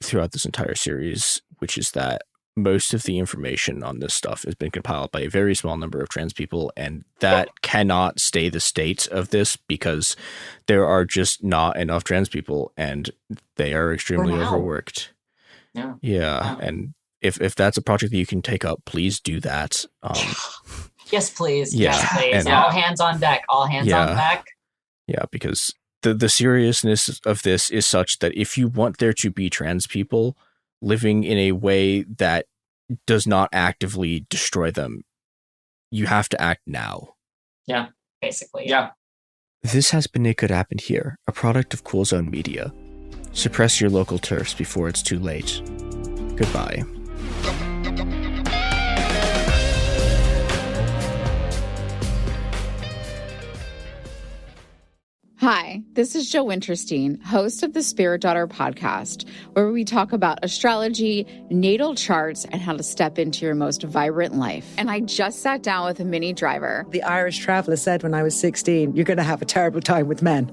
throughout this entire series, which is that most of the information on this stuff has been compiled by a very small number of trans people, and that cannot stay the state of this because there are just not enough trans people and they are extremely overworked. Yeah. And if that's a project that you can take up, please do that. Yes, please. Yeah. Yes, please. And, all hands on deck. All hands on deck. Yeah, because the seriousness of this is such that if you want there to be trans people living in a way that does not actively destroy them, you have to act now. Yeah, basically. Yeah. This has been It Could Happen Here, a product of Cool Zone Media. Suppress your local TERFs before it's too late. Goodbye. Hi, this is Jo Winterstein, host of the Spirit Daughter podcast, where we talk about astrology, natal charts, and how to step into your most vibrant life. And I just sat down with a Minnie Driver. The Irish traveller said when I was 16, you're going to have a terrible time with men.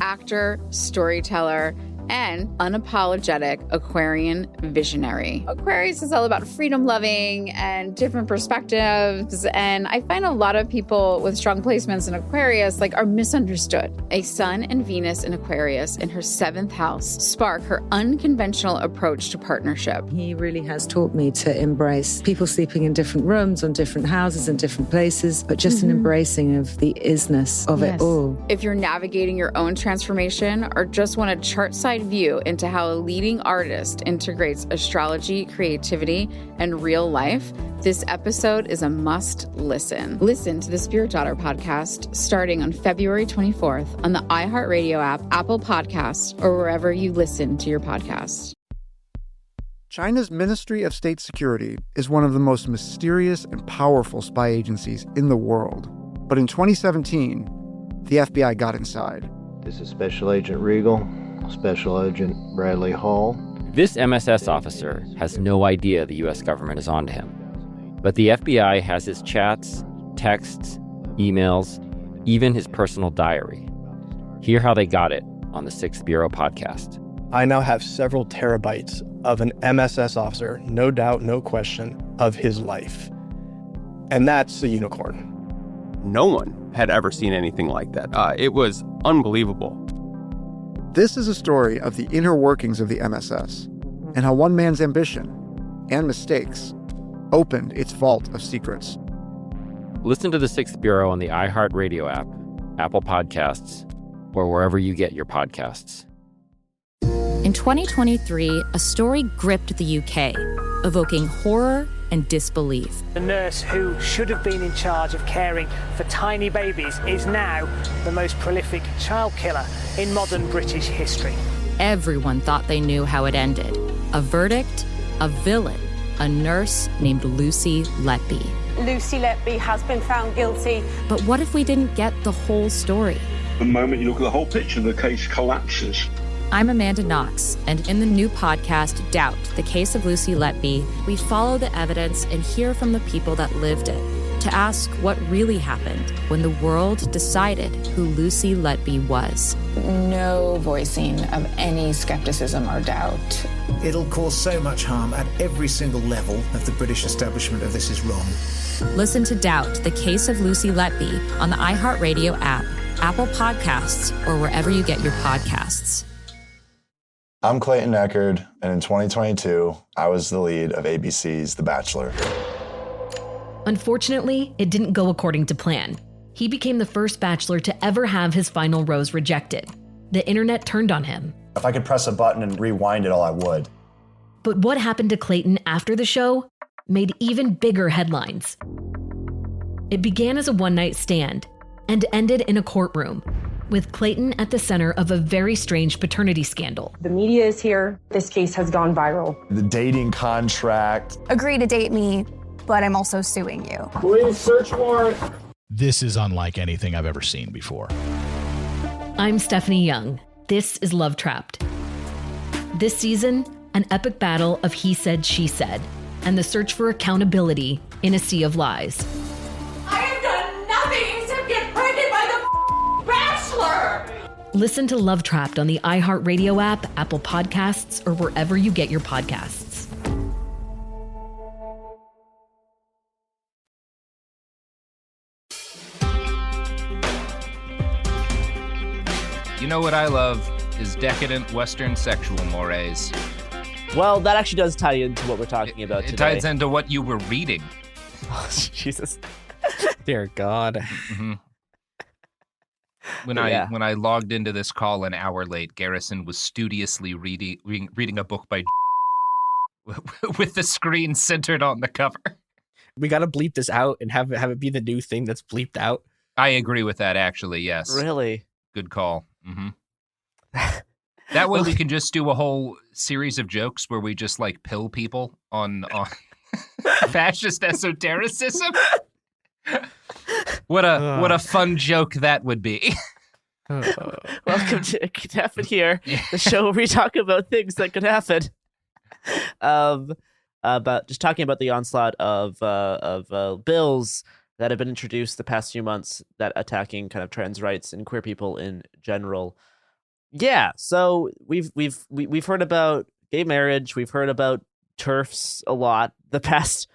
Actor, storyteller, and unapologetic Aquarian visionary. Aquarius is all about freedom-loving and different perspectives, and I find a lot of people with strong placements in Aquarius are misunderstood. A Sun and Venus in Aquarius in her 7th house spark her unconventional approach to partnership. He really has taught me to embrace people sleeping in different rooms, on different houses, in different places, but just an embracing of the isness of it all. If you're navigating your own transformation or just want a chart-side view into how a leading artist integrates astrology, creativity, and real life, this episode is a must listen. Listen to the Spirit Daughter podcast starting on February 24th on the iHeartRadio app, Apple Podcasts, or wherever you listen to your podcasts. China's Ministry of State Security is one of the most mysterious and powerful spy agencies in the world. But in 2017, the FBI got inside. This is Special Agent Regal. Special Agent Bradley Hall. This MSS officer has no idea the U.S. government is onto him. But the FBI has his chats, texts, emails, even his personal diary. Hear how they got it on the 6th Bureau podcast. I now have several terabytes of an MSS officer, no doubt, no question, of his life. And that's a unicorn. No one had ever seen anything like that. It was unbelievable. This is a story of the inner workings of the MSS and how one man's ambition and mistakes opened its vault of secrets. Listen to the 6th Bureau on the iHeartRadio app, Apple Podcasts, or wherever you get your podcasts. In 2023, a story gripped the UK, evoking horror and disbelief. The nurse who should have been in charge of caring for tiny babies is now the most prolific child killer in modern British history. Everyone thought they knew how it ended. A verdict, a villain, a nurse named Lucy Letby. Lucy Letby has been found guilty. But what if we didn't get the whole story? The moment you look at the whole picture, the case collapses. I'm Amanda Knox, and in the new podcast, Doubt, the Case of Lucy Letby, we follow the evidence and hear from the people that lived it to ask what really happened when the world decided who Lucy Letby was. No voicing of any skepticism or doubt. It'll cause so much harm at every single level of the British establishment of this is wrong. Listen to Doubt, the Case of Lucy Letby on the iHeartRadio app, Apple Podcasts, or wherever you get your podcasts. I'm Clayton Echard, and in 2022, I was the lead of ABC's The Bachelor. Unfortunately, it didn't go according to plan. He became the first bachelor to ever have his final rose rejected. The internet turned on him. If I could press a button and rewind it all, I would. But what happened to Clayton after the show made even bigger headlines. It began as a one-night stand and ended in a courtroom, with Clayton at the center of a very strange paternity scandal. The media is here. This case has gone viral. The dating contract. Agree to date me, but I'm also suing you. Please search warrant. This is unlike anything I've ever seen before. I'm Stephanie Young. This is Love Trapped. This season, an epic battle of he said, she said, and the search for accountability in a sea of lies. I have done nothing except get pregnant by the Bachelor! Listen to Love Trapped on the iHeartRadio app, Apple Podcasts, or wherever you get your podcasts. You know what I love is decadent Western sexual mores. Well, that actually does tie into what we're talking about today. It ties into what you were reading. Oh, Jesus. Dear God. Mm-hmm. When I logged into this call an hour late, Garrison was studiously reading a book by with the screen centered on the cover. We got to bleep this out and have it be the new thing that's bleeped out. I agree with that, actually, yes. Really? Good call. Mm-hmm. That way we can just do a whole series of jokes where we just like pill people on fascist esotericism. What a fun joke that would be. Welcome to Could Happen Here, the show where we talk about things that could happen. About just talking about the onslaught of bills that have been introduced the past few months that attacking kind of trans rights and queer people in general. Yeah, so we've heard about gay marriage, we've heard about TERFs a lot the past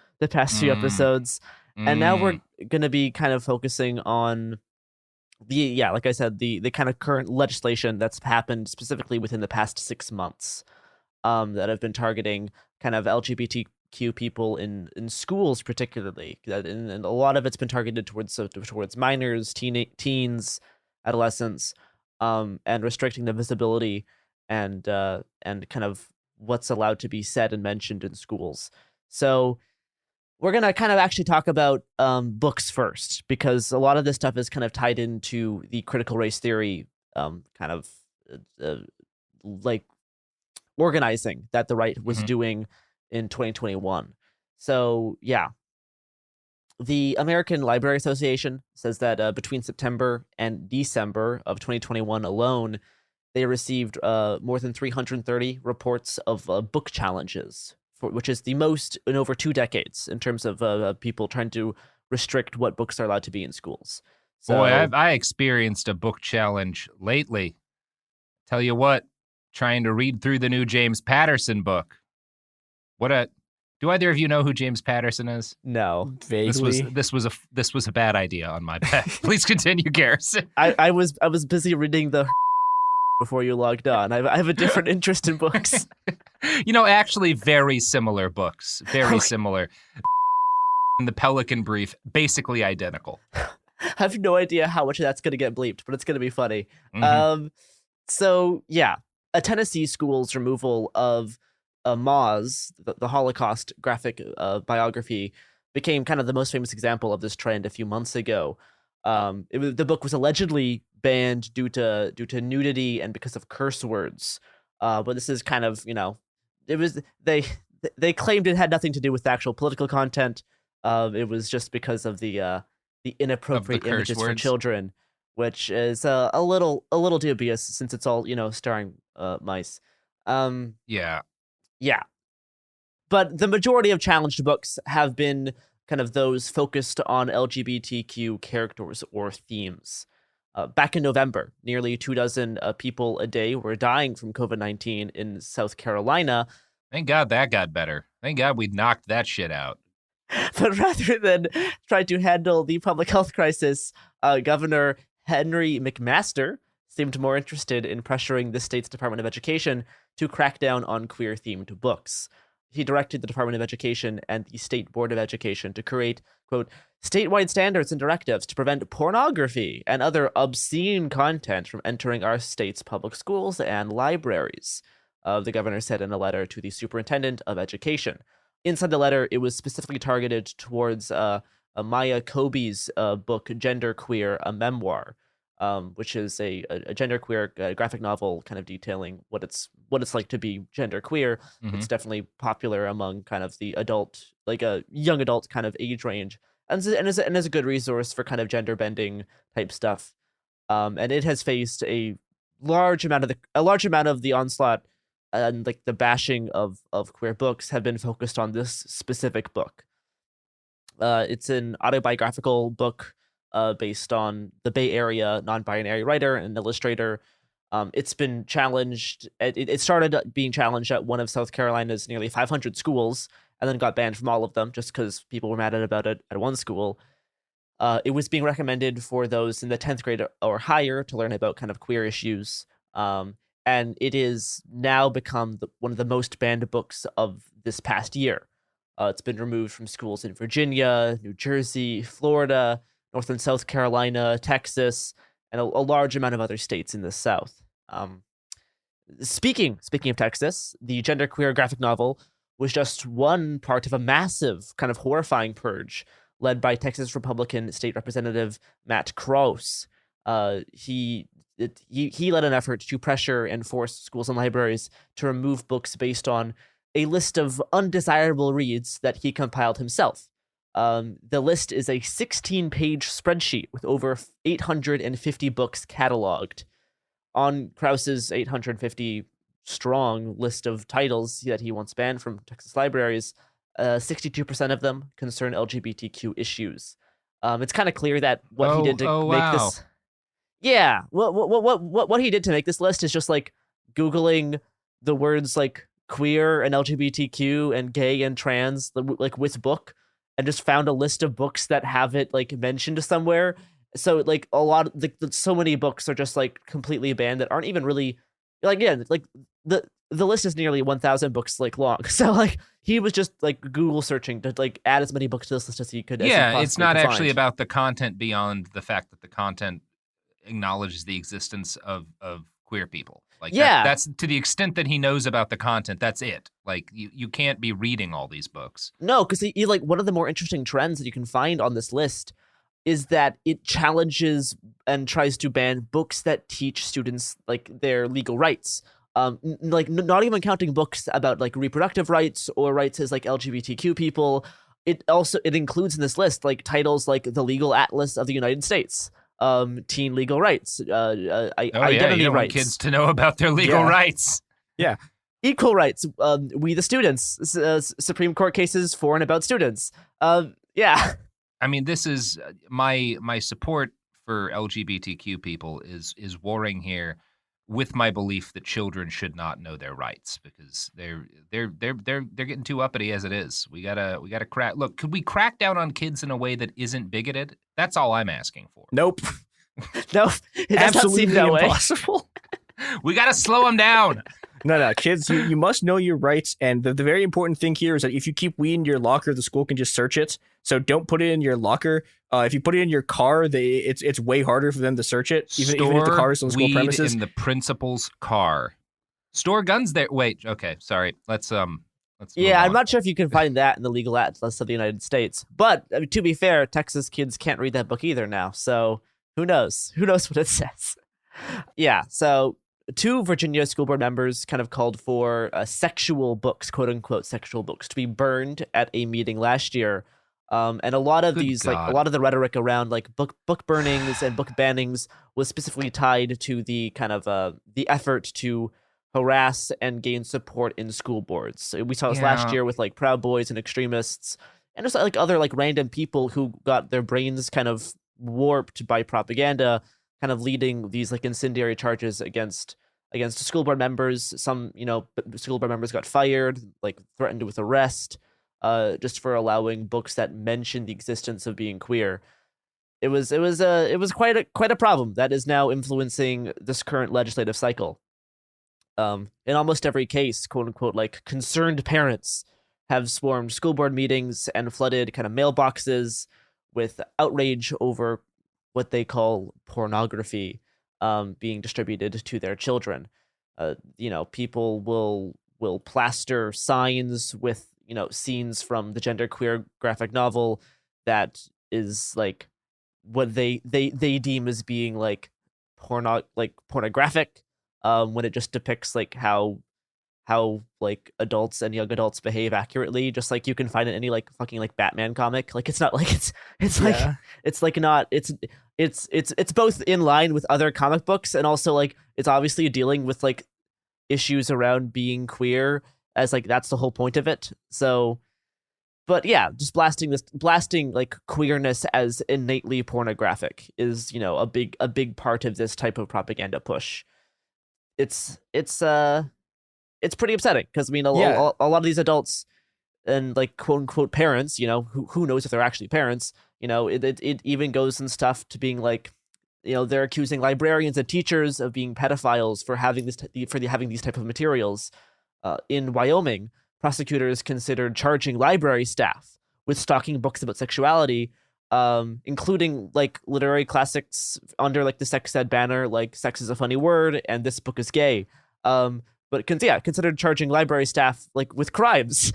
few episodes, and now we're going to be kind of focusing on like I said, the kind of current legislation that's happened specifically within the past 6 months, that have been targeting kind of LGBTQ people in schools, particularly, and a lot of it's been targeted towards minors, teens, adolescents. And restricting the visibility and kind of what's allowed to be said and mentioned in schools. So we're going to kind of actually talk about books first, because a lot of this stuff is kind of tied into the critical race theory like organizing that the right was doing in 2021. So, yeah. The American Library Association says that between September and December of 2021 alone, they received more than 330 reports of book challenges, which is the most in over 2 decades in terms of people trying to restrict what books are allowed to be in schools. So, boy, I experienced a book challenge lately. Tell you what, trying to read through the new James Patterson book. Do either of you know who James Patterson is? No, vaguely. This was a bad idea on my part. Please continue, Garrison. I was busy reading the before you logged on. I have a different interest in books. Actually, very similar books. Very similar. And the Pelican Brief, basically identical. I have no idea how much of that's going to get bleeped, but it's going to be funny. Mm-hmm. So yeah, a Tennessee school's removal of Moz, the Holocaust graphic biography, became kind of the most famous example of this trend a few months ago. The book was allegedly banned due to nudity and because of curse words. But this is kind of, it was they claimed it had nothing to do with the actual political content. It was just because of the inappropriate images for children, which is a little dubious since it's all starring mice. Yeah. But the majority of challenged books have been kind of those focused on LGBTQ characters or themes. Back in November, nearly 24 people a day were dying from COVID-19 in South Carolina. Thank God that got better. Thank God we knocked that shit out. But rather than try to handle the public health crisis, Governor Henry McMaster seemed more interested in pressuring the state's Department of Education to crack down on queer-themed books. He directed the Department of Education and the State Board of Education to create, quote, statewide standards and directives to prevent pornography and other obscene content from entering our state's public schools and libraries, the governor said in a letter to the Superintendent of Education. Inside the letter, it was specifically targeted towards Maya Kobe's book Genderqueer, a Memoir, which is a genderqueer graphic novel kind of detailing what it's like to be genderqueer. It's definitely popular among kind of the adult, like a young adult kind of age range, and is a good resource for kind of gender bending type stuff. And it has faced a large amount of the onslaught and like the bashing of queer books have been focused on this specific book. It's an autobiographical book based on the Bay Area non-binary writer and illustrator. It's been challenged. It started being challenged at one of South Carolina's nearly 500 schools, and then got banned from all of them just because people were mad about it at one school. It was being recommended for those in the 10th grade or higher to learn about kind of queer issues. And it is now become one of the most banned books of this past year. It's been removed from schools in Virginia, New Jersey, Florida, North and South Carolina, Texas, and a large amount of other states in the South. Speaking of Texas, the genderqueer graphic novel was just one part of a massive kind of horrifying purge led by Texas Republican State Representative Matt Krause. He led an effort to pressure and force schools and libraries to remove books based on a list of undesirable reads that he compiled himself. The list is a 16-page spreadsheet with over 850 books cataloged. On Krause's 850-strong list of titles that he wants banned from Texas libraries, 62% of them concern LGBTQ issues. It's kind of clear that what he did to make this... Yeah, what he did to make this list is just like Googling the words like queer and LGBTQ and gay and trans like with book, and just found a list of books that have it like mentioned somewhere. So like a lot of so many books are just like completely banned that aren't even really like, yeah, like the list is nearly 1,000 books like long. So like he was just like Google searching to like add as many books to this list as he could. Yeah, it's not actually about the content beyond the fact that the content acknowledges the existence of queer people. Like that's to the extent that he knows about the content, that's it. Like you can't be reading all these books. No, because he like one of the more interesting trends that you can find on this list is that it challenges and tries to ban books that teach students like their legal rights. Like not even counting books about like reproductive rights or rights as like LGBTQ people. It includes in this list like titles like the Legal Atlas of the United States, teen legal rights, identity you don't rights. Want kids to know about their legal rights. Yeah. Equal rights. We the students. Supreme Court cases for and about students. Yeah. I mean, this is my support for LGBTQ people is warring here with my belief that children should not know their rights because they're getting too uppity as it is. We gotta crack. Look, could we crack down on kids in a way that isn't bigoted? That's all I'm asking for. Nope. No, it absolutely impossible. We gotta slow them down. No, kids, you must know your rights. And the very important thing here is that if you keep weed in your locker, the school can just search it. So don't put it in your locker. If you put it in your car, it's way harder for them to search it, even if the car is on school premises. In the principal's car. Store guns there. Wait, okay, sorry. Let's yeah, I'm not sure if you can find that in the Legal Atlas of the United States. But I mean, to be fair, Texas kids can't read that book either now. So who knows? Who knows what it says? Yeah, so 2 Virginia school board members kind of called for sexual books, quote unquote sexual books, to be burned at a meeting last year. And a lot of like a lot of the rhetoric around like book burnings and book bannings was specifically tied to the kind of the effort to harass and gain support in school boards. So we saw this last year with like Proud Boys and extremists and just like other like random people who got their brains kind of warped by propaganda, kind of leading these like incendiary charges against school board members. Some, school board members got fired, like threatened with arrest, just for allowing books that mention the existence of being queer. It was quite a problem that is now influencing this current legislative cycle. In almost every case, quote unquote, like concerned parents have swarmed school board meetings and flooded kind of mailboxes with outrage over what they call pornography being distributed to their children. People will plaster signs with scenes from the genderqueer graphic novel that is like what they deem as being like pornographic, when it just depicts like how like adults and young adults behave accurately, just like you can find in any like fucking like Batman comic. Like it's not like it's like it's like not it's both in line with other comic books, and also like it's obviously dealing with like issues around being queer, as like that's the whole point of it. So, but yeah, just blasting like queerness as innately pornographic is, you know, a big part of this type of propaganda push. It's pretty upsetting, because I mean a lot of these adults and like quote unquote parents, you know, who knows if they're actually parents, you know, it even goes and stuff to being like, you know, they're accusing librarians and teachers of being pedophiles for having having these type of materials. In Wyoming, prosecutors considered charging library staff with stocking books about sexuality, including like literary classics under like the sex ed banner, like "Sex is a Funny Word" and "This Book is Gay." But considered charging library staff like with crimes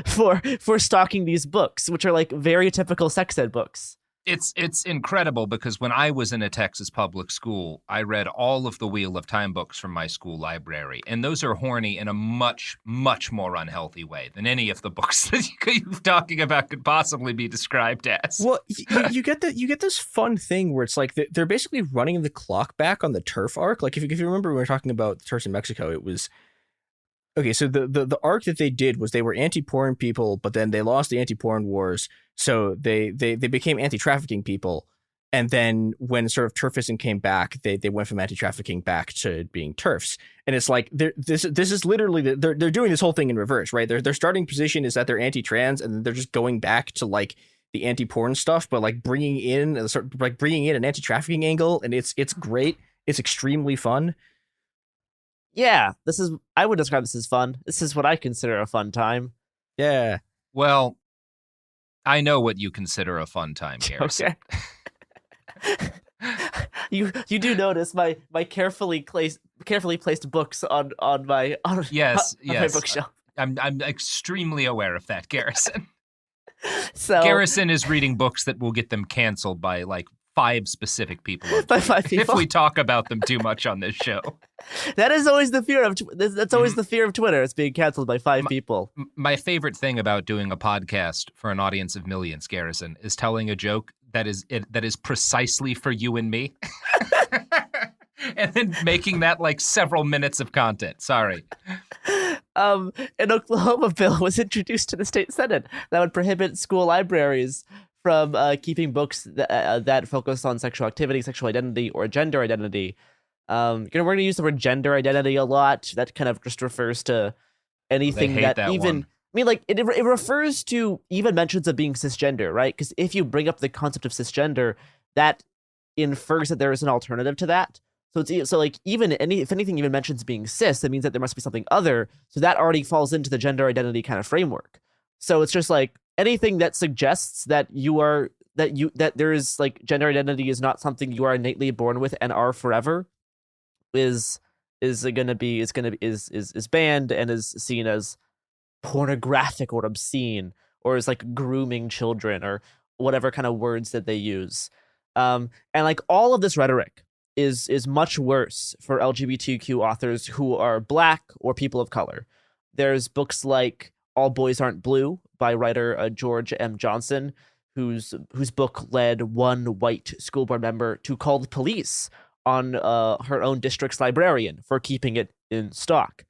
for stocking these books, which are like very typical sex ed books. It's incredible, because when I was in a Texas public school, I read all of the Wheel of Time books from my school library, and those are horny in a much, much more unhealthy way than any of the books that you're talking about could possibly be described as. Well, you get this fun thing where it's like they're basically running the clock back on the TERF arc. Like if you remember when we were talking about TERFs in Mexico, it was okay. So the arc that they did was they were anti-porn people, but then they lost the anti-porn wars. So they became anti-trafficking people, and then when sort of TERFism came back, they went from anti-trafficking back to being TERFs. And it's like this is literally they're doing this whole thing in reverse, right? Their starting position is that they're anti-trans, and then they're just going back to like the anti-porn stuff, but like bringing in an anti-trafficking angle, and it's great. It's extremely fun. Yeah, I would describe this as fun. This is what I consider a fun time. Yeah. Well, I know what you consider a fun time, Garrison. Okay. You do notice my carefully placed books on my bookshelf. I'm extremely aware of that, Garrison. So Garrison is reading books that will get them canceled by like 5 specific people. By 5 people. If we talk about them too much on this show. That is always the fear of that's always the fear of Twitter. It's being canceled by 5 people. My favorite thing about doing a podcast for an audience of millions, Garrison, is telling a joke that is precisely for you and me. And then making that like several minutes of content. Sorry. An Oklahoma bill was introduced to the state Senate that would prohibit school libraries from keeping books that focus on sexual activity, sexual identity, or gender identity. We're going to use the word gender identity a lot. That kind of just refers to anything that even... One. I mean, like, it refers to even mentions of being cisgender, right? Because if you bring up the concept of cisgender, that infers that there is an alternative to that. So like, if anything even mentions being cis, that means that there must be something other. So that already falls into the gender identity kind of framework. So it's just like, anything that suggests that that there is like gender identity is not something you are innately born with and are forever is banned and is seen as pornographic or obscene, or is like grooming children, or whatever kind of words that they use. And like all of this rhetoric is much worse for LGBTQ authors who are Black or people of color. There's books like All Boys Aren't Blue by writer George M. Johnson, whose book led one white school board member to call the police on her own district's librarian for keeping it in stock.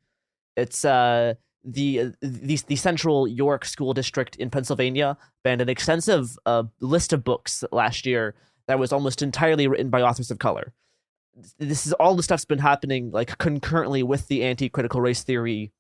It's the Central York School District in Pennsylvania banned an extensive list of books last year that was almost entirely written by authors of color. This is all the stuff's been happening like concurrently with the anti-critical race theory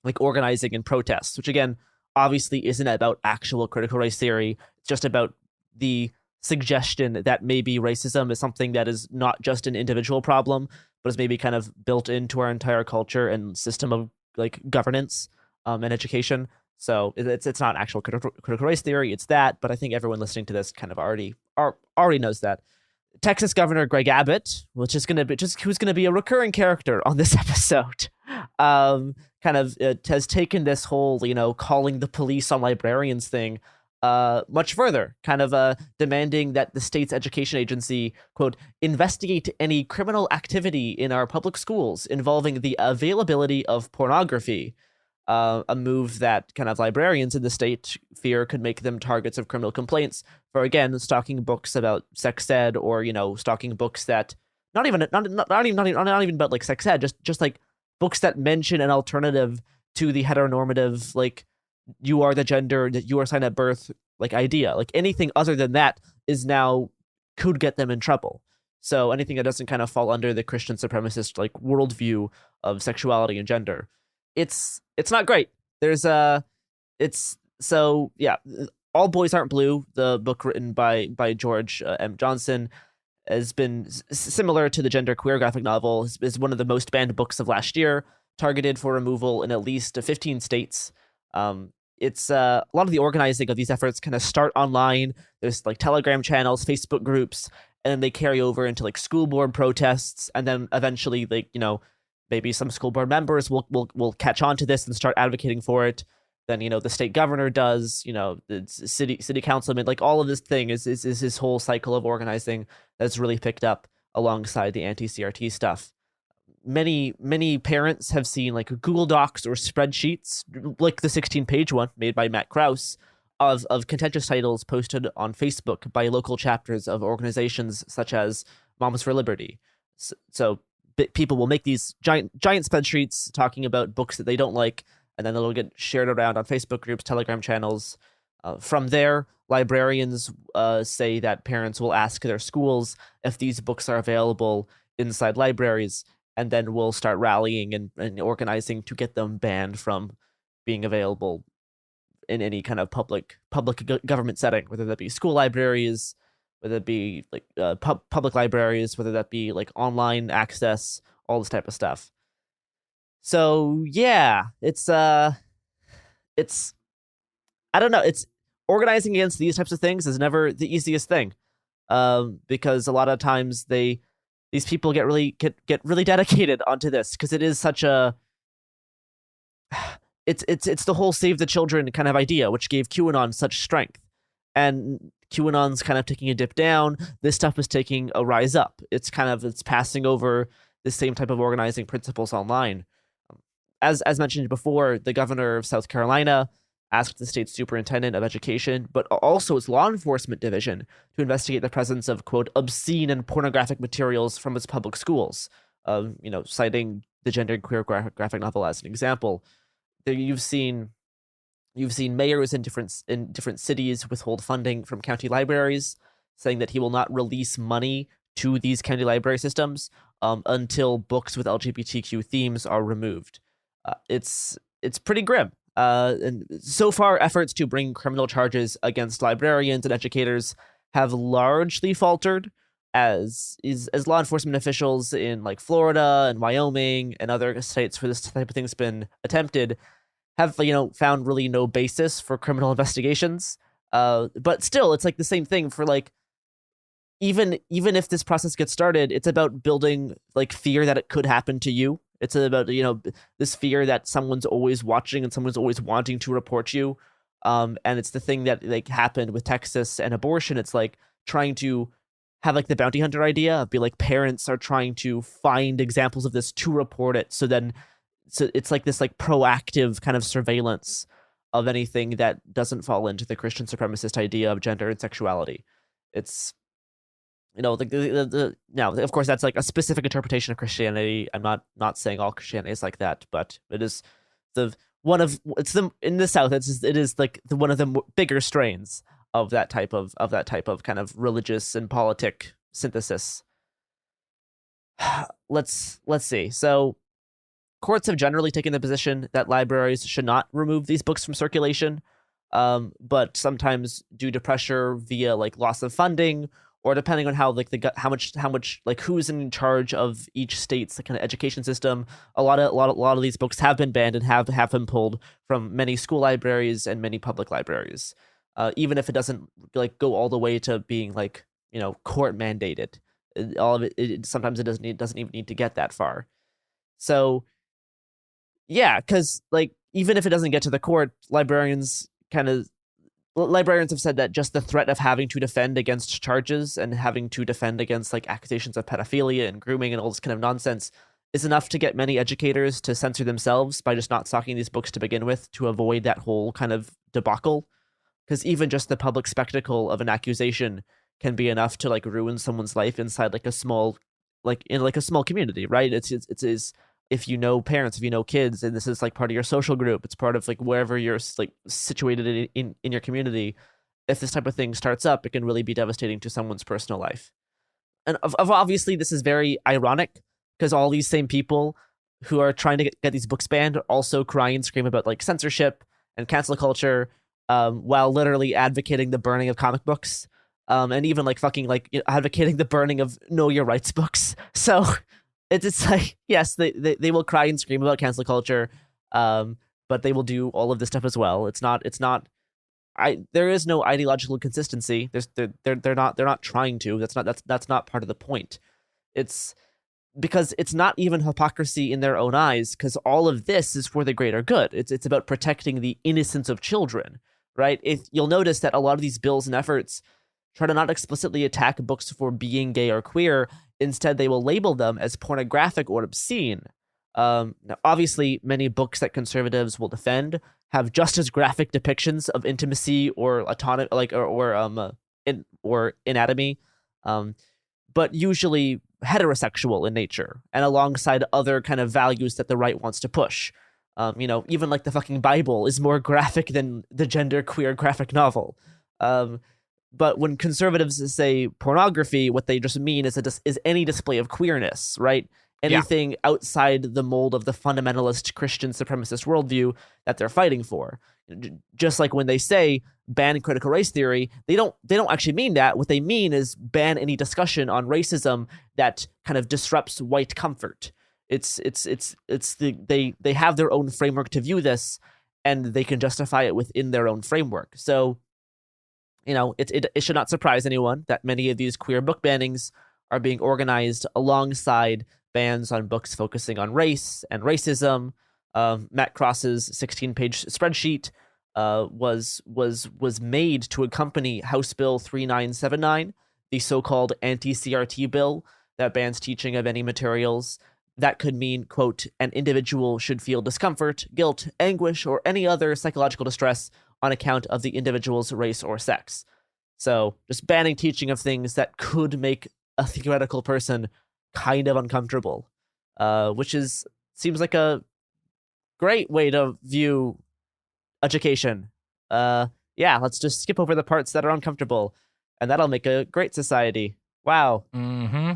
like organizing and protests, which again obviously isn't about actual critical race theory. It's just about the suggestion that maybe racism is something that is not just an individual problem, but is maybe kind of built into our entire culture and system of like governance and education. So it's not actual critical race theory. It's that, but I think everyone listening to this kind of already knows that. Texas Governor Greg Abbott, who's going to be a recurring character on this episode, kind of has taken this whole, calling the police on librarians thing much further, kind of demanding that the state's education agency, quote, investigate any criminal activity in our public schools involving the availability of pornography, a move that kind of librarians in the state fear could make them targets of criminal complaints for, again, stalking books about sex ed, or, you know, stalking books that not even about like sex ed, just like books that mention an alternative to the heteronormative, like, you are the gender that you are assigned at birth, like, idea. Like, anything other than that is now could get them in trouble. So anything that doesn't kind of fall under the Christian supremacist, like, worldview of sexuality and gender, it's not great. There's All Boys Aren't Blue, the book written by George M. Johnson, has been similar to the genderqueer graphic novel, is one of the most banned books of last year, targeted for removal in at least 15 states. It's a lot of the organizing of these efforts kind of start online. There's like Telegram channels, Facebook groups, and then they carry over into like school board protests, and then eventually, like, you know, maybe some school board members will catch on to this and start advocating for it. Then, you know, the state governor does, you know, the city councilman, like, all of this thing is this whole cycle of organizing that's really picked up alongside the anti-CRT stuff. Many parents have seen like Google Docs or spreadsheets, like the 16-page one made by Matt Krause, of contentious titles posted on Facebook by local chapters of organizations such as Moms for Liberty. So people will make these giant spreadsheets talking about books that they don't like, and then it'll get shared around on Facebook groups, Telegram channels. From there, librarians say that parents will ask their schools if these books are available inside libraries, and then we'll start rallying and organizing to get them banned from being available in any kind of public government setting, whether that be school libraries, whether it be like public libraries, whether that be like online access, all this type of stuff. So yeah, it's I don't know. It's organizing against these types of things is never the easiest thing, because a lot of times these people get really dedicated onto this, because it is such a it's the whole save the children kind of idea, which gave QAnon such strength. And QAnon's kind of taking a dip down. This stuff is taking a rise up. It's passing over the same type of organizing principles online. As mentioned before, the governor of South Carolina asked the state superintendent of education, but also its law enforcement division, to investigate the presence of, quote, obscene and pornographic materials from its public schools, citing the genderqueer graphic novel as an example. You've seen mayors in different cities withhold funding from county libraries, saying that he will not release money to these county library systems until books with LGBTQ themes are removed. It's pretty grim. And so far, efforts to bring criminal charges against librarians and educators have largely faltered, as law enforcement officials in like Florida and Wyoming and other states where this type of thing's been attempted have found really no basis for criminal investigations. But still, it's like the same thing for like even if this process gets started, it's about building like fear that it could happen to you. It's about, this fear that someone's always watching and someone's always wanting to report you. And it's the thing that like happened with Texas and abortion. It's like trying to have like the bounty hunter idea of be like parents are trying to find examples of this to report it. So it's like this like proactive kind of surveillance of anything that doesn't fall into the Christian supremacist idea of gender and sexuality. It's, now, of course, that's like a specific interpretation of Christianity. I'm not saying all Christianity is like that, but it is in the South. It is like one of the bigger strains of that type of kind of religious and politic synthesis. Let's see. So, courts have generally taken the position that libraries should not remove these books from circulation, but sometimes due to pressure via like loss of funding, or depending on how how much like who's in charge of each state's kind of education system, a lot of these books have been banned and have been pulled from many school libraries and many public libraries, even if it doesn't like go all the way to being like court mandated. All of it sometimes it doesn't even need to get that far. So yeah, because like even if it doesn't get to the court, librarians kind of librarians have said that just the threat of having to defend against charges and having to defend against like accusations of pedophilia and grooming and all this kind of nonsense is enough to get many educators to censor themselves by just not stocking these books to begin with, to avoid that whole kind of debacle. Because even just the public spectacle of an accusation can be enough to like ruin someone's life inside like a small, like in like a small community, right? It's if you know parents, if you know kids, and this is like part of your social group, it's part of like wherever you're like situated in your community. If this type of thing starts up, it can really be devastating to someone's personal life. And obviously, this is very ironic because all these same people who are trying to get these books banned also cry and scream about like censorship and cancel culture, while literally advocating the burning of comic books, and even like fucking like advocating the burning of Know Your Rights books. So it's like, yes, they will cry and scream about cancel culture, but they will do all of this stuff as well. There is no ideological consistency. They're not trying to. That's not part of the point. It's because it's not even hypocrisy in their own eyes, because all of this is for the greater good. It's about protecting the innocence of children, right? If you'll notice that a lot of these bills and efforts try to not explicitly attack books for being gay or queer. Instead, they will label them as pornographic or obscene. Now, obviously, many books that conservatives will defend have just as graphic depictions of intimacy or autonomy, like or anatomy, but usually heterosexual in nature and alongside other kind of values that the right wants to push. Even like the fucking Bible is more graphic than the genderqueer graphic novel. But when conservatives say pornography, what they just mean is any display of queerness, right? Anything outside the mold of the fundamentalist Christian supremacist worldview that they're fighting for. Just like when they say ban critical race theory, they don't actually mean that. What they mean is ban any discussion on racism that kind of disrupts white comfort. They have their own framework to view this, and they can justify it within their own framework. So, it should not surprise anyone that many of these queer book bannings are being organized alongside bans on books focusing on race and racism. Matt Cross's 16-page spreadsheet was made to accompany House Bill 3979, the so-called anti-CRT bill that bans teaching of any materials that could mean, quote, an individual should feel discomfort, guilt, anguish, or any other psychological distress on account of the individual's race or sex. So just banning teaching of things that could make a theoretical person kind of uncomfortable, which seems like a great way to view education. Let's just skip over the parts that are uncomfortable, and that'll make a great society. Wow. Mm-hmm.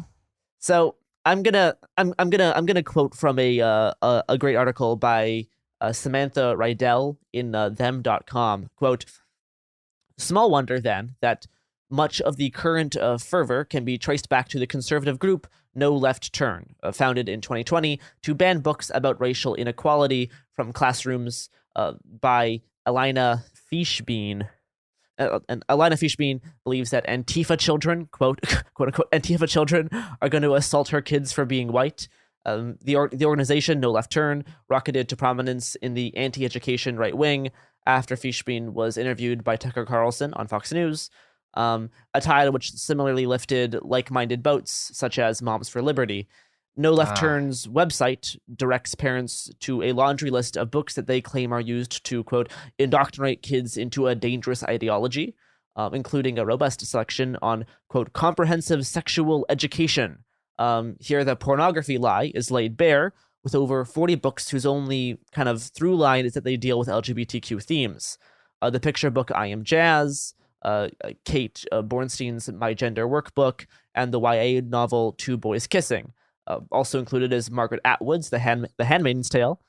So I'm gonna quote from a great article by Samantha Rydell in them.com. Quote, small wonder, then, that much of the current fervor can be traced back to the conservative group No Left Turn, founded in 2020 to ban books about racial inequality from classrooms by Elina Fishbein. And Elina Fishbein believes that Antifa children, quote unquote, Antifa children are going to assault her kids for being white. The organization No Left Turn rocketed to prominence in the anti-education right wing after Fishbein was interviewed by Tucker Carlson on Fox News, a tide which similarly lifted like-minded boats such as Moms for Liberty. No Left Turn's website directs parents to a laundry list of books that they claim are used to, quote, indoctrinate kids into a dangerous ideology, including a robust selection on, quote, comprehensive sexual education. Here, the pornography lie is laid bare, with over 40 books whose only kind of through line is that they deal with LGBTQ themes. The picture book I Am Jazz, Kate Bornstein's My Gender Workbook, and the YA novel Two Boys Kissing. Also included is Margaret Atwood's The Handmaid's Tale.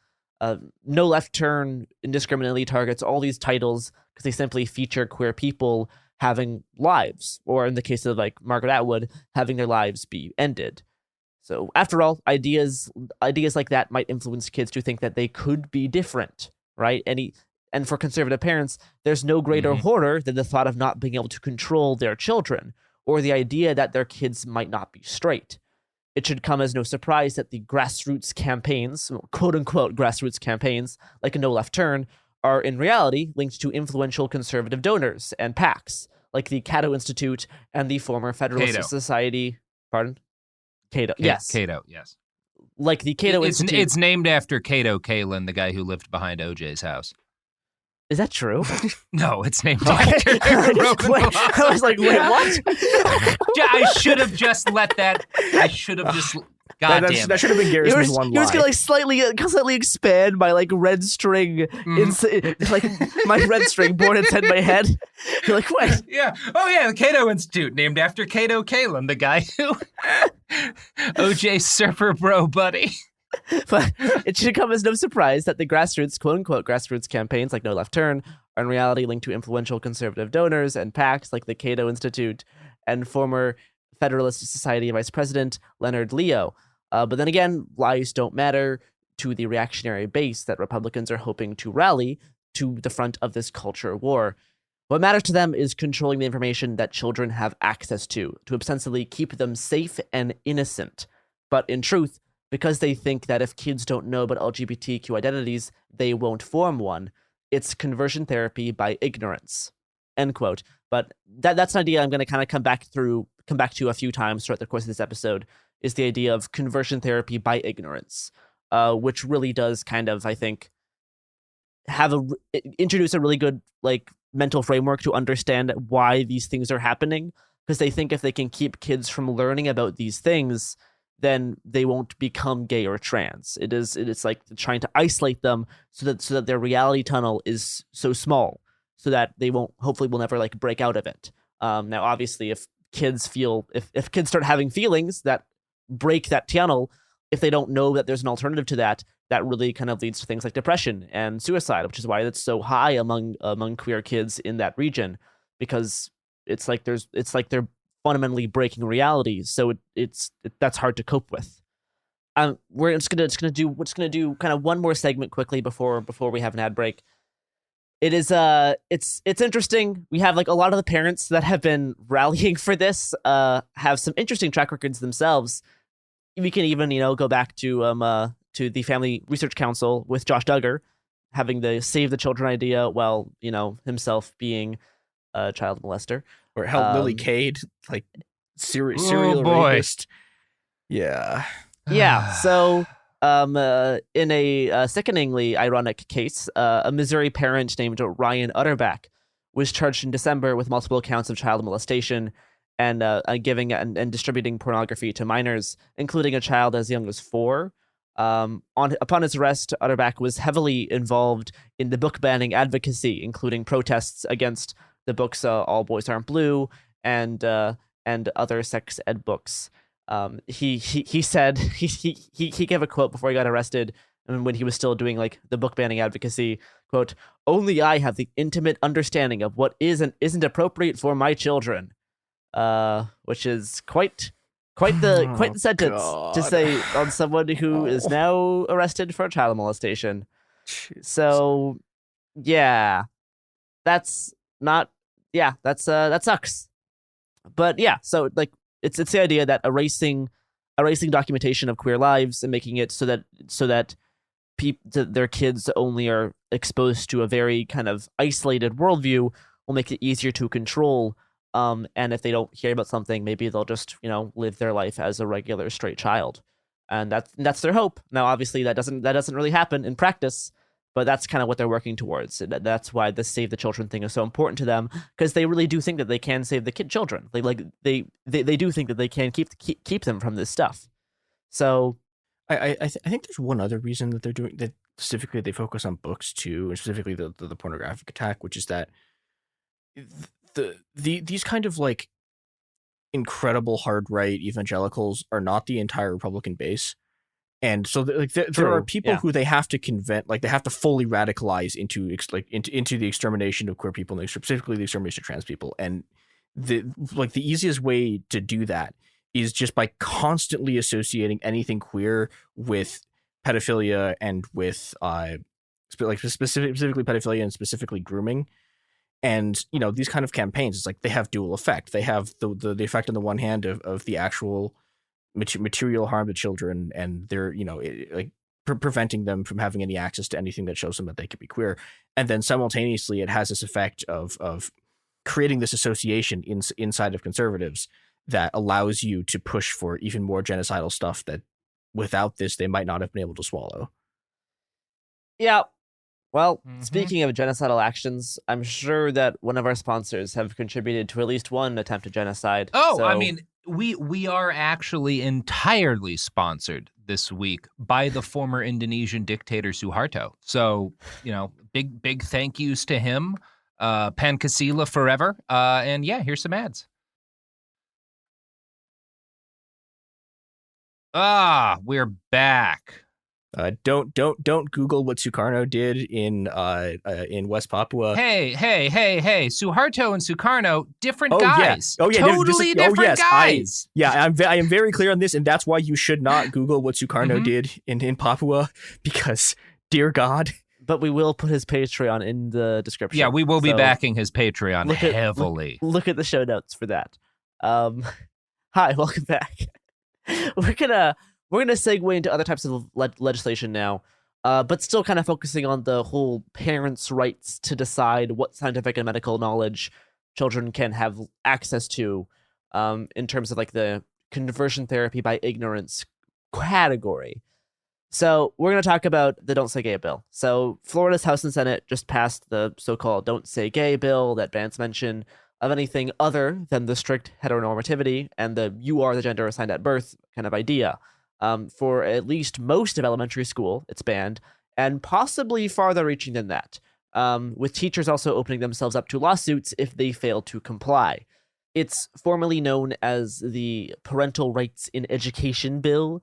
No Left Turn indiscriminately targets all these titles because they simply feature queer people having lives, or in the case of like Margaret Atwood, having their lives be ended. So after all, ideas like that might influence kids to think that they could be different, right? And for conservative parents, there's no greater horror than the thought of not being able to control their children, or the idea that their kids might not be straight. It should come as no surprise that the grassroots campaigns, quote-unquote grassroots campaigns, like a No Left Turn, are in reality linked to influential conservative donors and PACs, like the Cato Institute and the former Federalist Cato. Society. Pardon? Cato. Yes. Cato, yes. Like the Cato Institute. It's named after Cato Kalin, the guy who lived behind OJ's house. Is that true? No, it's named after I was like, wait, what? I should have just let that. I should have just. Goddamn. That should have been Garrison's one line. You're just gonna like slightly expand my like red string, like my red string born inside my head. You're like, what? Yeah. Oh yeah, the Cato Institute, named after Cato Kalin, the guy who OJ surfer bro buddy. But it should come as no surprise that the grassroots, quote unquote, grassroots campaigns like No Left Turn are in reality linked to influential conservative donors and PACs like the Cato Institute and former Federalist Society Vice President Leonard Leo. But then again, lies don't matter to the reactionary base that Republicans are hoping to rally to the front of this culture war. What matters to them is controlling the information that children have access to ostensibly keep them safe and innocent. But in truth, because they think that if kids don't know about LGBTQ identities, they won't form one, it's conversion therapy by ignorance. End quote. But that's an idea I'm going to kind of come back to a few times throughout the course of this episode, is the idea of conversion therapy by ignorance, which really does kind of, I think, introduce a really good like mental framework to understand why these things are happening, because they think if they can keep kids from learning about these things, then they won't become gay or trans. It's like trying to isolate them so that their reality tunnel is so small, so that they hopefully will never like break out of it. Now, obviously, if kids start having feelings that break that tunnel, if they don't know that there's an alternative to that, that really kind of leads to things like depression and suicide, which is why it's so high among queer kids in that region, because it's like they're fundamentally breaking reality. So that's hard to cope with. We're just gonna do kind of one more segment quickly before we have an ad break. It is it's interesting. We have like a lot of the parents that have been rallying for this have some interesting track records themselves. We can even go back to the Family Research Council with Josh Duggar having the Save the Children idea while himself being a child molester. Or held Lily Cade, like serial rapist. Yeah. Yeah. So in a sickeningly ironic case, a Missouri parent named Ryan Utterback was charged in December with multiple counts of child molestation and giving and distributing pornography to minors, including a child as young as 4. Upon his arrest, Utterback was heavily involved in the book banning advocacy, including protests against the books All Boys Aren't Blue and other sex ed books. He said he gave a quote before he got arrested, and when he was still doing like the book banning advocacy, quote, "Only I have the intimate understanding of what is and isn't appropriate for my children," which is quite the sentence to say on someone who is now arrested for child molestation. Jesus. So yeah, that sucks. But yeah, so like it's the idea that erasing documentation of queer lives and making it so that their kids only are exposed to a very kind of isolated worldview will make it easier to control. And if they don't hear about something, maybe they'll just live their life as a regular straight child, and that's their hope. Now, obviously, that doesn't really happen in practice. But that's kind of what they're working towards. That's why the Save the Children thing is so important to them, because they really do think that they can save the children. They do think that they can keep them from this stuff. So, I think there's one other reason that they're doing that. Specifically, they focus on books too, and specifically the pornographic attack, which is that these kind of like incredible hard right evangelicals are not the entire Republican base. And so, there are people who they have to convent, like they have to fully radicalize into the extermination of queer people, and specifically the extermination of trans people. And the easiest way to do that is just by constantly associating anything queer with pedophilia and with specifically pedophilia and specifically grooming. And these kind of campaigns, it's like they have dual effect. They have the effect on the one hand of the actual material harm to children, and they're preventing them from having any access to anything that shows them that they could be queer. And then simultaneously, it has this effect of creating this association inside of conservatives that allows you to push for even more genocidal stuff that without this, they might not have been able to swallow. Yeah. Well, speaking of genocidal actions, I'm sure that one of our sponsors have contributed to at least one attempt at genocide. Oh, so... I mean, we are actually entirely sponsored this week by the former Indonesian dictator Suharto. So, big thank yous to him. Pancasila forever. And yeah, here's some ads. We're back. Don't Google what Sukarno did in West Papua. Hey! Suharto and Sukarno, different guys. Yeah. Totally different guys. I am very clear on this, and that's why you should not Google what Sukarno did in Papua, because, dear God. But we will put his Patreon in the description. Yeah, we will be backing his Patreon heavily. Look at the show notes for that. Hi, welcome back. We're gonna segue into other types of legislation now, but still kind of focusing on the whole parents' rights to decide what scientific and medical knowledge children can have access to, in terms of like the conversion therapy by ignorance category. So we're going to talk about the Don't Say Gay bill. So Florida's House and Senate just passed the so-called Don't Say Gay bill that bans mention of anything other than the strict heteronormativity and the you are the gender assigned at birth kind of idea. For at least most of elementary school, it's banned, and possibly farther reaching than that, with teachers also opening themselves up to lawsuits if they fail to comply. It's formally known as the Parental Rights in Education Bill,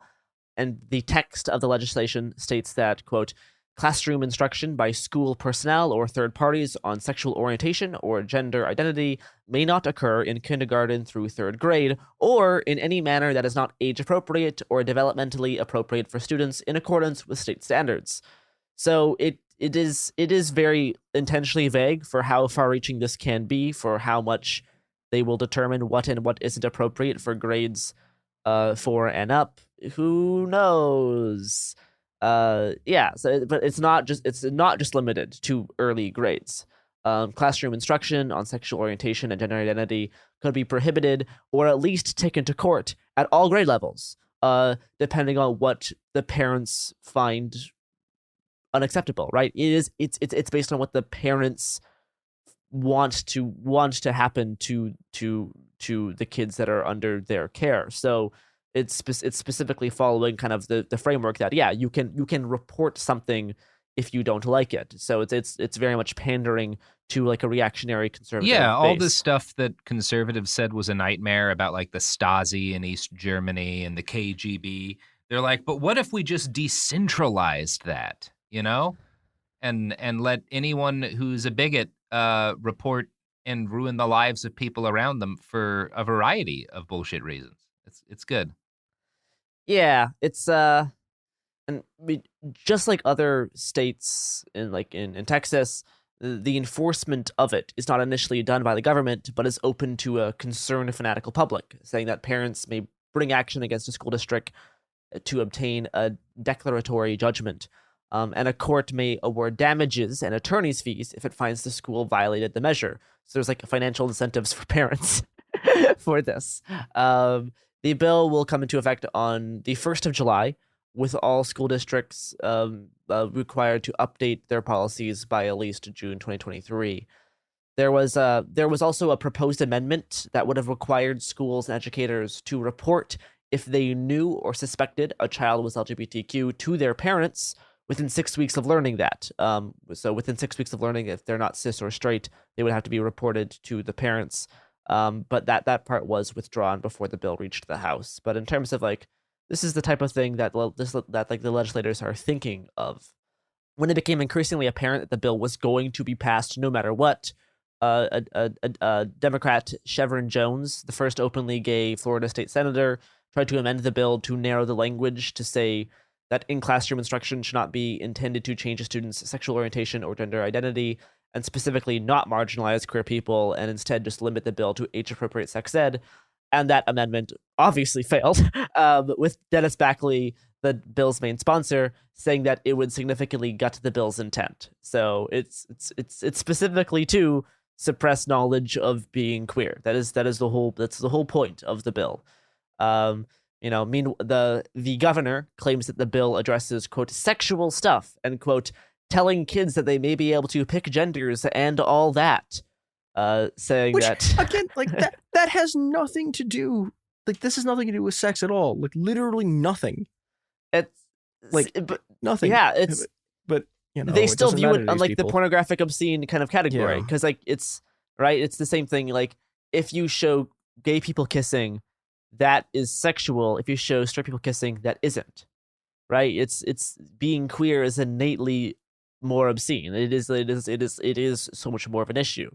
and the text of the legislation states that, quote, classroom instruction by school personnel or third parties on sexual orientation or gender identity may not occur in kindergarten through third grade or in any manner that is not age appropriate or developmentally appropriate for students in accordance with state standards. So it is very intentionally vague for how far-reaching this can be, for how much they will determine what and what isn't appropriate for grades 4 and up. Who knows? But it's not just limited to early grades. Classroom instruction on sexual orientation and gender identity could be prohibited or at least taken to court at all grade levels, depending on what the parents find unacceptable. Right? It's based on what the parents want to happen to the kids that are under their care. So it's specifically following kind of the framework that you can report something if you don't like it. So it's very much pandering to like a reactionary conservative base. All this stuff that conservatives said was a nightmare about like the Stasi in East Germany and the KGB. They're like, but what if we just decentralized that, and let anyone who's a bigot report and ruin the lives of people around them for a variety of bullshit reasons. It's good. Yeah, it's and just like other states in Texas, the enforcement of it is not initially done by the government, but is open to a concerned fanatical public, saying that parents may bring action against a school district to obtain a declaratory judgment. And a court may award damages and attorney's fees if it finds the school violated the measure. So there's like financial incentives for parents for this. The bill will come into effect on the 1st of July, with all school districts required to update their policies by at least June 2023. There was also a proposed amendment that would have required schools and educators to report if they knew or suspected a child was LGBTQ to their parents within 6 weeks of learning that. So within 6 weeks of learning, if they're not cis or straight, they would have to be reported to the parents. But that part was withdrawn before the bill reached the House. But in terms of like, this is the type of thing that the legislators are thinking of. When it became increasingly apparent that the bill was going to be passed no matter what, a Democrat, Chevron Jones, the first openly gay Florida state senator, tried to amend the bill to narrow the language to say that in-classroom instruction should not be intended to change a student's sexual orientation or gender identity, and specifically not marginalize queer people, and instead just limit the bill to age-appropriate sex ed. And that amendment obviously failed, with Dennis Backley, the bill's main sponsor, saying that it would significantly gut the bill's intent. So it's specifically to suppress knowledge of being queer. That's the whole point of the bill. The governor claims that the bill addresses, quote, sexual stuff and, quote, telling kids that they may be able to pick genders and all that. Saying Which, that again, like that has nothing to do. Like, this has nothing to do with sex at all. Like, literally nothing. It's like nothing. Yeah, it's but you know, they still view it on like the pornographic, obscene kind of category, because like it's right. It's the same thing. Like if you show gay people kissing, that is sexual. If you show straight people kissing, that isn't. Right? It's being queer is innately more obscene. It is so much more of an issue.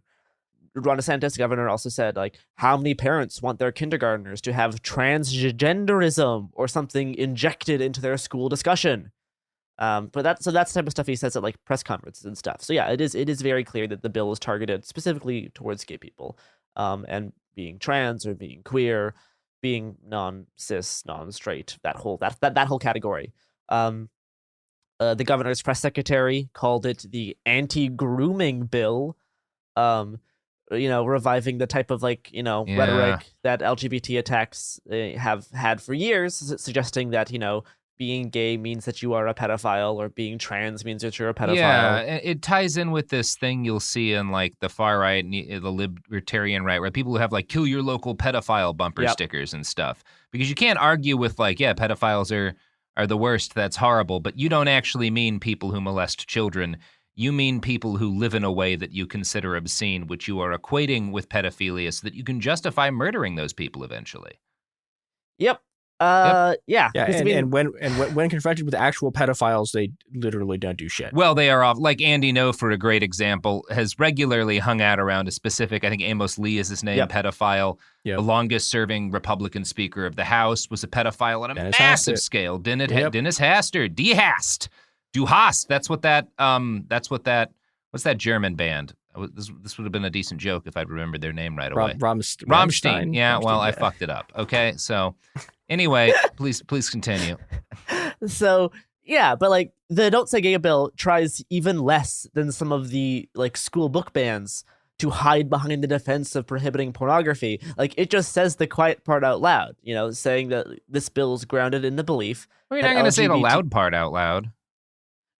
Ron DeSantis, governor, also said, like, how many parents want their kindergartners to have transgenderism or something injected into their school discussion? But that's the type of stuff he says at like press conferences and stuff. So yeah, it is very clear that the bill is targeted specifically towards gay people, and being trans or being queer, being non-cis, non-straight, that whole category. The governor's press secretary called it the anti-grooming bill. Reviving the type of rhetoric that LGBT attacks have had for years, suggesting that, being gay means that you are a pedophile or being trans means that you're a pedophile. Yeah, it ties in with this thing you'll see in like the far right and the libertarian right, where people who have like kill your local pedophile bumper stickers and stuff. Because you can't argue with like, yeah, pedophiles are the worst, that's horrible, but you don't actually mean people who molest children. You mean people who live in a way that you consider obscene, which you are equating with pedophilia so that you can justify murdering those people eventually. Yep. Yeah. And, and when confronted with actual pedophiles, they literally don't do shit. Well, they are off. Like Andy Ngo, for a great example, has regularly hung out around a specific, I think Amos Lee is his name, pedophile. The longest serving Republican Speaker of the House was a pedophile on a massive scale. Dennis Hastert, D. Hast. Du Hast, that's what that, what's that German band? This would have been a decent joke if I'd remembered their name right away. Rammstein. Yeah, well, I fucked it up. Okay, so anyway, please continue. So, yeah, but like the Don't Say Gay bill tries even less than some of the like school book bans to hide behind the defense of prohibiting pornography. Like it just says the quiet part out loud, saying that this bill is grounded in the belief. Well, you're not going to say the loud part out loud.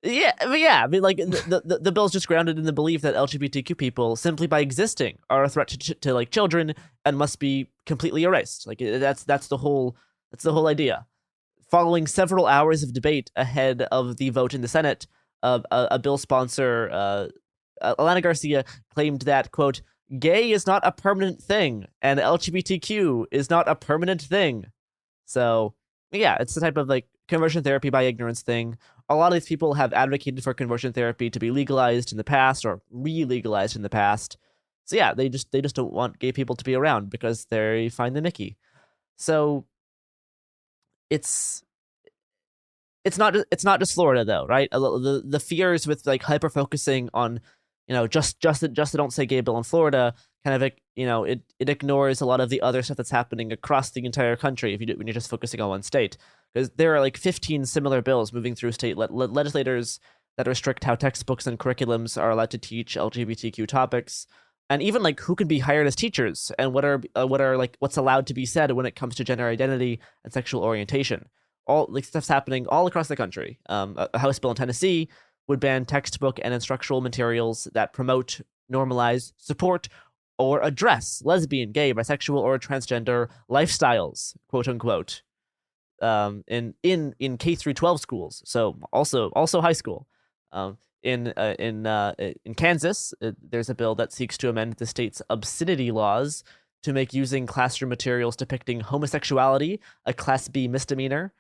Yeah, I mean, like the bill's just grounded in the belief that LGBTQ people, simply by existing, are a threat to like children and must be completely erased. Like that's the whole idea. Following several hours of debate ahead of the vote in the Senate, a bill sponsor, Alana Garcia, claimed that, quote, "Gay is not a permanent thing, and LGBTQ is not a permanent thing." So yeah, it's the type of like conversion therapy by ignorance thing. A lot of these people have advocated for conversion therapy to be legalized in the past or re-legalized in the past. So yeah, they just don't want gay people to be around because they find the Mickey. So it's not just Florida though, right? The fears with like hyper focusing on just the Don't Say Gay bill in Florida kind of it ignores a lot of the other stuff that's happening across the entire country when you're just focusing on one state. Because there are like 15 similar bills moving through state legislators that restrict how textbooks and curriculums are allowed to teach LGBTQ topics, and even like who can be hired as teachers and what are like what's allowed to be said when it comes to gender identity and sexual orientation. All like stuff's happening all across the country. A House bill in Tennessee would ban textbook and instructional materials that promote, normalize, support, or address lesbian, gay, bisexual, or transgender lifestyles, quote unquote. In K through 12 schools, so also high school. In Kansas, there's a bill that seeks to amend the state's obscenity laws to make using classroom materials depicting homosexuality a Class B misdemeanor.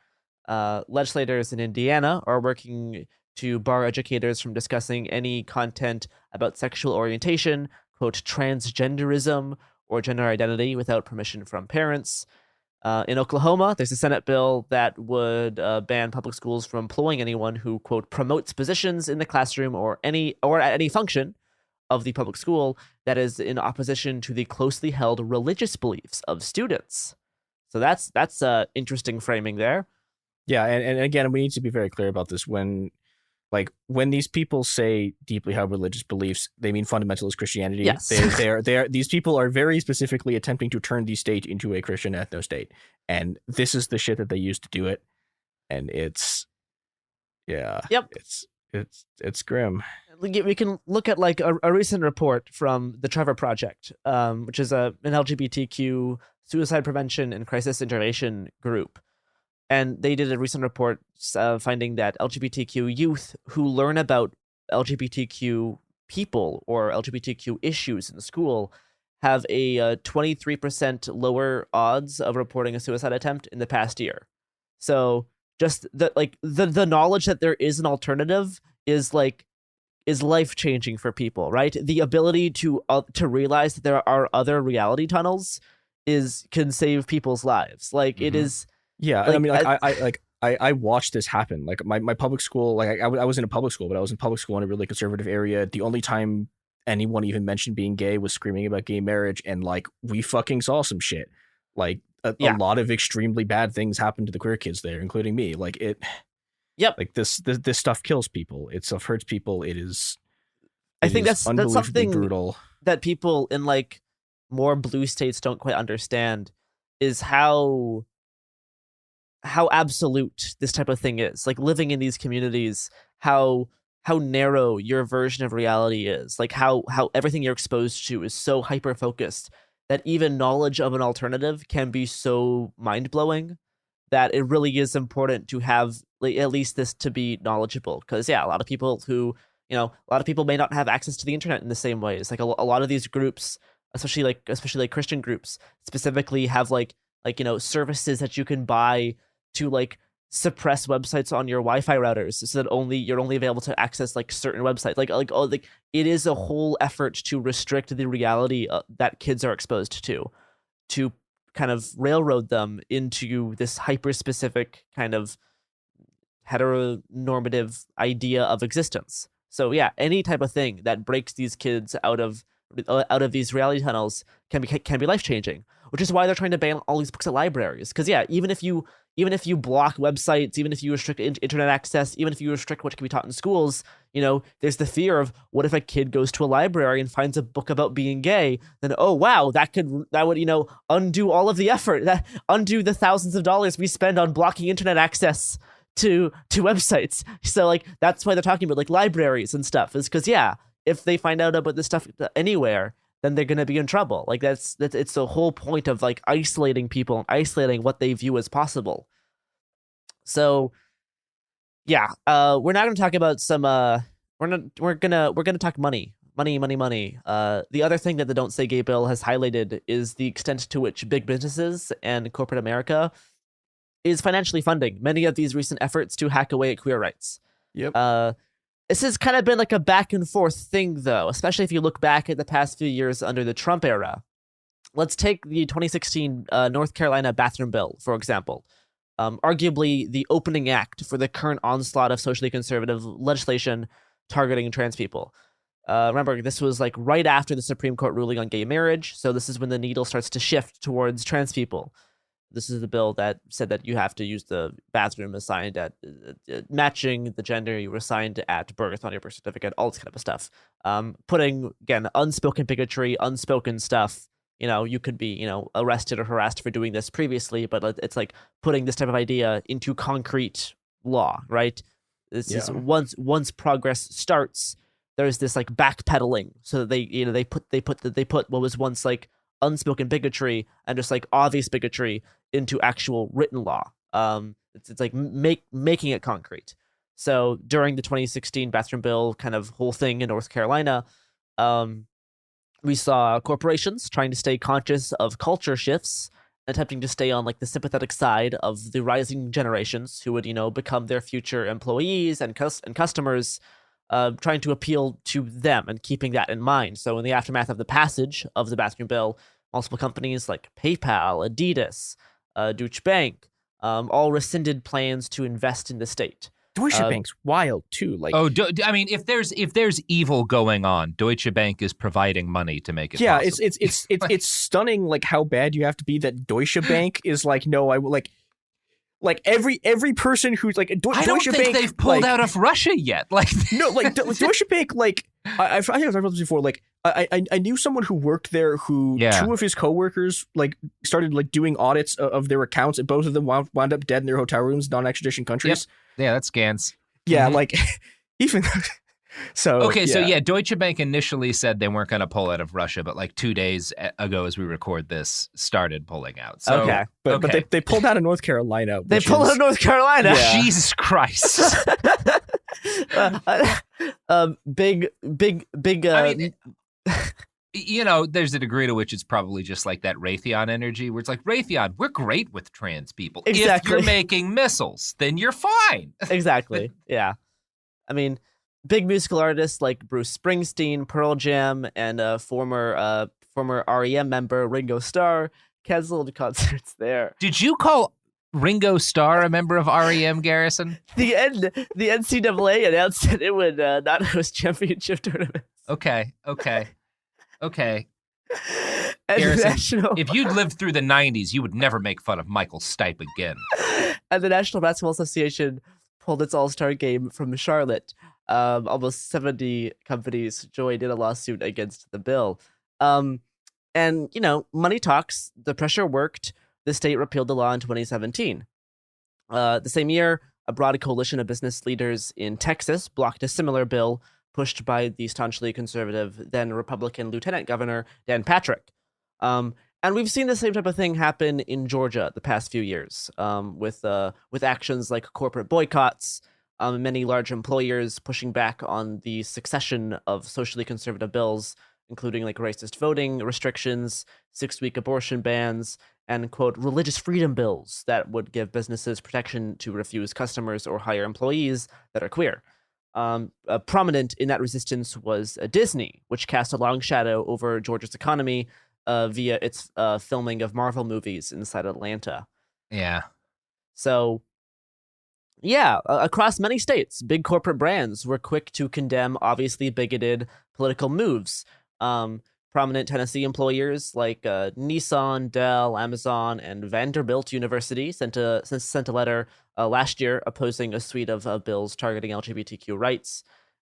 Legislators in Indiana are working to bar educators from discussing any content about sexual orientation, quote, transgenderism, or gender identity without permission from parents. In Oklahoma, there's a Senate bill that would ban public schools from employing anyone who, quote, promotes positions in the classroom or at any function of the public school that is in opposition to the closely held religious beliefs of students. So that's interesting framing there. Yeah, and again, we need to be very clear about this. When these people say deeply held religious beliefs, they mean fundamentalist Christianity. Yes. These people are very specifically attempting to turn the state into a Christian ethno-state. And this is the shit that they use to do it. And it's grim. We can look at like a recent report from the Trevor Project, which is an LGBTQ suicide prevention and crisis intervention group. And they did a recent report finding that LGBTQ youth who learn about LGBTQ people or LGBTQ issues in school have a 23% lower odds of reporting a suicide attempt in the past year. So just the knowledge that there is an alternative is life-changing for people, right? The ability to realize that there are other reality tunnels can save people's lives. Like it is. Yeah, I mean, I watched this happen. Like my public school, like I was in a public school, but I was in public school in a really conservative area. The only time anyone even mentioned being gay was screaming about gay marriage, and like we fucking saw some shit. Like a lot of extremely bad things happened to the queer kids there, including me. Like it. Yep. Like this stuff kills people. It stuff hurts people. I think that's something brutal that people in like more blue states don't quite understand is how absolute this type of thing is. Like living in these communities, how narrow your version of reality is. Like how everything you're exposed to is so hyper focused that even knowledge of an alternative can be so mind blowing that it really is important to have like, at least this to be knowledgeable. Because a lot of people may not have access to the internet in the same ways. Like a lot of these groups, especially Christian groups, specifically have like services that you can buy to like suppress websites on your Wi-Fi routers so that you're only able to access like certain websites. Like it is a whole effort to restrict the reality that kids are exposed to kind of railroad them into this hyper-specific kind of heteronormative idea of existence. So any type of thing that breaks these kids out of these reality tunnels can be life-changing, which is why they're trying to ban all these books at libraries. Because even if you block websites, even if you restrict internet access, even if you restrict what can be taught in schools, there's the fear of what if a kid goes to a library and finds a book about being gay? Then that would undo all of the effort, that undo the thousands of dollars we spend on blocking internet access to websites. So like that's why they're talking about like libraries and stuff, is because if they find out about this stuff anywhere, then they're going to be in trouble. Like it's the whole point of like isolating people and isolating what they view as possible. So we're not going to talk about some we're going to talk money. The other thing that the Don't Say Gay bill has highlighted is the extent to which big businesses and corporate America is financially funding many of these recent efforts to hack away at queer rights. Yep. This has kind of been like a back and forth thing, though, especially if you look back at the past few years under the Trump era. Let's take the 2016 North Carolina bathroom bill, for example. Arguably the opening act for the current onslaught of socially conservative legislation targeting trans people. Remember, this was like right after the Supreme Court ruling on gay marriage, so this is when the needle starts to shift towards trans people. This is the bill that said that you have to use the bathroom assigned at matching the gender you were assigned at birth on your birth certificate, all this kind of stuff. Putting, again, unspoken bigotry, unspoken stuff. You could be, arrested or harassed for doing this previously, but it's like putting this type of idea into concrete law, right? This is once progress starts, there's this like backpedaling, so that they put what was once like unspoken bigotry and just like obvious bigotry into actual written law. It's like making it concrete. So during the 2016 bathroom bill kind of whole thing in North Carolina, we saw corporations trying to stay conscious of culture shifts, attempting to stay on like the sympathetic side of the rising generations who would become their future employees and customers, trying to appeal to them and keeping that in mind. So in the aftermath of the passage of the bathroom bill, multiple companies like PayPal, Adidas, Deutsche Bank, all rescinded plans to invest in the state. Deutsche Bank's wild too. Like, I mean, if there's evil going on, Deutsche Bank is providing money to make it. Yeah, possible. it's stunning like how bad you have to be that Deutsche Bank is like, no, I will like. Like every person who's like I Deutsche don't think Bank, they've pulled like, out of Russia yet. Like no, like Deutsche Bank, like I think I've talked about this before. Like I knew someone who worked there who two of his coworkers like started like doing audits of their accounts, and both of them wound up dead in their hotel rooms, non-extradition countries. Yep. Yeah, that's Gans. Yeah, like even so. Okay, so Deutsche Bank initially said they weren't going to pull out of Russia, but like 2 days ago, as we record this, started pulling out. So, Okay. But they pulled out of North Carolina. They pulled out of North Carolina. Yeah. Jesus Christ. Big. I mean, you know, there's a degree to which it's probably just like that Raytheon energy, where it's like, Raytheon, we're great with trans people. Exactly. If you're making missiles, then you're fine. Exactly. Yeah. I mean, big musical artists like Bruce Springsteen, Pearl Jam, and former REM member Ringo Starr canceled concerts there. Did you call Ringo Starr a member of REM, Garrison? The NCAA announced that it would not host championship tournaments. Okay. And Garrison, if you'd lived through the 90s, you would never make fun of Michael Stipe again. And the National Basketball Association pulled its All-Star game from Charlotte. Almost 70 companies joined in a lawsuit against the bill. And, you know, money talks. The pressure worked. The state repealed the law in 2017. The same year, a broad coalition of business leaders in Texas blocked a similar bill pushed by the staunchly conservative, then Republican Lieutenant Governor Dan Patrick. And we've seen the same type of thing happen in Georgia the past few years, with actions like corporate boycotts, many large employers pushing back on the succession of socially conservative bills, including like racist voting restrictions, 6-week abortion bans, and, quote, religious freedom bills that would give businesses protection to refuse customers or hire employees that are queer. Prominent in that resistance was Disney, which cast a long shadow over Georgia's economy via its filming of Marvel movies inside Atlanta. Yeah. So, yeah, across many states, big corporate brands were quick to condemn obviously bigoted political moves. Prominent Tennessee employers like Nissan, Dell, Amazon, and Vanderbilt University sent a letter last year opposing a suite of bills targeting LGBTQ rights.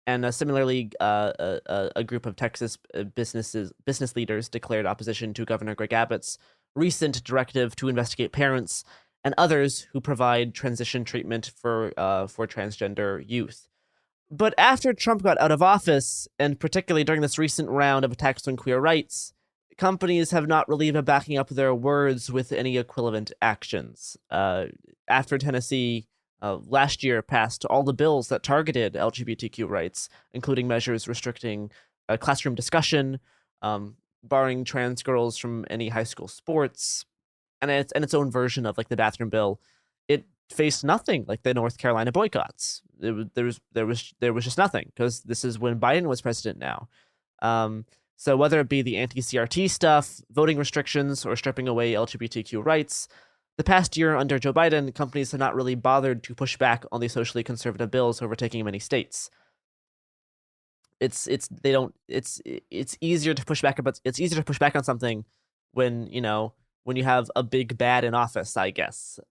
And similarly, a group of Texas business leaders declared opposition to Governor Greg Abbott's recent directive to investigate parents and others who provide transition treatment for transgender youth. But after Trump got out of office, and particularly during this recent round of attacks on queer rights, companies have not really been backing up their words with any equivalent actions. After Tennessee last year passed all the bills that targeted LGBTQ rights, including measures restricting classroom discussion, barring trans girls from any high school sports, and its own version of like the bathroom bill, it faced nothing like the North Carolina boycotts. There was just nothing, because this is when Biden was president now. So whether it be the anti-CRT stuff, voting restrictions, or stripping away LGBTQ rights, the past year under Joe Biden, companies have not really bothered to push back on these socially conservative bills overtaking many states. It's easier to push back, but it's easier to push back on something when you have a big bad in office, I guess.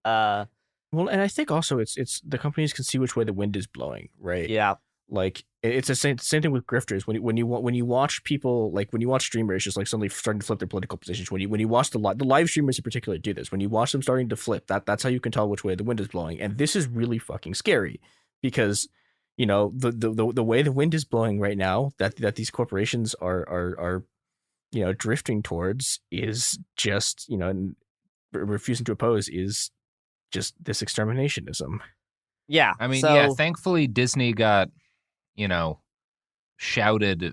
Well, and I think also it's the companies can see which way the wind is blowing, right? Yeah. Like it's the same thing with grifters. When you watch people, like when you watch streamers just like suddenly starting to flip their political positions. When you watch the live streamers in particular do this. When you watch them starting to flip, that's how you can tell which way the wind is blowing. And this is really fucking scary, because the way the wind is blowing right now that these corporations are drifting towards is just and refusing to oppose is just this exterminationism. Yeah. I mean, yeah, thankfully Disney got, shouted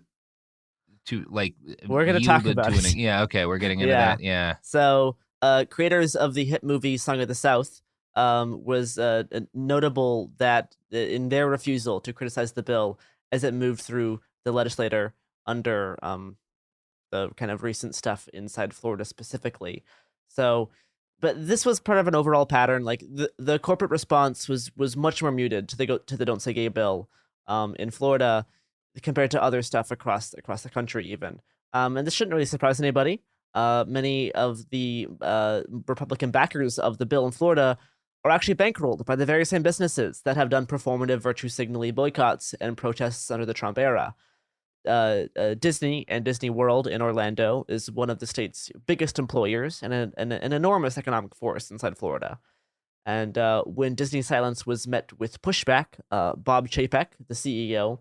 to, like, we're going to talk about it. Yeah, okay, we're getting into that. Yeah. So, creators of the hit movie Song of the South was notable that in their refusal to criticize the bill as it moved through the legislature under the kind of recent stuff inside Florida specifically. So, but this was part of an overall pattern. Like the corporate response was much more muted to the Don't Say Gay bill in Florida compared to other stuff across the country even. And this shouldn't really surprise anybody. Many of the Republican backers of the bill in Florida are actually bankrolled by the very same businesses that have done performative virtue signaling boycotts and protests under the Trump era. Disney and Disney World in Orlando is one of the state's biggest employers and an enormous economic force inside Florida. And when Disney's silence was met with pushback, Bob Chapek, the CEO,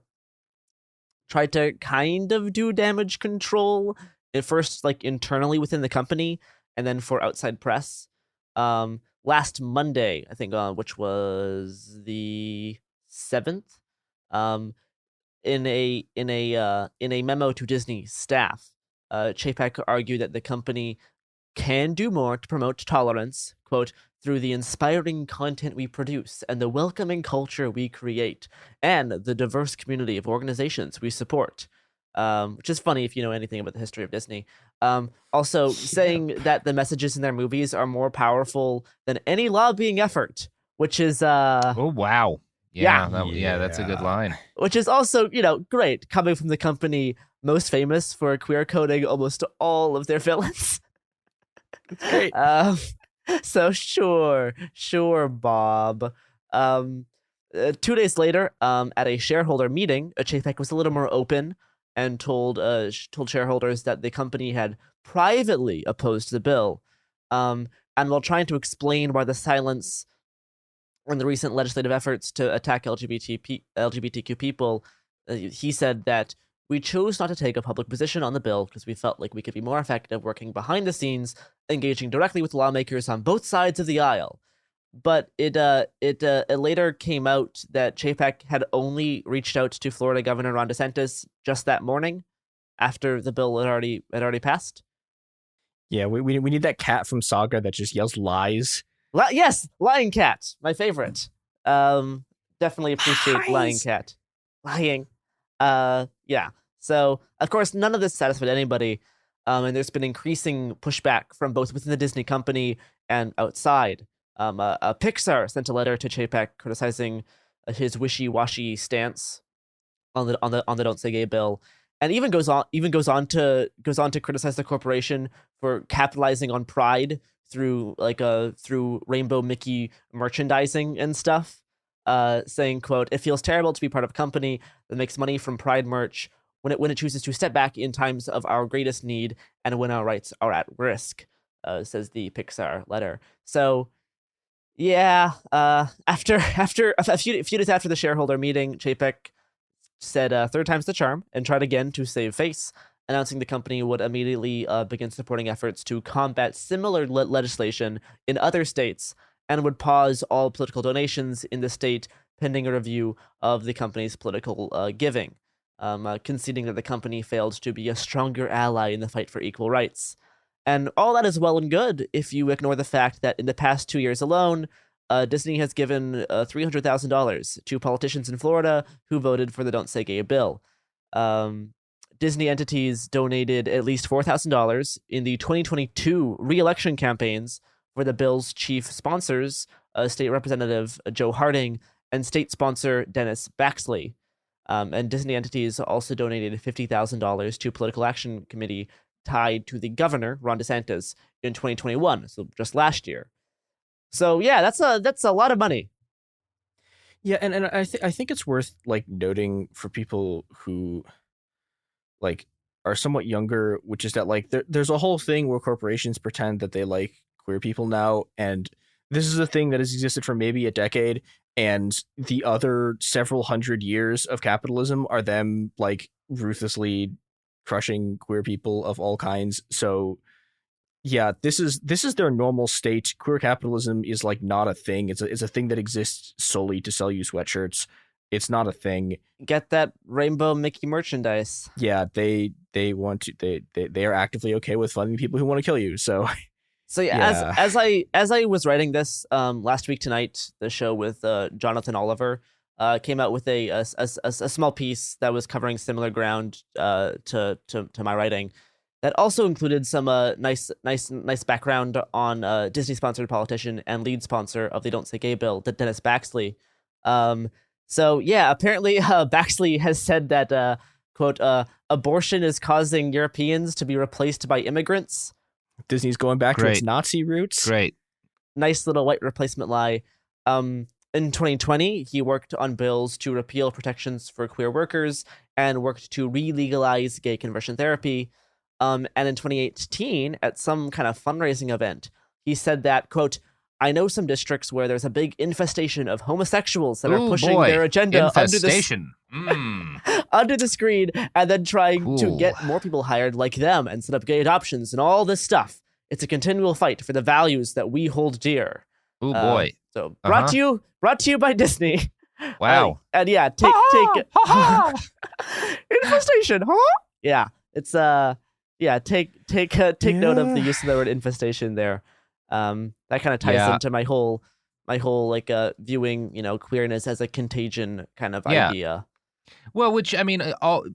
tried to kind of do damage control at first, like internally within the company, and then for outside press. Last Monday, I think, which was the 7th, in a memo to Disney staff, Chapek argued that the company can do more to promote tolerance, quote, through the inspiring content we produce and the welcoming culture we create and the diverse community of organizations we support. Which is funny if you know anything about the history of Disney. Also, saying that the messages in their movies are more powerful than any lobbying effort, which is... oh, wow. Yeah, that's a good line. Which is also, great, coming from the company most famous for queer coding almost all of their villains. That's great. So sure, Bob. 2 days later, at a shareholder meeting, Chapek was a little more open and told shareholders that the company had privately opposed the bill. And while trying to explain why the silence on the recent legislative efforts to attack LGBTQ people, he said that we chose not to take a public position on the bill because we felt like we could be more effective working behind the scenes, engaging directly with lawmakers on both sides of the aisle. But it later came out that Chapek had only reached out to Florida Governor Ron DeSantis just that morning, after the bill had already passed. Yeah, we need that cat from Saga that just yells lies. Yes, Lying Cat, my favorite. Definitely appreciate Lying Cat. Lying. Yeah. So, of course, none of this satisfied anybody, and there's been increasing pushback from both within the Disney company and outside. Pixar sent a letter to Chapek criticizing his wishy-washy stance on the Don't Say Gay bill, and even goes on to criticize the corporation for capitalizing on pride through Rainbow Mickey merchandising and stuff, saying, quote, "It feels terrible to be part of a company that makes money from pride merch when it chooses to step back in times of our greatest need and when our rights are at risk," says the Pixar letter. So, yeah, after a few days after the shareholder meeting, Chapek said third time's the charm and tried again to save face, announcing the company would immediately begin supporting efforts to combat similar legislation in other states and would pause all political donations in the state pending a review of the company's political giving, conceding that the company failed to be a stronger ally in the fight for equal rights. And all that is well and good if you ignore the fact that in the past 2 years alone, Disney has given $300,000 to politicians in Florida who voted for the Don't Say Gay bill. Disney entities donated at least $4,000 in the 2022 re-election campaigns for the bill's chief sponsors, State Representative Joe Harding and state sponsor Dennis Baxley. And Disney entities also donated $50,000 to Political Action Committee tied to the governor, Ron DeSantis, in 2021, so just last year. So yeah, that's a lot of money. Yeah, and I think it's worth noting for people who are somewhat younger, which is that there's a whole thing where corporations pretend that they like queer people now, and this is a thing that has existed for maybe a decade, and the other several hundred years of capitalism are them ruthlessly crushing queer people of all kinds. So yeah, this is their normal state. Queer capitalism is not a thing. It's a thing that exists solely to sell you sweatshirts. It's not a thing. Get that Rainbow Mickey merchandise. Yeah, they want to. They are actively okay with funding people who want to kill you. So yeah. As I was writing this last week tonight, the show with Jonathan Oliver came out with a small piece that was covering similar ground to my writing. That also included some nice background on Disney-sponsored politician and lead sponsor of the Don't Say Gay bill, Dennis Baxley. So yeah, apparently Baxley has said that quote, abortion is causing Europeans to be replaced by immigrants. Disney's going back to its Nazi roots. Great. nice little white replacement lie. In 2020, he worked on bills to repeal protections for queer workers and worked to re-legalize gay conversion therapy. And in 2018, at some kind of fundraising event, he said that, quote, "I know some districts where there's a big infestation of homosexuals that are pushing their agenda under the screen and then trying to get more people hired like them and set up gay adoptions and all this stuff. It's a continual fight for the values that we hold dear." Oh boy. So brought to you by Disney. Wow. And yeah, take infestation, huh? Yeah. It's take note of the use of the word infestation there. That kind of ties into my whole like viewing, queerness as a contagion kind of idea. Well, which, I mean,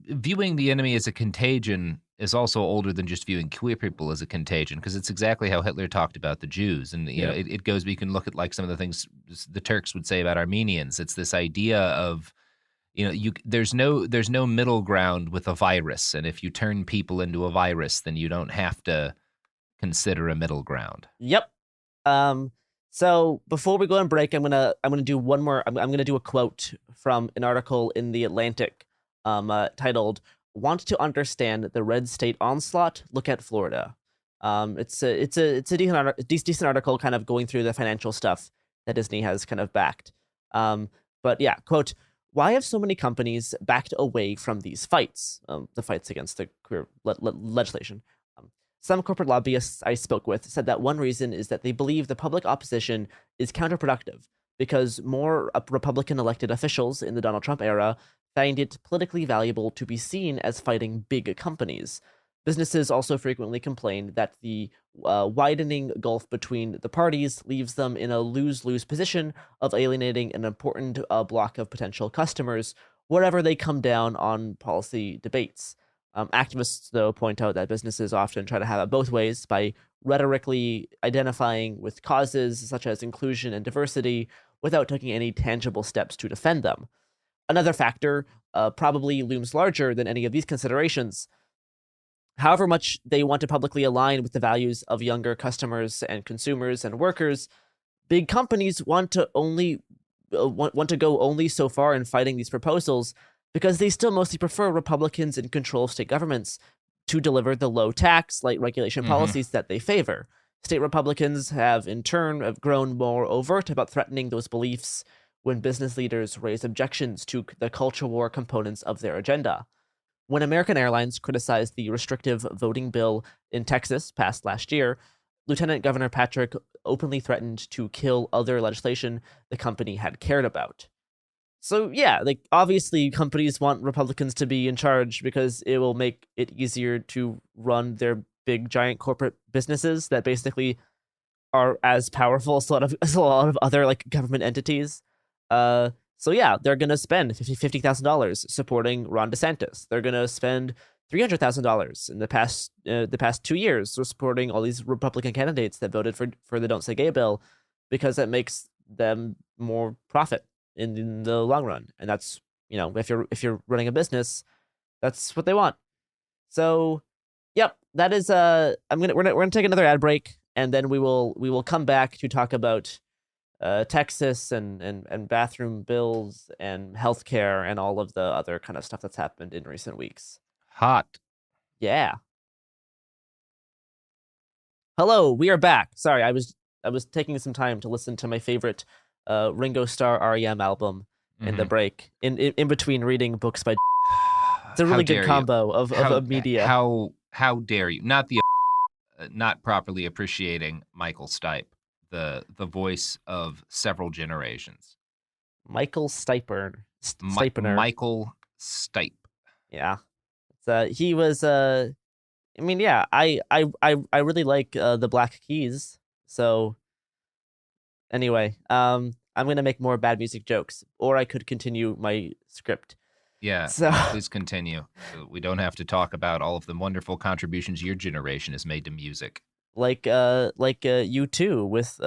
viewing the enemy as a contagion is also older than just viewing queer people as a contagion, because it's exactly how Hitler talked about the Jews. And, you know, it goes, we can look at like some of the things the Turks would say about Armenians. It's this idea of, there's no middle ground with a virus. And if you turn people into a virus, then you don't have to consider a middle ground. Yep. So before we go on break, I'm gonna do one more. I'm gonna do a quote from an article in The Atlantic, titled "Want to Understand the Red State Onslaught? Look at Florida." It's a decent article, kind of going through the financial stuff that Disney has kind of backed. But yeah, quote: "Why have so many companies backed away from these fights? The fights against the queer legislation." Some corporate lobbyists I spoke with said that one reason is that they believe the public opposition is counterproductive because more Republican elected officials in the Donald Trump era find it politically valuable to be seen as fighting big companies. Businesses also frequently complain that the widening gulf between the parties leaves them in a lose-lose position of alienating an important block of potential customers wherever they come down on policy debates. Activists, though, point out that businesses often try to have it both ways by rhetorically identifying with causes such as inclusion and diversity without taking any tangible steps to defend them. Another factor, probably looms larger than any of these considerations. However much they want to publicly align with the values of younger customers and consumers and workers, big companies want to go only so far in fighting these proposals because they still mostly prefer Republicans in control of state governments to deliver the low tax, light regulation policies that they favor. State Republicans have, in turn, grown more overt about threatening those beliefs when business leaders raise objections to the culture war components of their agenda. When American Airlines criticized the restrictive voting bill in Texas passed last year, Lieutenant Governor Patrick openly threatened to kill other legislation the company had cared about. So yeah, like obviously companies want Republicans to be in charge because it will make it easier to run their big giant corporate businesses that basically are as powerful as a lot of other like government entities. So yeah, they're gonna spend $50,000 supporting Ron DeSantis. They're gonna spend $300,000 in the past 2 years supporting all these Republican candidates that voted for the Don't Say Gay bill because that makes them more profit in the long run. And that's, if you're running a business, that's what they want. So yep, that is we're gonna take another ad break, and then we will come back to talk about Texas and bathroom bills and healthcare and all of the other kind of stuff that's happened in recent weeks. Hot. Yeah. Hello, we are back. Sorry, I was taking some time to listen to my favorite Ringo Starr REM album in the break, in between reading books by. It's a really good combo of media. How dare you? Not properly appreciating Michael Stipe, the voice of several generations. Michael Stipe. Michael Stipe. Yeah, he was. I mean, yeah, I really like the Black Keys. So anyway, I'm gonna make more bad music jokes, or I could continue my script. Yeah, please continue. We don't have to talk about all of the wonderful contributions your generation has made to music. Like U2 with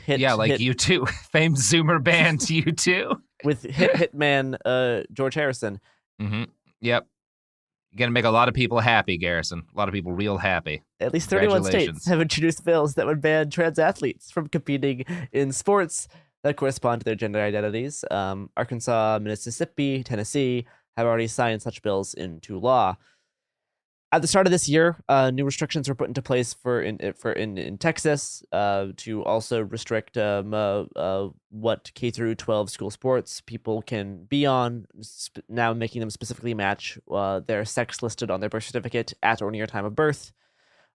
hit. Yeah, like U2, famed Zoomer band U2 with hitman George Harrison. Mm-hmm. Yep. You're going to make a lot of people happy, Garrison. A lot of people real happy. At least 31 states Congratulations. have introduced bills that would ban trans athletes from competing in sports that correspond to their gender identities. Arkansas, Mississippi, Tennessee have already signed such bills into law. At the start of this year, new restrictions were put into place in Texas to also restrict what K through 12 school sports people can be on, now making them specifically match their sex listed on their birth certificate at or near time of birth.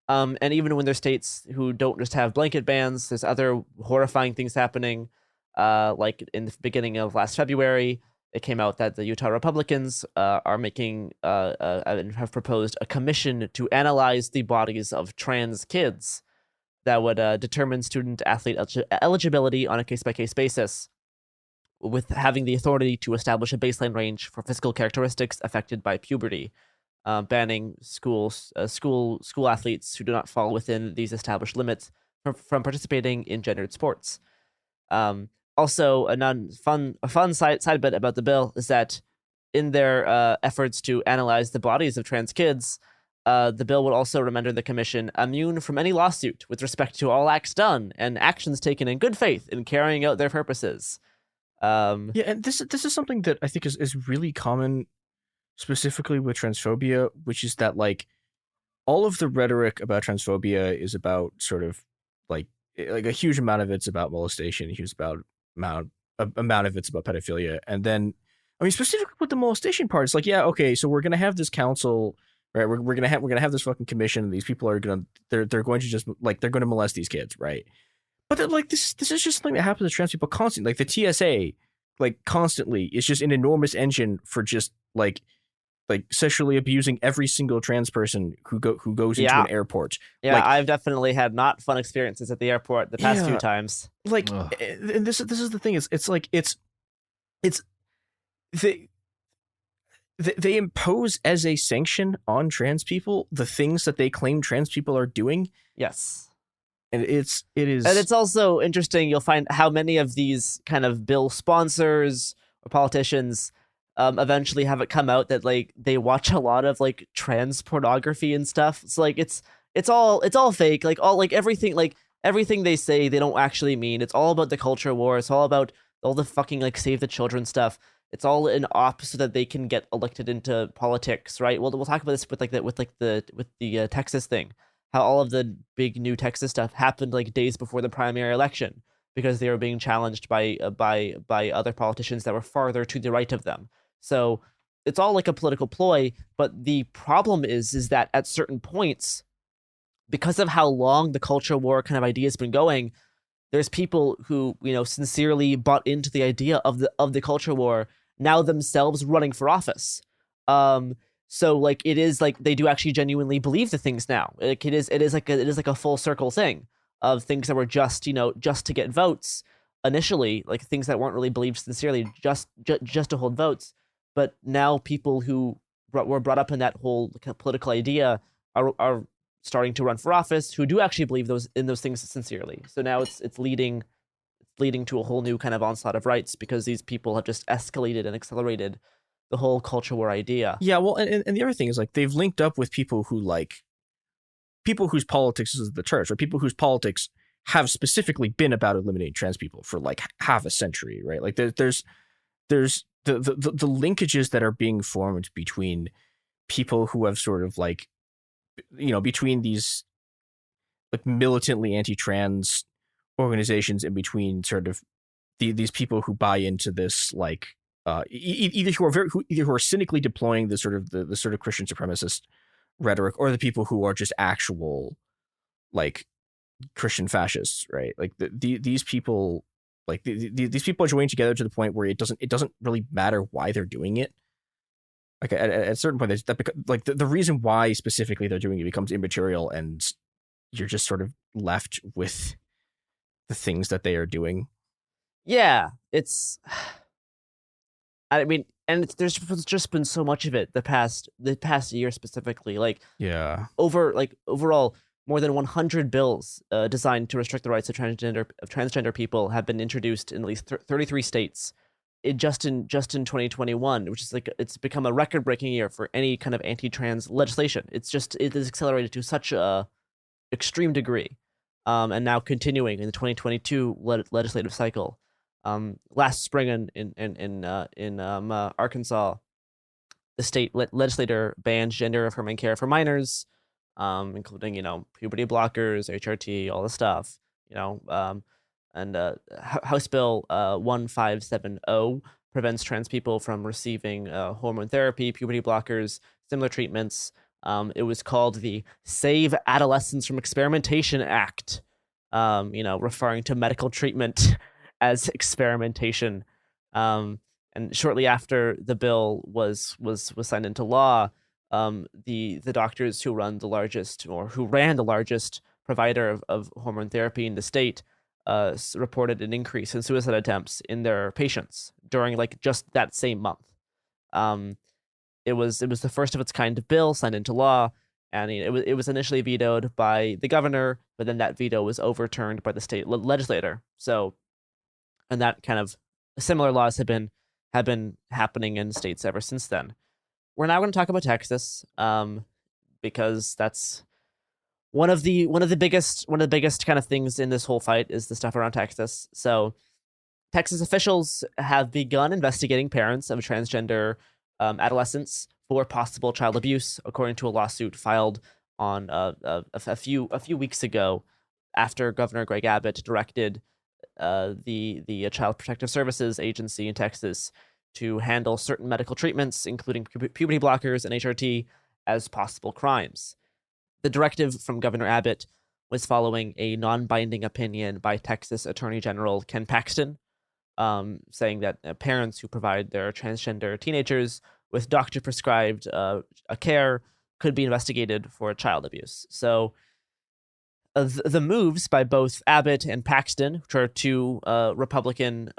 And even when there's states who don't just have blanket bans, there's other horrifying things happening. Like in the beginning of last February, it came out that the Utah Republicans are making have proposed a commission to analyze the bodies of trans kids that would determine student athlete eligibility on a case-by-case basis, with having the authority to establish a baseline range for physical characteristics affected by puberty, banning school athletes who do not fall within these established limits from participating in gendered sports. Also, a fun side bit about the bill is that in their efforts to analyze the bodies of trans kids, the bill would also render the commission immune from any lawsuit with respect to all acts done and actions taken in good faith in carrying out their purposes. Yeah, and this is something that I think is really common, specifically with transphobia, which is that like all of the rhetoric about transphobia is about sort of like a huge amount of it's about molestation, a huge amount of it's about pedophilia, and then I mean specifically with the molestation part, it's like, yeah, okay, so we're gonna have this council, right? We're gonna have this fucking commission, and these people are gonna they're going to just like they're going to molest these kids, right? But like this is just something that happens to trans people constantly. Like the TSA, like constantly is just an enormous engine for just like sexually abusing every single trans person who goes into an airport. Yeah, like, I've definitely had not fun experiences at the airport the past few times. Like, and this is the thing. It's they impose as a sanction on trans people the things that they claim trans people are doing. Yes. And it is, and it's also interesting. You'll find how many of these kind of bill sponsors or politicians eventually have it come out that like they watch a lot of like trans pornography and stuff. It's like it's all fake. Like everything they say they don't actually mean. It's all about the culture war. It's all about all the fucking like save the children stuff. It's all an op so that they can get elected into politics, right? We'll talk about this with the Texas thing. How all of the big new Texas stuff happened like days before the primary election because they were being challenged by other politicians that were farther to the right of them. So it's all like a political ploy. But the problem is that at certain points, because of how long the culture war kind of idea has been going, there's people who, you know, sincerely bought into the idea of the culture war now themselves running for office. So like it is like they do actually genuinely believe the things now. Like it is like a full circle thing of things that were just to get votes initially, like things that weren't really believed sincerely, just to hold votes. But now people who were brought up in that whole political idea are starting to run for office who do actually believe in those things sincerely. So now it's leading to a whole new kind of onslaught of rights because these people have just escalated and accelerated the whole culture war idea. Yeah, well, and the other thing is like they've linked up with people whose politics is the church, or people whose politics have specifically been about eliminating trans people for like half a century, right? Like there's the linkages that are being formed between people who have sort of like, you know, between these like militantly anti-trans organizations and between sort of these people who buy into this like either who are cynically deploying the sort of Christian supremacist rhetoric, or the people who are just actual like Christian fascists, right? Like these people, like these people are joining together to the point where it doesn't really matter why they're doing it. Like at a certain point, like the reason why specifically they're doing it becomes immaterial, and you're just sort of left with the things that they are doing. Yeah, I mean, and there's just been so much of it the past year specifically. Like, yeah, overall, more than 100 bills designed to restrict the rights of transgender people have been introduced in at least 33 states just in 2021, which is like it's become a record-breaking year for any kind of anti-trans legislation. It is accelerated to such a extreme degree, and now continuing in the 2022 legislative cycle. Last spring in Arkansas, the state legislator banned gender-affirming care for minors, including puberty blockers, HRT, all the stuff. And House Bill 1570 prevents trans people from receiving hormone therapy, puberty blockers, similar treatments. It was called the Save Adolescents from Experimentation Act, referring to medical treatment as experimentation. And shortly after the bill was signed into law, the doctors who ran the largest provider of hormone therapy in the state reported an increase in suicide attempts in their patients during just that same month. It was the first of its kind bill signed into law, and it was initially vetoed by the governor, but then that veto was overturned by the state legislator. So, and that kind of similar laws have been happening in states ever since then. We're now going to talk about Texas, because that's one of the biggest kind of things in this whole fight is the stuff around Texas. So, Texas officials have begun investigating parents of transgender adolescents for possible child abuse, according to a lawsuit filed on a few weeks ago, after Governor Greg Abbott directed the Child Protective Services Agency in Texas to handle certain medical treatments, including puberty blockers and HRT, as possible crimes. The directive from Governor Abbott was following a non-binding opinion by Texas Attorney General Ken Paxton, saying that parents who provide their transgender teenagers with doctor-prescribed care could be investigated for child abuse. So the moves by both Abbott and Paxton, which are two Republican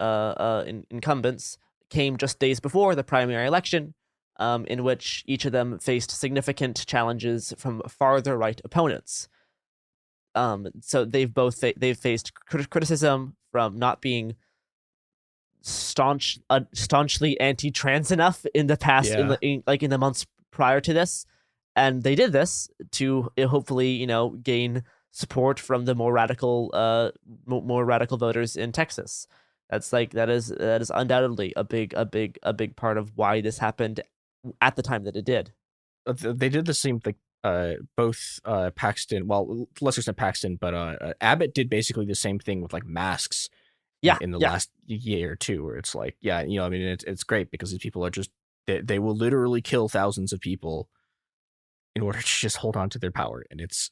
incumbents, came just days before the primary election, in which each of them faced significant challenges from farther right opponents. So they've faced criticism from not being staunchly anti-trans enough in the past, in the months prior to this, and they did this to hopefully gain support from the more radical voters in Texas. That is undoubtedly a big part of why this happened at the time that it did. They did the same thing. Both Paxton, well, lesser extent Paxton, but Abbott did basically the same thing with masks. In the last year or two, where it's it's great because these people are just they will literally kill thousands of people in order to just hold on to their power, and it's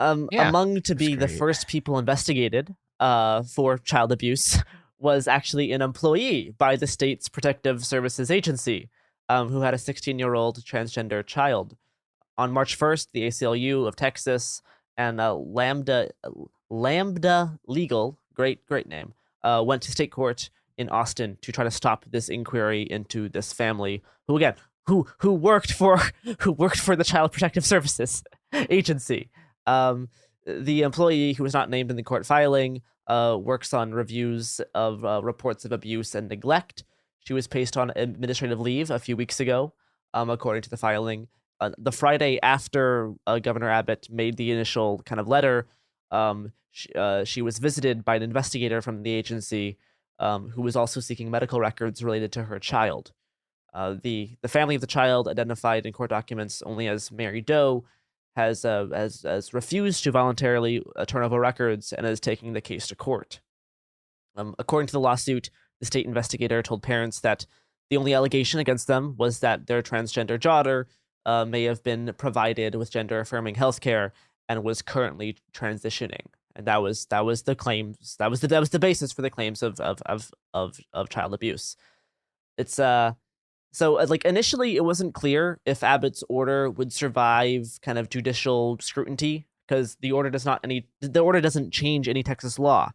among the first people investigated for child abuse was actually an employee by the state's Protective Services Agency, who had a 16-year-old transgender child. On March 1st, the ACLU of Texas and Lambda Legal, great name, went to state court in Austin to try to stop this inquiry into this family, who worked for the Child Protective Services Agency. The employee, who was not named in the court filing, works on reviews of reports of abuse and neglect. She was placed on administrative leave a few weeks ago, according to the filing. The Friday after Governor Abbott made the initial kind of letter, she was visited by an investigator from the agency, who was also seeking medical records related to her child. The family of the child, identified in court documents only as Mary Doe, has refused to voluntarily turn over records and is taking the case to court. According to the lawsuit, the state investigator told parents that the only allegation against them was that their transgender daughter may have been provided with gender-affirming healthcare and was currently transitioning, and that was the claims. That was the basis for the claims of child abuse. It's So, initially, it wasn't clear if Abbott's order would survive kind of judicial scrutiny, because the order doesn't change any Texas law.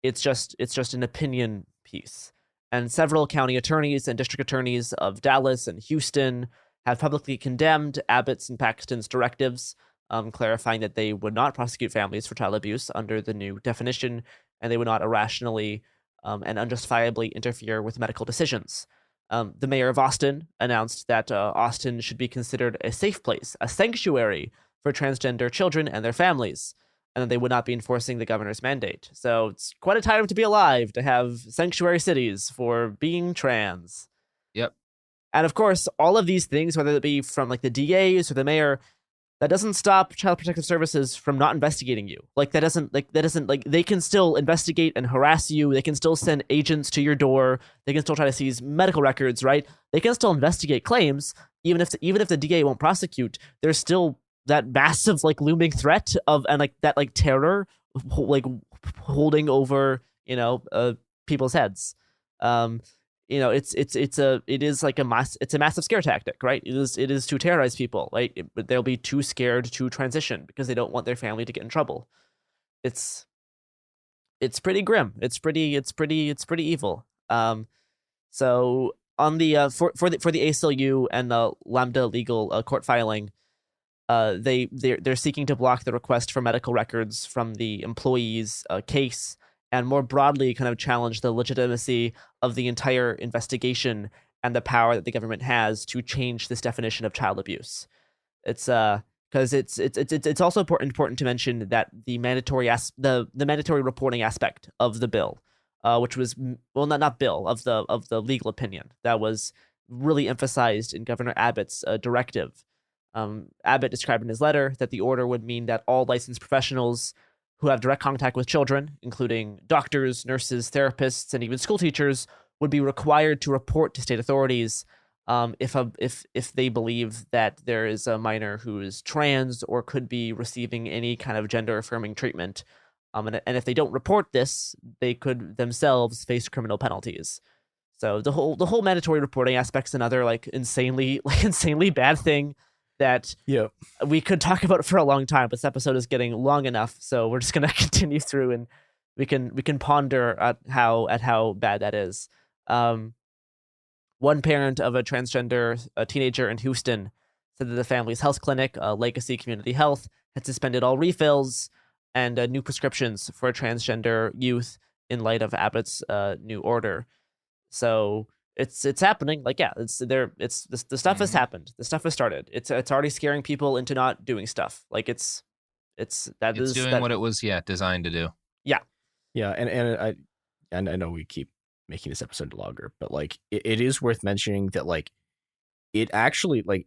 It's just an opinion piece. And several county attorneys and district attorneys of Dallas and Houston have publicly condemned Abbott's and Paxton's directives, clarifying that they would not prosecute families for child abuse under the new definition, and they would not irrationally and unjustifiably interfere with medical decisions. The mayor of Austin announced that Austin should be considered a safe place, a sanctuary for transgender children and their families, and that they would not be enforcing the governor's mandate. So it's quite a time to be alive, to have sanctuary cities for being trans. Yep. And of course, all of these things, whether it be from like the DAs or the mayor, that doesn't stop Child Protective Services from not investigating you. Like that doesn't they can still investigate and harass you. They can still send agents to your door. They can still try to seize medical records, right? They can still investigate claims, even if the DA won't prosecute. There's still that massive like looming threat of and like that like terror like holding over people's heads. It is like a massive scare tactic, right? It is to terrorize people, right? But they'll be too scared to transition because they don't want their family to get in trouble. It's pretty grim. It's pretty evil. So on the for the ACLU and the Lambda legal court filing, they're seeking to block the request for medical records from the employee's case, and more broadly kind of challenge the legitimacy of the entire investigation and the power that the government has to change this definition of child abuse. It's because it's also important to mention that the mandatory the mandatory reporting aspect of the bill, which was not bill of the legal opinion that was really emphasized in Governor Abbott's directive. Abbott described in his letter that the order would mean that all licensed professionals who have direct contact with children, including doctors, nurses, therapists, and even school teachers, would be required to report to state authorities if they believe that there is a minor who is trans or could be receiving any kind of gender-affirming treatment. And if they don't report this, they could themselves face criminal penalties. So the whole mandatory reporting aspect's another like insanely bad thing that we could talk about for a long time, but this episode is getting long enough, so we're just gonna continue through and we can ponder at how bad that is. One parent of a transgender teenager in Houston said that the family's health clinic, Legacy Community Health, had suspended all refills and new prescriptions for transgender youth in light of Abbott's new order. So it's happening. Like, yeah, the stuff has happened. The stuff has started. It's already scaring people into not doing stuff. Like it's doing what it was designed to do. Yeah. Yeah, and I know we keep making this episode longer, but like it is worth mentioning that like it actually like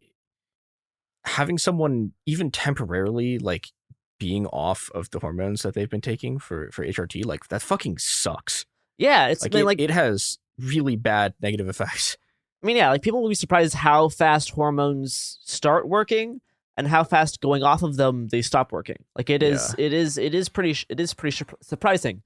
having someone even temporarily like being off of the hormones that they've been taking for HRT, like that fucking sucks. Yeah, it's it has really bad negative effects. I mean, yeah, like people will be surprised how fast hormones start working and how fast going off of them they stop working. Like it is pretty surprising.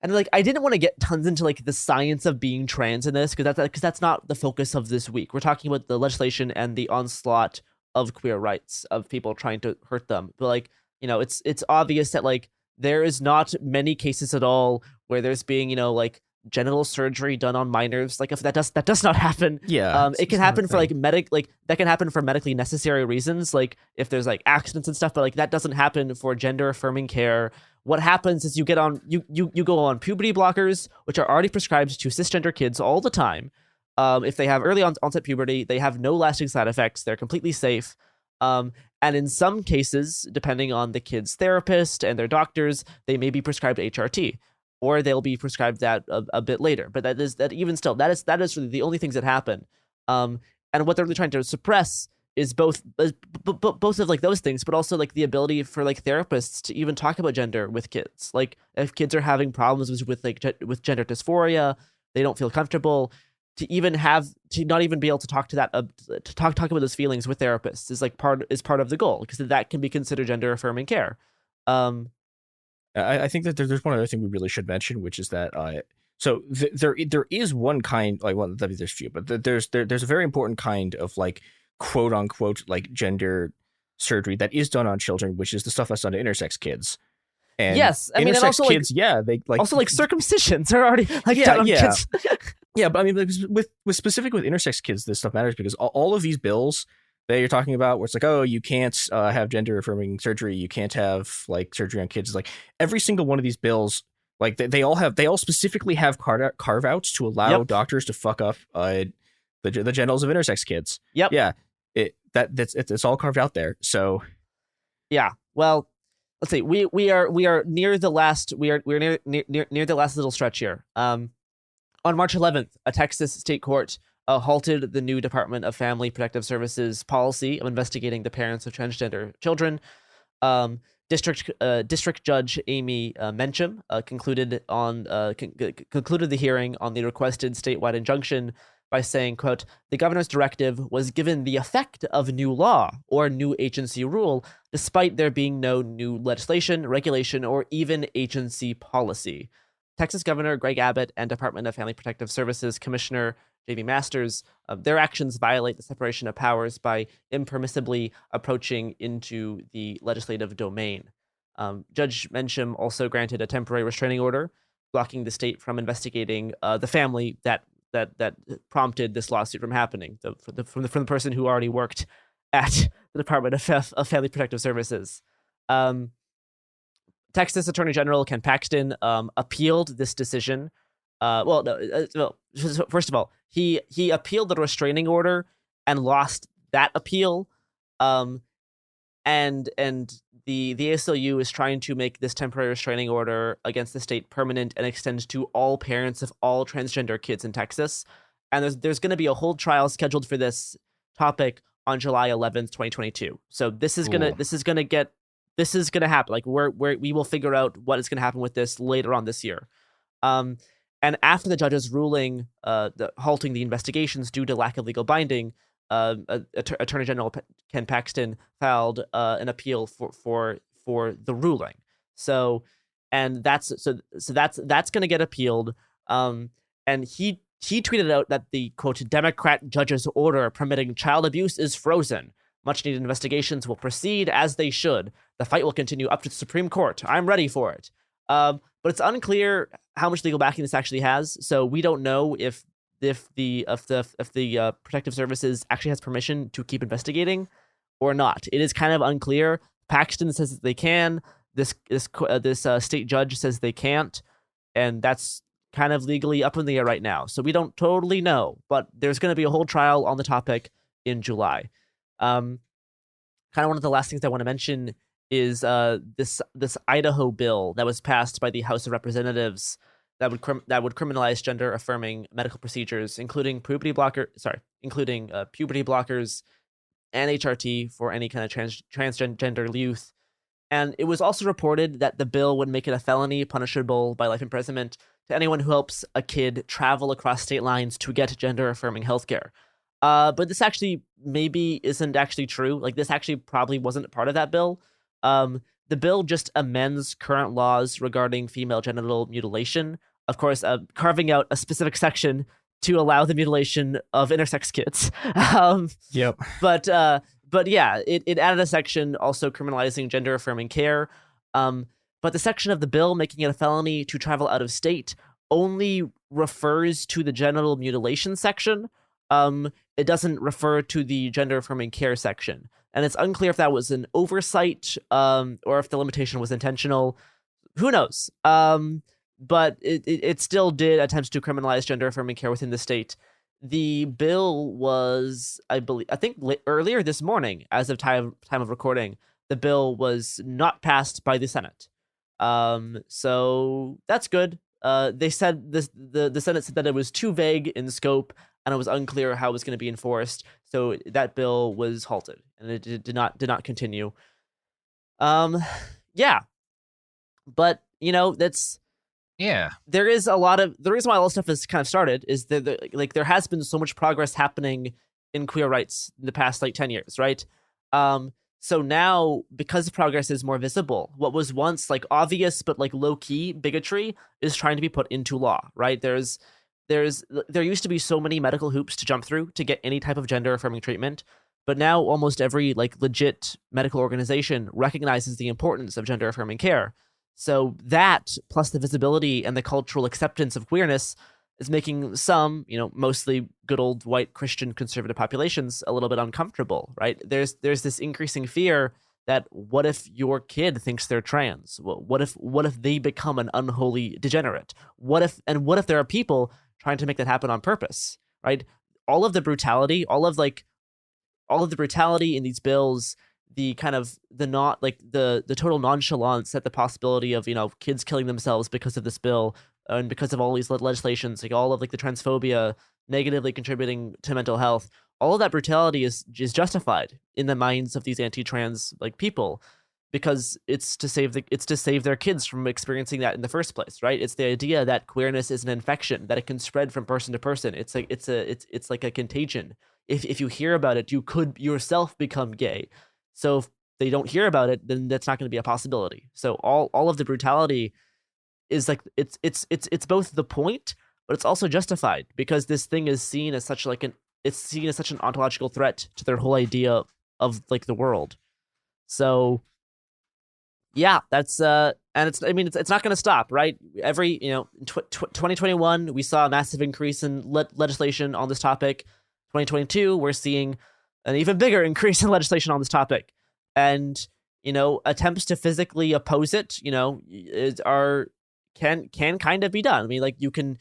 And like I didn't want to get tons into like the science of being trans in this because that's not the focus of this week. We're talking about the legislation and the onslaught of queer rights of people trying to hurt them. But like, it's obvious that like there is not many cases at all where there's being, like genital surgery done on minors. Like if that does not happen. Yeah. It can happen for that can happen for medically necessary reasons, like if there's like accidents and stuff, but like that doesn't happen for gender affirming care. What happens is you go on puberty blockers, which are already prescribed to cisgender kids all the time. If they have early onset puberty, they have no lasting side effects. They're completely safe. And in some cases, depending on the kid's therapist and their doctors, they may be prescribed HRT, or they'll be prescribed that a bit later. But that is really the only things that happen. And what they're really trying to suppress is both of like those things, but also like the ability for like therapists to even talk about gender with kids. Like if kids are having problems with gender dysphoria, they don't feel comfortable, to not even be able to talk to that to talk about those feelings with therapists is part of the goal, because that can be considered gender affirming care. I think that there's one other thing we really should mention, which is that so there is one kind, like, well, there's a few, but there's a very important kind of like quote unquote like gender surgery that is done on children, which is the stuff that's done to intersex kids. And yes, I mean, and also kids, like, they like also like circumcisions are already like done on kids. Yeah, but I mean, with specific with intersex kids, this stuff matters because all of these bills that you're talking about, where it's like, oh, you can't have gender affirming surgery, you can't have like surgery on kids, like every single one of these bills Like they all specifically have carve outs to allow doctors to fuck up the genitals of intersex kids. Yep. Yeah. It's all carved out there. So yeah. Well, let's see. We are near the last. We're near the last little stretch here. On March 11th, a Texas state court halted the new Department of Family Protective Services policy of investigating the parents of transgender children. District Judge Amy Mencham concluded the hearing on the requested statewide injunction by saying, quote, "The governor's directive was given the effect of new law or new agency rule, despite there being no new legislation, regulation, or even agency policy." Texas Governor Greg Abbott and Department of Family Protective Services Commissioner J.B. Masters, their actions violate the separation of powers by impermissibly approaching into the legislative domain. Judge Mencham also granted a temporary restraining order, blocking the state from investigating the family that prompted this lawsuit from happening, from the person who already worked at the Department of Family Protective Services. Texas Attorney General Ken Paxton appealed this decision. First of all, he appealed the restraining order and lost that appeal. And the ACLU is trying to make this temporary restraining order against the state permanent and extend to all parents of all transgender kids in Texas. And there's going to be a whole trial scheduled for this topic on July 11th, 2022. So this is gonna happen. Like we will figure out what is going to happen with this later on this year. And after the judge's ruling, halting the investigations due to lack of legal binding, Attorney General Ken Paxton filed an appeal for the ruling. So that's going to get appealed. And he tweeted out that the, quote, "Democrat judge's order permitting child abuse is frozen. Much needed investigations will proceed as they should. The fight will continue up to the Supreme Court. I'm ready for it." But it's unclear how much legal backing this actually has. So we don't know if the Protective Services actually has permission to keep investigating or not. It is kind of unclear. Paxton says that they can. This state judge says they can't, and that's kind of legally up in the air right now. So we don't totally know, but there's going to be a whole trial on the topic in July. Kind of one of the last things I want to mention is this Idaho bill that was passed by the House of Representatives that would criminalize gender affirming medical procedures, including puberty blockers and HRT for any kind of transgender youth. And it was also reported that the bill would make it a felony punishable by life imprisonment to anyone who helps a kid travel across state lines to get gender affirming healthcare. But this actually maybe isn't actually true. Like, this actually probably wasn't part of that bill. The bill just amends current laws regarding female genital mutilation, of course, carving out a specific section to allow the mutilation of intersex kids. Yep. But yeah, it added a section also criminalizing gender affirming care. But the section of the bill making it a felony to travel out of state only refers to the genital mutilation section. It doesn't refer to the gender affirming care section. And it's unclear if that was an oversight or if the limitation was intentional. Who knows? But it still did attempt to criminalize gender affirming care within the state. The bill was, I think earlier this morning, as of time of recording, the bill was not passed by the Senate. So that's good. They said the Senate said that it was too vague in scope and it was unclear how it was going to be enforced. So that bill was halted and it did not continue. Yeah, but there is a lot of the reason why all this stuff has kind of started is that there has been so much progress happening in queer rights in the past 10 years, right? So now, because the progress is more visible, what was once obvious but low key bigotry is trying to be put into law, right? There used to be so many medical hoops to jump through to get any type of gender affirming treatment, but now almost every legit medical organization recognizes the importance of gender affirming care. So that, plus the visibility and the cultural acceptance of queerness, is making some, mostly good old white Christian conservative populations a little bit uncomfortable, right? There's this increasing fear that what if your kid thinks they're trans? What if they become an unholy degenerate? What if there are people trying to make that happen on purpose, right? All of the brutality, all of the brutality in these bills, the kind of the total nonchalance at the possibility of, kids killing themselves because of this bill and because of all these legislations, like all of like the transphobia negatively contributing to mental health, all of that brutality is justified in the minds of these anti-trans like people, because it's to save their kids from experiencing that in the first place, right? It's the idea that queerness is an infection, that it can spread from person to person. It's like a contagion. If you hear about it, you could yourself become gay. So if they don't hear about it, then that's not going to be a possibility. So all of the brutality is like it's both the point, but it's also justified because this thing is seen as such an ontological threat to their whole idea of like the world. So yeah, that's and it's not going to stop, right? Every 2021 we saw a massive increase in legislation on this topic. 2022 we're seeing an even bigger increase in legislation on this topic, and attempts to physically oppose it can kind of be done. I mean, like you can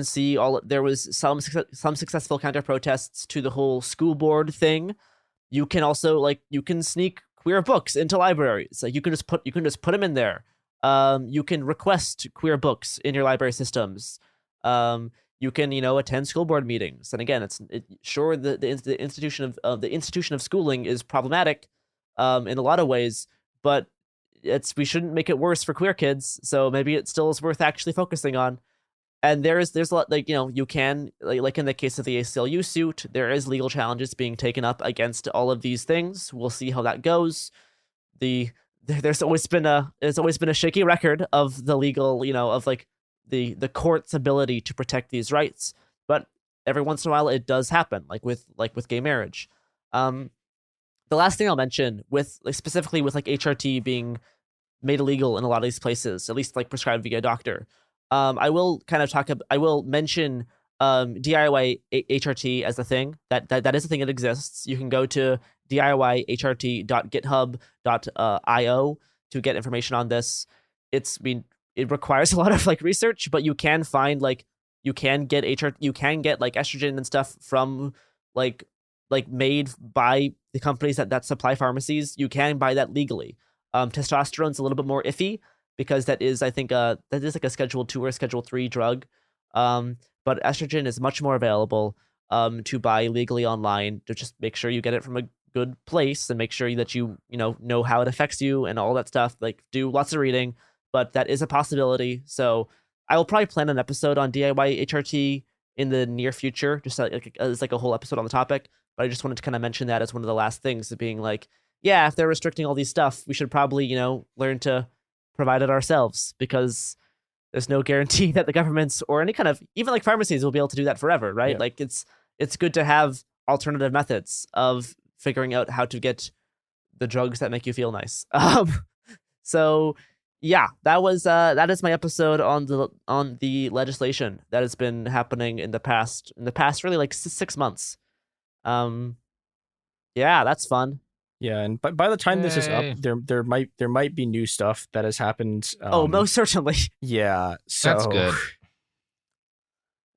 see there was some successful counter protests to the whole school board thing. You can also you can sneak queer books into libraries. Like you can just put them in there. You can request queer books in your library systems. You can attend school board meetings. And again, the institution of schooling is problematic in a lot of ways, but we shouldn't make it worse for queer kids. So maybe it still is worth actually focusing on. And there's a lot, you can, like in the case of the ACLU suit, there is legal challenges being taken up against all of these things. We'll see how that goes. There's always been a shaky record of the legal, of the court's ability to protect these rights. But every once in a while it does happen, like with gay marriage. The last thing I'll mention specifically with HRT being made illegal in a lot of these places, at least prescribed via a doctor. I will mention DIY HRT as a thing that is a thing that exists. You can go to diyhrt.github.io to get information on this. It requires a lot of research, but you can find you can get estrogen and stuff from made by the companies that supply pharmacies. You can buy that legally. Testosterone's a little bit more iffy, because that is like a Schedule 2 or Schedule 3 drug. But estrogen is much more available to buy legally online. To just make sure you get it from a good place and make sure that you know how it affects you and all that stuff. Do lots of reading, but that is a possibility. So I will probably plan an episode on DIY HRT in the near future, just as a whole episode on the topic. But I just wanted to kind of mention that as one of the last things, of being if they're restricting all these stuff, we should probably learn to provide it ourselves, because there's no guarantee that the governments or any kind of even pharmacies will be able to do that forever, right? Yeah. It's good to have alternative methods of figuring out how to get the drugs that make you feel nice. So yeah, that is my episode on the legislation that has been happening in the past really 6 months. Yeah, that's fun. Yeah, and by the time this is up, there might be new stuff that has happened. Most certainly. Yeah, so that's good.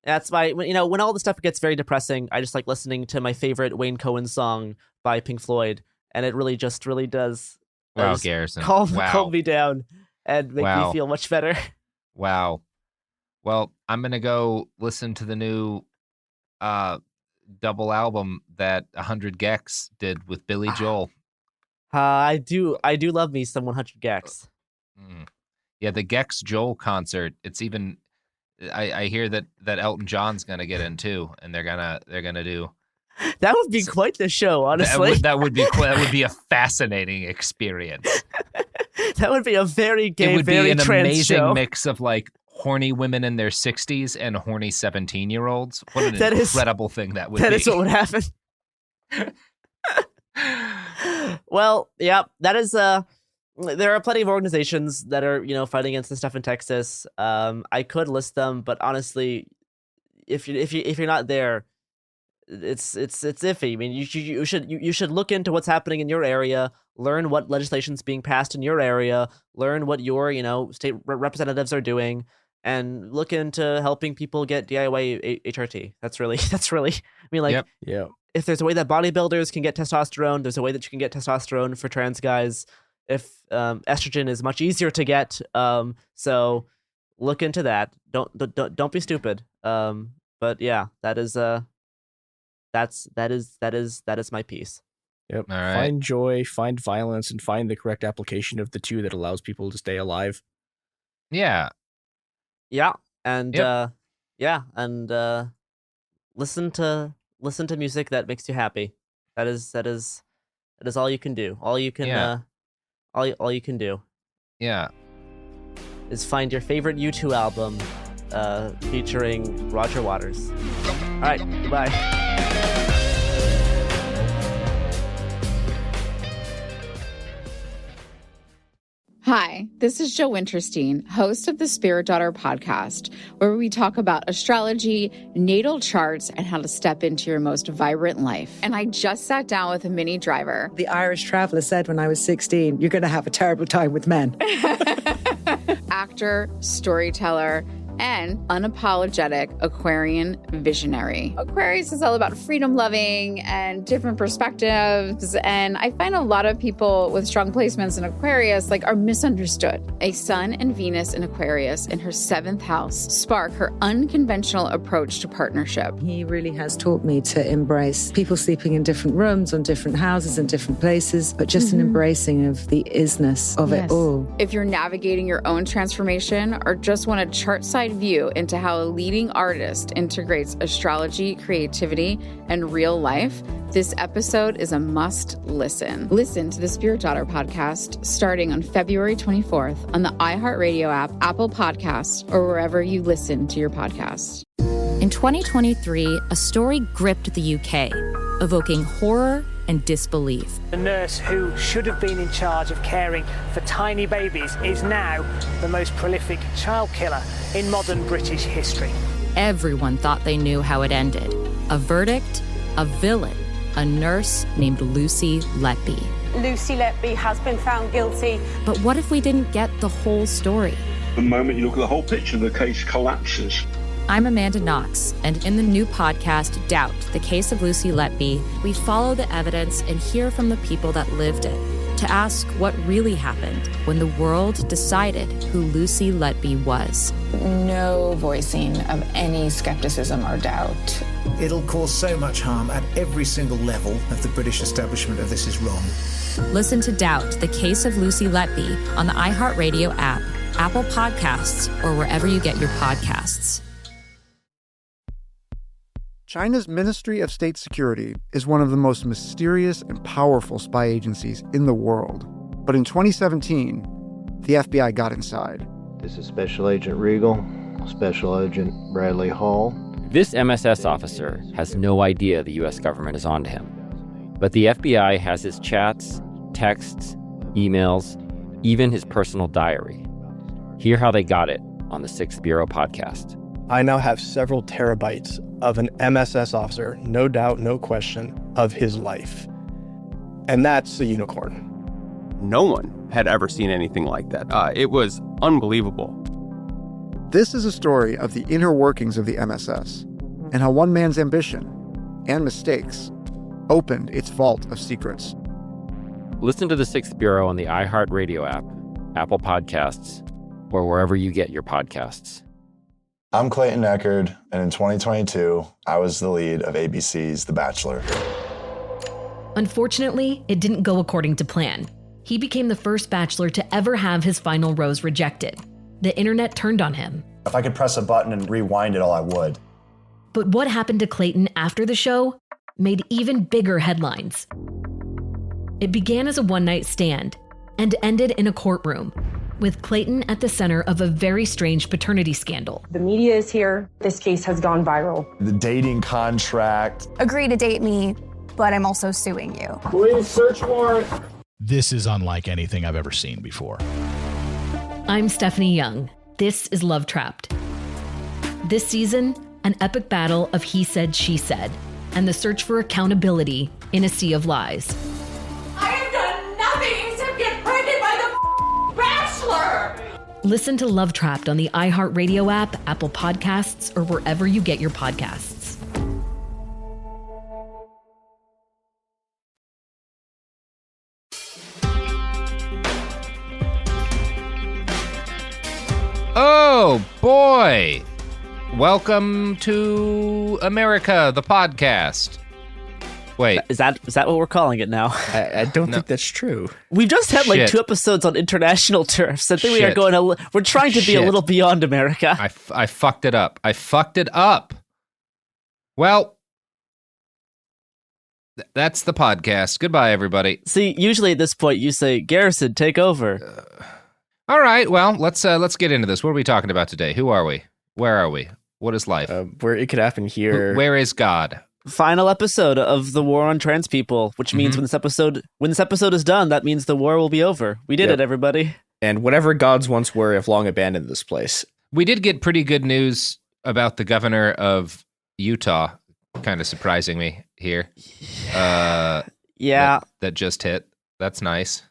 That's why when all the stuff gets very depressing, I just like listening to my favorite Wayne Cohen song by Pink Floyd, and it really does. Wow, Garrison, calm me down and make me feel much better. Wow. Well, I'm gonna go listen to the new double album that 100 Gex did with Billy Joel. I do love me some 100 Gex. Yeah, the Gex Joel concert. It's even. I hear that Elton John's gonna get in too, and they're gonna do. That would be quite the show, honestly. That would be a fascinating experience. That would be a very gay, it would very be an trans amazing show. Mix of horny women in their 60s and horny 17-year-olds. What an That incredible thing that would be. That is what would happen. Well, yeah, that is. There are plenty of organizations that are fighting against this stuff in Texas. I could list them, but honestly, if you're not there, it's iffy. I mean, you should look into what's happening in your area, learn what legislation's being passed in your area, learn what your state representatives are doing, and look into helping people get DIY HRT. That's really. I mean, like, if there's a way that bodybuilders can get testosterone, there's a way that you can get testosterone for trans guys. If estrogen is much easier to get, so look into that. Don't be stupid. But yeah, that is my piece. Yep. All right. Find joy, find violence, and find the correct application of the two that allows people to stay alive. Yeah. Yeah. And listen to music that makes you happy. That is all you can do. All you can all you can do. Yeah. Is find your favorite U2 album featuring Roger Waters. All right, goodbye. Hi, this is Jo Winterstein, host of the Spirit Daughter podcast, where we talk about astrology, natal charts, and how to step into your most vibrant life. And I just sat down with a Minnie Driver. The Irish traveller said when I was 16, you're going to have a terrible time with men. Actor, storyteller, and unapologetic Aquarian visionary. Aquarius is all about freedom-loving and different perspectives, and I find a lot of people with strong placements in Aquarius are misunderstood. A Sun and Venus in Aquarius in her 7th house spark her unconventional approach to partnership. He really has taught me to embrace people sleeping in different rooms, on different houses, in different places, but just an embracing of the isness of it all. If you're navigating your own transformation or just want a chart-side view into how a leading artist integrates astrology, creativity, and real life, this episode is a must listen. Listen to the Spirit Daughter podcast starting on February 24th on the iHeartRadio app, Apple Podcasts, or wherever you listen to your podcasts. In 2023, a story gripped the UK, evoking horror and disbelief. The nurse who should have been in charge of caring for tiny babies is now the most prolific child killer in modern British history. Everyone thought they knew how it ended. A verdict, a villain, a nurse named Lucy Letby. Lucy Letby has been found guilty. But what if we didn't get the whole story? The moment you look at the whole picture, the case collapses. I'm Amanda Knox, and in the new podcast, Doubt, the Case of Lucy Letby, we follow the evidence and hear from the people that lived it to ask what really happened when the world decided who Lucy Letby was. No voicing of any skepticism or doubt. It'll cause so much harm at every single level of the British establishment of this is wrong. Listen to Doubt, the Case of Lucy Letby on the iHeartRadio app, Apple Podcasts, or wherever you get your podcasts. China's Ministry of State Security is one of the most mysterious and powerful spy agencies in the world. But in 2017, the FBI got inside. This is Special Agent Regal, Special Agent Bradley Hall. This MSS officer has no idea the U.S. government is onto him. But the FBI has his chats, texts, emails, even his personal diary. Hear how they got it on the 6th Bureau podcast. I now have several terabytes of an MSS officer, no doubt, no question, of his life. And that's a unicorn. No one had ever seen anything like that. It was unbelievable. This is a story of the inner workings of the MSS and how one man's ambition and mistakes opened its vault of secrets. Listen to the 6th Bureau on the iHeartRadio app, Apple Podcasts, or wherever you get your podcasts. I'm Clayton Echard, and in 2022, I was the lead of ABC's The Bachelor. Unfortunately, it didn't go according to plan. He became the first bachelor to ever have his final rose rejected. The internet turned on him. If I could press a button and rewind it all, I would. But what happened to Clayton after the show made even bigger headlines. It began as a one-night stand and ended in a courtroom, with Clayton at the center of a very strange paternity scandal. The media is here. This case has gone viral. The dating contract. Agree to date me, but I'm also suing you. Police search warrant. This is unlike anything I've ever seen before. I'm Stephanie Young. This is Love Trapped. This season, an epic battle of he said, she said, and the search for accountability in a sea of lies. I have done nothing except get pregnant by the Bachelor! Listen to Love Trapped on the iHeartRadio app, Apple Podcasts, or wherever you get your podcasts. Oh, boy. Welcome to America, the podcast. Wait. Is that what we're calling it now? I don't think that's true. We've just had like Shit. 2 episodes on international turfs. I think we are Shit. going we're trying to be a Shit. little beyond America. I fucked it up. Well, that's the podcast. Goodbye, everybody. See, usually at this point you say, Garrison, take over. All right. Well, let's get into this. What are we talking about today? Who are we? Where are we? What is life? Where it could happen here. Where is God? Final episode of the war on trans people, which means when this episode is done, that means the war will be over. We did it, everybody. And whatever gods once were have long abandoned this place. We did get pretty good news about the governor of Utah, kind of surprising me here. Yeah. That just hit. That's nice.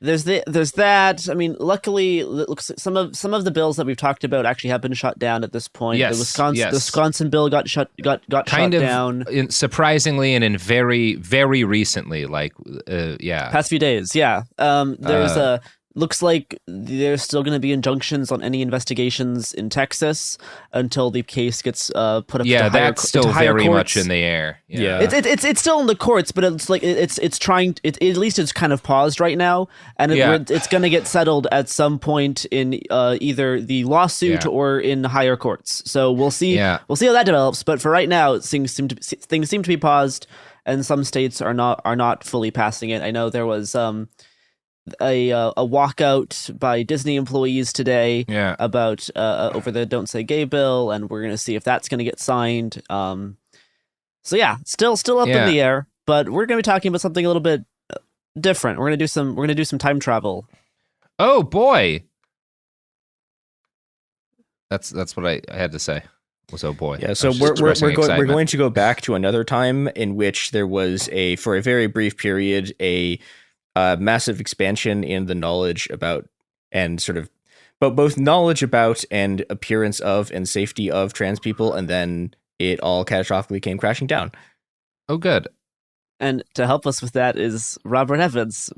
There's that. I mean, luckily, it looks like some of the bills that we've talked about actually have been shut down at this point. Yes, the Wisconsin bill got shut down. Surprisingly, and in very, very recently, past few days. Yeah. There's looks like there's still going to be injunctions on any investigations in Texas until the case gets put up. Yeah, that's still very courts. much in the air. Yeah. It's still in the courts, but it's like it's trying. At least it's kind of paused right now, and it's going to get settled at some point in either the lawsuit or in higher courts. So we'll see. Yeah. We'll see how that develops. But for right now, things seem to be paused, and some states are not fully passing it. I know there was a walkout by Disney employees today about over the Don't Say Gay bill, and we're gonna see if that's gonna get signed. So yeah, still up in the air, but we're gonna be talking about something a little bit different. We're gonna do some time travel. Oh boy, that's what I had to say. Was oh boy. Yeah, so we're going to go back to another time in which there was for a very brief period a massive expansion in the knowledge about and sort of both knowledge about and appearance of and safety of trans people, and then it all catastrophically came crashing down. Oh, good. And to help us with that is Robert Evans,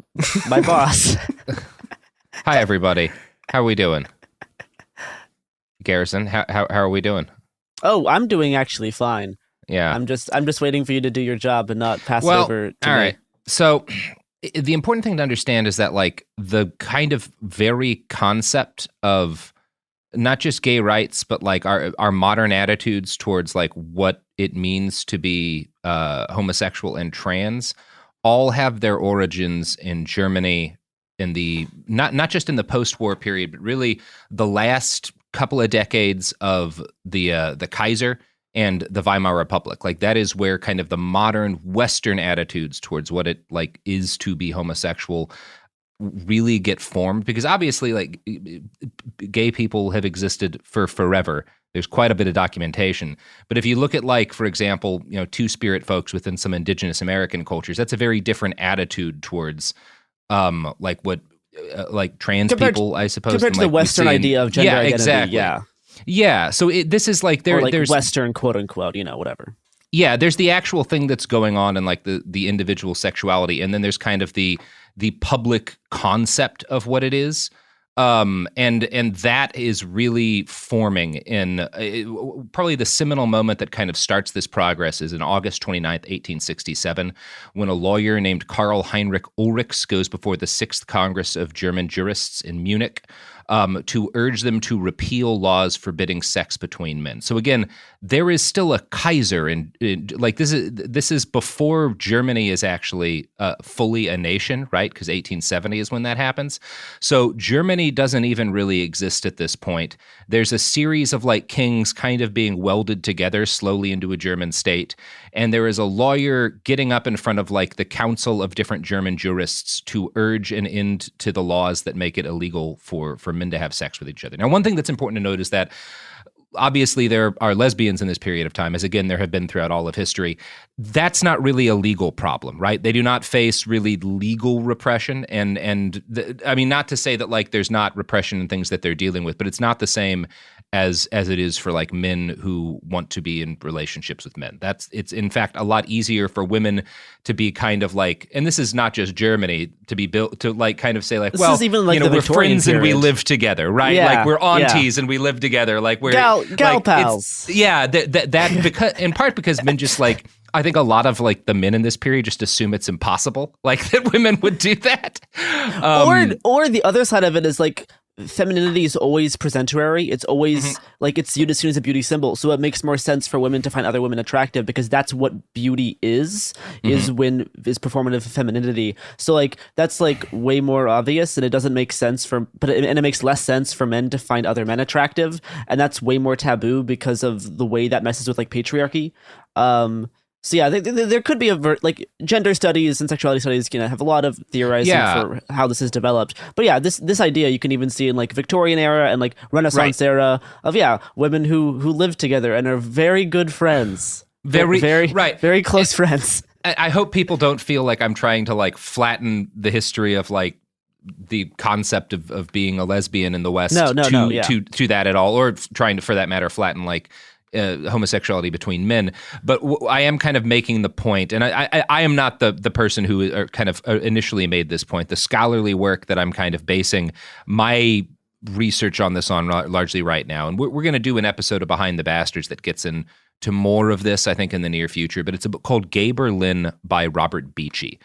my boss. Hi, everybody. How are we doing? Garrison, how are we doing? Oh, I'm doing actually fine. Yeah. I'm just waiting for you to do your job and not pass it over to all me. right. So the important thing to understand is that like the kind of very concept of not just gay rights, but like our modern attitudes towards like what it means to be homosexual and trans all have their origins in Germany in the not just in the post-war period, but really the last couple of decades of the Kaiser and the Weimar Republic. Like that is where kind of the modern Western attitudes towards what it like is to be homosexual really get formed, because obviously like gay people have existed for forever. There's quite a bit of documentation. But if you look at like, for example, Two-Spirit folks within some indigenous American cultures, that's a very different attitude towards like what like trans people, I suppose. Compared to the Western idea of gender identity. Exactly. Yeah, so this is like there's Western quote unquote, whatever. Yeah, there's the actual thing that's going on in like the individual sexuality, and then there's kind of the public concept of what it is, and that is really forming in probably the seminal moment that kind of starts this progress is in August 29th, 1867, when a lawyer named Karl Heinrich Ulrichs goes before the 6th Congress of German Jurists in Munich to urge them to repeal laws forbidding sex between men. So again, there is still a Kaiser, and like this is before Germany is actually fully a nation, right? Because 1870 is when that happens. So Germany doesn't even really exist at this point. There's a series of like kings kind of being welded together slowly into a German state, and there is a lawyer getting up in front of like the council of different German jurists to urge an end to the laws that make it illegal for men to have sex with each other. Now, one thing that's important to note is that obviously there are lesbians in this period of time, as again there have been throughout all of history. That's not really a legal problem, right? They do not face really legal repression, I mean, not to say that like there's not repression and things that they're dealing with, but it's not the same as it is for like men who want to be in relationships with men. It's in fact a lot easier for women to be kind of like, and this is not just Germany, to be built to like kind of say like, This well, is even like the we're Victorian friends and we period. live together, right? Yeah, like we're yeah. aunties and we live together, like we're Gal like, pals. that because in part because men just like, I think a lot of like the men in this period just assume it's impossible, like that women would do that. Or the other side of it is like femininity is always presentary. It's always like it's viewed as soon as a beauty symbol. So it makes more sense for women to find other women attractive because that's what beauty is performative femininity. So like that's like way more obvious, and it doesn't make sense and it makes less sense for men to find other men attractive, and that's way more taboo because of the way that messes with like patriarchy. So yeah, there could be like gender studies and sexuality studies have a lot of theorizing for how this is developed. But yeah, this idea you can even see in like Victorian era and like Renaissance era of women who live together and are very good friends, very close friends. I hope people don't feel like I'm trying to like flatten the history of like the concept of being a lesbian in the West to that at all, or trying to, for that matter, flatten like homosexuality between men. But I am kind of making the point, and I am not the person who kind of initially made this point. The scholarly work that I'm kind of basing my research on this on largely right now, and we're going to do an episode of Behind the Bastards that gets into more of this, I think, in the near future, but it's a book called Gay Berlin by Robert Beachy.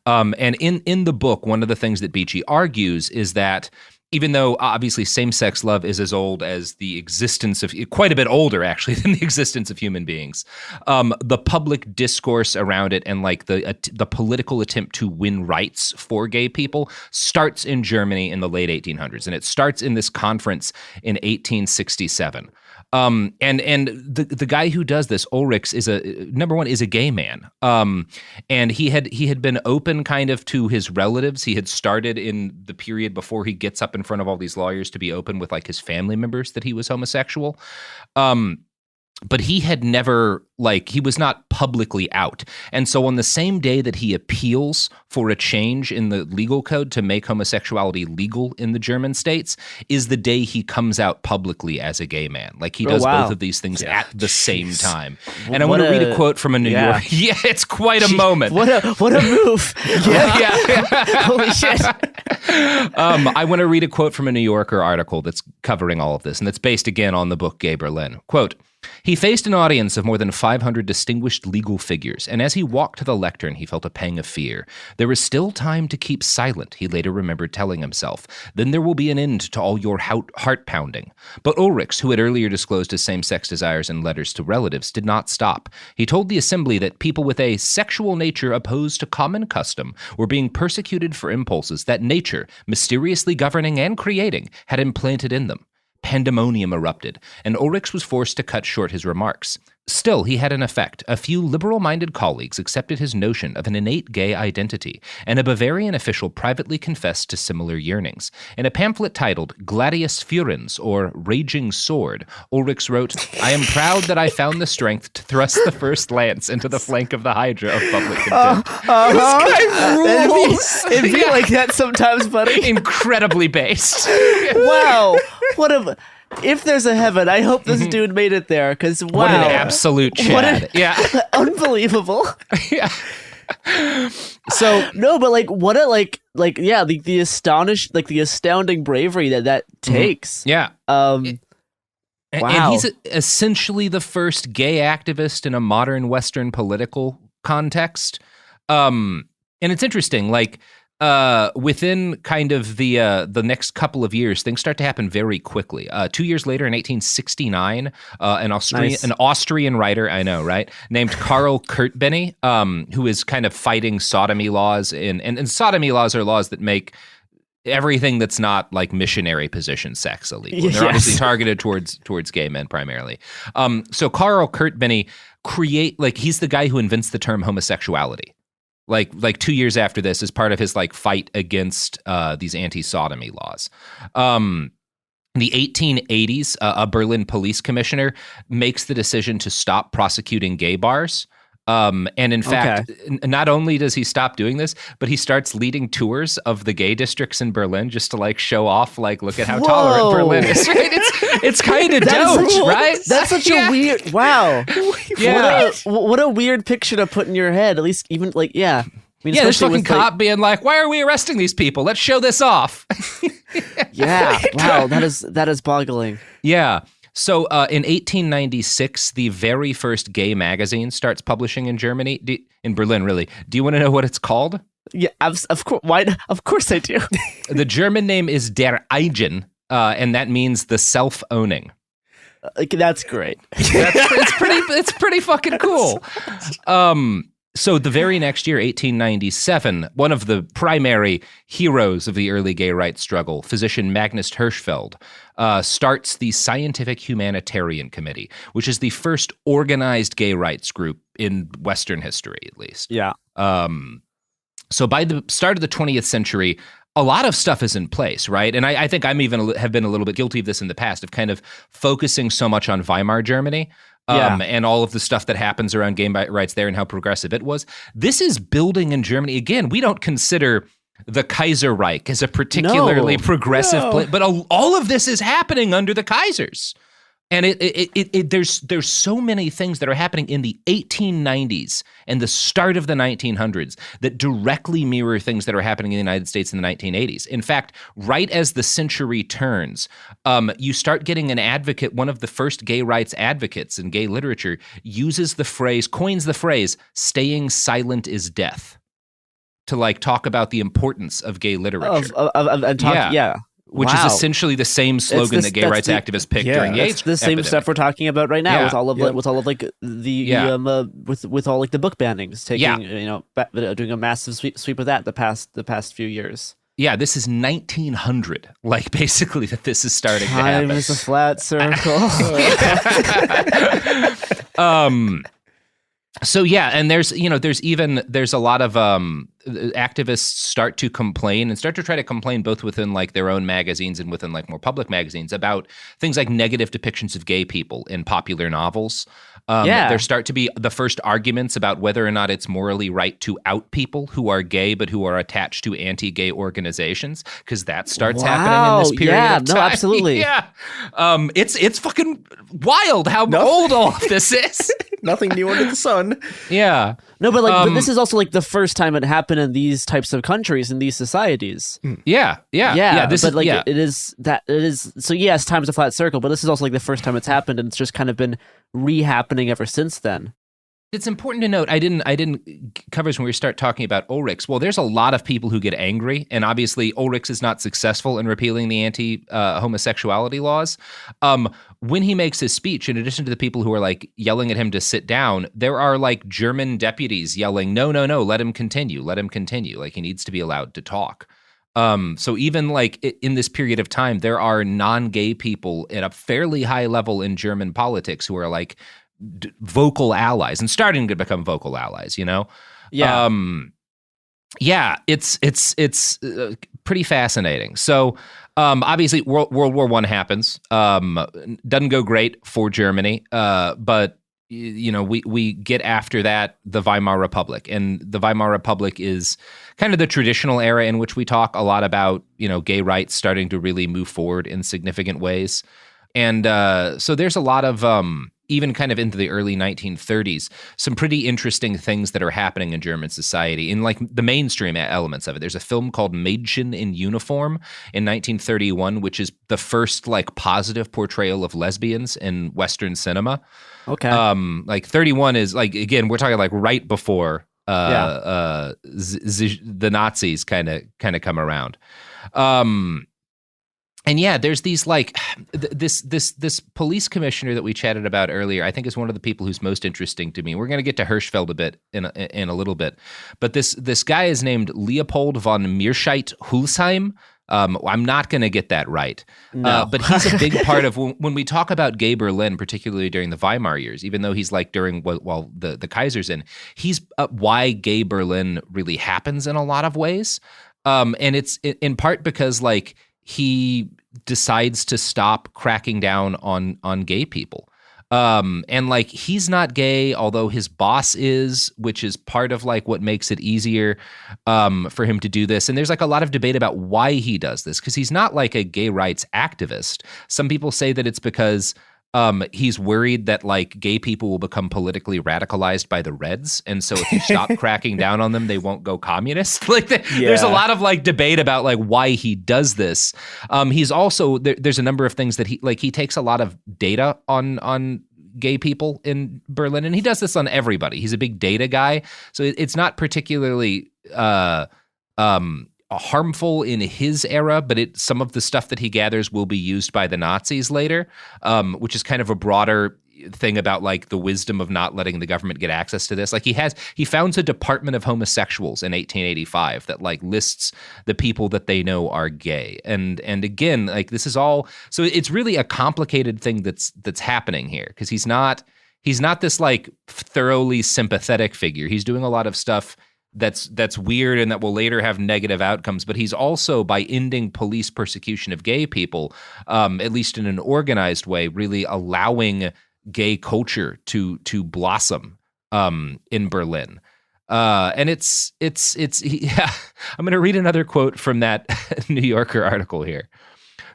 And in the book, one of the things that Beachy argues is that even though obviously same-sex love is as old as the existence of, quite a bit older actually than the existence of human beings, the public discourse around it and like the political attempt to win rights for gay people starts in Germany in the late 1800s, and it starts in this conference in 1867. And the guy who does this, Ulrichs, is a gay man. And he had been open kind of to his relatives. He had started in the period before he gets up in front of all these lawyers to be open with like his family members that he was homosexual. But he had never, like, he was not publicly out. And so on the same day that he appeals for a change in the legal code to make homosexuality legal in the German states is the day he comes out publicly as a gay man. Like, he does both of these things at the same time. And I want to read a quote from a New York. Yeah, it's quite a moment. What a move. Holy shit. I want to read a quote from a New Yorker article that's covering all of this, and that's based again on the book Gay Berlin. Quote, "He faced an audience of more than 500 distinguished legal figures, and as he walked to the lectern, he felt a pang of fear. There is still time to keep silent, he later remembered telling himself. Then there will be an end to all your heart-pounding. But Ulrichs, who had earlier disclosed his same-sex desires in letters to relatives, did not stop. He told the assembly that people with a sexual nature opposed to common custom were being persecuted for impulses that nature, mysteriously governing and creating, had implanted in them. Pandemonium erupted, and Ulrichs was forced to cut short his remarks. Still, he had an effect. A few liberal-minded colleagues accepted his notion of an innate gay identity, and a Bavarian official privately confessed to similar yearnings. In a pamphlet titled Gladius Furens, or Raging Sword, Ulrichs wrote, "I am proud that I found the strength to thrust the first lance into the flank of the Hydra of public contempt." This guy rules! It'd be like that sometimes, buddy. Incredibly based. Wow. If there's a heaven, I hope this dude made it there, because wow. What an absolute Chad. Unbelievable. Yeah. So no, but like what a the astounding bravery that takes. Yeah. Wow. And he's essentially the first gay activist in a modern Western political context. And it's interesting, like within kind of the next couple of years, things start to happen very quickly. 2 years later, in 1869, an Austrian writer, I know, right, named Karl Kirchbeny, who is kind of fighting sodomy laws, and sodomy laws are laws that make everything that's not like missionary position sex illegal. They're obviously targeted towards gay men primarily. So Karl Kirchbeny he's the guy who invents the term homosexuality. Like 2 years after this, as part of his like fight against these anti-sodomy laws. In the 1880s, a Berlin police commissioner makes the decision to stop prosecuting gay bars. And in fact, not only does he stop doing this, but he starts leading tours of the gay districts in Berlin just to like show off, like, look at how tolerant Berlin is. Right? It's kind of dope, right? That's such a weird, wow. Yeah. What a weird picture to put in your head. At least even like, yeah. I mean, yeah, this especially fucking with, cop being like, why are we arresting these people? Let's show this off. Yeah. Wow. That is boggling. Yeah. So in 1896, the very first gay magazine starts publishing in Germany, in Berlin, really. Do you want to know what it's called? Yeah, of course. Why? Of course I do. The German name is Der Eigen, and that means the self-owning. That's great. It's pretty fucking cool. So the very next year, 1897, one of the primary heroes of the early gay rights struggle, physician Magnus Hirschfeld, starts the Scientific Humanitarian Committee, which is the first organized gay rights group in Western history, at least. Yeah. So by the start of the 20th century, a lot of stuff is in place, right? And I think have been a little bit guilty of this in the past, of kind of focusing so much on Weimar Germany. And all of the stuff that happens around gay rights there and how progressive it was. This is building in Germany. Again, we don't consider the Kaiserreich as a particularly progressive place, but all of this is happening under the Kaisers. And there's so many things that are happening in the 1890s and the start of the 1900s that directly mirror things that are happening in the United States in the 1980s. In fact, right as the century turns, you start getting an advocate, one of the first gay rights advocates in gay literature, coins the phrase, "staying silent is death," to like talk about the importance of gay literature. Which is essentially the same slogan that gay rights activists picked during the AIDS the same epidemic. stuff we're talking about right now with all of like with all like the book bannings doing a massive sweep of that the past few years. Yeah, this is 1900. Like basically that this is starting to happen. Time is a flat circle. So yeah, and there's a lot of activists start to complain and start to try to complain both within like their own magazines and within like more public magazines about things like negative depictions of gay people in popular novels. There start to be the first arguments about whether or not it's morally right to out people who are gay but who are attached to anti-gay organizations, because that starts happening in this period of time. No, absolutely. Yeah. It's fucking wild how old all of this is. Nothing new under the sun. Yeah. No, but like, but this is also like the first time it happened in these types of countries, in these societies. Yeah. It is. So yes, time's a flat circle, but this is also like the first time it's happened, and it's just kind of been re-happening ever since then. It's important to note, I didn't cover this when we start talking about Ulrichs. Well, there's a lot of people who get angry, and obviously Ulrichs is not successful in repealing the anti-homosexuality laws. When he makes his speech, in addition to the people who are like yelling at him to sit down, there are like German deputies yelling, no, let him continue. Like he needs to be allowed to talk. So even like in this period of time, there are non-gay people at a fairly high level in German politics who are like vocal allies and starting to become vocal allies, you know? It's pretty fascinating. So obviously World War I happens. Doesn't go great for Germany, but we get after that the Weimar Republic, and the Weimar Republic is kind of the traditional era in which we talk a lot about, gay rights starting to really move forward in significant ways. And so there's a lot of even kind of into the early 1930s, some pretty interesting things that are happening in German society in like the mainstream elements of it. There's a film called Mädchen in Uniform in 1931, which is the first like positive portrayal of lesbians in Western cinema. Okay. Like 31 is like, again, we're talking like right before the Nazis kind of come around. And yeah, there's these like this police commissioner that we chatted about earlier. I think is one of the people who's most interesting to me. We're going to get to Hirschfeld a bit in a little bit, but this guy is named Leopold von Meerscheidt-Hulsheim. I'm not going to get that right, but he's a big part of when we talk about gay Berlin, particularly during the Weimar years. Even though he's like during while the Kaiser's in, he's why gay Berlin really happens in a lot of ways, and it's in part because like. he decides to stop cracking down on gay people. And like, he's not gay, although his boss is, which is part of like what makes it easier for him to do this. And there's like a lot of debate about why he does this, because he's not like a gay rights activist. Some people say that it's because he's worried that like gay people will become politically radicalized by the Reds, and so if you stop cracking down on them, they won't go communist. Like there's a lot of like debate about like why he does this. He's also there's a number of things that he takes a lot of data on gay people in Berlin, and he does this on everybody. He's a big data guy, so it's not particularly harmful in his era, but some of the stuff that he gathers will be used by the Nazis later, which is kind of a broader thing about like the wisdom of not letting the government get access to this. Like he founds a Department of Homosexuals in 1885 that like lists the people that they know are gay. And again, like this is all, so it's really a complicated thing that's happening here, because he's not this like thoroughly sympathetic figure. He's doing a lot of stuff that's weird and that will later have negative outcomes. But he's also, by ending police persecution of gay people, at least in an organized way, really allowing gay culture to blossom in Berlin. And it's I'm going to read another quote from that New Yorker article here.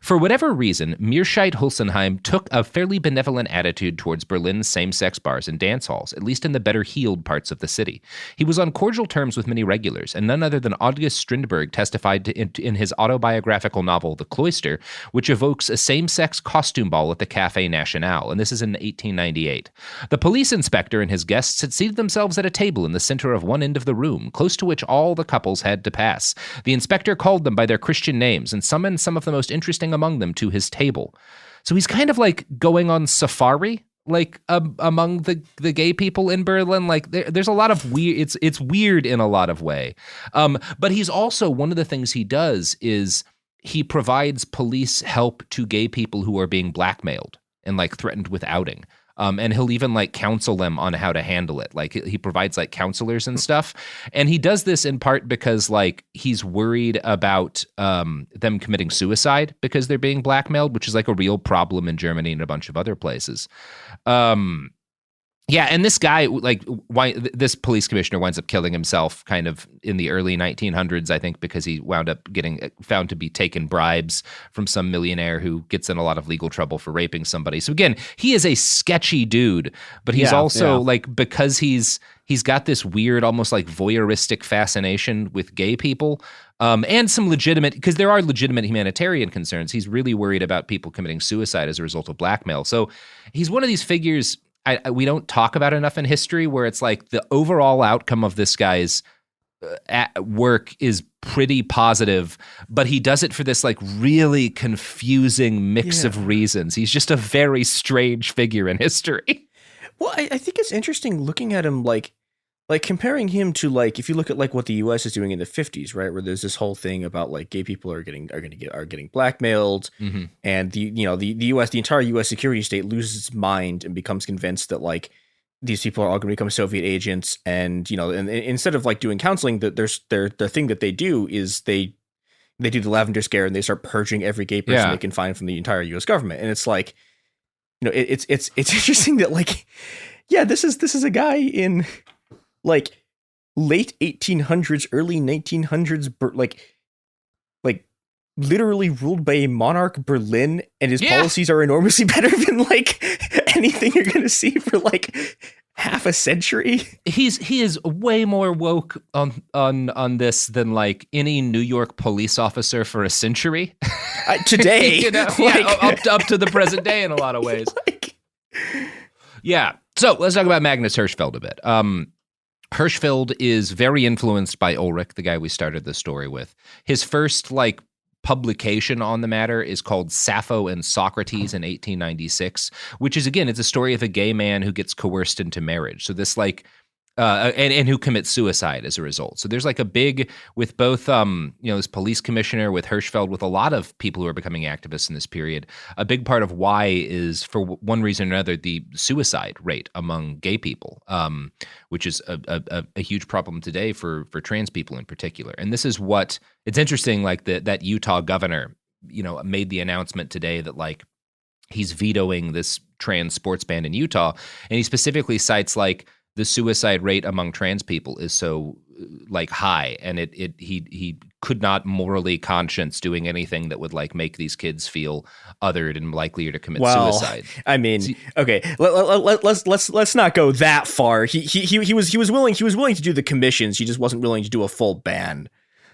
For whatever reason, Meerscheid Hulsenheim took a fairly benevolent attitude towards Berlin's same-sex bars and dance halls, at least in the better-heeled parts of the city. He was on cordial terms with many regulars, and none other than August Strindberg testified in his autobiographical novel The Cloister, which evokes a same-sex costume ball at the Café National, and this is in 1898. The police inspector and his guests had seated themselves at a table in the center of one end of the room, close to which all the couples had to pass. The inspector called them by their Christian names and summoned some of the most interesting among them to his table. So he's kind of like going on safari, like among the gay people in Berlin. Like there's a lot of weird. It's weird in a lot of way. But he's also, one of the things he does is he provides police help to gay people who are being blackmailed and like threatened with outing. And he'll even like counsel them on how to handle it. Like he provides like counselors and stuff. And he does this in part because like he's worried about them committing suicide because they're being blackmailed, which is like a real problem in Germany and a bunch of other places. Yeah, and this guy, like, this police commissioner winds up killing himself kind of in the early 1900s, I think, because he wound up getting found to be taking bribes from some millionaire who gets in a lot of legal trouble for raping somebody. So again, he is a sketchy dude, but he's like, because he's got this weird, almost like voyeuristic fascination with gay people, and some legitimate, because there are legitimate humanitarian concerns. He's really worried about people committing suicide as a result of blackmail. So he's one of these figures we don't talk about enough in history, where it's like the overall outcome of this guy's work is pretty positive, but he does it for this like really confusing mix of reasons. He's just a very strange figure in history. Well, I think it's interesting looking at him like comparing him to like, if you look at like what the U.S. is doing in the 50s, right, where there's this whole thing about like gay people are getting blackmailed, and the U.S., the entire U.S. security state loses its mind and becomes convinced that like these people are all going to become Soviet agents, and and instead of like doing counseling, the thing that they do is they do the Lavender Scare and they start purging every gay person they can find from the entire U.S. government, and it's like, it's interesting that like, yeah, this is a guy in like late 1800s, early 1900s, like literally ruled by a monarch Berlin, and his policies are enormously better than like anything you're going to see for like half a century. He is way more woke on this than like any New York police officer for a century today. Up to the present day in a lot of ways. Yeah. So let's talk about Magnus Hirschfeld a bit. Hirschfeld is very influenced by Ulrich, the guy we started the story with. His first like publication on the matter is called Sappho and Socrates in 1896, which is, again, it's a story of a gay man who gets coerced into marriage. So this like and who commits suicide as a result. So there's like a big, with both, this police commissioner, with Hirschfeld, with a lot of people who are becoming activists in this period, a big part of why is, for one reason or another, the suicide rate among gay people, which is a huge problem today for trans people in particular. And this is what, it's interesting, like that Utah governor, made the announcement today that like he's vetoing this trans sports ban in Utah, and he specifically cites like the suicide rate among trans people is so like high, and he could not morally conscience doing anything that would like make these kids feel othered and likelier to commit suicide. I mean, okay, let's not go that far. He was willing to do the commissions. He just wasn't willing to do a full ban.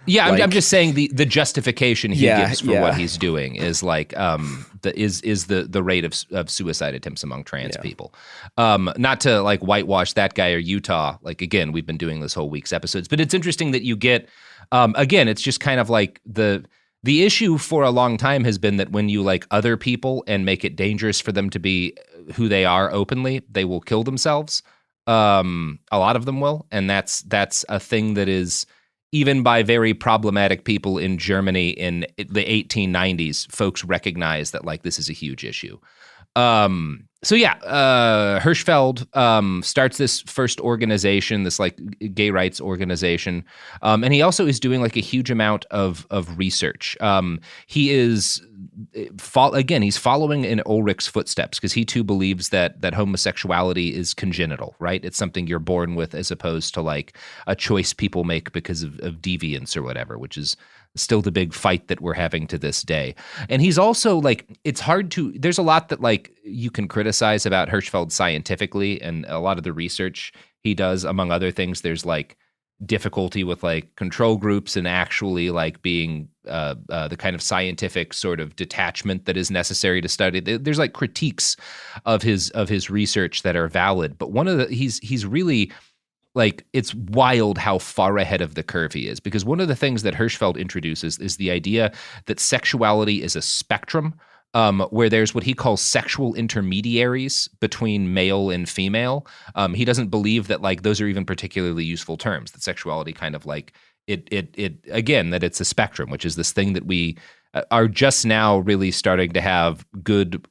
Yeah, I'm just saying the justification he gives for what he's doing is like the rate of suicide attempts among trans people. Not to like whitewash that guy or Utah. Like again, we've been doing this whole week's episodes, but it's interesting that you get again. It's just kind of like the issue for a long time has been that when you like other people and make it dangerous for them to be who they are openly, they will kill themselves. A lot of them will, and that's a thing that is. Even by very problematic people in Germany in the 1890s, folks recognize that like this is a huge issue. Hirschfeld starts this first organization, this like gay rights organization, and he also is doing like a huge amount of research. He is he's following in Ulrich's footsteps because he too believes that homosexuality is congenital, right? It's something you're born with as opposed to like a choice people make because of deviance or whatever, which is still the big fight that we're having to this day. And he's also like, there's a lot that like you can criticize about Hirschfeld scientifically, and a lot of the research he does, among other things, there's like difficulty with like control groups and actually like being the kind of scientific sort of detachment that is necessary to study. There's like critiques of his research that are valid, but he's really like, it's wild how far ahead of the curve he is, because one of the things that Hirschfeld introduces is the idea that sexuality is a spectrum, where there's what he calls sexual intermediaries between male and female. He doesn't believe that like those are even particularly useful terms, that sexuality kind of like it again, that it's a spectrum, which is this thing that we are just now really starting to have good,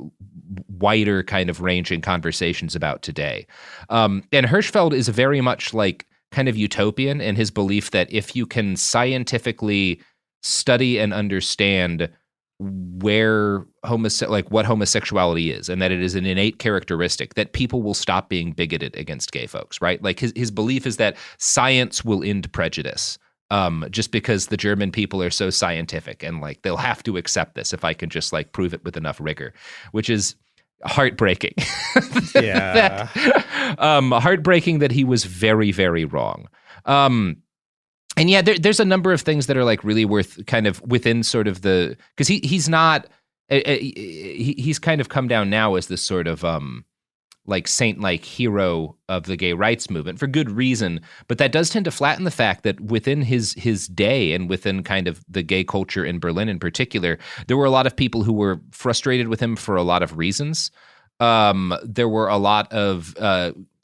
wider kind of ranging conversations about today. And Hirschfeld is very much like kind of utopian in his belief that if you can scientifically study and understand what homosexuality is, and that it is an innate characteristic, that people will stop being bigoted against gay folks, right? Like his belief is that science will end prejudice. Just because the German people are so scientific, and like they'll have to accept this if I can just like prove it with enough rigor, which is heartbreaking. Yeah. Heartbreaking that he was very, very wrong. And yeah, there's a number of things that are like really worth kind of within sort of because he's not, he's kind of come down now as this sort of like saint-like hero of the gay rights movement for good reason, but that does tend to flatten the fact that within his day and within kind of the gay culture in Berlin in particular, there were a lot of people who were frustrated with him for a lot of reasons. There were a lot of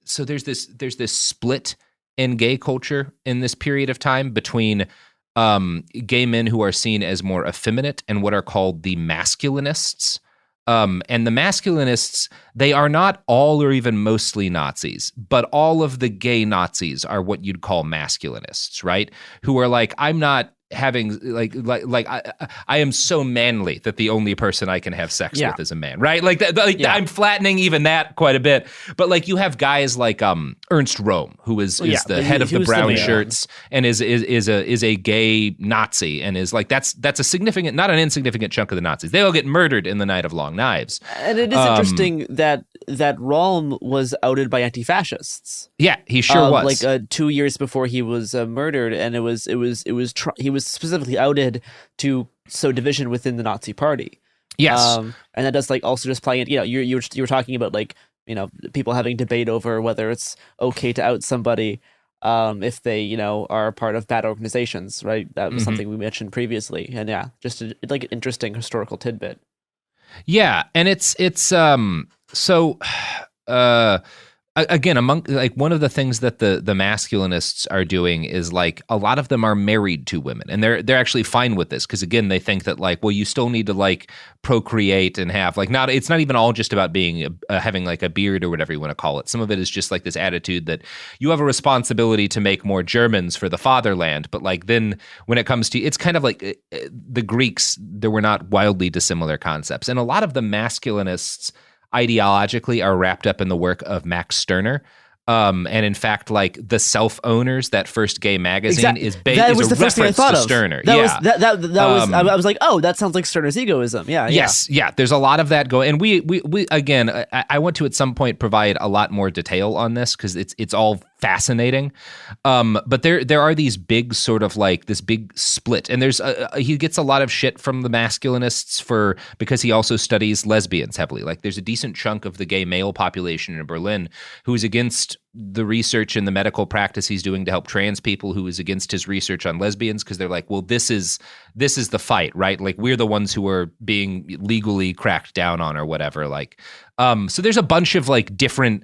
so there's this split in gay culture in this period of time between gay men who are seen as more effeminate and what are called the masculinists. And the masculinists, they are not all or even mostly Nazis, but all of the gay Nazis are what you'd call masculinists, right? Who are like, I'm not having I am so manly that the only person I can have sex with is a man, right? I'm flattening even that quite a bit. But like you have guys like Ernst Röhm, who is the head of the brown shirts and is a gay Nazi, and is like that's a significant, not an insignificant chunk of the Nazis. They all get murdered in the Night of Long Knives. And it is interesting that Röhm was outed by anti-fascists. Yeah, he sure was. 2 years before he was murdered, and he was specifically outed to sow division within the Nazi Party. Yes, and that does like also just playing it. You were talking about like people having debate over whether it's okay to out somebody if they are part of bad organizations, right? That was something we mentioned previously, and just like an interesting historical tidbit. Yeah, and it's so. again, among like one of the things that the masculinists are doing is like a lot of them are married to women, and they're actually fine with this because again they think that like, well, you still need to like procreate and have like it's not even all just about being having like a beard or whatever you want to call it. Some of it is just like this attitude that you have a responsibility to make more Germans for the fatherland, but like then when it comes to, it's kind of like the Greeks, there were not wildly dissimilar concepts, and a lot of the masculinists ideologically are wrapped up in the work of Max Stirner. And in fact, like the Self-Owners, that first gay magazine is that was a the first thing I reference thought to of. Stirner. That Yeah. was I was like, oh, that sounds like Stirner's egoism. Yeah. Yes. Yeah. There's a lot of that going. And we again, I want to at some point provide a lot more detail on this because it's all fascinating. But there are these big sort of like this big split, and there's he gets a lot of shit from the masculinists because he also studies lesbians heavily. Like there's a decent chunk of the gay male population in Berlin who is against the research and the medical practice he's doing to help trans people, who is against his research on lesbians, because they're like, well, this is the fight, right? Like we're the ones who are being legally cracked down on or whatever. Like, so there's a bunch of like different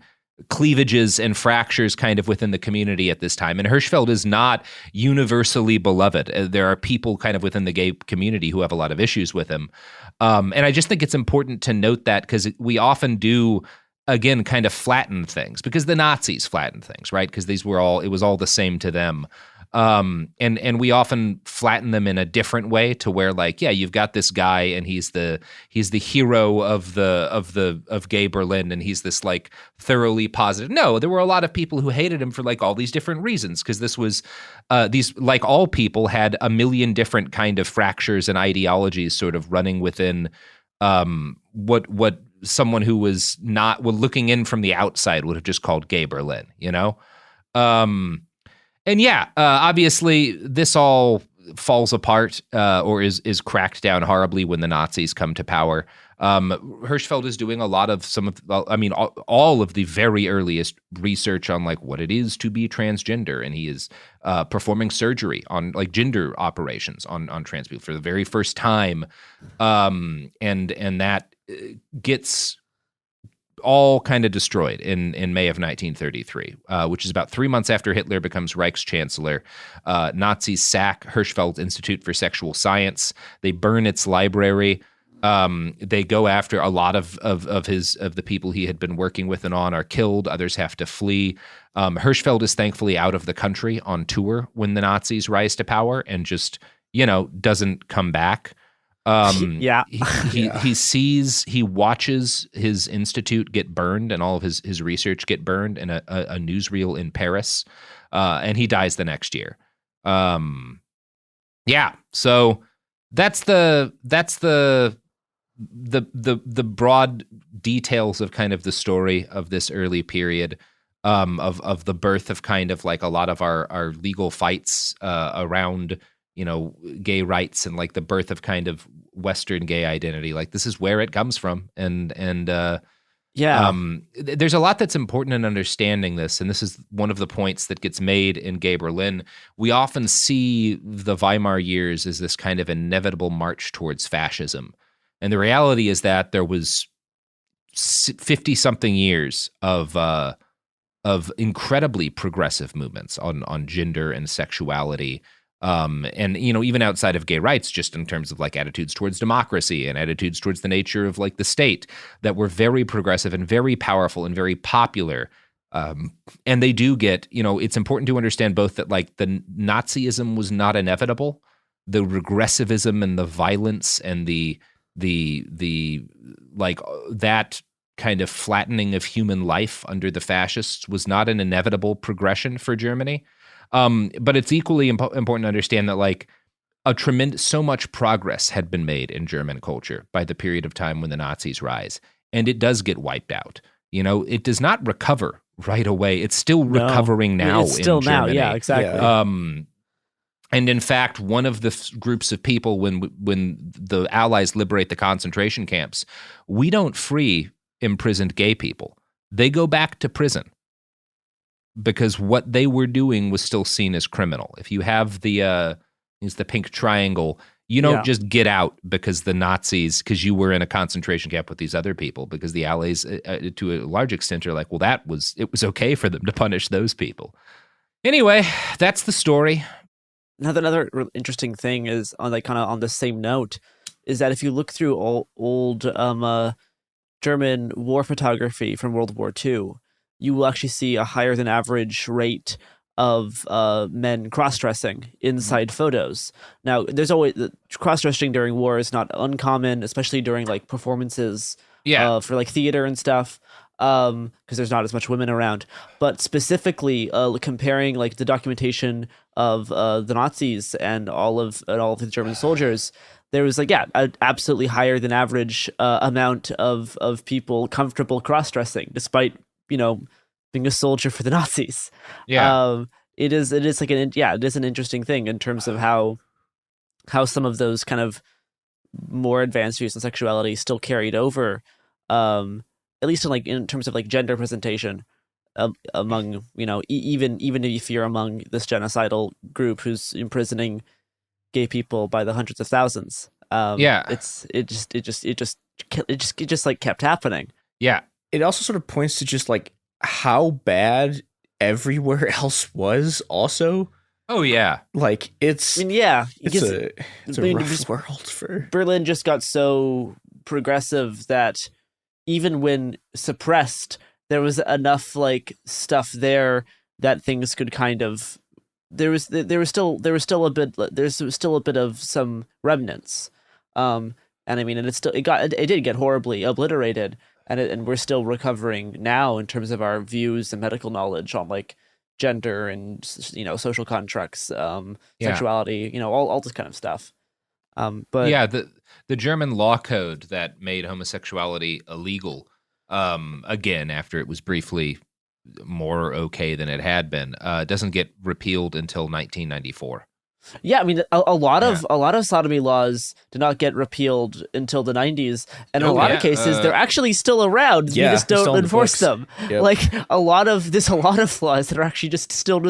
cleavages and fractures kind of within the community at this time. And Hirschfeld is not universally beloved. There are people kind of within the gay community who have a lot of issues with him. And I just think it's important to note that because we often do, again, kind of flatten things because the Nazis flattened things, right? Because it was all the same to them. And we often flatten them in a different way to where like, yeah, you've got this guy and he's the hero of gay Berlin, and he's this like thoroughly positive. No, there were a lot of people who hated him for like all these different reasons, because this was these, like all people, had a million different kind of fractures and ideologies sort of running within what someone who was not looking in from the outside would have just called gay Berlin, you know? And yeah, obviously this all falls apart or is cracked down horribly when the Nazis come to power. Hirschfeld is doing a lot of all of the very earliest research on like what it is to be transgender, and he is performing surgery on like gender operations on trans people for the very first time, and that gets all kind of destroyed in May of 1933, which is about 3 months after Hitler becomes Reichschancellor. Nazis sack Hirschfeld Institute for Sexual Science. They burn its library. They go after a lot of the people he had been working with and on are killed. Others have to flee. Hirschfeld is thankfully out of the country on tour when the Nazis rise to power and just, doesn't come back. He watches his institute get burned and all of his research get burned in a newsreel in Paris, and he dies the next year. So that's the broad details of kind of the story of this early period, of the birth of kind of like a lot of our legal fights around gay rights and like the birth of kind of Western gay identity. Like this is where it comes from. And there's a lot that's important in understanding this. And this is one of the points that gets made in Gay Berlin. We often see the Weimar years as this kind of inevitable march towards fascism. And the reality is that there was 50 something years of incredibly progressive movements on gender and sexuality. And, even outside of gay rights, just in terms of like attitudes towards democracy and attitudes towards the nature of like the state, that were very progressive and very powerful and very popular. And they do get, it's important to understand both that like the Nazism was not inevitable. The regressivism and the violence and the like that kind of flattening of human life under the fascists was not an inevitable progression for Germany. But it's equally important to understand that like so much progress had been made in German culture by the period of time when the Nazis rise, and it does get wiped out. It does not recover right away. It's still recovering now. It's still in Germany. now, yeah, exactly. And in fact, one of the groups of people when the Allies liberate the concentration camps, we don't free imprisoned gay people. They go back to prison, because what they were doing was still seen as criminal. If you have the pink triangle You don't Yeah. just get out because because you were in a concentration camp with these other people, because the Allies, to a large extent, are like, well, it was okay for them to punish those people. Anyway, that's the story. Another interesting thing is on on the same note is that if you look through old German war photography from World War II, you will actually see a higher than average rate of men cross-dressing inside photos. Now, there's always cross-dressing during war is not uncommon, especially during like performances for like theater and stuff, because there's not as much women around. But specifically, comparing like the documentation of the Nazis and all of the German soldiers, there was an absolutely higher than average amount of people comfortable cross-dressing, despite being a soldier for the Nazis. It is an interesting thing in terms of how some of those kind of more advanced views on sexuality still carried over, at least in terms of like gender presentation among even if you're among this genocidal group who's imprisoning gay people by the hundreds of thousands. It just like kept happening. Yeah. It also sort of points to just like how bad everywhere else was also. Oh yeah. Like it's a rough world for Berlin just got so progressive that even when suppressed, there was enough like stuff there that things could kind of there was still a bit of some remnants. And I mean, and it did get horribly obliterated. And we're still recovering now in terms of our views and medical knowledge on like gender and social constructs, sexuality, all this kind of stuff. But yeah, the German law code that made homosexuality illegal, again after it was briefly more okay than it had been, doesn't get repealed until 1994. Yeah, I mean, a lot of sodomy laws did not get repealed until the 90s, and in a lot of cases, they're actually still around. You just don't enforce them. Yep. Like a lot of laws that are actually still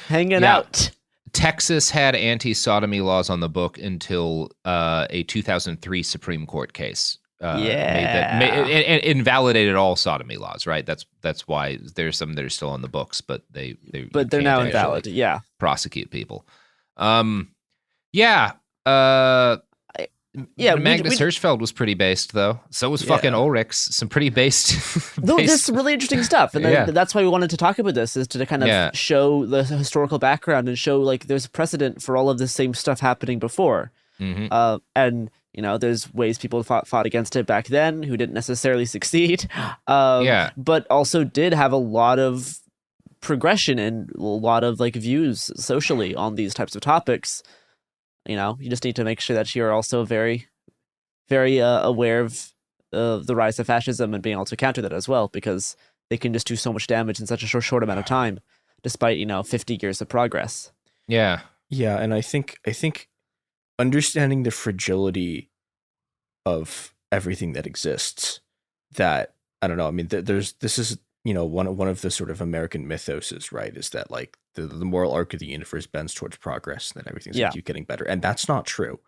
hanging out. Texas had anti-sodomy laws on the book until a 2003 Supreme Court case. Invalidated all sodomy laws. Right. That's why there's some that are still on the books, but they're now invalid. Yeah, prosecute people. Magnus Hirschfeld was pretty based, though. So was fucking Ulrichs. Some pretty based. There's some really interesting stuff, and that's why we wanted to talk about this, is to kind of show the historical background and show like there's precedent for all of the same stuff happening before. Mm-hmm. And there's ways people fought against it back then who didn't necessarily succeed. But also did have a lot of progression and a lot of like views socially on these types of topics. You just need to make sure that you're also very, very aware of the rise of fascism and being able to counter that as well, because they can just do so much damage in such a short amount of time, despite 50 years of progress. Yeah, and I think understanding the fragility of everything that exists. That I don't know. I mean, this is. One of the sort of American mythoses, right, is that like the moral arc of the universe bends towards progress and that everything's going to keep getting better. And that's not true.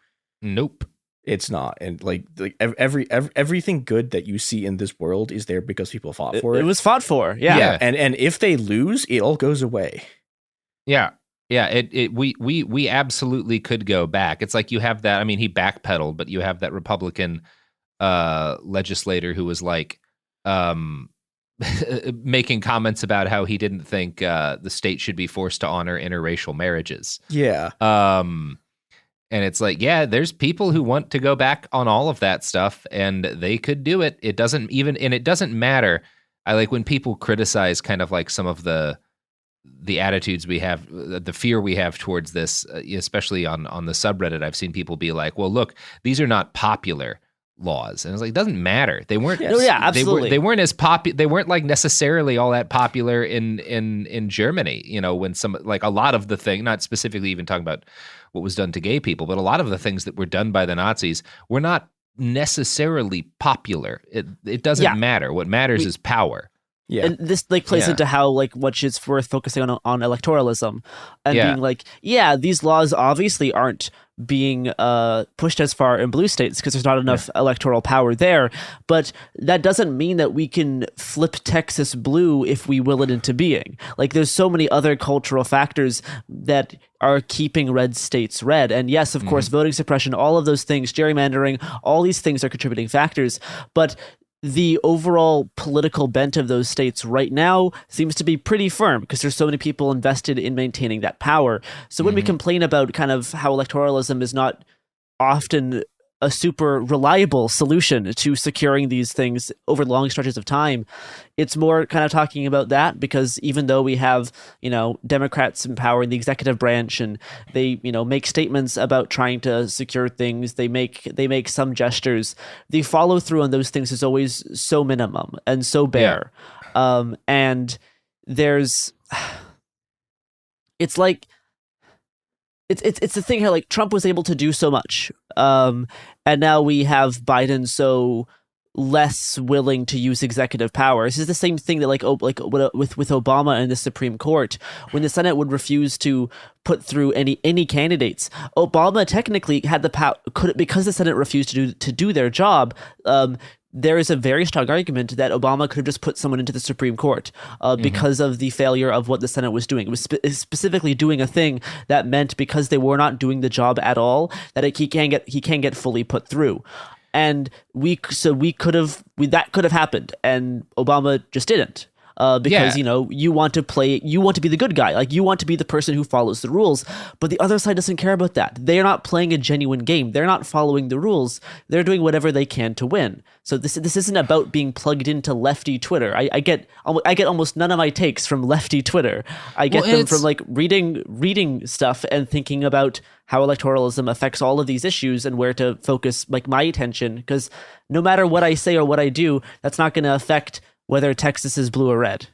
Nope. It's not. And like everything good that you see in this world is there because people fought for it. It was fought for. Yeah. And if they lose, it all goes away. Yeah. Yeah. We absolutely could go back. It's like you have that. I mean, he backpedaled, but you have that Republican legislator who was like, making comments about how he didn't think the state should be forced to honor interracial marriages. Yeah. And it's like, there's people who want to go back on all of that stuff, and they could do it. It doesn't matter. I like when people criticize kind of like some of the attitudes we have, the fear we have towards this, especially on the subreddit. I've seen people be like, well, look, these are not popular laws, and it's like, it doesn't matter. They weren't. Absolutely. They weren't as popular. They weren't like necessarily all that popular in Germany. When some like a lot of the thing, not specifically even talking about what was done to gay people, but a lot of the things that were done by the Nazis were not necessarily popular. It doesn't matter. What matters is power. Yeah. And this like plays into how like what it's worth focusing on electoralism and being like, these laws obviously aren't being pushed as far in blue states because there's not enough electoral power there. But that doesn't mean that we can flip Texas blue if we will it into being. Like, there's so many other cultural factors that are keeping red states red. And yes, of course, voting suppression, all of those things, gerrymandering, all these things are contributing factors. But the overall political bent of those states right now seems to be pretty firm because there's so many people invested in maintaining that power. So when we complain about kind of how electoralism is not often a super reliable solution to securing these things over long stretches of time, it's more kind of talking about that because even though we have, Democrats in power in the executive branch and they, make statements about trying to secure things, they make some gestures, the follow through on those things is always so minimum and so bare. And there's, it's like, it's the thing how like Trump was able to do so much, and now we have Biden so less willing to use executive power. This is the same thing that with Obama and the Supreme Court, when the Senate would refuse to put through any candidates. Obama technically had the power, because the Senate refused to do their job. There is a very strong argument that Obama could have just put someone into the Supreme Court because of the failure of what the Senate was doing. It was specifically doing a thing that meant because they were not doing the job at all, that he can get fully put through. And that could have happened, and Obama just didn't. Because you want to be the good guy, like you want to be the person who follows the rules, but the other side doesn't care about that. They are not playing a genuine game. They're not following the rules. They're doing whatever they can to win. So this isn't about being plugged into lefty Twitter. I get almost none of my takes from lefty Twitter. I get them from like reading stuff and thinking about how electoralism affects all of these issues and where to focus like my attention, because no matter what I say or what I do, that's not going to affect whether Texas is blue or red.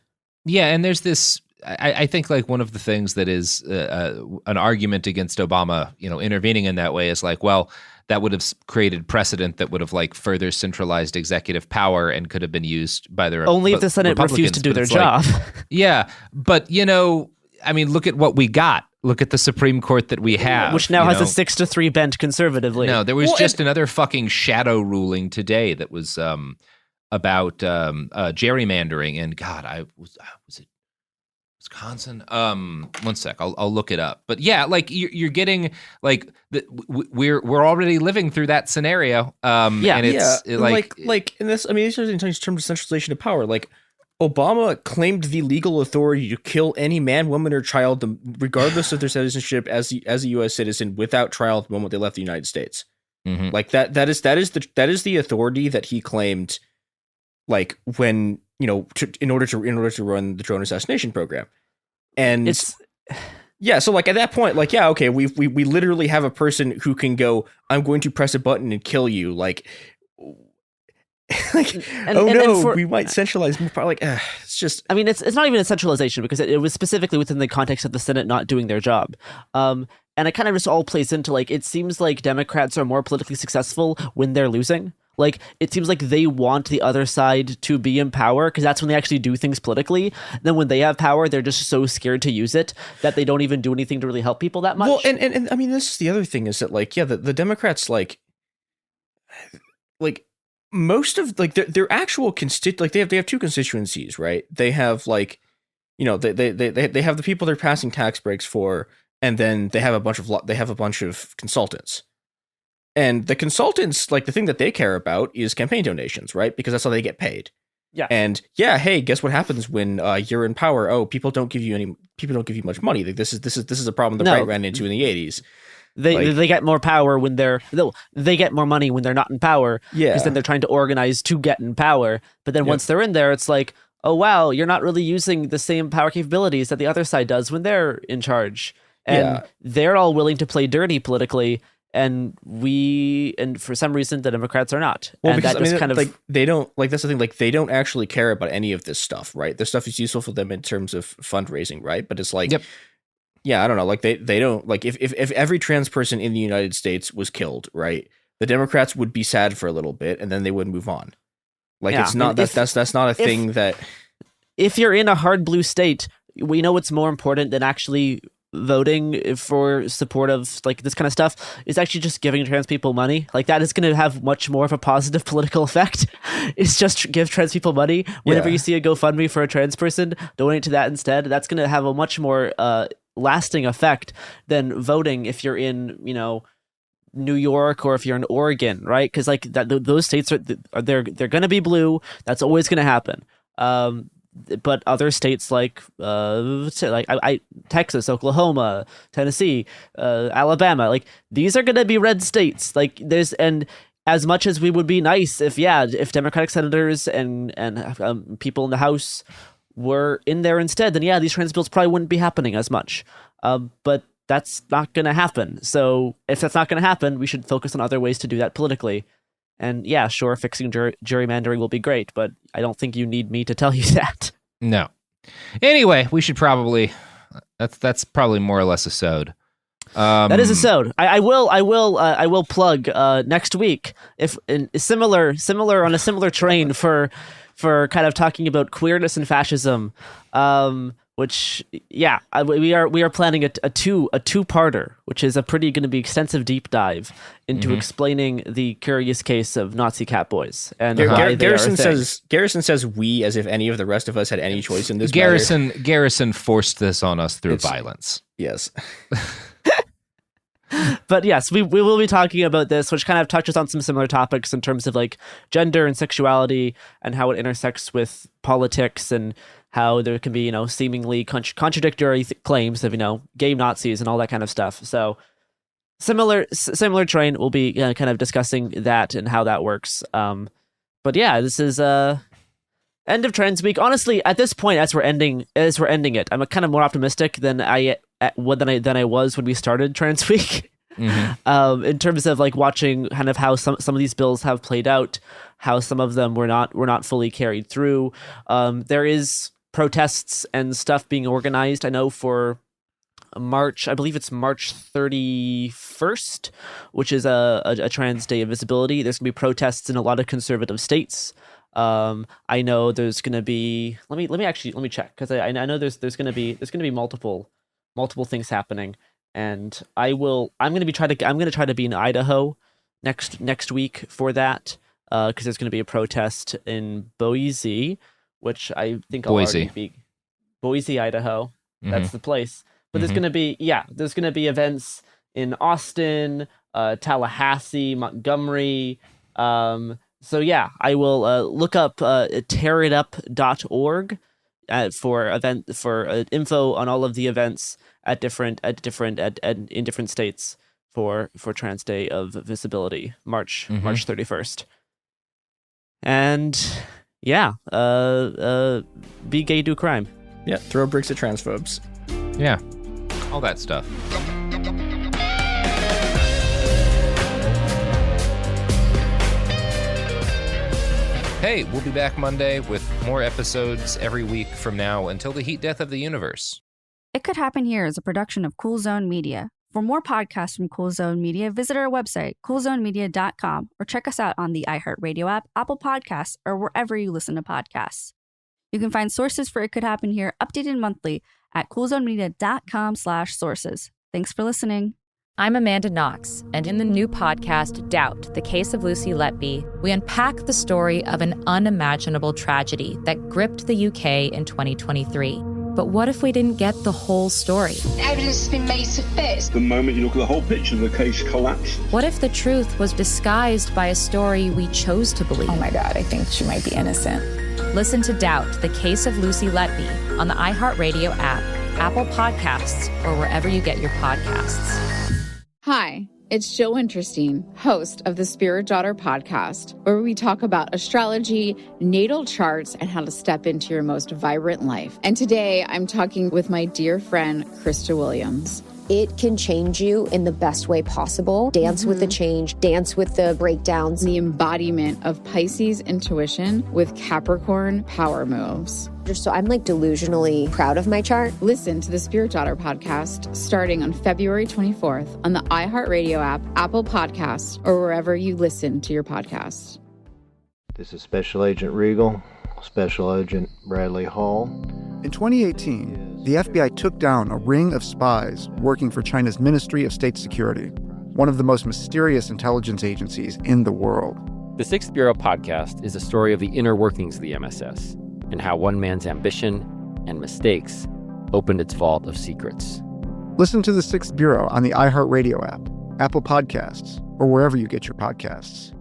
Yeah, and there's this, I think like one of the things that is an argument against Obama, intervening in that way is like, well, that would have created precedent that would have like further centralized executive power and could have been used by the only if the Senate refused to do their job. Yeah, but look at what we got. Look at the Supreme Court that we have, which now has a 6-3 bent conservatively. No, there was another fucking shadow ruling today that was about gerrymandering, and God, was it Wisconsin? One sec, I'll look it up. But yeah, like you're getting like we're already living through that scenario. And it's like in this. I mean, these are in terms of centralization of power. Like Obama claimed the legal authority to kill any man, woman, or child, regardless of their citizenship, as a U.S. citizen, without trial at the moment they left the United States. Mm-hmm. Like that is the authority that he claimed. Like when in order to run the drone assassination program, and so like at that point, like we literally have a person who can go, I'm going to press a button and kill you, like we might centralize more power. Like it's just, I mean, it's not even a centralization because it was specifically within the context of the Senate not doing their job. And it kind of just all plays into like, it seems like Democrats are more politically successful when they're losing. Like, it seems like they want the other side to be in power because that's when they actually do things politically. Then when they have power, they're just so scared to use it that they don't even do anything to really help people that much. Well, and I mean, this is the other thing is that like, the Democrats, like most of like their actual like they have two constituencies, right? They have like, they have the people they're passing tax breaks for, and then they have a bunch of consultants. And the consultants, like the thing that they care about is campaign donations, right? Because that's how they get paid. Yeah. And hey, guess what happens when you're in power? Oh, people don't give you much money. Like this is a problem the right ran into in the 80s. They get more power when they get more money when they're not in power. Yeah. Because then they're trying to organize to get in power. But then once they're in there, it's like, oh wow, you're not really using the same power capabilities that the other side does when they're in charge. And they're all willing to play dirty politically. And for some reason the Democrats are not. Well, and because that just kind of like they don't like that's the thing, like they don't actually care about any of this stuff, right? This stuff is useful for them in terms of fundraising, right? But it's like I don't know, like they don't like if every trans person in the United States was killed, right? The Democrats would be sad for a little bit and then they would move on. Like it's not that's not a thing that if you're in a hard blue state, we know what's more important than actually voting for support of like this kind of stuff is actually just giving trans people money. Like that is going to have much more of a positive political effect. It's just give trans people money. Whenever you see a GoFundMe for a trans person, donate to that instead. That's going to have a much more lasting effect than voting if you're in, New York or if you're in Oregon, right? Because like those states they're going to be blue. That's always going to happen. But other states like Texas, Oklahoma, Tennessee, Alabama, like these are going to be red states. Like and as much as we would be nice if Democratic senators and people in the House were in there instead, then these trans bills probably wouldn't be happening as much. But that's not going to happen. So if that's not going to happen, we should focus on other ways to do that politically. And sure, fixing gerrymandering will be great, but I don't think you need me to tell you that. No. Anyway, we should probably. That's probably more or less a sode. That is a sode. I will plug next week if similar on a similar train for kind of talking about queerness and fascism. Which we are planning a two-parter, which is a pretty going to be extensive deep dive into explaining the curious case of Nazi Catboys. And Garrison says we, as if any of the rest of us had any choice in this. Garrison forced this on us through violence. Yes. But yes, we will be talking about this, which kind of touches on some similar topics in terms of like gender and sexuality and how it intersects with politics and how there can be, seemingly contradictory claims of, gay Nazis and all that kind of stuff. So similar train, we'll be kind of discussing that and how that works. But this is end of Trans Week. Honestly, at this point, as we're ending it, I'm kind of more optimistic than I was when we started Trans Week. In terms of like watching kind of how some of these bills have played out, how some of them were not fully carried through. There is protests and stuff being organized. I know for March, I believe it's March 31st, which is a Trans Day of Visibility. There's gonna be protests in a lot of conservative states. I know there's gonna be. Let me check, because I know there's gonna be multiple things happening, and I'm gonna try to be in Idaho next week for that, because there's gonna be a protest in Boise, which I think I'll already be Boise, Idaho. That's the place. But there's gonna be events in Austin, Tallahassee, Montgomery. I will look up tearitup.org for info on all of the events in different states for Trans Day of Visibility, March 31st. And be gay, do crime. Yeah, throw bricks at transphobes. Yeah, all that stuff. Hey, we'll be back Monday with more episodes every week from now until the heat death of the universe. It Could Happen Here is a production of Cool Zone Media. For more podcasts from Cool Zone Media, visit our website, coolzonemedia.com, or check us out on the iHeartRadio app, Apple Podcasts, or wherever you listen to podcasts. You can find sources for It Could Happen Here updated monthly at coolzonemedia.com/sources. Thanks for listening. I'm Amanda Knox, and in the new podcast, Doubt, the Case of Lucy Letby, we unpack the story of an unimaginable tragedy that gripped the UK in 2023. But what if we didn't get the whole story? Evidence has been made to fit. The moment you look at the whole picture, the case collapses. What if the truth was disguised by a story we chose to believe? Oh my God, I think she might be innocent. Listen to Doubt, the Case of Lucy Letby on the iHeartRadio app, Apple Podcasts, or wherever you get your podcasts. Hi, it's Jill Winterstein, host of the Spirit Daughter podcast, where we talk about astrology, natal charts, and how to step into your most vibrant life. And today I'm talking with my dear friend, Krista Williams. It can change you in the best way possible. Dance with the change, dance with the breakdowns. The embodiment of Pisces intuition with Capricorn power moves. So I'm like delusionally proud of my chart. Listen to the Spirit Daughter podcast starting on February 24th on the iHeartRadio app, Apple Podcasts, or wherever you listen to your podcasts. This is Special Agent Regal, Special Agent Bradley Hall. In 2018, the FBI took down a ring of spies working for China's Ministry of State Security, one of the most mysterious intelligence agencies in the world. The Sixth Bureau podcast is a story of the inner workings of the MSS and how one man's ambition and mistakes opened its vault of secrets. Listen to The Sixth Bureau on the iHeartRadio app, Apple Podcasts, or wherever you get your podcasts.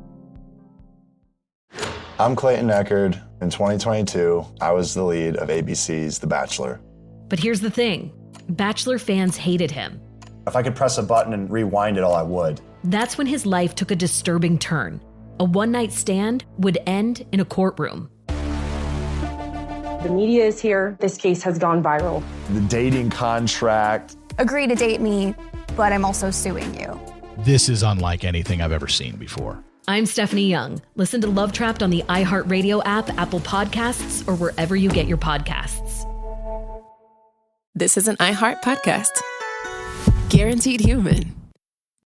I'm Clayton Echard. In 2022, I was the lead of ABC's The Bachelor. But here's the thing. Bachelor fans hated him. If I could press a button and rewind it all, I would. That's when his life took a disturbing turn. A one-night stand would end in a courtroom. The media is here. This case has gone viral. The dating contract. Agree to date me, but I'm also suing you. This is unlike anything I've ever seen before. I'm Stephanie Young. Listen to Love Trapped on the iHeartRadio app, Apple Podcasts, or wherever you get your podcasts. This is an iHeart podcast. Guaranteed Human.